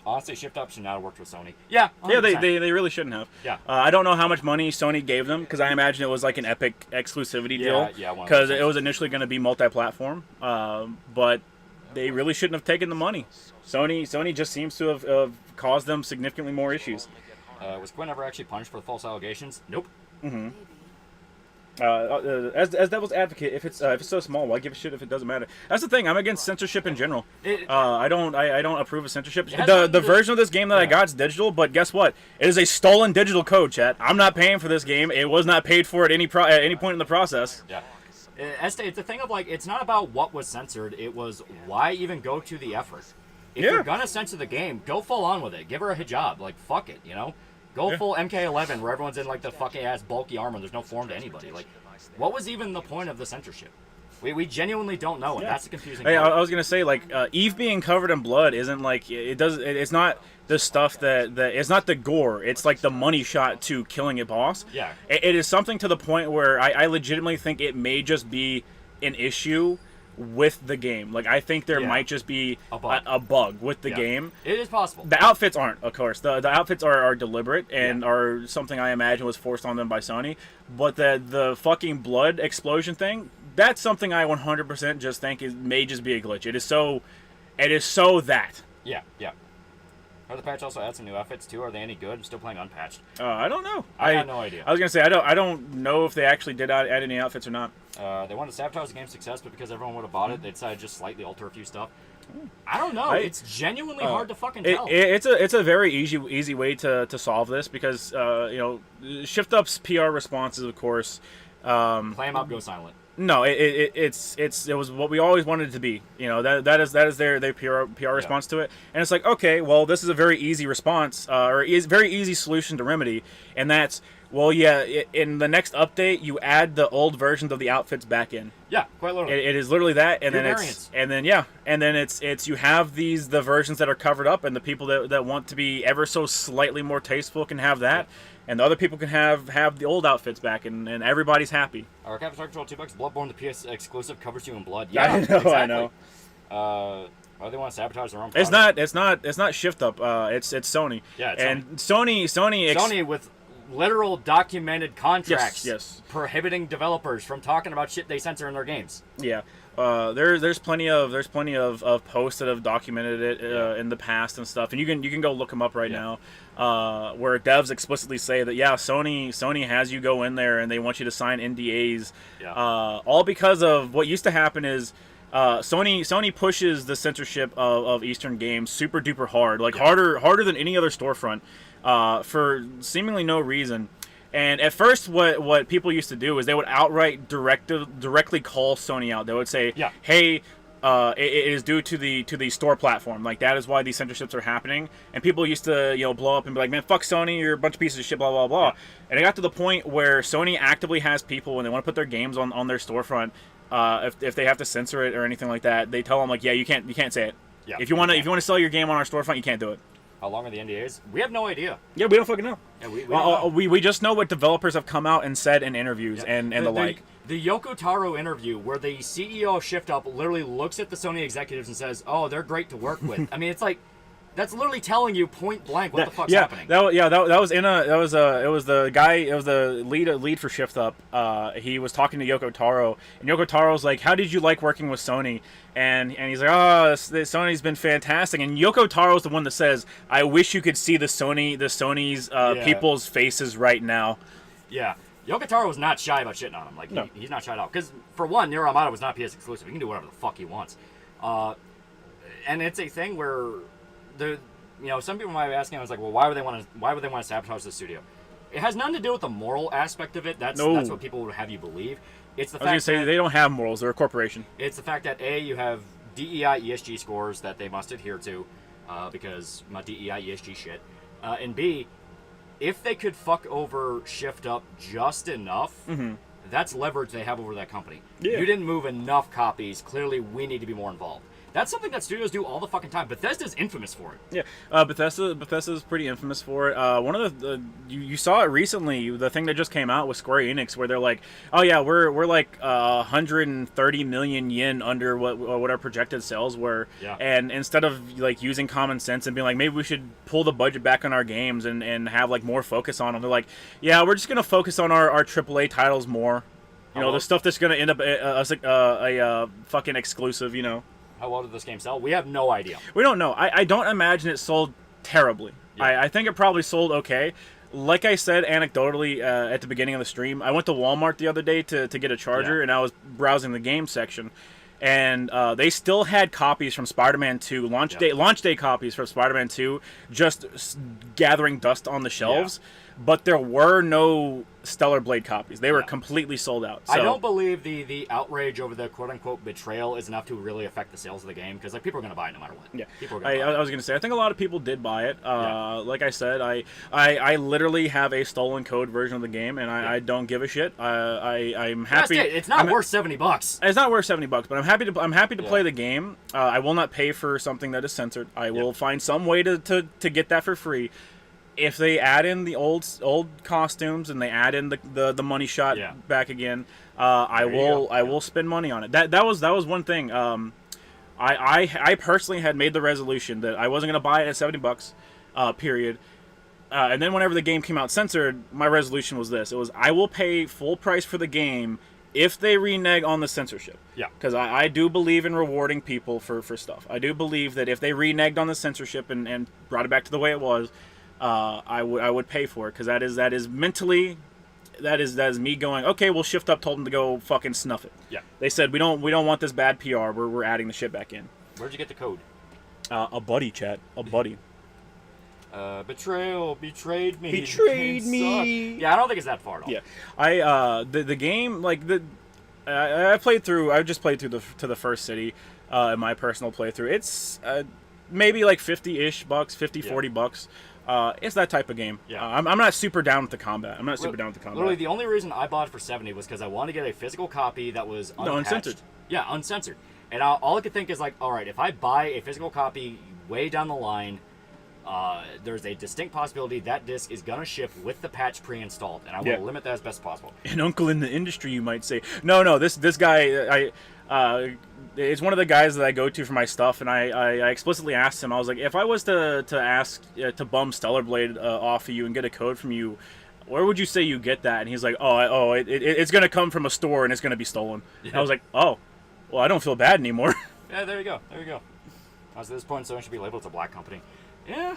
Honestly, Shift Up should not have worked with Sony. Yeah. 100%. Yeah, they really shouldn't have. Yeah. I don't know how much money Sony gave them, because I imagine it was like an Epic exclusivity deal. Yeah, because it was initially going to be multi-platform, but they really shouldn't have taken the money. Sony just seems to have caused them significantly more issues. Was Quinn ever actually punished for the false allegations? Nope. Mm-hmm. As devil's advocate, if it's so small, why give a shit if it doesn't matter? That's the thing. I'm against censorship in general. I don't approve of censorship. The version of this game that I got is digital, but guess what? It is a stolen digital code, chat. I'm not paying for this game. It was not paid for at any point in the process. Yeah. It's a thing of like, it's not about what was censored. It was why even go to the effort. If you're gonna censor the game, go full on with it. Give her a hijab. Like, fuck it, you know? Go full MK11 where everyone's in like the fucking ass bulky armor and there's no form to anybody. Like, what was even the point of the censorship? We genuinely don't know, and that's the confusing part. I was gonna say, like, Eve being covered in blood isn't like it's not the stuff that it's not the gore. It's like the money shot to killing a boss. Yeah. It is something to the point where I legitimately think it may just be an issue with the game. Like, I think there might just be a bug with the game. It is possible. The outfits aren't, of course. The outfits are deliberate and are something I imagine was forced on them by Sony. But the fucking blood explosion thing, that's something I 100% just think may just be a glitch. It is so that. Yeah. Are the patch also add some new outfits too? Are they any good? I'm still playing unpatched. I don't know. I have no idea. I was gonna say I don't know if they actually did add any outfits or not. They wanted to sabotage the game's success, but because everyone would have bought it, they decided to just slightly alter a few stuff. I don't know. It's genuinely hard to fucking tell. It's a very easy way to solve this because Shift Up's PR responses, of course. Clam up, go silent. No, it was what we always wanted it to be. That is their PR response to it, and it's like, okay, well, this is a very easy response or is very easy solution to remedy, and that's, well, yeah, in the next update you add the old versions of the outfits back in. Yeah, quite literally. It is literally that, and Pure then variants. it's you have the versions that are covered up, and the people that want to be ever so slightly more tasteful can have that. Yeah. And the other people can have the old outfits back, and everybody's happy. Our Captain Star Control $2. Bloodborne, the PS exclusive, covers you in blood. Yeah, I know, exactly. I know. Why do they want to sabotage their own product? It's not Shift Up. It's Sony. Yeah, it's and Sony with literal documented contracts yes. prohibiting developers from talking about shit they censor in their games. Yeah. There's plenty of posts that have documented it in the past and stuff, and you can go look them up right now, where devs explicitly say that Sony has you go in there and they want you to sign NDAs, all because of what used to happen is Sony pushes the censorship of Eastern games super duper hard, harder than any other storefront, for seemingly no reason. And at first, what people used to do is they would outright directly call Sony out. They would say, "Hey, it is due to the store platform. Like, that is why these censorships are happening." And people used to blow up and be like, "Man, fuck Sony! You're a bunch of pieces of shit." Blah blah blah. Yeah. And it got to the point where Sony actively has people when they want to put their games on their storefront. If they have to censor it or anything like that, they tell them like, "Yeah, you can't say it. Yeah, if you want to sell your game on our storefront, you can't do it." How long are the NDAs? We have no idea. Yeah, we don't fucking know. Yeah, we just know what developers have come out and said in interviews and the like. The Yoko Taro interview where the CEO of Shift Up literally looks at the Sony executives and says, "Oh, they're great to work with." I mean, it's like, that's literally telling you point blank what the fuck's happening. It was the lead for Shift Up. He was talking to Yoko Taro, and Yoko Taro's like, "How did you like working with Sony?" And he's like, "Oh, Sony's been fantastic." And Yoko Taro's the one that says, "I wish you could see the Sony's people's faces right now." Yeah. Yoko Taro was not shy about shitting on him. Like, no. He's not shy at all. Because, for one, Nier Automata was not PS exclusive. He can do whatever the fuck he wants. And it's a thing where some people might be asking, I was like, well, why would they want to sabotage the studio? It has nothing to do with the moral aspect of it. That's what people would have you believe. It's the fact that they don't have morals. They're a corporation. It's the fact that you have DEI ESG scores that they must adhere to, because my DEI ESG shit, and B, if they could fuck over Shift Up just enough, that's leverage they have over that company. Yeah. You didn't move enough copies. Clearly, we need to be more involved. That's something that studios do all the fucking time. Bethesda's infamous for it. Yeah, Bethesda's pretty infamous for it. One of you saw it recently. The thing that just came out with Square Enix, where they're like, "Oh yeah, we're like 130 million yen under what our projected sales were." Yeah. And instead of like using common sense and being like, maybe we should pull the budget back on our games and have like more focus on them, they're like, "Yeah, we're just gonna focus on our AAA titles more. The stuff that's gonna end up a fucking exclusive. How well did this game sell? We have no idea. We don't know. I don't imagine it sold terribly. Yeah. I think it probably sold okay. Like I said anecdotally at the beginning of the stream, I went to Walmart the other day to get a charger, and I was browsing the game section. And they still had copies from Spider-Man 2, launch day copies from Spider-Man 2, just gathering dust on the shelves. Yeah. But there were no Stellar Blade copies. They were completely sold out. So. I don't believe the outrage over the quote-unquote betrayal is enough to really affect the sales of the game, because people are going to buy it no matter what. Yeah. I was going to say, I think a lot of people did buy it. Like I said, I literally have a stolen code version of the game, and I don't give a shit. I'm happy. It's not worth $70. It's not worth $70, but I'm happy to play the game. I will not pay for something that is censored. I will find some way to get that for free. If they add in the old costumes and they add in the money shot back again, I will spend money on it. That was one thing. I personally had made the resolution that I wasn't gonna buy it at $70, period. And then whenever the game came out censored, my resolution was this: it was, I will pay full price for the game if they renege on the censorship. Yeah. Because I do believe in rewarding people for stuff. I do believe that if they reneged on the censorship and brought it back to the way it was, I would pay for it, because that is mentally, that is me going, okay, well, Shift Up told them to go fucking snuff it. Yeah. They said we don't want this bad PR. We're adding the shit back in. Where'd you get the code? A buddy, chat. A buddy. Betrayal betrayed me. Betrayed me. Yeah, I don't think it's that far at all. Yeah, the game like I played through. I just played through the first city in my personal playthrough. It's maybe like $50-ish, 50, $40. It's that type of game. Yeah. I'm not super down with the combat. Literally, the only reason I bought it for $70 was because I wanted to get a physical copy that was unpatched. Uncensored. Yeah, uncensored. And all I could think is like, all right, if I buy a physical copy way down the line, there's a distinct possibility that disc is gonna ship with the patch pre-installed, and I want to limit that as best as possible. An uncle in the industry, you might say. No, this guy, it's one of the guys that I go to for my stuff, and I explicitly asked him. I was like, if I was to ask to bum Stellar Blade off of you and get a code from you, where would you say you get that? And he's like, it's gonna come from a store and it's gonna be stolen. Yeah. I was like, oh, well, I don't feel bad anymore. Yeah, there you go. I was at this point, so it should be labeled as a black company. Yeah.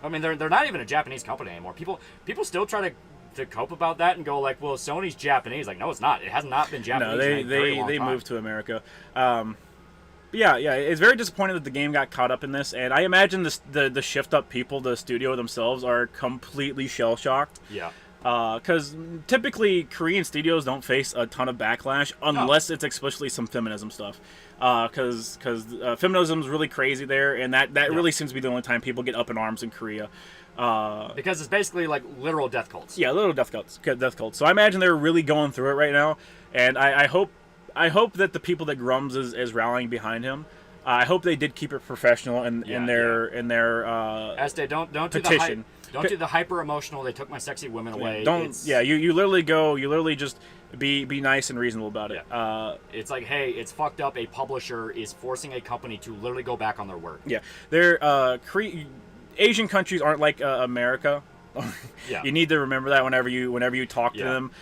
I mean, they're not even a Japanese company anymore. People still try to cope about that and go like, well, Sony's Japanese. Like, no, it's not. It has not been Japanese. No, they moved to America. Yeah, it's very disappointing that the game got caught up in this, and I imagine the shift up people, the studio themselves, are completely shell shocked. Yeah. Because typically Korean studios don't face a ton of backlash unless it's explicitly some feminism stuff. Because feminism is really crazy there, and that really seems to be the only time people get up in arms in Korea. Because it's basically like literal death cults. Yeah, literal death cults. So I imagine they're really going through it right now, and I hope that the people that Grums is rallying behind him. I hope they did keep it professional in their Estee, don't petition. Don't do the hyper emotional. They took my sexy women away. You literally just be nice and reasonable about it. Yeah. It's like, hey, it's fucked up. A publisher is forcing a company to literally go back on their word. Yeah, Asian countries aren't like America. Yeah. You need to remember that whenever you talk to them.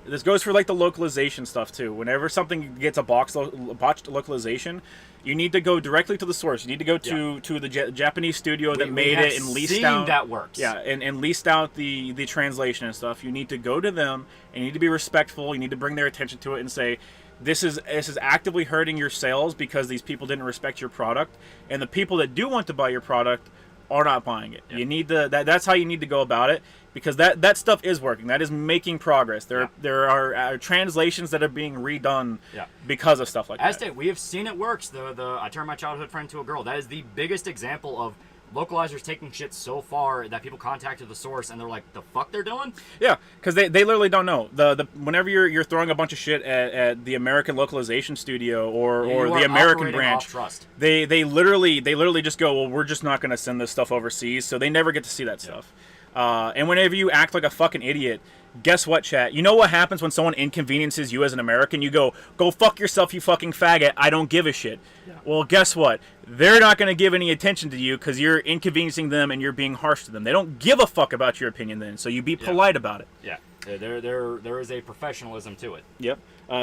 This goes for like the localization stuff too. Whenever something gets a botched localization, you need to go directly to the source. You need to go to the Japanese studio that made it and leased out. That works. Yeah, and leased out the translation and stuff. You need to go to them and you need to be respectful. You need to bring their attention to it and say, this is actively hurting your sales because these people didn't respect your product, and the people that do want to buy your product are not buying it. Yep. You need to that's how you need to go about it, because that stuff is working. That is making progress. There are translations that are being redone because of stuff like that. We have seen it works. I turned my childhood friend to a girl. That is the biggest example of localizers taking shit so far that people contacted the source and they're like, the fuck they're doing? Yeah, because they literally don't know. Whenever you're throwing a bunch of shit at the American localization studio or the American branch, they literally just go, well, we're just not going to send this stuff overseas, so they never get to see that stuff. And whenever you act like a fucking idiot, guess what, chat? You know what happens when someone inconveniences you as an American? You go fuck yourself, you fucking faggot. I don't give a shit. Yeah. Well, guess what? They're not going to give any attention to you because you're inconveniencing them and you're being harsh to them. They don't give a fuck about your opinion then, so you be polite about it. Yeah. There is a professionalism to it. Yep.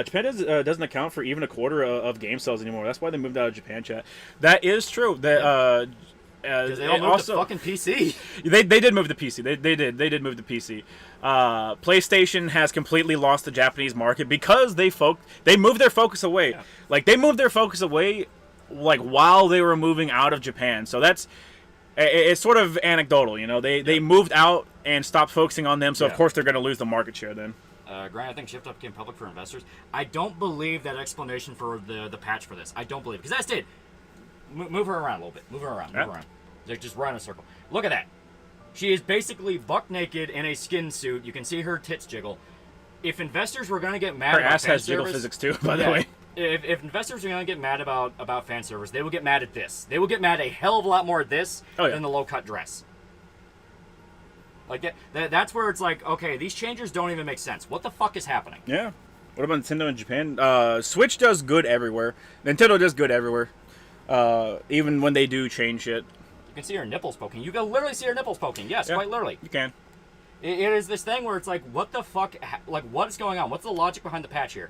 Japan doesn't account for even a quarter of game sales anymore. That's why they moved out of Japan, chat. That is true. That because they all moved to fucking PC. They did move to PC. They did move to PC. PlayStation has completely lost the Japanese market because they moved their focus away. Yeah. Like they moved their focus away, like while they were moving out of Japan. So it's sort of anecdotal, you know. They moved out and stopped focusing on them. So of course they're going to lose the market share then. Grant, I think Shift Up became public for investors. I don't believe that explanation for the patch for this. I don't believe it. Because that's it. Move her around a little bit. Move her around. Like, just run in a circle. Look at that. She is basically buck naked in a skin suit. You can see her tits jiggle. If investors were going to get mad her about ass has jiggle physics too, by the way. If investors are going to get mad about fan service, they will get mad at this. They will get mad a hell of a lot more at this than the low-cut dress. Like, that's where it's like, okay, these changes don't even make sense. What the fuck is happening? Yeah. What about Nintendo in Japan? Switch does good everywhere. Nintendo does good everywhere. Even when they do change shit. You can see her nipples poking. You can literally see her nipples poking. Yes, quite literally. You can. It is this thing where it's like, what the fuck? Like, what is going on? What's the logic behind the patch here?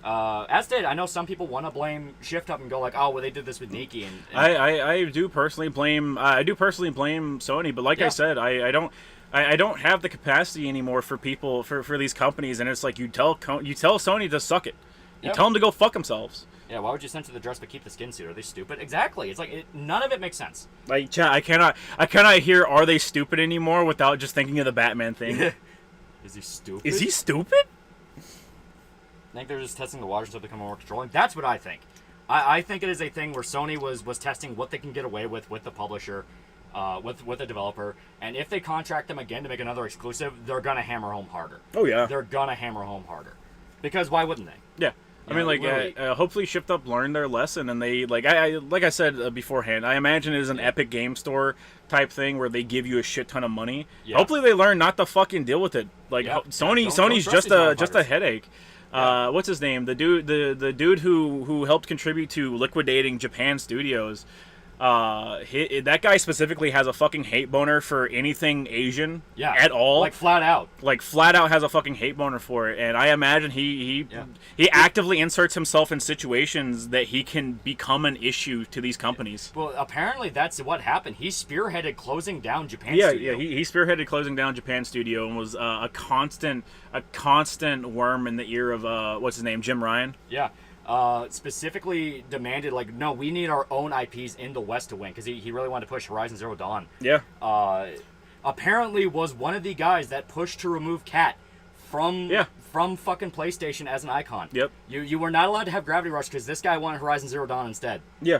As stated, I know some people want to blame Shift Up and go like, oh, well, they did this with Nikki. And I do personally blame Sony, but like I said, I don't have the capacity anymore for people for these companies, and it's like you tell Sony to suck it. You tell them to go fuck themselves. Yeah, why would you censor the dress but keep the skin suit? Are they stupid? Exactly. It's like none of it makes sense. Like, chat, I cannot hear "Are they stupid?" anymore without just thinking of the Batman thing. Is he stupid? Is he stupid? I think they're just testing the waters until they become more controlling. That's what I think. I think it is a thing where Sony was testing what they can get away with the publisher, with the developer, and if they contract them again to make another exclusive, they're gonna hammer home harder. Oh yeah. They're gonna hammer home harder, because why wouldn't they? Yeah. I mean, like, hopefully Shift Up learned their lesson, and they, like I said beforehand, I imagine it is an Epic Game Store type thing where they give you a shit ton of money. Yeah. Hopefully they learn not to fucking deal with it. Like, Sony's just a headache. Yeah. What's his name? The dude who helped contribute to liquidating Japan Studios. That guy specifically has a fucking hate boner for anything Asian at all. Like flat out. Like flat out has a fucking hate boner for it. And I imagine he actively inserts himself in situations that he can become an issue to these companies. Well, apparently that's what happened. He spearheaded closing down Japan Studio. Yeah, he spearheaded closing down Japan Studio and was a constant worm in the ear of what's his name, Jim Ryan. Yeah. Specifically demanded, like, no, we need our own IPs in the West to win, because he really wanted to push Horizon Zero Dawn. Yeah. Apparently was one of the guys that pushed to remove Cat from fucking PlayStation as an icon. Yep. You were not allowed to have Gravity Rush because this guy wanted Horizon Zero Dawn instead. Yeah.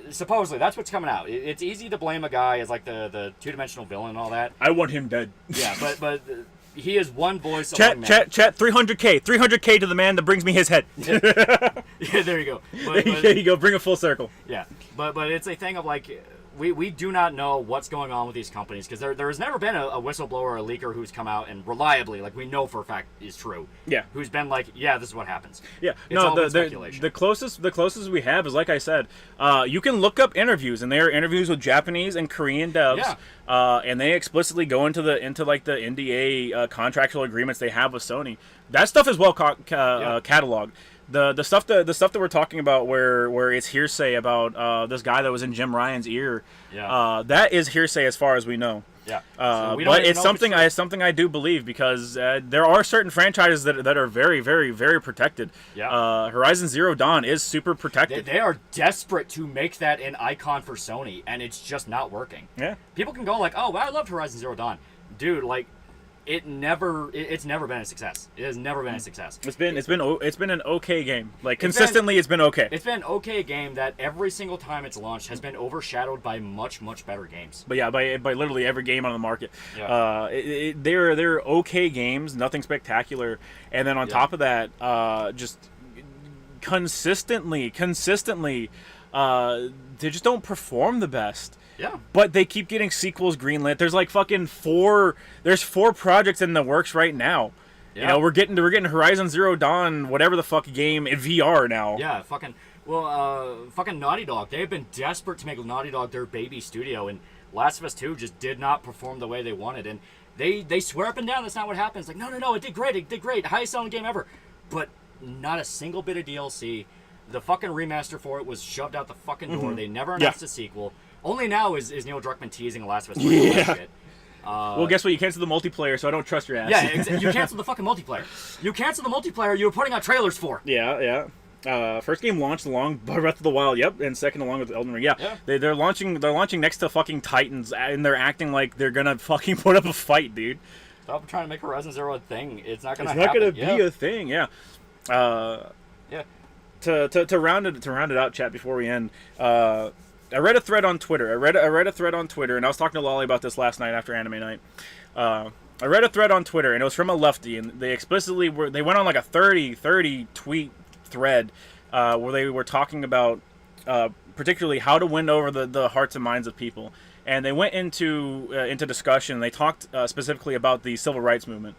Supposedly, that's what's coming out. It's easy to blame a guy as, like, the two-dimensional villain and all that. I want him dead. Yeah, but he is one voice. Chat, 300K to the man that brings me his head. Yeah, there you go. There you go. Bring it full circle. Yeah, but it's a thing of, like, we do not know what's going on with these companies, because there has never been a whistleblower or a leaker who's come out and reliably, like, we know for a fact is true. Yeah. Who's been like, yeah, this is what happens. Yeah. It's all been speculation. The closest we have is, like I said, you can look up interviews, and they are interviews with Japanese and Korean devs. Yeah. And they explicitly go into the NDA contractual agreements they have with Sony. That stuff is well cataloged. The stuff that we're talking about where it's hearsay about this guy that was in Jim Ryan's ear, that is hearsay as far as we know. Yeah, but it's something I do believe, because there are certain franchises that are very, very, very protected. Yeah. Horizon Zero Dawn is super protected. They are desperate to make that an icon for Sony, and it's just not working. Yeah. People can go like, oh, well, I loved Horizon Zero Dawn, dude. Like, it's never been a success. It has never been a success. It's been an okay game. Like, consistently, it's been okay. It's been an okay game that every single time it's launched has been overshadowed by much, much better games. But yeah, by literally every game on the market. Yeah. They're okay games, nothing spectacular, and then on top of that, just consistently, they just don't perform the best. Yeah. But they keep getting sequels greenlit. There's like fucking four projects in the works right now. Yeah. You know, we're getting Horizon Zero Dawn, whatever the fuck game in VR now. Yeah, fucking Naughty Dog. They've been desperate to make Naughty Dog their baby studio, and Last of Us 2 just did not perform the way they wanted, and they swear up and down that's not what happened. It's like, no, it did great, highest selling game ever. But not a single bit of DLC. The fucking remaster for it was shoved out the fucking door. They never announced a sequel. Only now is Neil Druckmann teasing The Last of Us 2. Yeah. Shit. Well, guess what? You canceled the multiplayer, so I don't trust your ass. Yeah, you canceled the fucking multiplayer. You canceled the multiplayer you were putting out trailers for. Yeah. First game launched along Breath of the Wild, and second along with Elden Ring. Yeah. They're launching next to fucking Titans, and they're acting like they're gonna fucking put up a fight, dude. Stop trying to make Horizon Zero a thing. It's not gonna. It's not gonna be a thing. Yeah. To round it out, chat, before we end. I read a thread on Twitter. I read a thread on Twitter, and I was talking to Lolly about this last night after Anime Night. I read a thread on Twitter, and it was from a lefty, and they explicitly they went on like a 30 tweet thread where they were talking about particularly how to win over the hearts and minds of people, and they went into discussion. They talked specifically about the civil rights movement.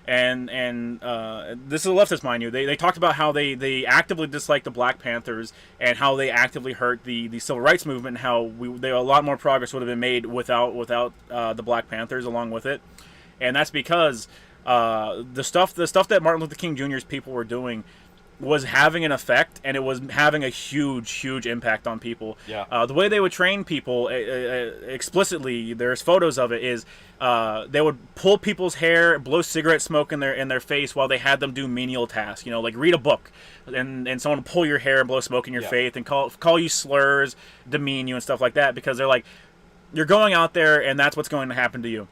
And this is a leftist, mind you. They talked about how they actively dislike the Black Panthers and how they actively hurt the civil rights movement, and how a lot more progress would have been made without the Black Panthers along with it. And that's because the stuff that Martin Luther King Jr.'s people were doing, was having an effect, and it was having a huge impact on people. Yeah. The way they would train people explicitly, there's photos of it, is they would pull people's hair, blow cigarette smoke in their face while they had them do menial tasks. Like read a book, and someone would pull your hair and blow smoke in your face and call you slurs, demean you and stuff like that, because they're like, you're going out there and that's what's going to happen to you.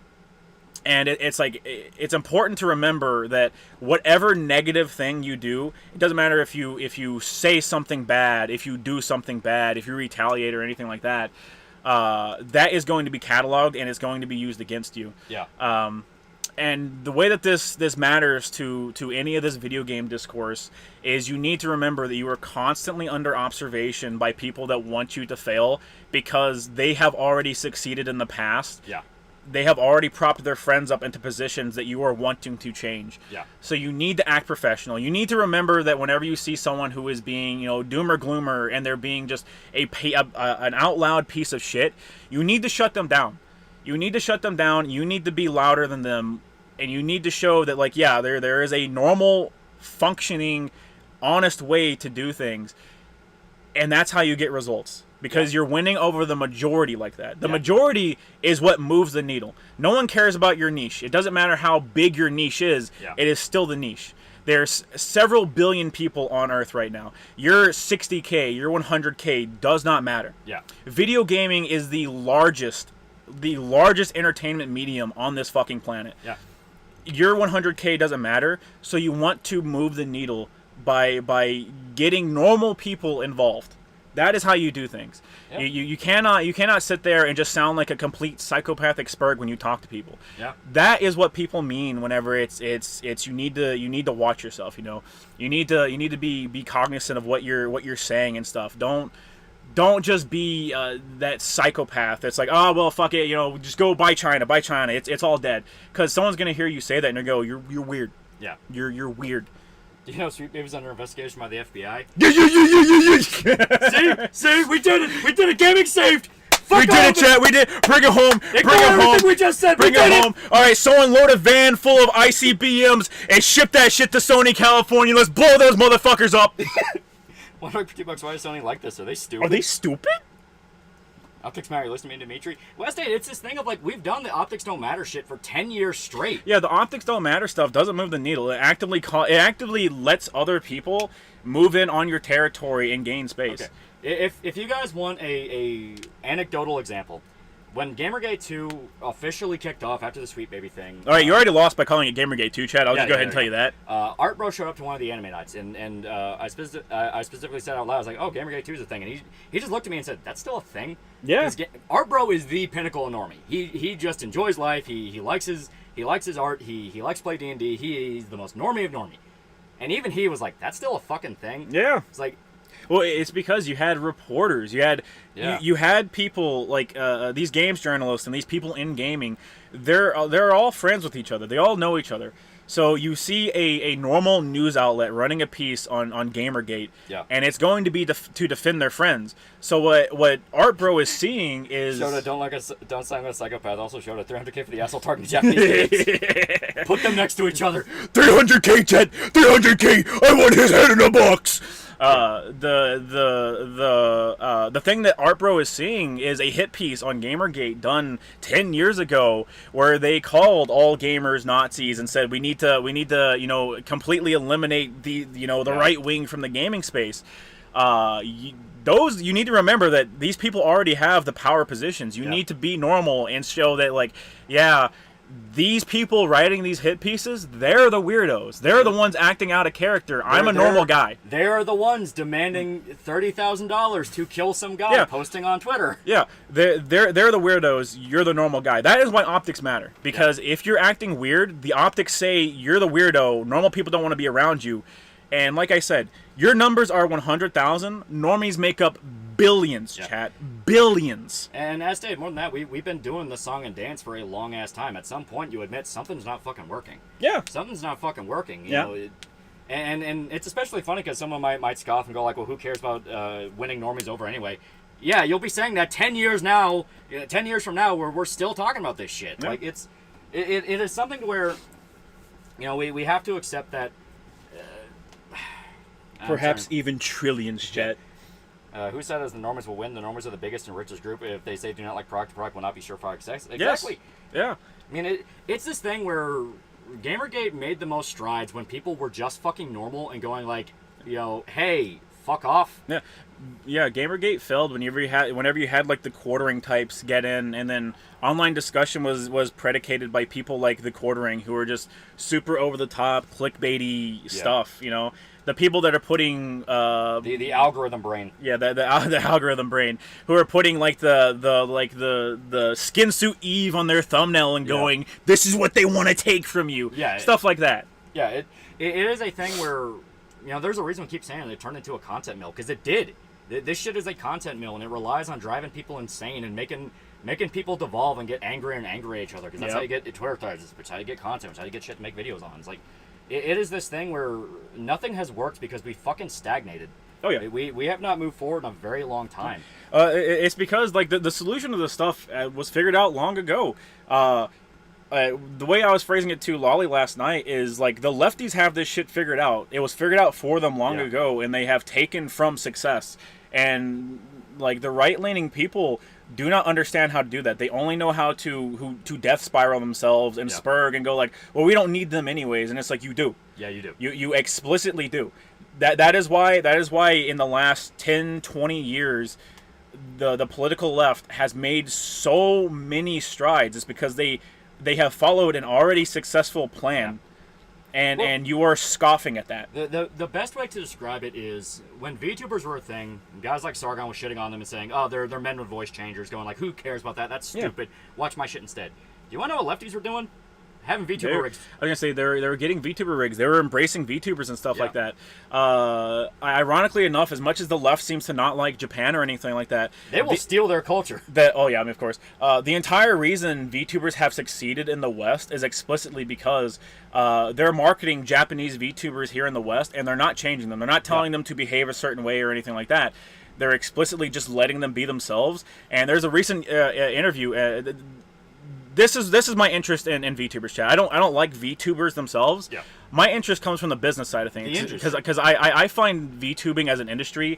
And it's important to remember that whatever negative thing you do, it doesn't matter if you say something bad, if you do something bad, if you retaliate or anything like that, that is going to be cataloged and it's going to be used against you. Yeah. And the way that this matters to any of this video game discourse is you need to remember that you are constantly under observation by people that want you to fail because they have already succeeded in the past. Yeah. They have already propped their friends up into positions that you are wanting to change. Yeah. So you need to act professional. You need to remember that whenever you see someone who is being, doomer gloomer and they're being just an out loud piece of shit, you need to shut them down. You need to shut them down. You need to be louder than them, and you need to show that, like, yeah, there is a normal, functioning, honest way to do things, and that's how you get results. Because you're winning over the majority like that. The majority is what moves the needle. No one cares about your niche. It doesn't matter how big your niche is. Yeah. It is still the niche. There's several billion people on Earth right now. Your 60K, your 100K does not matter. Yeah. Video gaming is the largest entertainment medium on this fucking planet. Yeah. Your 100K doesn't matter, so you want to move the needle by getting normal people involved. That is how you do things. Yep. You cannot sit there and just sound like a complete psychopathic spurg when you talk to people. Yeah. That is what people mean whenever it's you need to watch yourself. You need to be cognizant of what you're saying and stuff. Don't just be that psychopath that's like, oh well, fuck it, just go buy China. It's all dead, because someone's gonna hear you say that and they go, you're weird. Yeah. You're weird. Do you know Sweet Baby's under investigation by the FBI? Yeah. See, we did it. We did it. Gaming saved. We did it, chat. We did. Bring it home. Bring it home. We just said. Bring it home. All right, someone load a van full of ICBMs and ship that shit to Sony, California. Let's blow those motherfuckers up. $1 for $2. Why does Sony like this? Are they stupid? Are they stupid? Optics matter. Listen to me, Dimitri. West State, it's this thing of like, we've done the optics don't matter shit for 10 years straight. Yeah, the optics don't matter stuff doesn't move the needle. It actively lets other people move in on your territory and gain space. Okay. If you guys want a anecdotal example, when Gamergate 2 officially kicked off after the Sweet Baby thing... All right, you already lost by calling it Gamergate 2, Chad. I'll just go ahead and tell you that. Art Bro showed up to one of the anime nights, and I specifically said out loud, I was like, oh, Gamergate 2 is a thing. And he just looked at me and said, that's still a thing? Yeah. Art Bro is the pinnacle of normie. He just enjoys life. He likes his art. He likes to play D&D. He's the most normie of normie. And even he was like, that's still a fucking thing? Yeah. It's like... Well, it's because you had reporters, you had people like these games journalists and these people in gaming. They're all friends with each other. They all know each other. So you see a normal news outlet running a piece on Gamergate, and it's going to be to defend their friends. So what Art Bro is seeing is Shota, don't sound like a psychopath. Also Shota, $300K for the asshole targeting Japanese kids. Put them next to each other. 300K, Ted. 300K. I want his head in a box. The thing that Art Bro is seeing is a hit piece on Gamergate done 10 years ago, where they called all gamers Nazis and said we need to completely eliminate the right wing from the gaming space. You need to remember that these people already have the power positions. You need to be normal and show that these people writing these hit pieces, they're the weirdos. They're the ones acting out a character. I'm a normal guy. They're the ones demanding $30,000 to kill some guy posting on Twitter. Yeah, they're the weirdos. You're the normal guy. That is why optics matter. Because if you're acting weird, the optics say you're the weirdo. Normal people don't want to be around you. And like I said, your numbers are 100,000. Normies make up billions, chat. Billions. And as stated, more than that, we've been doing the song and dance for a long-ass time. At some point, you admit something's not fucking working. Yeah. Something's not fucking working. You know, and it's especially funny because someone might scoff and go like, well, who cares about winning normies over anyway? Yeah, you'll be saying that 10 years from now, where we're still talking about this shit. Like, it is something to where, we have to accept that Perhaps even trillions, Jet. Who said as the Normans will win? The Normans are the biggest and richest group. If they say do not like product will not be surefire success. Exactly. Yes. Yeah. I mean, it's this thing where Gamergate made the most strides when people were just fucking normal and going like, hey, fuck off. Yeah. Yeah, Gamergate failed whenever you had like the quartering types get in, and then online discussion was predicated by people like the quartering who were just super over the top clickbaity stuff. The people that are putting the algorithm brain. Yeah, the algorithm brain, who are putting like the skin suit Eve on their thumbnail and going, this is what they want to take from you. Yeah, stuff like that. Yeah, it is a thing where there's a reason we keep saying it turned into a content mill, because it did. This shit is a content mill, and it relies on driving people insane and making people devolve and get angrier and angrier at each other, because that's how you get Twitter threads. It's how you get content. It's how you get shit to make videos on. It's like, it is this thing where nothing has worked because we fucking stagnated. Oh yeah, we have not moved forward in a very long time. It's because like the solution to this stuff was figured out long ago. The way I was phrasing it to Lolly last night is like the lefties have this shit figured out. It was figured out for them long ago, and they have taken from success. And like the right-leaning people do not understand how to do that. They only know how to death spiral themselves and spurg and go like, well, we don't need them anyways. And it's like, you do. Yeah, you do. You explicitly do. That is why in the last 10, 20 years, the political left has made so many strides. It's because they have followed an already successful plan. And you are scoffing at that. The best way to describe it is when VTubers were a thing, guys like Sargon was shitting on them and saying, oh, they're men with voice changers, going like, who cares about that? That's stupid. Watch my shit instead. Do you want to know what lefties were doing? Having VTuber rigs. I was going to say, they were getting VTuber rigs. They were embracing VTubers and stuff like that. Ironically enough, as much as the left seems to not like Japan or anything like that, they will steal their culture. Of course. The entire reason VTubers have succeeded in the West is explicitly because they're marketing Japanese VTubers here in the West, and they're not changing them. They're not telling them to behave a certain way or anything like that. They're explicitly just letting them be themselves. And there's a recent interview. This is my interest in VTubers, chat. I don't like VTubers themselves. Yeah. My interest comes from the business side of things, because I find VTubing as an industry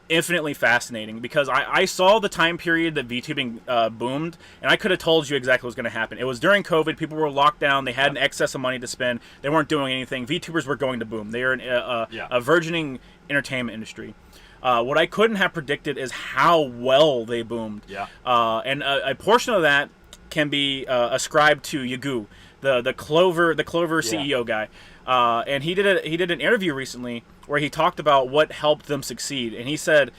infinitely fascinating, because I saw the time period that VTubing boomed, and I could have told you exactly what was going to happen. It was during COVID. People were locked down. They had an excess of money to spend. They weren't doing anything. VTubers were going to boom. They are a burgeoning entertainment industry. What I couldn't have predicted is how well they boomed. Yeah. And a portion of that can be ascribed to Yagu, the Clover CEO guy, and he did an interview recently where he talked about what helped them succeed, and he said,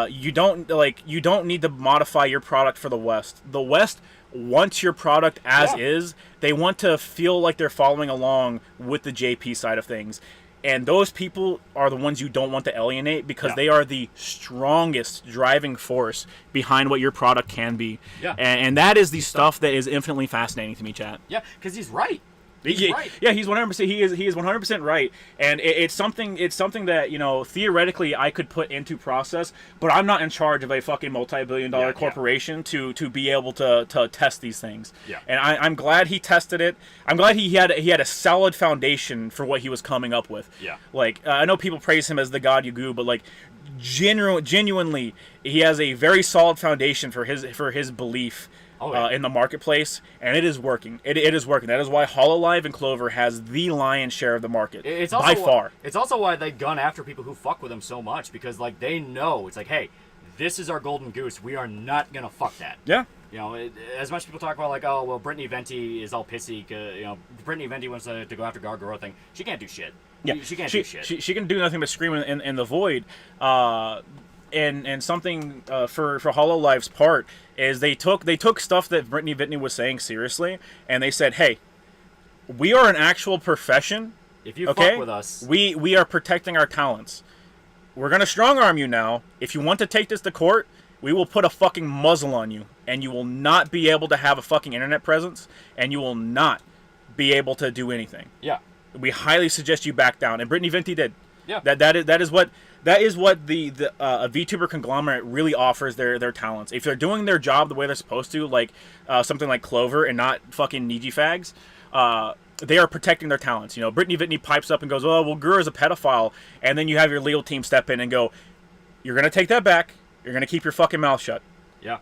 you don't need to modify your product for the West. The West wants your product as is. They want to feel like they're following along with the JP side of things. And those people are the ones you don't want to alienate, because they are the strongest driving force behind what your product can be. Yeah. And that is the stuff that is infinitely fascinating to me, chat. Yeah, because he's right. Right. Yeah, he's 100%. He is 100% right, and it's something that theoretically I could put into process, but I'm not in charge of a fucking multi-billion-dollar corporation to be able to test these things. Yeah. And I'm glad he tested it. I'm glad he had a solid foundation for what he was coming up with. Yeah. Like I know people praise him as the god Yagu, but like genuinely, he has a very solid foundation for his belief. In the marketplace, and it is working. It is working. That is why HoloLive and Clover has the lion's share of the market by far. It's also why they gun after people who fuck with them so much, because like they know it's like, hey, this is our golden goose. We are not gonna fuck that. Yeah. As much people talk about like, oh well, Brittany Venti is all pissy. Brittany Venti wants to go after Gargoyle thing. She can't do shit. Yeah. She can't do shit. She can do nothing but scream in the void. And something for HoloLive's part is they took stuff that Brittany Vintney was saying seriously, and they said, hey, we are an actual profession. If you fuck with us, we are protecting our talents. We're gonna strong arm you now. If you want to take this to court, we will put a fucking muzzle on you, and you will not be able to have a fucking internet presence, and you will not be able to do anything. Yeah. We highly suggest you back down, and Brittany Venti did. Yeah. That is what a VTuber conglomerate really offers their talents. If they're doing their job the way they're supposed to, like something like Clover and not fucking Niji fags, they are protecting their talents. You know, Brittany Whitney pipes up and goes, "Oh, well, Gurr is a pedophile," and then you have your legal team step in and go, "You're gonna take that back. You're gonna keep your fucking mouth shut." Yeah.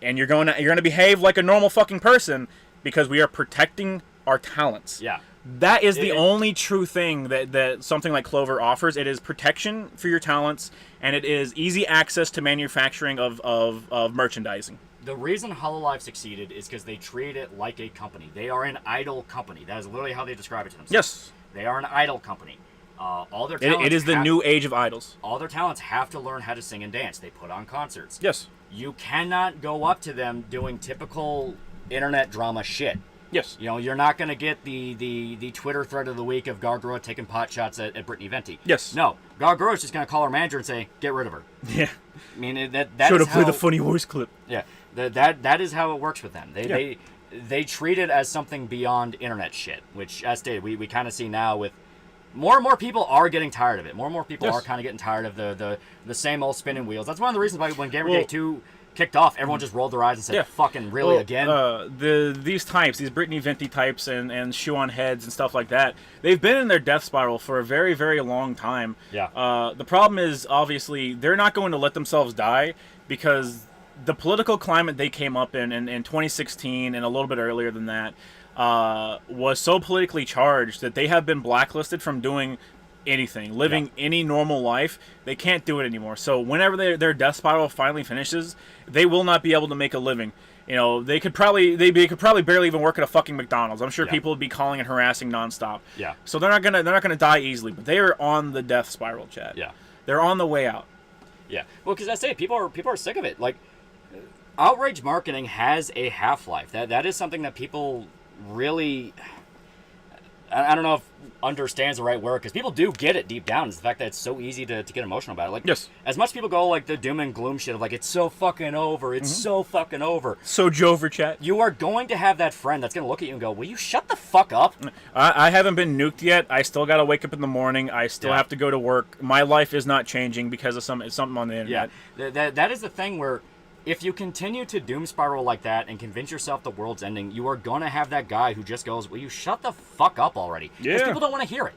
And you're gonna behave like a normal fucking person because we are protecting our talents. Yeah. That is the only true thing that something like Clover offers. It is protection for your talents, and it is easy access to manufacturing of merchandising. The reason Hololive succeeded is because they treat it like a company. They are an idol company. That is literally how they describe it to themselves. Yes. They are an idol company. All their talents It is the new age of idols. All their talents have to learn how to sing and dance. They put on concerts. Yes. You cannot go up to them doing typical internet drama shit. Yes. You know, you're not going to get the Twitter thread of the week of Gargura taking pot shots at Brittany Venti. Yes. No. Gargura's just going to call her manager and say, get rid of her. Yeah. I mean, that Should is have played how, the funny voice clip. Yeah. That is how it works with them. They treat it as something beyond internet shit, which, as stated, we kind of see now with more and more people are getting tired of it. More and more people are kind of getting tired of the same old spinning wheels. That's one of the reasons why when Gamergate 2 kicked off, everyone just rolled their eyes and said, fucking really again? These Brittany Venti types and shoe on heads and stuff like that, they've been in their death spiral for a very, very long time. Yeah. The problem is, obviously, they're not going to let themselves die because the political climate they came up in 2016 and a little bit earlier than that was so politically charged that they have been blacklisted from doing anything, living any normal life. They can't do it anymore. So whenever their death spiral finally finishes, they will not be able to make a living. You know, they could probably barely even work at a fucking McDonald's. I'm sure people would be calling and harassing nonstop. Yeah. So they're not gonna die easily, but they are on the death spiral, Chad. Yeah. They're on the way out. Yeah. Well, because I say people are sick of it. Like, outrage marketing has a half-life. That is something that people really, I don't know if understands the right word, because people do get it deep down. It's the fact that it's so easy to get emotional about it. Like, yes. As much people go like the doom and gloom shit of like, it's so fucking over, it's so fucking over. So Jover, chat. You are going to have that friend that's going to look at you and go, will you shut the fuck up? I haven't been nuked yet. I still got to wake up in the morning. I still have to go to work. My life is not changing because of something on the internet. Yeah. That is the thing where if you continue to doom spiral like that and convince yourself the world's ending, you are going to have that guy who just goes, will you shut the fuck up already? Because people don't want to hear it.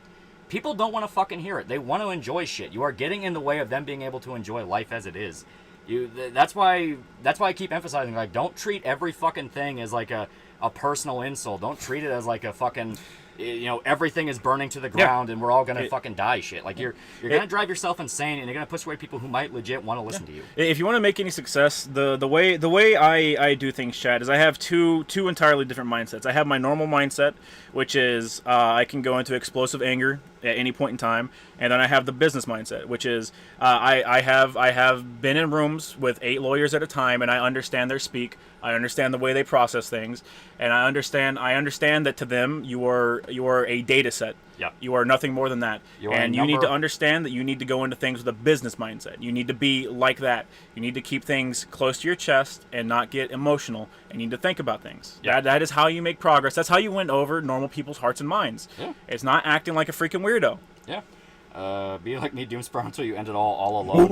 People don't want to fucking hear it. They want to enjoy shit. You are getting in the way of them being able to enjoy life as it is. That's why I keep emphasizing, like, don't treat every fucking thing as like a personal insult. Don't treat it as like a fucking, you know, everything is burning to the ground and we're all gonna fucking die shit. Like, you're gonna drive yourself insane and you're gonna push away people who might legit want to listen to you. If you want to make any success, the way I do things, Chad, is I have two entirely different mindsets. I have my normal mindset, which is I can go into explosive anger at any point in time, and then I have the business mindset, which is I have been in rooms with 8 lawyers at a time, and I understand their speak. I understand the way they process things, and I understand that to them you are a data set. Yeah. You are nothing more than that. And you need to understand that you need to go into things with a business mindset. You need to be like that. You need to keep things close to your chest and not get emotional. And you need to think about things. Yeah. That is how you make progress. That's how you win over normal people's hearts and minds. Yeah. It's not acting like a freaking weirdo. Yeah. Be like me, doom spiral until you end it all alone.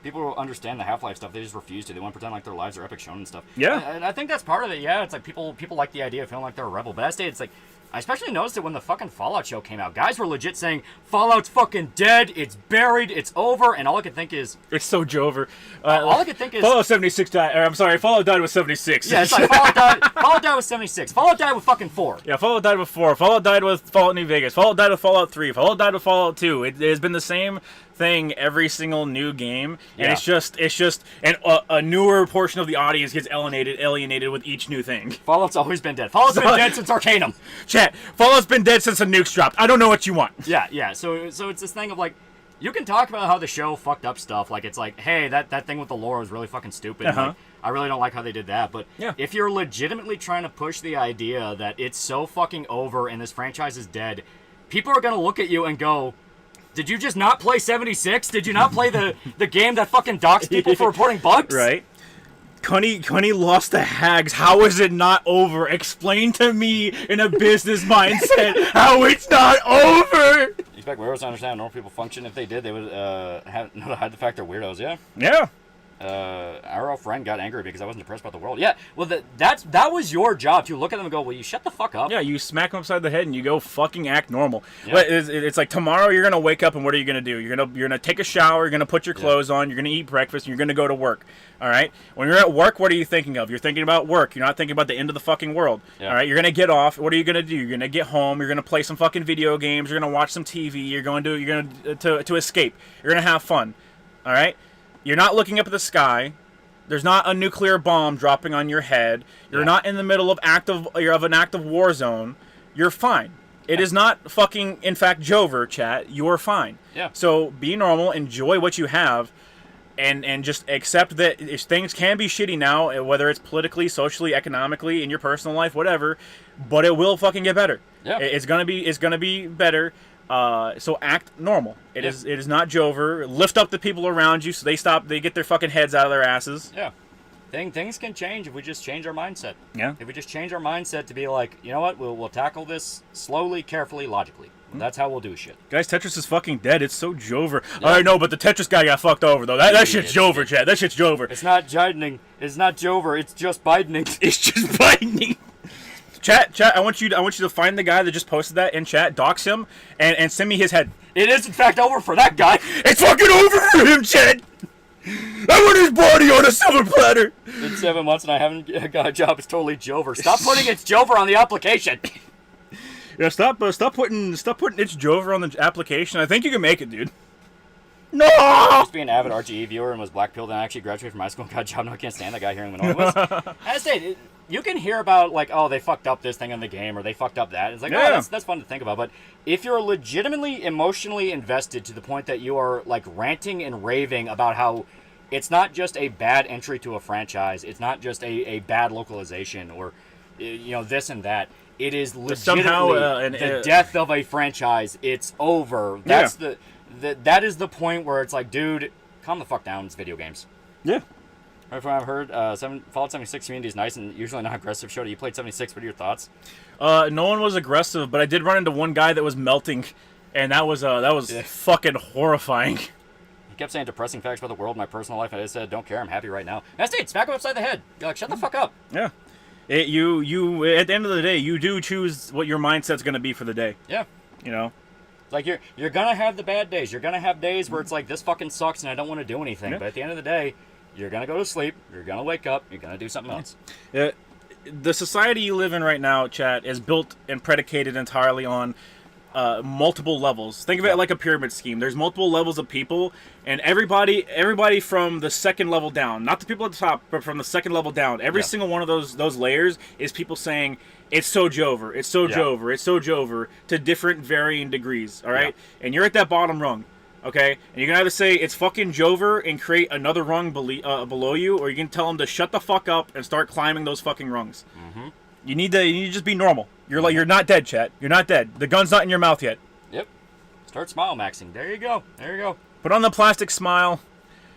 People will understand the Half-Life stuff. They just refuse to. They want to pretend like their lives are epic shonen and stuff. Yeah. And I think that's part of it. Yeah, it's like people like the idea of feeling like they're a rebel. But it's like, I especially noticed it when the fucking Fallout show came out. Guys were legit saying, Fallout's fucking dead, it's buried, it's over, and all I could think is... It's so Jover. All I could think is... Fallout 76 died... I'm sorry, Fallout died with 76. Yeah, it's like Fallout died with 76. Fallout died with fucking 4. Yeah, Fallout died with 4. Fallout died with Fallout New Vegas. Fallout died with Fallout 3. Fallout died with Fallout 2. It has been the same thing every single new game, and it's just a newer portion of the audience gets alienated with each new thing. Fallout's always been dead. Fallout's been dead since Arcanum. Chat, Fallout's been dead since the nukes dropped. I don't know what you want. Yeah. So it's this thing of like, you can talk about how the show fucked up stuff. Like, it's like, hey, that thing with the lore was really fucking stupid. Like, I really don't like how they did that. But if you're legitimately trying to push the idea that it's so fucking over and this franchise is dead, people are gonna look at you and go, did you just not play 76? Did you not play the game that fucking docks people for reporting bugs? Right. Cunny lost the hags. How is it not over? Explain to me in a business mindset how it's not over. You expect weirdos to understand how normal people function? If they did, they would know to hide the fact they're weirdos, yeah? Yeah. Our old friend got angry because I wasn't depressed about the world. Yeah, well, that was your job to look at them and go, well, you shut the fuck up. Yeah, you smack them upside the head and you go fucking act normal. Yeah. But it's like tomorrow you're gonna wake up and what are you gonna do? You're gonna take a shower. You're gonna put your clothes on. You're gonna eat breakfast. And you're gonna go to work. All right. When you're at work, what are you thinking of? You're thinking about work. You're not thinking about the end of the fucking world. Yeah. All right. You're gonna get off. What are you gonna do? You're gonna get home. You're gonna play some fucking video games. You're gonna watch some TV. You're going to escape. You're gonna have fun. All right. You're not looking up at the sky. There's not a nuclear bomb dropping on your head. You're not in the middle of an active war zone. You're fine. It is not fucking, in fact, Jover, chat. You're fine. Yeah. So be normal, enjoy what you have, and just accept that things can be shitty now, whether it's politically, socially, economically, in your personal life, whatever. But it will fucking get better. Yeah. It's gonna be better. So act normal. It is not Jover. Lift up the people around you so they get their fucking heads out of their asses. Yeah. Things can change if we just change our mindset. Yeah. If we just change our mindset to be like, you know what, we'll tackle this slowly, carefully, logically. That's how we'll do shit. Guys, Tetris is fucking dead. It's so Jover. Yeah. I know, but the Tetris guy got fucked over, though. That shit's Jover, Chad. That shit's Jover. It's not Jidening. It's not Jover. It's just Bidening. It's just Bidening. Chat, I want you to find the guy that just posted that in chat, dox him, and send me his head. It is, in fact, over for that guy. It's fucking over for him, Chad. I want his body on a silver platter. It's 7 months and I haven't got a job. It's totally Jover. Stop putting it's Jover on the application. Yeah, stop putting it's Jover on the application. I think you can make it, dude. No! I used to be an avid RGE viewer and was blackpilled and I actually graduated from high school and got a job. No, I can't stand that guy hearing the noise. I say, you can hear about, like, oh, they fucked up this thing in the game or they fucked up that. It's like, oh, that's fun to think about. But if you're legitimately emotionally invested to the point that you are, like, ranting and raving about how it's not just a bad entry to a franchise, it's not just a bad localization or, you know, this and that. It is legitimately the death of a franchise. It's over. That's that is the point where it's like, dude, calm the fuck down. It's video games. Yeah. Right from what I've heard, Fallout 76 community is nice and usually not aggressive. Shota, you played 76. What are your thoughts? No one was aggressive, but I did run into one guy that was melting, and that was fucking horrifying. He kept saying depressing facts about the world, my personal life, and I just said, don't care. I'm happy right now. That's it. Smack him upside the head. You're like, shut the fuck up. Yeah. You at the end of the day, you do choose what your mindset's going to be for the day. Yeah. You know? Like, you're going to have the bad days. You're going to have days where it's like, this fucking sucks and I don't want to do anything. Yeah. But at the end of the day, you're going to go to sleep. You're going to wake up. You're going to do something else. The society you live in right now, chat, is built and predicated entirely on multiple levels. Think of it like a pyramid scheme. There's multiple levels of people, and everybody from the second level down, not the people at the top, but from the second level down, every single one of those layers is people saying, it's so Jover, it's so Jover, it's so Jover, to different varying degrees, all right? Yeah. And you're at that bottom rung, okay? And you can either say it's fucking Jover and create another rung below you, or you can tell them to shut the fuck up and start climbing those fucking rungs. Mm-hmm. You need to just be normal. You're not dead, chat. You're not dead. The gun's not in your mouth yet. Yep. Start smile maxing. There you go. There you go. Put on the plastic smile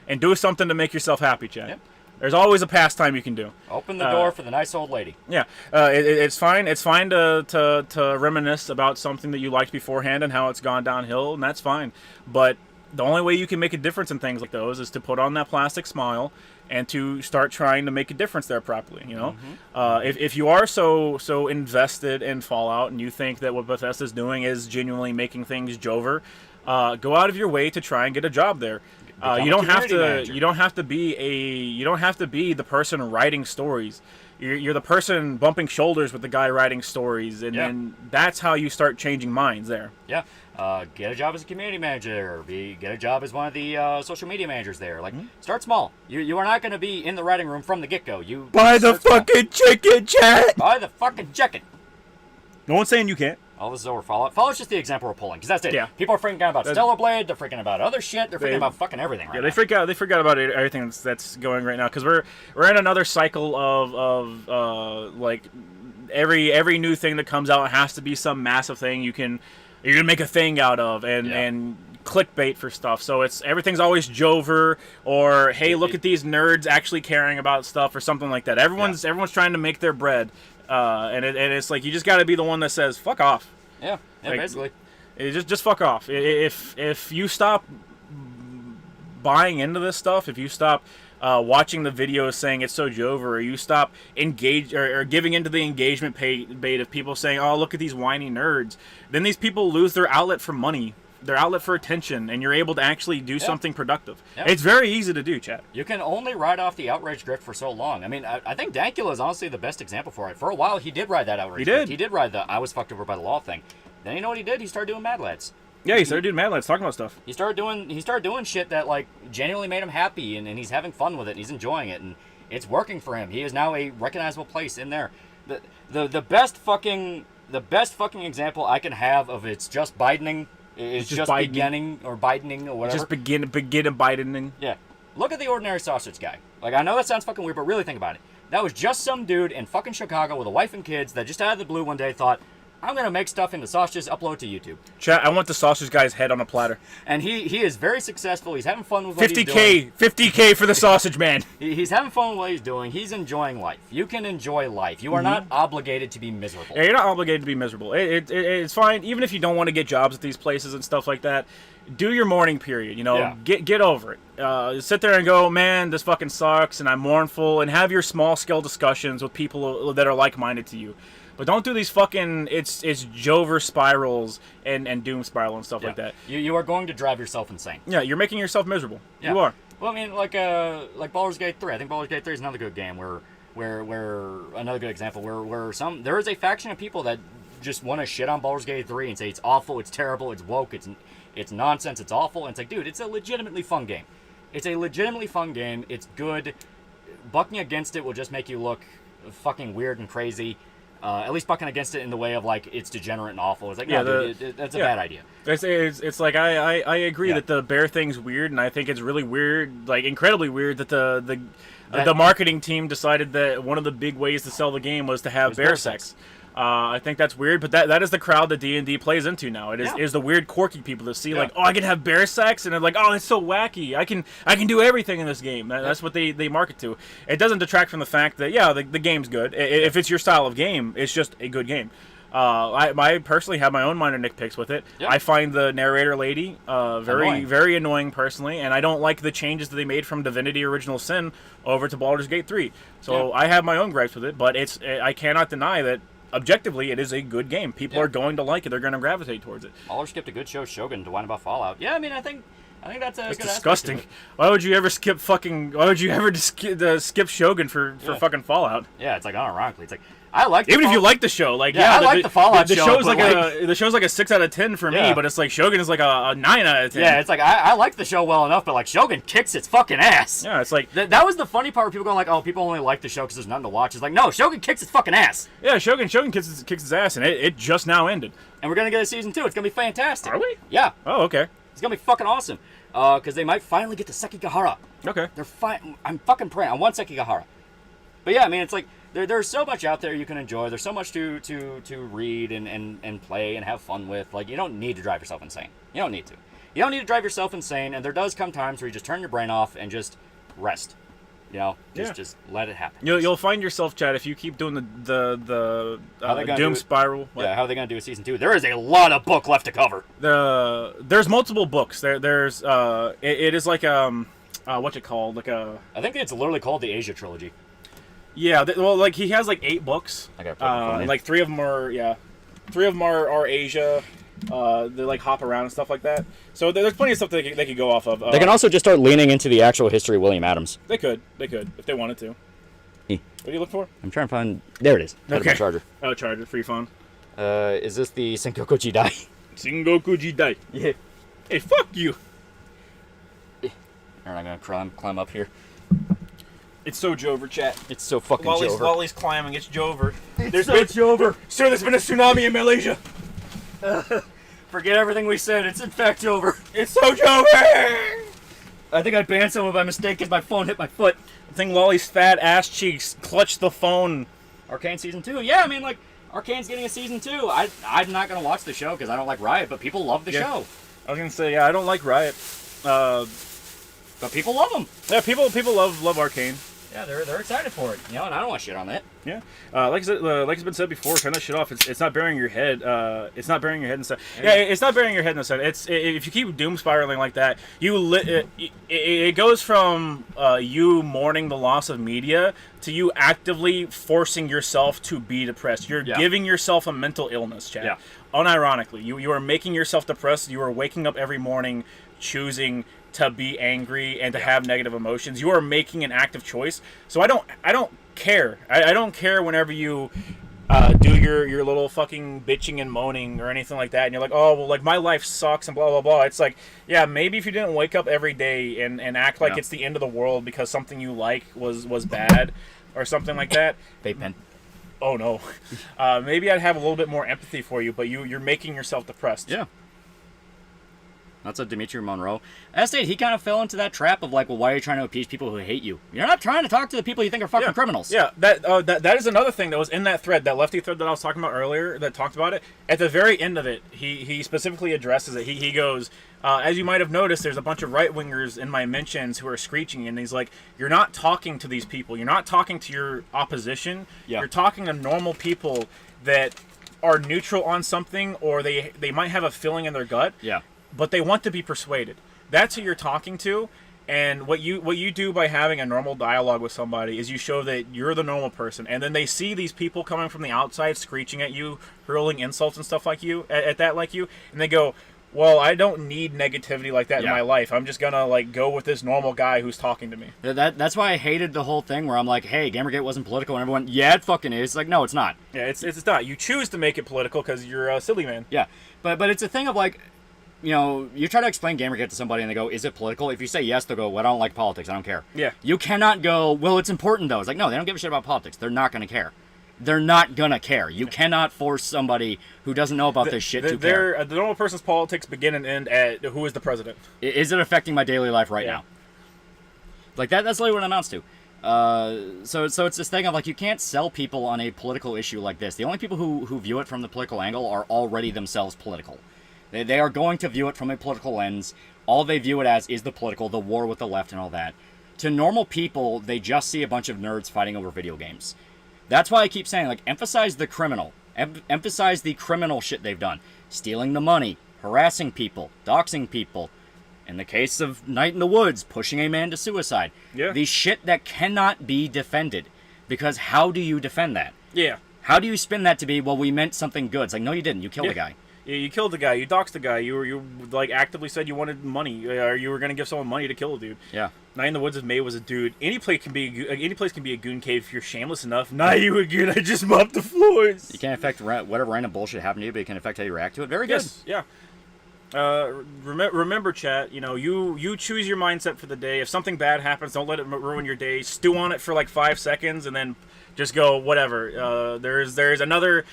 and do something to make yourself happy, chat. Yep. There's always a pastime you can do. Open the door for the nice old lady. Yeah. It's fine. It's fine to reminisce about something that you liked beforehand and how it's gone downhill, and that's fine. But the only way you can make a difference in things like those is to put on that plastic smile and to start trying to make a difference there properly, you know? Mm-hmm. If you are so invested in Fallout and you think that what Bethesda's doing is genuinely making things Jover, go out of your way to try and get a job there. You don't have to be the person writing stories. You're the person bumping shoulders with the guy writing stories, and then that's how you start changing minds there. Yeah. Get a job as a community manager. Get a job as one of the social media managers there. Like, start small. You are not going to be in the writing room from the get-go. You buy the fucking chicken, chat. Buy the fucking chicken. No one's saying you can't. All this is over Fallout. Fallout's just the example we're pulling, because that's it. Yeah. People are freaking out about Stellar Blade. They're freaking about other shit. They're freaking about fucking everything right now. They freak out about everything that's going right now, because we're in another cycle of like every new thing that comes out has to be some massive thing you're gonna make a thing out of and clickbait for stuff. So everything's always Jover or hey, look at these nerds actually caring about stuff or something like that. Everyone's trying to make their bread, and it's like you just got to be the one that says fuck off. Yeah, like, basically. Just fuck off. If you stop buying into this stuff, if you stop watching the videos saying it's so Jover, or you stop or giving into the engagement bait of people saying, oh, look at these whiny nerds, then these people lose their outlet for money, their outlet for attention, and you're able to actually do something productive. Yep. It's very easy to do, chat. You can only ride off the outrage drift for so long. I mean, I think Dankula is honestly the best example for it. For a while, he did ride that outrage drift. He did ride the I was fucked over by the law thing. Then you know what he did? He started doing Mad Lads. Yeah, he started doing Mad Lads, talking about stuff. He started doing shit that like genuinely made him happy, and he's having fun with it, and he's enjoying it, and it's working for him. He is now a recognizable place in there. The best fucking example I can have of it's just Bidening is just beginning or Bidening or whatever. Just begin Bidening. Yeah. Look at the ordinary sausage guy. Like, I know that sounds fucking weird, but really think about it. That was just some dude in fucking Chicago with a wife and kids that just out of the blue one day thought, I'm going to make stuff into sausages, upload to YouTube. Chat, I want the sausage guy's head on a platter. And he is very successful. He's having fun with what he's doing. 50K for the sausage man. He's having fun with what he's doing. He's enjoying life. You can enjoy life. You are not obligated to be miserable. Yeah, you're not obligated to be miserable. It's fine. Even if you don't want to get jobs at these places and stuff like that, do your mourning period. You know, get over it. Sit there and go, man, this fucking sucks, and I'm mournful, and have your small-scale discussions with people that are like-minded to you. But don't do these fucking it's Jover spirals and doom spiral and stuff like that. You are going to drive yourself insane. Yeah, you're making yourself miserable. Yeah. You are. Well, I mean, like Baldur's Gate 3. I think Baldur's Gate 3 is another good game where another good example where there is a faction of people that just want to shit on Baldur's Gate 3 and say it's awful, it's terrible, it's woke, it's nonsense, it's awful. And it's like, dude, it's a legitimately fun game. It's a legitimately fun game. It's good. Bucking against it will just make you look fucking weird and crazy. At least bucking against it in the way of like it's degenerate and awful. It's like, no, dude, that's a bad idea. It's like I agree that the bear thing's weird, and I think it's really weird, like incredibly weird that the marketing team decided that one of the big ways to sell the game was to have bear sex. I think that's weird, but that is the crowd that D&D plays into now. It is the weird, quorky people that see like, oh, I can have bear sex, and they're like, oh, it's so wacky. I can do everything in this game. That's what they market to. It doesn't detract from the fact that the game's good. If it's your style of game, it's just a good game. I personally have my own minor nitpicks with it. I find the narrator lady very annoying personally, and I don't like the changes that they made from Divinity Original Sin over to Baldur's Gate 3. So I have my own gripes with it, but I cannot deny that objectively, it is a good game. People are going to like it. They're going to gravitate towards it. Baller skipped a good show, Shogun, to whine about Fallout. Yeah, I mean, I think that's a good disgusting. Why would you ever skip Shogun for fucking Fallout? Yeah, it's like unironically. It's like I like even if you like the show, like I like the Fallout show. The show's like a 6 out of 10 for me, but it's like Shogun is like a 9 out of 10. Yeah, it's like I like the show well enough, but like Shogun kicks its fucking ass. Yeah, it's like that was the funny part where people going like, oh, people only like the show because there's nothing to watch. It's like, no, Shogun kicks its fucking ass. Yeah, Shogun kicks its ass, and it just now ended. And we're gonna get a season 2. It's gonna be fantastic. Are we? Yeah. Oh, okay. It's gonna be fucking awesome. Because they might finally get the Sekigahara. Okay. I'm fucking praying. I want Sekigahara. But yeah, I mean, it's like there's so much out there you can enjoy. There's so much to read and play and have fun with. Like, you don't need to drive yourself insane. You don't need to. You don't need to drive yourself insane. And there does come times where you just turn your brain off and just rest. You know, just let it happen. You'll find yourself, Chad, if you keep doing the doom spiral. Yeah, how are they gonna do a season 2? There is a lot of book left to cover. There's multiple books. There's it is like what's it called? Like I think it's literally called the Asia trilogy. Yeah, well, like he has like 8 books. I got like 3 of them are Asia. They like hop around and stuff like that. So there's plenty of stuff they could go off of. They can also just start leaning into the actual history of William Adams. They could if they wanted to. What do you look for? I'm trying to find. There it is. Okay. Charger. Oh, charger, free phone. Is this the Sengoku Jidai? Sengoku Jidai. Yeah. Hey, fuck you. Alright, I'm gonna climb up here. It's so Jover, chat. It's so fucking Jover. Lolly's climbing. It's Jover. There's Jover. Sir, there's been a tsunami in Malaysia. Forget everything we said. It's in fact Jover. It's so Jover. I think I banned someone by mistake because my phone hit my foot. I think Lolly's fat ass cheeks clutched the phone. Arcane season 2. Yeah, I mean, like, Arcane's getting a season 2. I'm not gonna watch the show because I don't like Riot, but people love the show. I was gonna say, I don't like Riot. But people love them. Yeah, people love Arcane. Yeah, they're excited for it. You know, and I don't want to shit on that. Yeah, like it's been said before, turn that shit off. It's not burying your head. It's not burying your head in stuff. Yeah, it's not burying your head in stuff. If you keep doom spiraling like that, it goes from you mourning the loss of media to you actively forcing yourself to be depressed. You're giving yourself a mental illness, Chad. Yeah. Unironically, you are making yourself depressed. You are waking up every morning choosing to be angry and to have negative emotions. You are making an active choice. So I don't care. I don't care whenever you do your little fucking bitching and moaning or anything like that, and you're like, oh, well, like, my life sucks and blah, blah, blah. It's like, yeah, maybe if you didn't wake up every day and act like it's the end of the world because something you like was bad or something like that. Vape pen. Oh, no. Maybe I'd have a little bit more empathy for you, but you're making yourself depressed. Yeah. That's a Dimitri Monroe. Estate, he kind of fell into that trap of like, well, why are you trying to appease people who hate you? You're not trying to talk to the people you think are fucking criminals. Yeah, that is another thing that was in that thread, that lefty thread that I was talking about earlier that talked about it. At the very end of it, he specifically addresses it. He goes, as you might have noticed, there's a bunch of right-wingers in my mentions who are screeching, and he's like, you're not talking to these people. You're not talking to your opposition. Yeah. You're talking to normal people that are neutral on something, or they might have a feeling in their gut. Yeah. But they want to be persuaded. That's who you're talking to, and what you do by having a normal dialogue with somebody is you show that you're the normal person, and then they see these people coming from the outside screeching at you, hurling insults and stuff like you, at that like you, and they go, well, I don't need negativity like that in my life. I'm just gonna like go with this normal guy who's talking to me. That's why I hated the whole thing where I'm like, hey, Gamergate wasn't political, and everyone, yeah, it fucking is. It's like, no, it's not. Yeah, it's not. You choose to make it political because you're a silly man. Yeah, but it's a thing of like, you know, you try to explain Gamergate to somebody and they go, is it political? If you say yes, they'll go, well, I don't like politics. I don't care. Yeah. You cannot go, well, it's important, though. It's like, no, they don't give a shit about politics. They're not going to care. They're not going to care. You cannot force somebody who doesn't know about this shit to care. The normal person's politics begin and end at who is the president. Is it affecting my daily life right now? Like, that's literally what it amounts to. So it's this thing of, like, you can't sell people on a political issue like this. The only people who view it from the political angle are already themselves political. They are going to view it from a political lens. All they view it as is the political, the war with the left and all that. To normal people, they just see a bunch of nerds fighting over video games. That's why I keep saying, like, emphasize the criminal. Emphasize the criminal shit they've done. Stealing the money, harassing people, doxing people. In the case of Night in the Woods, pushing a man to suicide. Yeah. The shit that cannot be defended. Because how do you defend that? Yeah. How do you spin that to be, well, we meant something good? It's like, no, you didn't. You killed a guy. Yeah, you killed the guy. You doxed the guy. You like actively said you wanted money, or you were gonna give someone money to kill a dude. Yeah. Night in the Woods of May was a dude. Any place can be a goon cave if you're shameless enough. Nah, you again. I just mopped the floors. You can't affect whatever random bullshit happened to you, but you can affect how you react to it. Very good. Yes. Yeah. Remember, chat. You know, you choose your mindset for the day. If something bad happens, don't let it ruin your day. Stew on it for like 5 seconds, and then just go whatever. There's another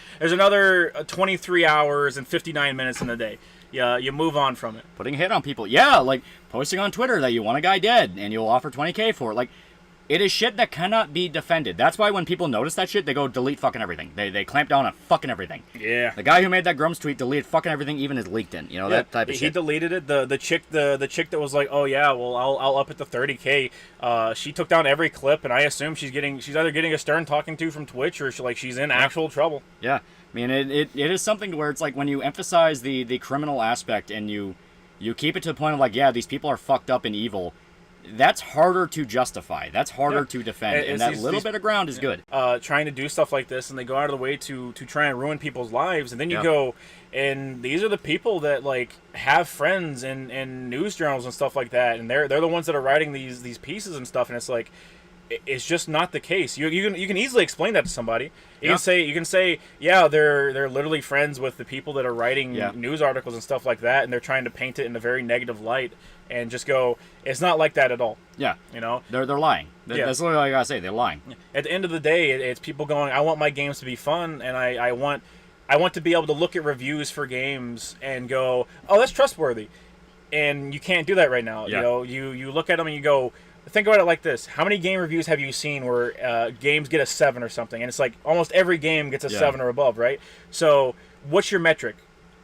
23 hours and 59 minutes in the day. Yeah, you move on from it. Putting a hit on people. Yeah, like posting on Twitter that you want a guy dead and you'll offer $20K for it. Like, it is shit that cannot be defended. That's why when people notice that shit, they go delete fucking everything. They clamp down on fucking everything. Yeah. The guy who made that Grumps tweet deleted fucking everything, even his LinkedIn. You know, that type of shit. He deleted it. The chick that was like, oh yeah, well I'll up it to 30K. She took down every clip, and I assume she's either getting a stern talking to from Twitch, or she's in actual trouble. Yeah. I mean, it is something where it's like when you emphasize the criminal aspect and you keep it to the point of like, yeah, these people are fucked up and evil. That's harder to justify. That's harder to defend, and that little bit of ground is good. Trying to do stuff like this, and they go out of the way to try and ruin people's lives, and then you go, and these are the people that like have friends in news journals and stuff like that, and they're the ones that are writing these pieces and stuff, and it's like, it's just not the case. You can easily explain that to somebody. You can say, yeah, they're literally friends with the people that are writing news articles and stuff like that, and they're trying to paint it in a very negative light, and just go, it's not like that at all. Yeah, you know, they're lying. That's literally all I gotta say. They're lying. At the end of the day, it's people going, I want my games to be fun, and I want to be able to look at reviews for games and go, oh, that's trustworthy, and you can't do that right now. You know, you look at them and you go, think about it like this. How many game reviews have you seen where games get a 7 or something? And it's like almost every game gets a 7 or above, right? So what's your metric?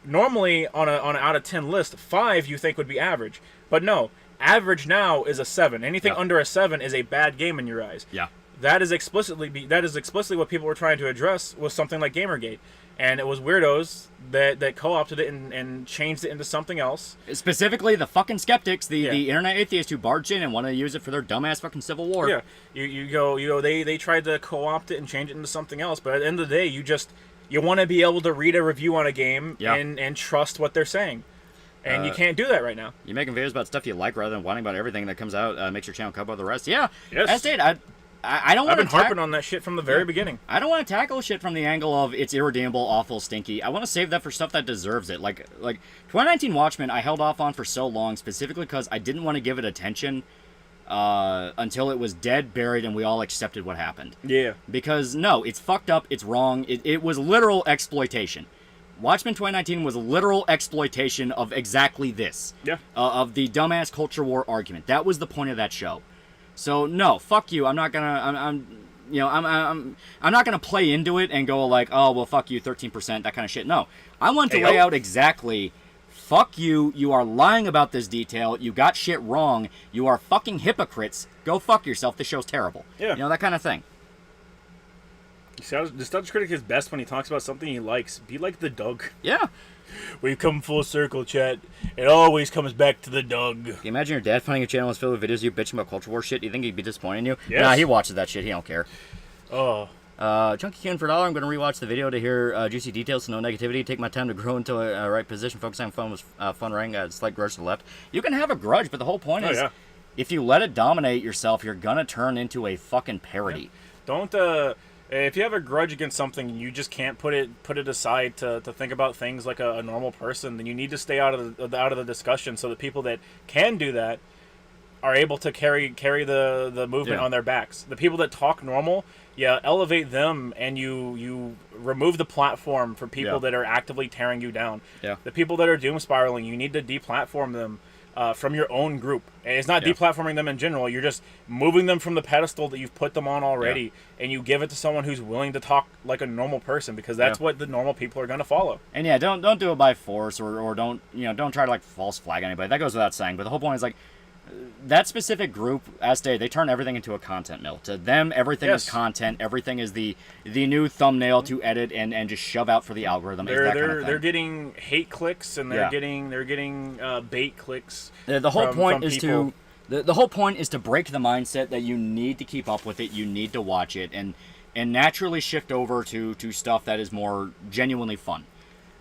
Normally on an out of 10 list, 5 you think would be average. But no, average now is a 7. Anything under a 7 is a bad game in your eyes. Yeah. That is explicitly what people were trying to address with something like Gamergate. And it was weirdos that co-opted it and changed it into something else. Specifically, the fucking skeptics, the internet atheists who barged in and wanted to use it for their dumbass fucking civil war. Yeah, they tried to co-opt it and change it into something else. But at the end of the day, you want to be able to read a review on a game and trust what they're saying. And you can't do that right now. You're making videos about stuff you like rather than whining about everything that comes out, makes your channel cut above the rest. Yeah, yes. That's it. I don't want to. I've been harping on that shit from the very beginning. I don't want to tackle shit from the angle of it's irredeemable, awful, stinky. I want to save that for stuff that deserves it. Like 2019 Watchmen, I held off on for so long specifically because I didn't want to give it attention until it was dead, buried, and we all accepted what happened. Yeah. Because no, it's fucked up. It's wrong. It was literal exploitation. Watchmen 2019 was literal exploitation of exactly this. Yeah. Of the dumbass culture war argument. That was the point of that show. So no, fuck you. I'm not gonna. I'm not gonna play into it and go like, oh well, fuck you, 13%, that kind of shit. No, I want to lay out exactly. Fuck you. You are lying about this detail. You got shit wrong. You are fucking hypocrites. Go fuck yourself. This show's terrible. Yeah. That kind of thing. The Stodge critic is best when he talks about something he likes. Be like the Doug. Yeah. We've come full circle, chat. It always comes back to the Doug. Can you imagine your dad finding a channel is filled with videos of you bitching about culture war shit? Do you think he'd be disappointed in you? Yes. Nah, he watches that shit. He don't care. Oh. Chunky Ken for $1. I'm going to rewatch the video to hear juicy details, so no negativity. Take my time to grow into a right position. Focus on fun writing. Slight grudge to the left. You can have a grudge, but the whole point is, if you let it dominate yourself, you're going to turn into a fucking parody. Yeah. Don't, if you have a grudge against something, you just can't put it aside to think about things like a normal person. Then you need to stay out of the discussion so that people that can do that are able to carry the movement on their backs. The people that talk normal, elevate them, and you remove the platform for people that are actively tearing you down. Yeah. The people that are doom spiraling, you need to deplatform them from your own group. And it's not deplatforming them in general. You're just moving them from the pedestal that you've put them on already, and you give it to someone who's willing to talk like a normal person, because that's what the normal people are going to follow. And don't do it by force, or don't try to like false flag anybody. That goes without saying. But the whole point is like, that specific group, they turn everything into a content mill. To them, everything is content. Everything is the new thumbnail to edit and just shove out for the algorithm. They're getting hate clicks, and they're getting bait clicks. The whole point is to break the mindset that you need to keep up with it. You need to watch it and naturally shift over to stuff that is more genuinely fun.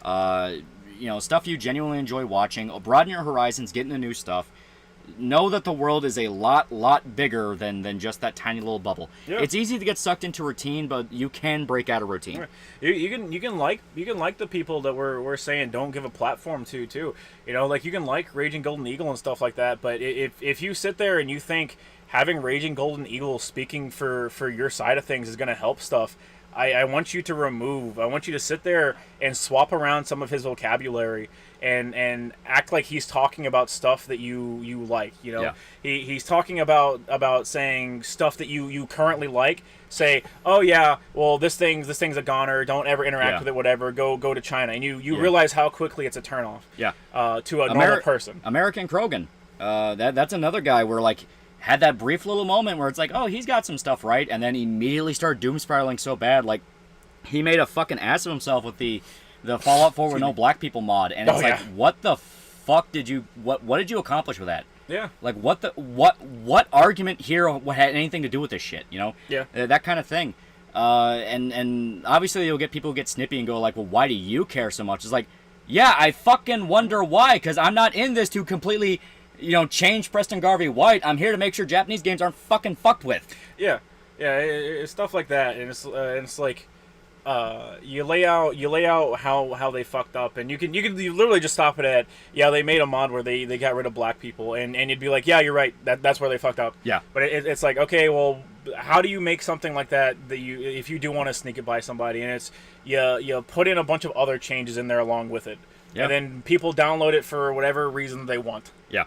Stuff you genuinely enjoy watching. Broaden your horizons. Get into new stuff. Know that the world is a lot bigger than just that tiny little bubble. Yeah. It's easy to get sucked into routine, but you can break out of routine. You can like the people that we're saying don't give a platform to too. Like you can like Raging Golden Eagle and stuff like that, but if you sit there and you think having Raging Golden Eagle speaking for your side of things is going to help stuff, I want you to sit there and swap around some of his vocabulary and act like he's talking about stuff that you like. He's talking about saying stuff that you currently like. Say, oh yeah, well this thing's a goner. Don't ever interact with it. Whatever. Go to China, and you realize how quickly it's a turnoff. Yeah. To a normal person. American Krogan. That's another guy where like. Had that brief little moment where it's like, oh, he's got some stuff right, and then immediately started doom spiraling so bad, like he made a fucking ass of himself with the Fallout 4 with no black people mod, and it's what the fuck did you what did you accomplish with that? Yeah. Like what argument here had anything to do with this shit? Yeah. That kind of thing. And obviously you'll get people who get snippy and go like, well, why do you care so much? It's like, yeah, I fucking wonder why, because I'm not in this to completely. Change Preston Garvey White. I'm here to make sure Japanese games aren't fucking fucked with. Yeah, it's stuff like that, and it's like, you lay out how they fucked up, and you literally just stop it at they made a mod where they got rid of black people, and you'd be like, yeah, you're right, that's where they fucked up. Yeah, but it's like, okay, well, how do you make something like that if you do want to sneak it by somebody, and it's you put in a bunch of other changes in there along with it, and then people download it for whatever reason they want. Yeah.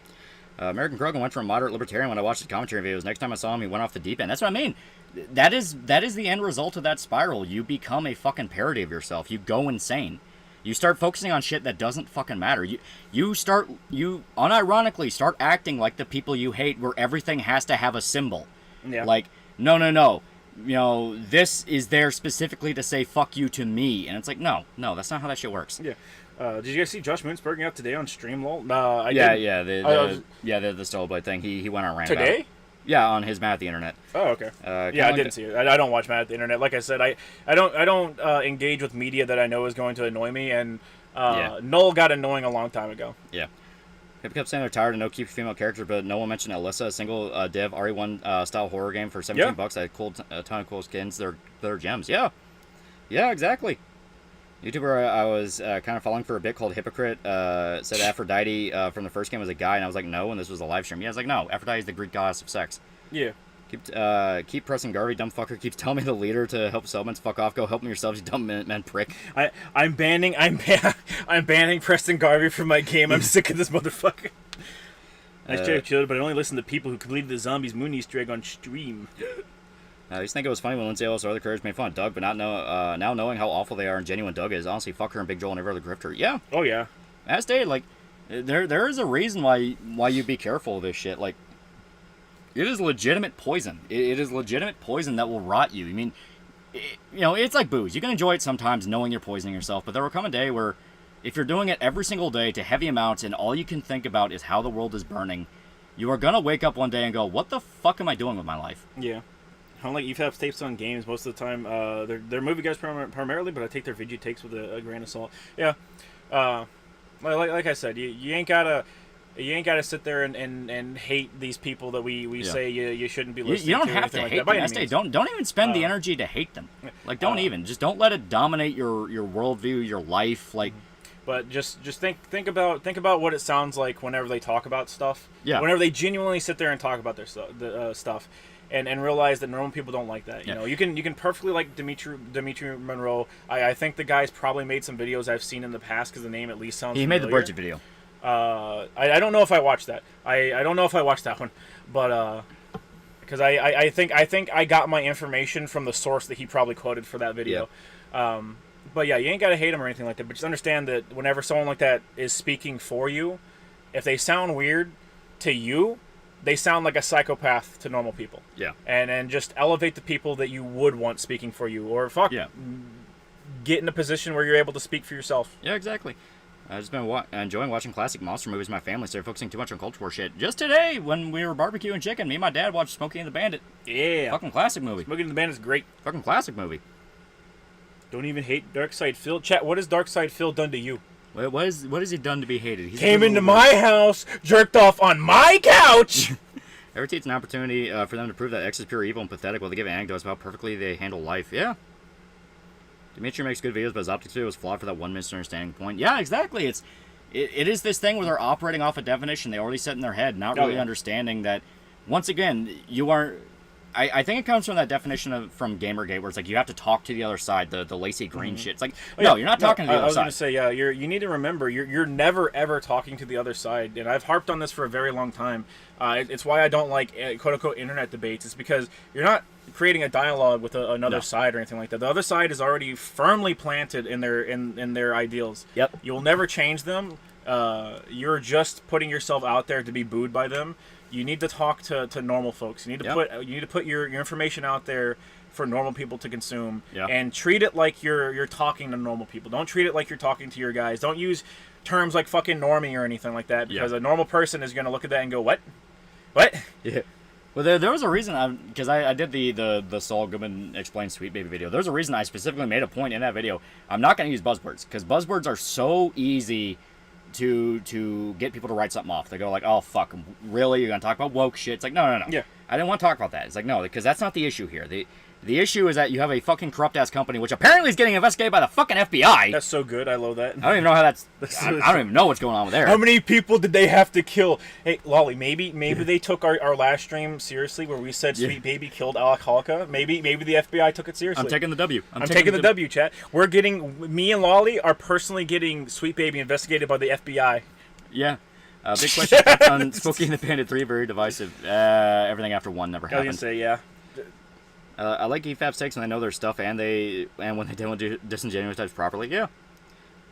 American Krogan went from moderate libertarian when I watched his commentary videos. Next time I saw him, he went off the deep end. That's what I mean. That is the end result of that spiral. You become a fucking parody of yourself. You go insane. You start focusing on shit that doesn't fucking matter. You unironically start acting like the people you hate, where everything has to have a symbol. Yeah. Like, no. You know, this is there specifically to say fuck you to me, and it's like, no, that's not how that shit works. Yeah. Did you guys see Josh Moonsberg out today on stream, lol? I The Stolblade thing. He went on rant about today. it. Yeah, on his Matt at the Internet. Oh, okay. Yeah, I didn't see it. I don't watch Matt at the Internet. Like I said, I don't engage with media that I know is going to annoy me, and Null got annoying a long time ago. Yeah. People kept saying they're tired of no keep female characters, but no one mentioned Alyssa, a single dev RE1 style horror game for $17. That had a ton of cool skins. They're gems. Yeah, exactly. YouTuber I was kind of following for a bit called Hypocrite said Aphrodite from the first game was a guy, and I was like, no, and this was a live stream. Yeah, I was like, no, Aphrodite is the Greek goddess of sex. Yeah. Keep pressing Garvey, dumb fucker. Keeps telling me the leader to help settlements. Fuck off. Go help me yourselves, you dumb men prick. I'm banning Preston Garvey from my game. I'm sick of this motherfucker. Nice joke, chilled, but I only listen to people who completed the Zombies Moon Easter egg on stream. I used to think it was funny when Lindsay Ellis or other creators made fun of Doug, but now knowing how awful they are and genuine Doug is, honestly, fuck her and Big Joel and every other grifter. Yeah. Oh yeah. As stated, like, there is a reason why you be careful of this shit. Like, it is legitimate poison. It is legitimate poison that will rot you. I mean, it's like booze. You can enjoy it sometimes knowing you're poisoning yourself, but there will come a day where if you're doing it every single day to heavy amounts and all you can think about is how the world is burning, you are going to wake up one day and go, what the fuck am I doing with my life? Yeah. Unlike EFAP's tapes on games, most of the time, they're movie guys primarily, but I take their video takes with a grain of salt. Yeah. Like I said, you ain't gotta sit there and hate these people that we say you shouldn't be listening to. You don't have to hate them. Don't even spend the energy to hate them. Like, don't even. Just don't let it dominate your worldview, your life. Like, but just think about what it sounds like whenever they talk about stuff. Yeah. Whenever they genuinely sit there and talk about their stuff. And realize that normal people don't like that. You know, you can perfectly like Dimitri Monroe. I think the guy's probably made some videos I've seen in the past because the name at least sounds familiar. He made the Bridget video. I don't know if I watched that. I don't know if I watched that one, but because I think I got my information from the source that he probably quoted for that video. Yeah. But yeah, you ain't gotta hate him or anything like that. But just understand that whenever someone like that is speaking for you, if they sound weird to you, they sound like a psychopath to normal people. Yeah. And just elevate the people that you would want speaking for you, or get in a position where you're able to speak for yourself. Yeah, exactly. I've just been enjoying watching classic monster movies with my family, so focusing too much on culture war shit. Just today, when we were barbecuing chicken, me and my dad watched Smokey and the Bandit. Yeah. Fucking classic movie. Smokey and the Bandit's great. Fucking classic movie. Don't even hate Darkside Phil. Chat, what has Darkside Phil done to you? What has he done to be hated? He's came into my house, jerked off on my couch. Every team's an opportunity for them to prove that X is pure evil and pathetic while they give anecdotes about how perfectly they handle life. Yeah. Dimitri makes good videos, but his optics video was flawed for that one misunderstanding point. Yeah, exactly. It is this thing where they're operating off a definition they already set in their head, not really understanding that, once again, you are... I think it comes from that definition from Gamergate, where it's like you have to talk to the other side, the Lacey Green shit. It's like, no, you're not talking to the other side. I was going to say, you need to remember, you're never, ever talking to the other side. And I've harped on this for a very long time. It's why I don't like, quote-unquote, internet debates. It's because you're not creating a dialogue with another side or anything like that. The other side is already firmly planted in their ideals. Yep. You'll never change them. You're just putting yourself out there to be booed by them. You need to talk to normal folks. You need to put your information out there for normal people to consume, and treat it like you're talking to normal people. Don't treat it like you're talking to your guys. Don't use terms like fucking normie or anything like that, because a normal person is going to look at that and go, what? Yeah. Well, there was a reason, because I did the Saul Goodman Explains Sweet Baby video. There's a reason I specifically made a point in that video. I'm not going to use buzzwords, because buzzwords are so easy to get people to write something off. They go like, oh, fuck, really? You're going to talk about woke shit? It's like, no. Yeah. I didn't want to talk about that. It's like, no, because that's not the issue here. The issue is that you have a fucking corrupt-ass company, which apparently is getting investigated by the fucking FBI. That's so good. I love that. I don't even know how I don't even know what's going on with there. How many people did they have to kill? Hey, Lolly, maybe they took our last stream seriously where we said Sweet Baby killed Alec Holka. Maybe the FBI took it seriously. I'm taking the W. I'm taking the W, chat. Me and Lolly are personally getting Sweet Baby investigated by the FBI. Yeah. Big question on Smokey and the Bandit 3, very divisive. Everything after 1 never happened. I was going to say, yeah. I like EFAP's takes when they know their stuff and when they deal with disingenuous types properly. Yeah.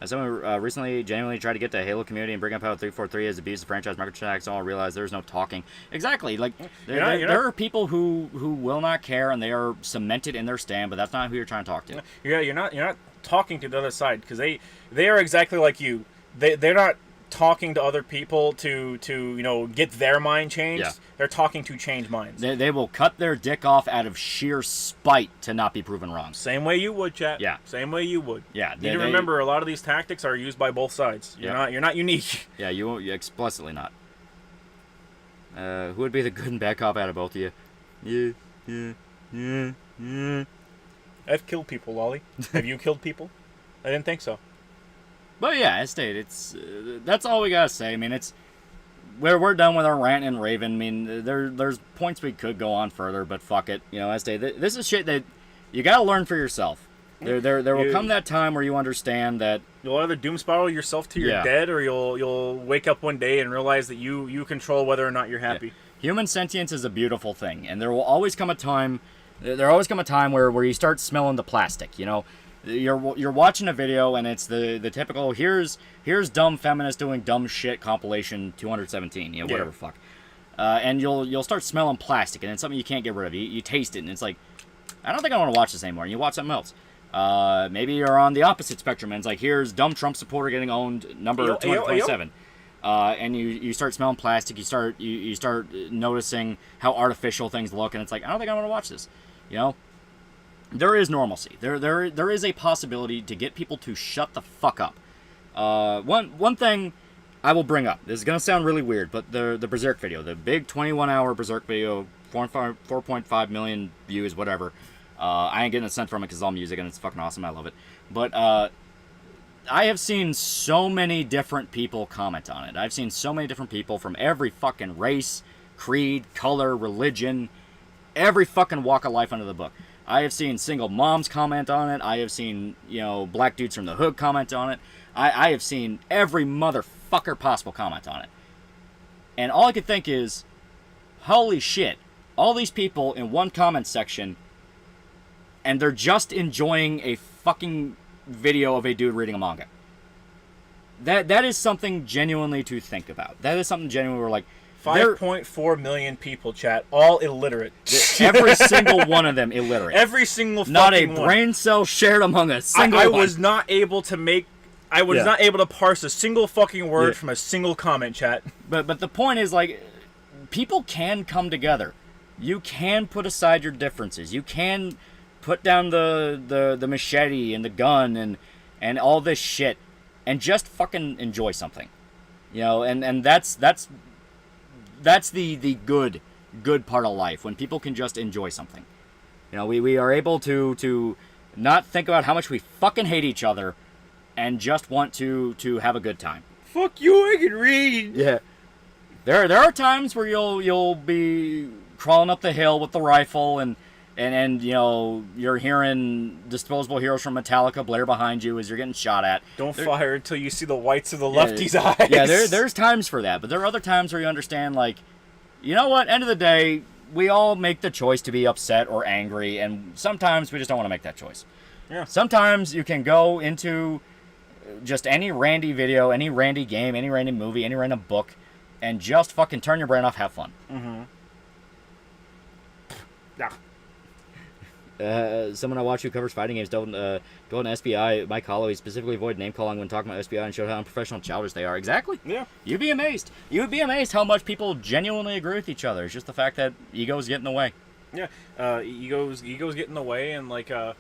Someone recently genuinely tried to get the Halo community and bring up how 343 has abused the franchise microtransactions. All realize there's no talking. Exactly. Like there are people who will not care and they are cemented in their stand, but that's not who you're trying to talk to. Yeah, you're not talking to the other side because they are exactly like you. They're not talking to other people to get their mind changed. Yeah. They're talking to change minds. They will cut their dick off out of sheer spite to not be proven wrong. Same way you would, chat. Yeah. Same way you would. Yeah. You need to remember a lot of these tactics are used by both sides. You're not unique. Yeah, you explicitly not. Who would be the good and bad cop out of both of you? Yeah. I've killed people, Lolly. Have you killed people? I didn't think so. But yeah, as stated, it's that's all we gotta say. I mean, it's we're done with our rant and raving. I mean, there's points we could go on further, but fuck it. As stated, this is shit that you gotta learn for yourself. There will come that time where you understand that you'll either doom spiral yourself to your dead, or you'll wake up one day and realize that you control whether or not you're happy. Yeah. Human sentience is a beautiful thing, and there will always come a time. There always come a time where you start smelling the plastic. You're watching a video and it's the typical here's dumb feminist doing dumb shit compilation 217 whatever fuck, and you'll start smelling plastic and it's something you can't get rid of. You taste it and it's like, I don't think I want to watch this anymore. And you watch something else. Maybe you're on the opposite spectrum and it's like, here's dumb Trump supporter getting owned number 227, and you start smelling plastic. You start noticing how artificial things look and it's like, I don't think I want to watch this. There is normalcy. There is a possibility to get people to shut the fuck up. One thing I will bring up. This is gonna sound really weird, but the Berserk video, the big 21-hour Berserk video, 4.5 million views, whatever. I ain't getting a cent from it because it's all music and it's fucking awesome. I love it. But I have seen so many different people comment on it. I've seen so many different people from every fucking race, creed, color, religion, every fucking walk of life under the book. I have seen single moms comment on it. I have seen, black dudes from the hood comment on it. I have seen every motherfucker possible comment on it. And all I could think is, holy shit, all these people in one comment section, and they're just enjoying a fucking video of a dude reading a manga. That is something genuinely to think about. That is something genuinely we're like, 5.4 million people, chat, all illiterate. Every single one of them illiterate. Every single fucking not a one. Brain cell shared among a single one. I was not able to parse a single fucking word from a single comment, chat. But the point is, like, people can come together. You can put aside your differences. You can put down the machete and the gun and all this shit and just fucking enjoy something. And that's the good part of life, when people can just enjoy something. We are able to not think about how much we fucking hate each other and just want to have a good time. Fuck you, I can read. Yeah. There are times where you'll be crawling up the hill with the rifle and you're hearing Disposable Heroes from Metallica blare behind you as you're getting shot at. Don't fire until you see the whites of the lefty's eyes. Yeah, there's times for that, but there are other times where you understand, like, you know what, end of the day, we all make the choice to be upset or angry, and sometimes we just don't want to make that choice. Yeah. Sometimes you can go into just any randy video, any randy game, any random movie, any random book, and just fucking turn your brain off, have fun. Mm-hmm. Yeah. Someone I watch who covers fighting games don't go on SBI. Mike Holloway specifically avoid name calling when talking about SBI and showed how unprofessional and childish they are. Exactly. Yeah. You'd be amazed. You would be amazed how much people genuinely agree with each other. It's just the fact that egos get in the way. Yeah. Egos get in the way, and like a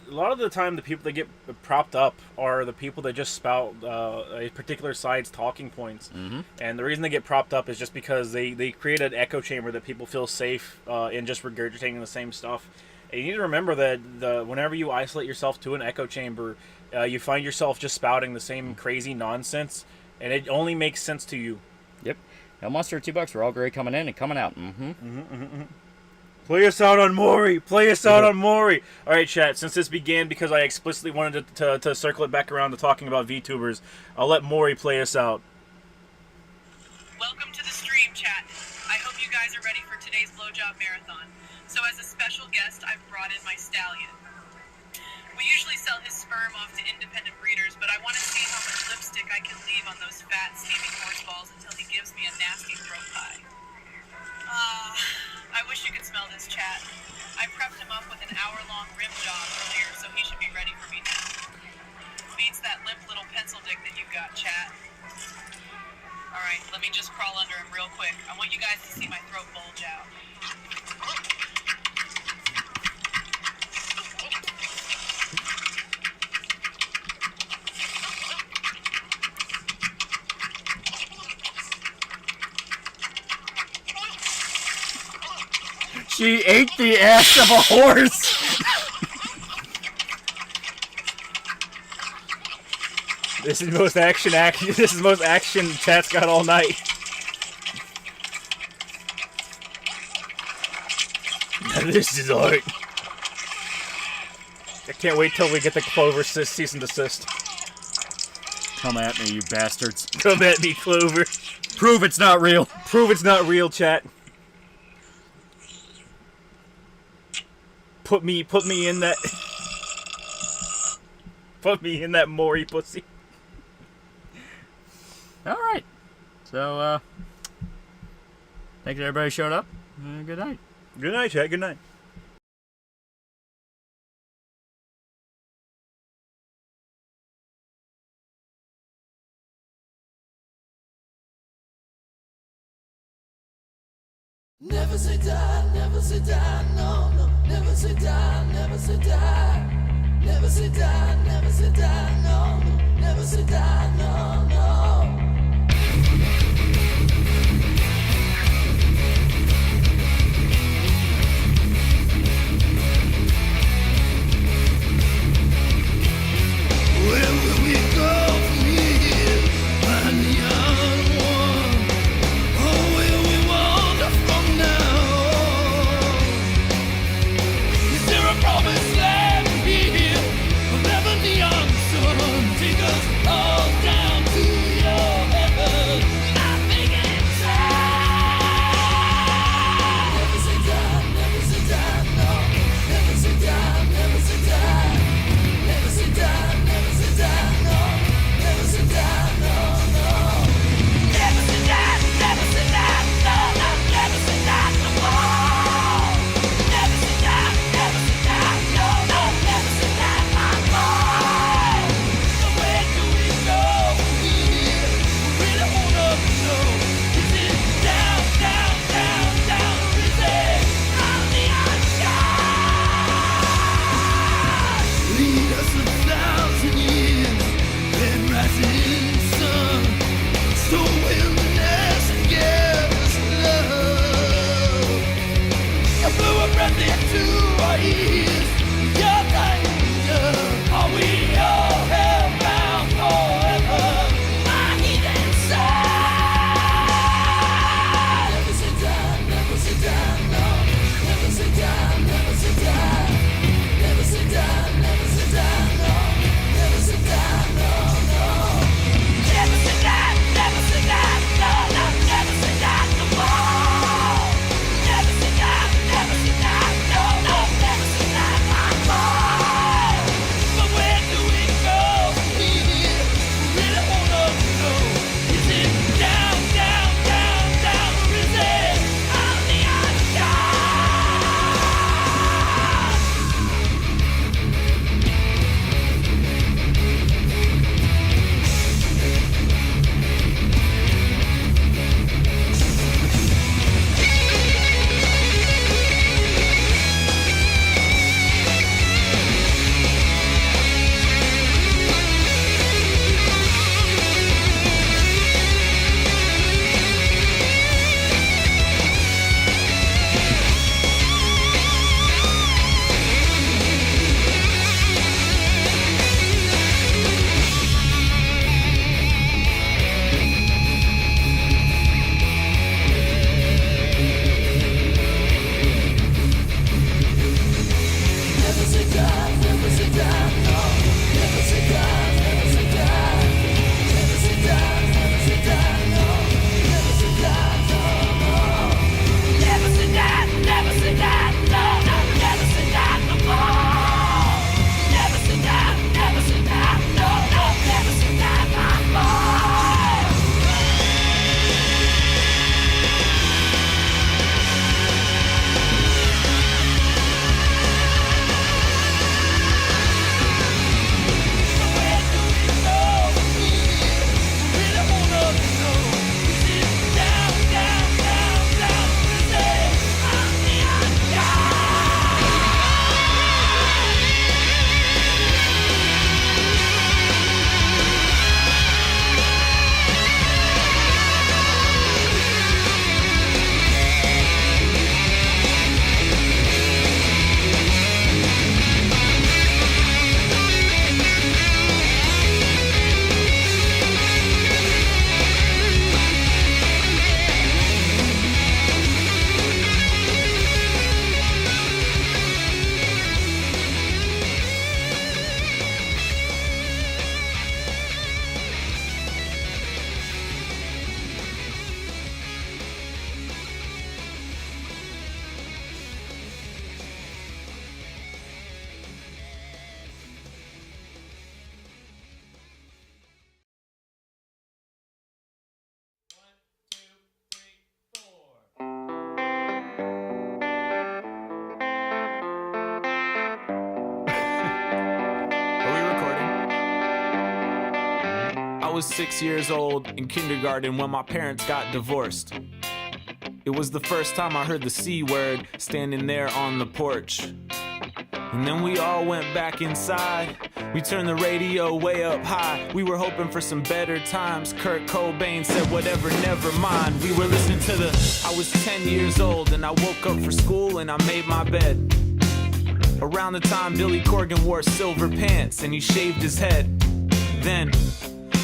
lot of the time the people that get propped up are the people that just spout a particular side's talking points. Mm-hmm. And the reason they get propped up is just because they create an echo chamber that people feel safe in just regurgitating the same stuff. And you need to remember that whenever you isolate yourself to an echo chamber, you find yourself just spouting the same crazy nonsense, and it only makes sense to you. Yep. No Monster $2. We're all great coming in and coming out. Mm-hmm. Mm-hmm, mm-hmm, mm-hmm. Play us out on Maury. Play us out on Maury. All right, chat. Since this began because I explicitly wanted to circle it back around to talking about VTubers, I'll let Maury play us out. Welcome to the stream, chat. I hope you guys are ready for today's blowjob marathon. So as a special guest, I've brought in my stallion. We usually sell his sperm off to independent breeders, but I want to see how much lipstick I can leave on those fat, steaming horse balls until he gives me a nasty throat pie. I wish you could smell this, chat. I prepped him up with an hour-long rim job earlier, so he should be ready for me now. Beats that limp little pencil dick that you got, chat. Alright, let me just crawl under him real quick. I want you guys to see my throat bulge out. She ate the ass of a horse! This is the most action. This is the most action chat's got all night. Now this is art. I can't wait till we get the Clover cease and desist. Come at me, you bastards. Come at me, Clover. Prove it's not real. Prove it's not real, chat. Put me in that. Put me in that Maury pussy. Alright. So, thanks everybody showed up. Good night. Good night, chat. Good night. Never say die, no, no. Never say die, never say die. Never say die, never say die, no, no. Never say die, no, no. Where will we go from here? Find the young one. Oh, where we wander from now? Is there a promised land here? Wherever neon sun take us all down to the was 6 years old in kindergarten when my parents got divorced. It was the first time I heard the C word standing there on the porch. And then we all went back inside. We turned the radio way up high. We were hoping for some better times. Kurt Cobain said whatever, never mind. We were listening to I was 10 years old and I woke up for school and I made my bed. Around the time Billy Corgan wore silver pants and he shaved his head. Then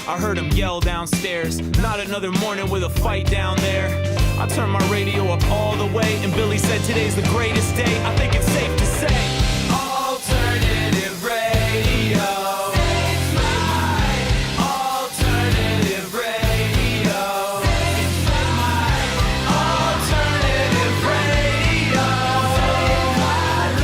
I heard him yell downstairs, not another morning with a fight down there. I turned my radio up all the way and Billy said today's the greatest day. I think it's safe to say alternative radio. It's my alternative radio. It's my alternative radio. Save my life.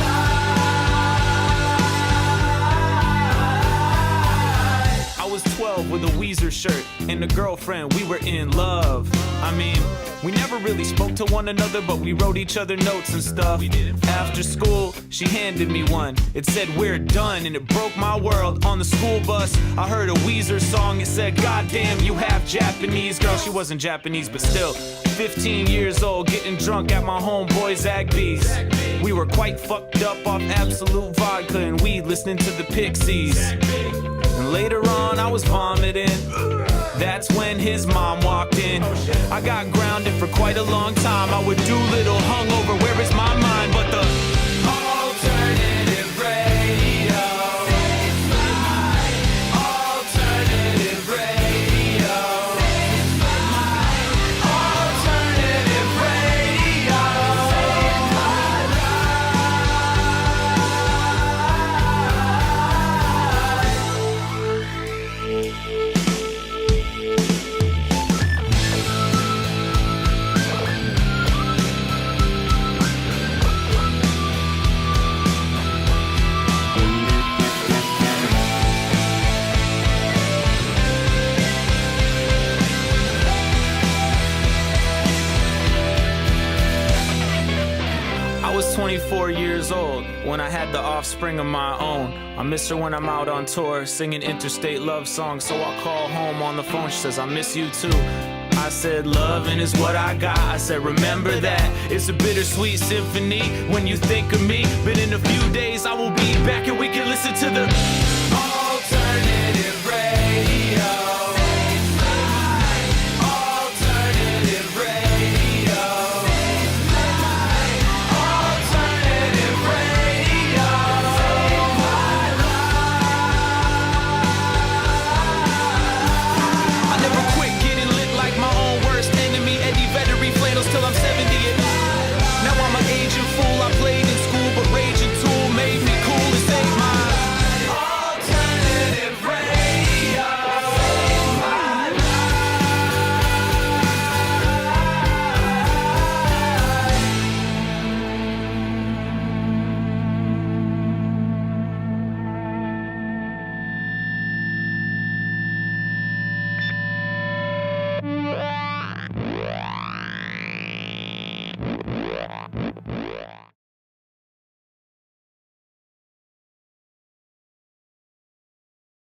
I was 12 with a Weezer shirt and a girlfriend, we were in love. I mean, we never really spoke to one another, but we wrote each other notes and stuff. After school, she handed me one. It said, we're done, and it broke my world. On the school bus, I heard a Weezer song. It said, goddamn, you have Japanese. Girl, she wasn't Japanese, but still. 15 years old, getting drunk at my homeboy Zagbee's. We were quite fucked up off absolute vodka and weed, listening to the Pixies. And later on, I was vomiting. That's when his mom walked in. I got grounded for quite a long time. I would do little hungover, where is my mind? But the alternative radio. It's my alternative radio. It's my alternative radio. Save my I was 24 years old when I had the offspring of my own. I miss her when I'm out on tour, singing interstate love songs. So I call home on the phone, she says, I miss you too. I said, loving is what I got. I said, remember that. It's a bittersweet symphony when you think of me. But in a few days I will be back and we can listen to the alternative.